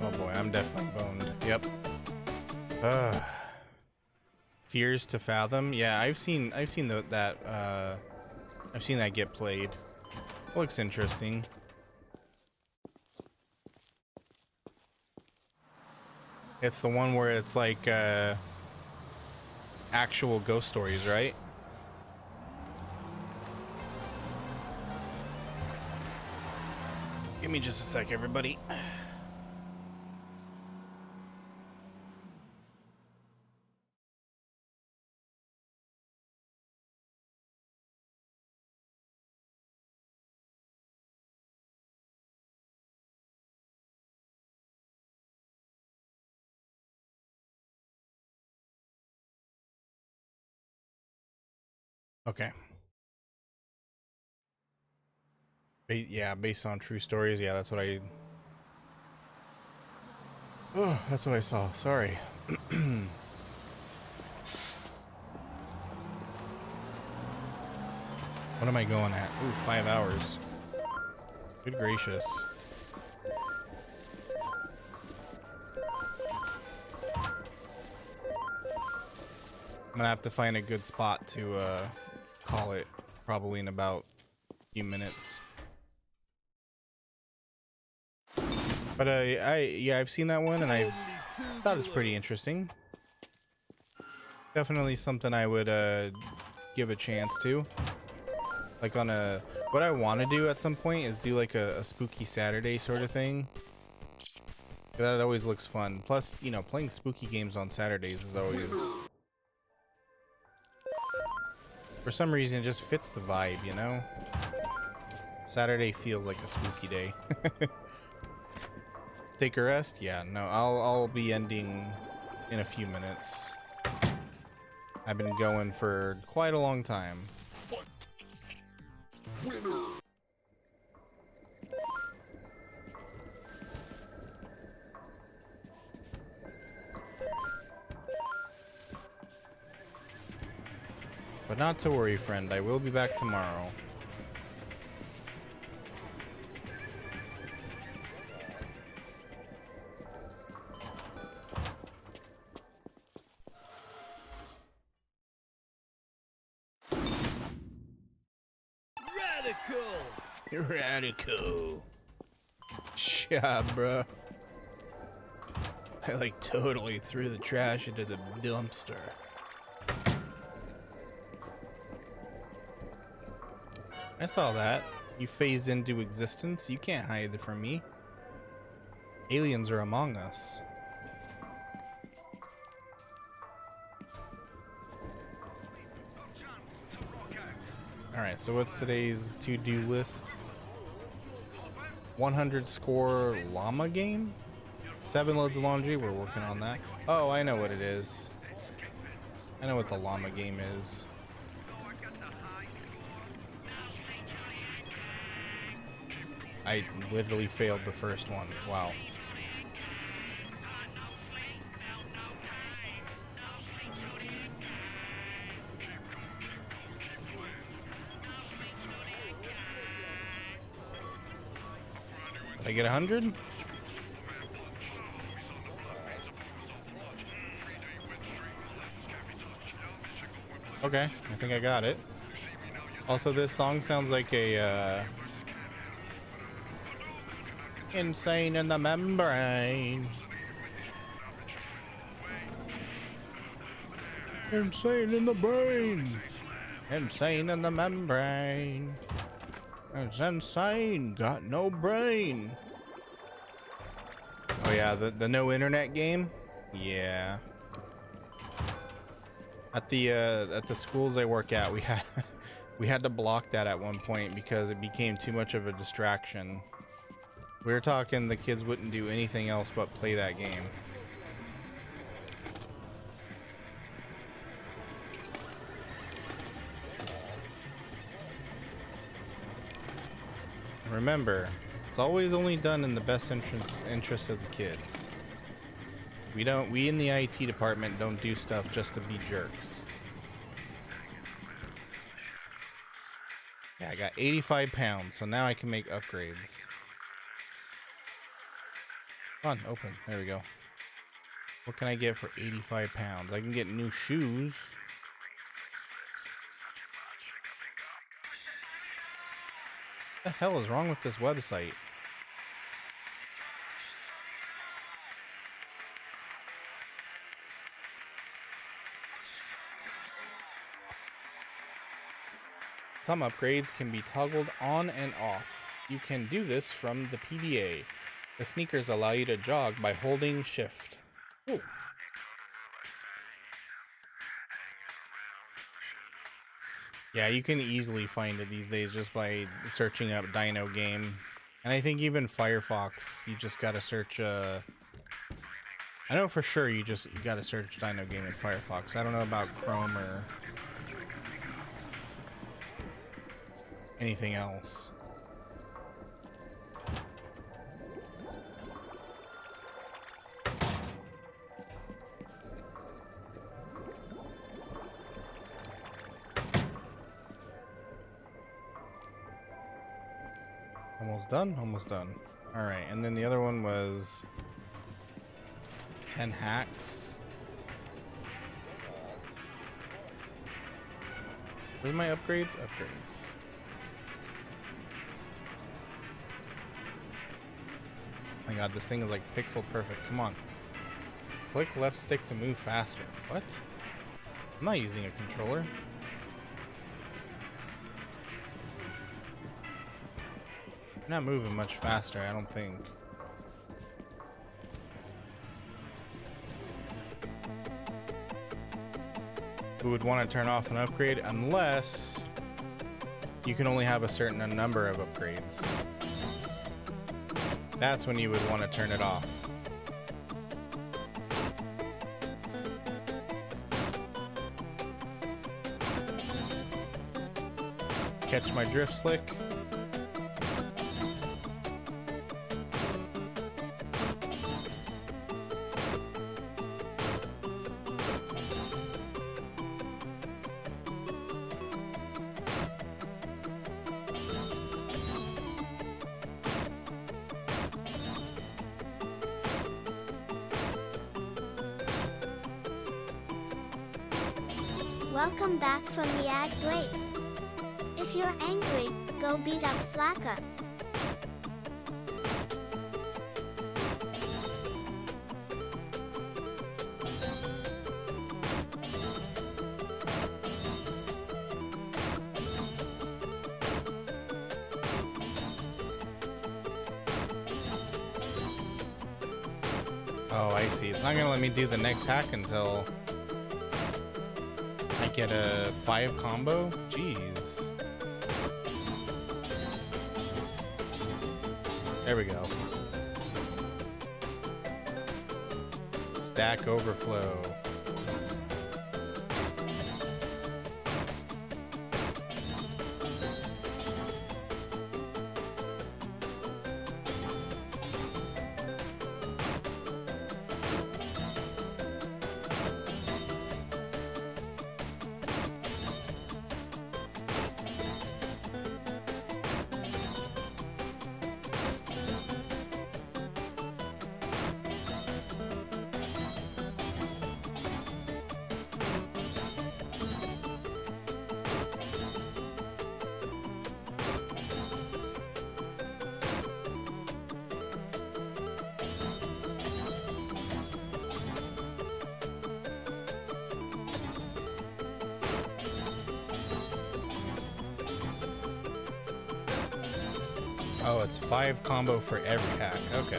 Oh boy, I'm definitely boned. Yep. Fears to Fathom. Yeah, I've seen that get played. Looks interesting. It's the one where it's like actual ghost stories, right? Give me just a sec, everybody. Okay. Yeah, based on true stories. Yeah, that's what I... Oh, that's what I saw. Sorry. What am I going at? Ooh, 5 hours. Good gracious. I'm gonna have to find a good spot to call it, probably in about a few minutes. But yeah, I've seen that one and I thought it's pretty interesting. Definitely something I would give a chance to. Like on a, what I want to do at some point is do like a spooky Saturday sort of thing. That always looks fun. Plus, you know, playing spooky games on Saturdays is always, for some reason, it just fits the vibe, you know? Saturday feels like a spooky day. Take a rest? Yeah, no, I'll be ending in a few minutes. I've been going for quite a long time. But not to worry, friend. I will be back tomorrow. Radical. Yeah, bruh. I like totally threw the trash into the dumpster. I saw that. You phased into existence. You can't hide from me. Aliens are among us. Alright, so what's today's to-do list? 100 score llama game? 7 loads of laundry, we're working on that. Oh, I know what it is. I know what the llama game is. I literally failed the first one. Wow. Did I get 100? Okay, I think I got it. Also, this song sounds like a insane in the membrane. Insane in the brain. Insane in the membrane. It's insane. Got no brain. Oh yeah, the no internet game. Yeah. At the schools I work at, we had to block that at one point because it became too much of a distraction. We were talking the kids wouldn't do anything else but play that game. Remember, it's always only done in the best interest of the kids. We in the IT department don't do stuff just to be jerks. Yeah, I got 85 pounds, so now I can make upgrades. Come on, open. There we go. What can I get for 85 pounds? I can get new shoes. What the hell is wrong with this website? Some upgrades can be toggled on and off. You can do this from the PDA. The sneakers allow you to jog by holding shift. Ooh. Yeah, you can easily find it these days just by searching up Dino Game. And I think even Firefox, you just gotta search, I know for sure you just gotta search Dino Game in Firefox. I don't know about Chrome or anything else. Almost done, almost done. All right, and then the other one was 10 hacks. What are my upgrades? Upgrades. Oh my god, this thing is like pixel perfect. Come on. Click left stick to move faster. What? I'm not using a controller. I'm not moving much faster, I don't think. Who would want to turn off an upgrade unless you can only have a certain number of upgrades. That's when you would want to turn it off. Catch my drift slick. Welcome back from the ad break. If you're angry, go beat up Slacker. Oh, I see. It's not gonna let me do the next hack until I get a 5 combo? Jeez. There we go. Stack Overflow. Oh, it's 5 combo for every hack. Okay.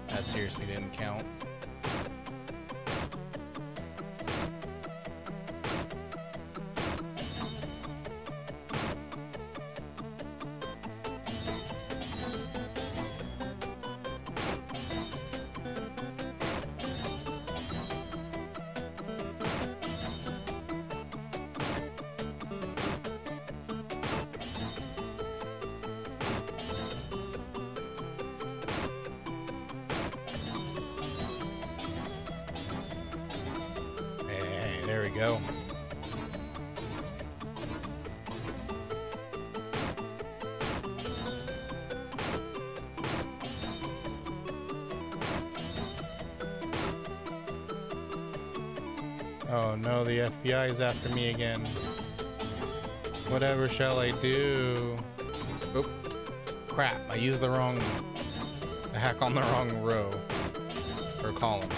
That seriously didn't count. There we go. Oh no, the FBI is after me again. Whatever shall I do? Oh, crap. I used the wrong hack on the wrong row or column.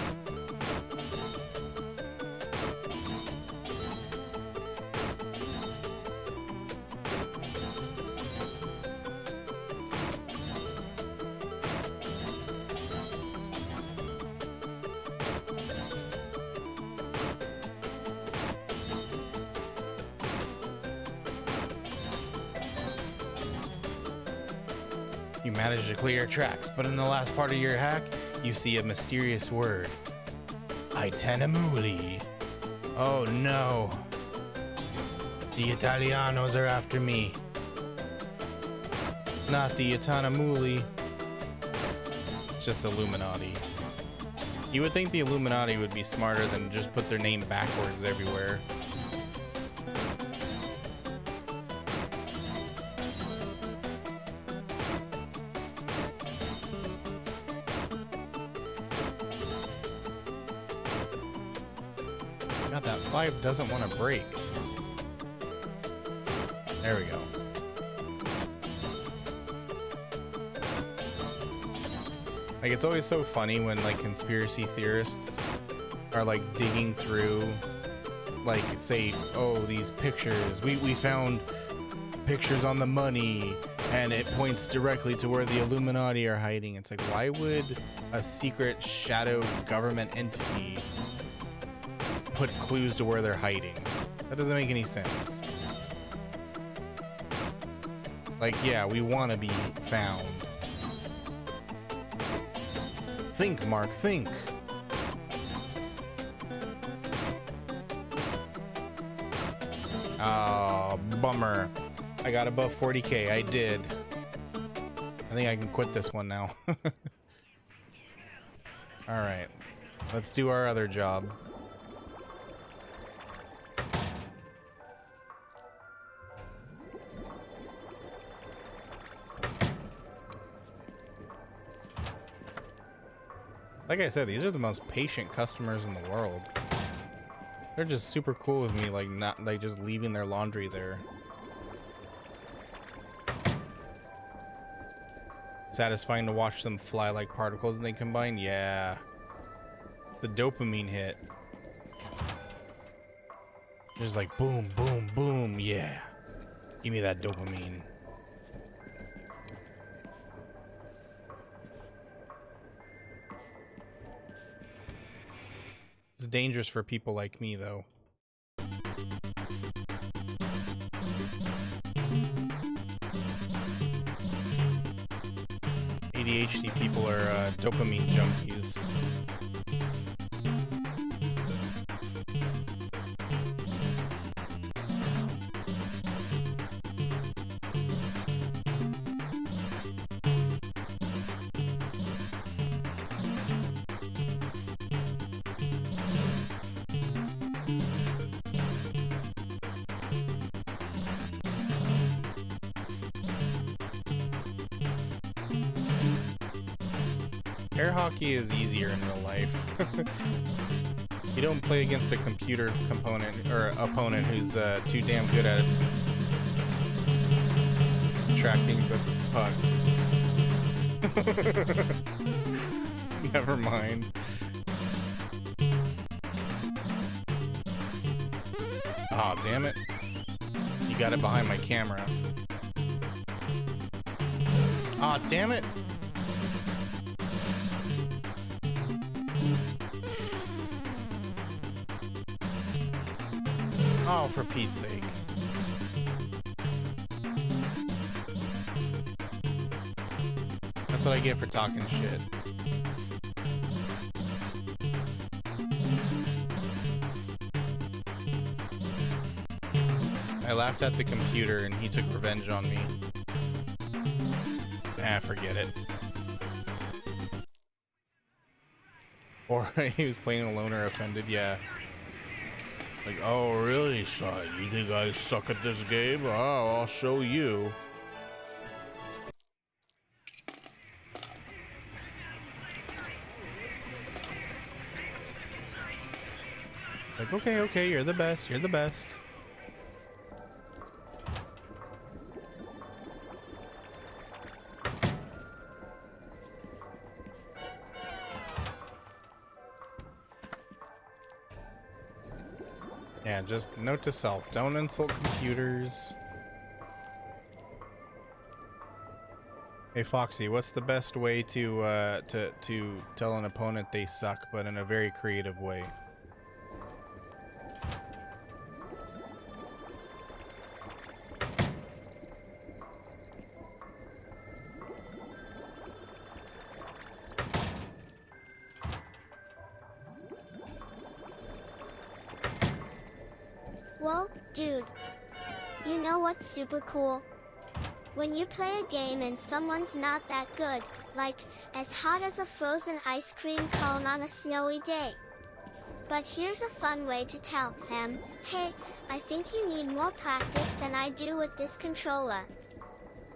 You manage to clear tracks, but in the last part of your hack, you see a mysterious word. Itenamuli. Oh no. The Italianos are after me. Not the Itanamuli. It's just Illuminati. You would think the Illuminati would be smarter than just put their name backwards everywhere. God, that 5 doesn't want to break. There we go. Like, it's always so funny when, like, conspiracy theorists are, like, digging through, like, say, oh, these pictures. We found pictures on the money, and it points directly to where the Illuminati are hiding. It's like, why would a secret shadow government entity put clues to where they're hiding? That doesn't make any sense. Like, yeah, we want to be found. Think, Mark, think. Oh, bummer. I got above 40k. I did. I think I can quit this one now. Alright. Let's do our other job. Like I said, these are the most patient customers in the world. They're just super cool with me, like not like just leaving their laundry there. Satisfying to watch them fly like particles and they combine? Yeah. It's the dopamine hit. Just like boom, boom, boom, yeah. Give me that dopamine. It's dangerous for people like me, though. ADHD people are dopamine junkies. Air hockey is easier in real life. You don't play against a computer component or opponent who's too damn good at tracking the puck. Never mind. Aw, oh, damn it. You got it behind my camera. Aw, oh, damn it. Oh, for Pete's sake. That's what I get for talking shit. I laughed at the computer and he took revenge on me. Ah, forget it. Or he was playing alone or offended, yeah. Like, oh really, son? You think I suck at this game? Oh, I'll show you. Like, okay, you're the best, you're the best. Yeah, just note to self, don't insult computers. Hey Foxy, what's the best way to tell an opponent they suck, but in a very creative way? Whoa, dude. You know what's super cool? When you play a game and someone's not that good, like, as hot as a frozen ice cream cone on a snowy day. But here's a fun way to tell them, hey, I think you need more practice than I do with this controller.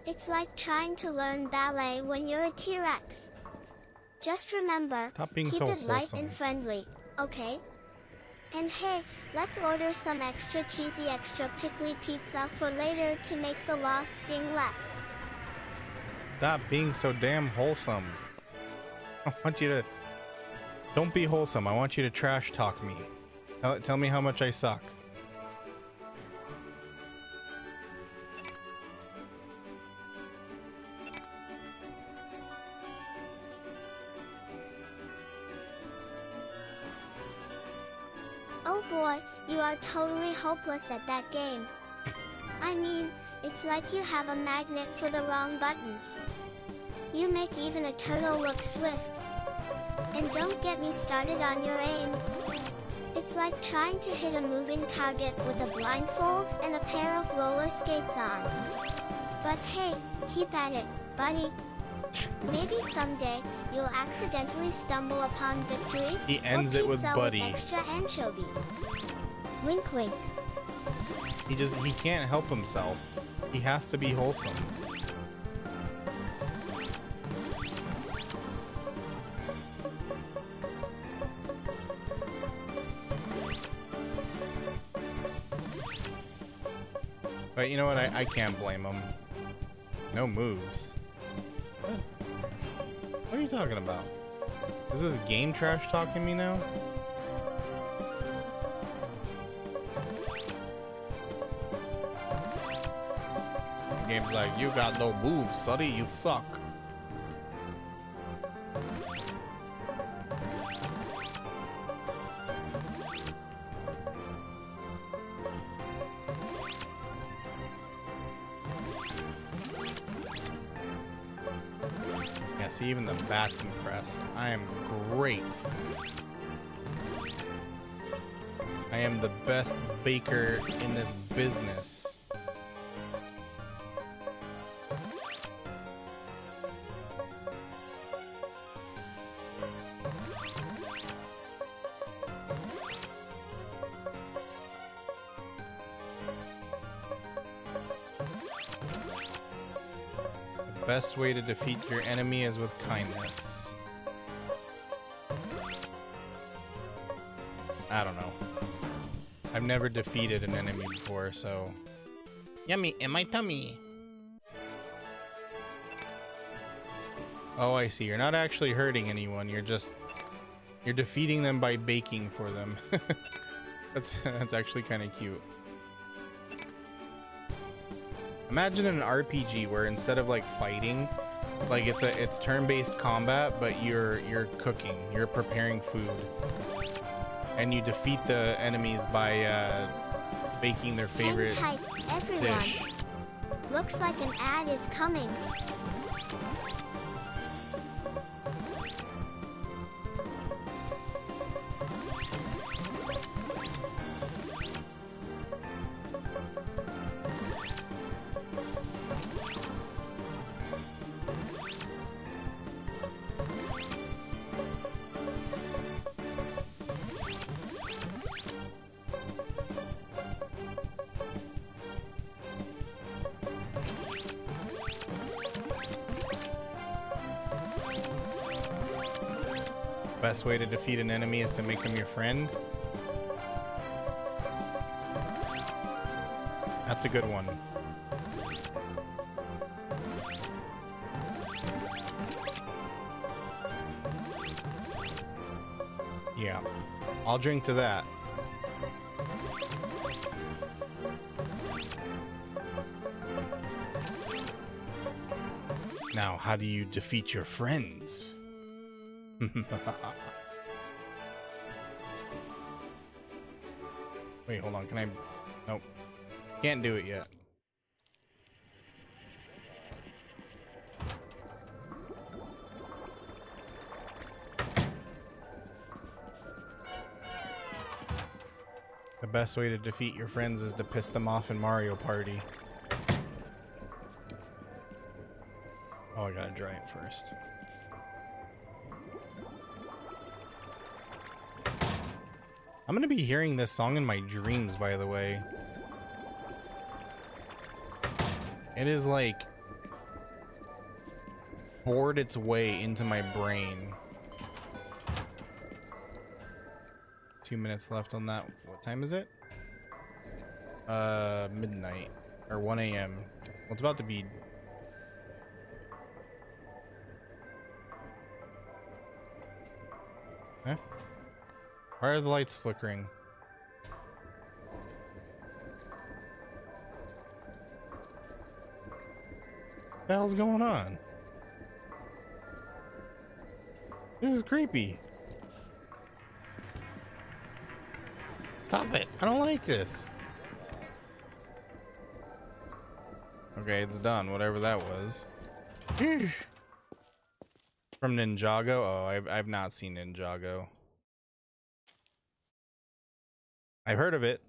It's like trying to learn ballet when you're a T-Rex. Just remember, Stop being keep so it light wholesome. and friendly, okay? And hey, let's order some extra cheesy, extra pickly pizza for later to make the loss sting less. Stop being so damn wholesome. I want you to... Don't be wholesome. I want you to trash talk me. Tell me how much I suck. Oh boy, you are totally hopeless at that game. I mean, it's like you have a magnet for the wrong buttons. You make even a turtle look swift. And don't get me started on your aim. It's like trying to hit a moving target with a blindfold and a pair of roller skates on. But hey, keep at it, buddy. Maybe someday, you'll accidentally stumble upon victory. He ends it with buddy. Extra anchovies. Wink wink. He can't help himself. He has to be wholesome. But you know what? I can't blame him. No moves. What are you talking about? Is this game trash talking me now? The game's like, you got no moves, sonny, you suck. Yeah, see, even the bat's impressed. I am great. I am the best baker in this business. The best way to defeat your enemy is with kindness. I don't know. I've never defeated an enemy before, so... Yummy in my tummy! Oh, I see. You're not actually hurting anyone. You're just... You're defeating them by baking for them. That's actually kind of cute. Imagine an RPG where instead of like fighting, like it's turn-based combat, but you're cooking, you're preparing food, and you defeat the enemies by baking their favorite Hang tight, everyone. dish. Looks like an ad is coming. Best way to defeat an enemy is to make them your friend. That's a good one. Yeah, I'll drink to that. Now, how do you defeat your friends? Wait, hold on. Can I? Nope. Can't do it yet. The best way to defeat your friends is to piss them off in Mario Party. Oh, I gotta dry it first. I'm gonna be hearing this song in my dreams, by the way. It is like bored its way into my brain. 2 minutes left on that. What time is it? Midnight or 1 a.m. Well, it's about to be. Huh? Why are the lights flickering? What the hell's going on? This is creepy. Stop it. I don't like this. Okay, it's done. Whatever that was. From Ninjago? Oh, I've not seen Ninjago. I've heard of it.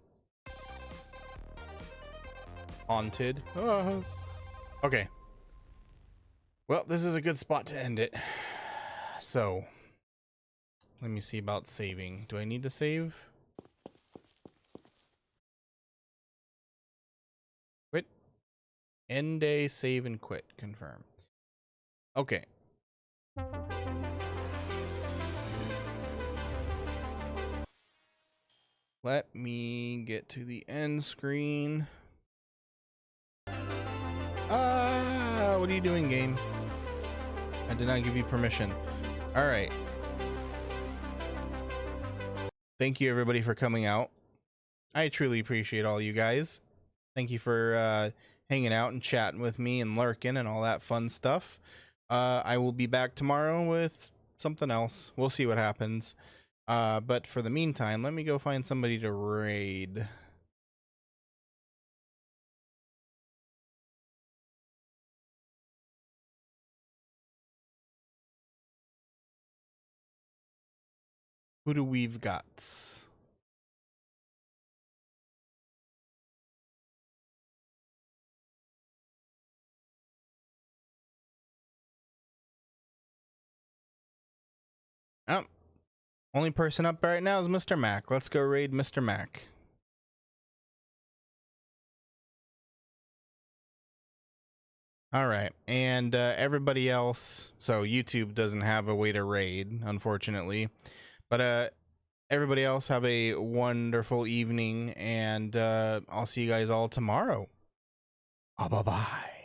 Haunted. Okay. Well, this is a good spot to end it. So, let me see about saving. Do I need to save? Quit. End day, save, and quit. Confirm. Okay. Let me get to the end screen. What are you doing, game? I did not give you permission. All right. Thank you, everybody, for coming out. I truly appreciate all you guys. Thank you for hanging out and chatting with me and lurking and all that fun stuff. I will be back tomorrow with something else. We'll see what happens. But for the meantime, let me go find somebody to raid. Who do we've got? Oh, only person up right now is Mr. Mac. Let's go raid Mr. Mac. All right, and everybody else. So YouTube doesn't have a way to raid, unfortunately, but everybody else have a wonderful evening, and I'll see you guys all tomorrow. Bye bye.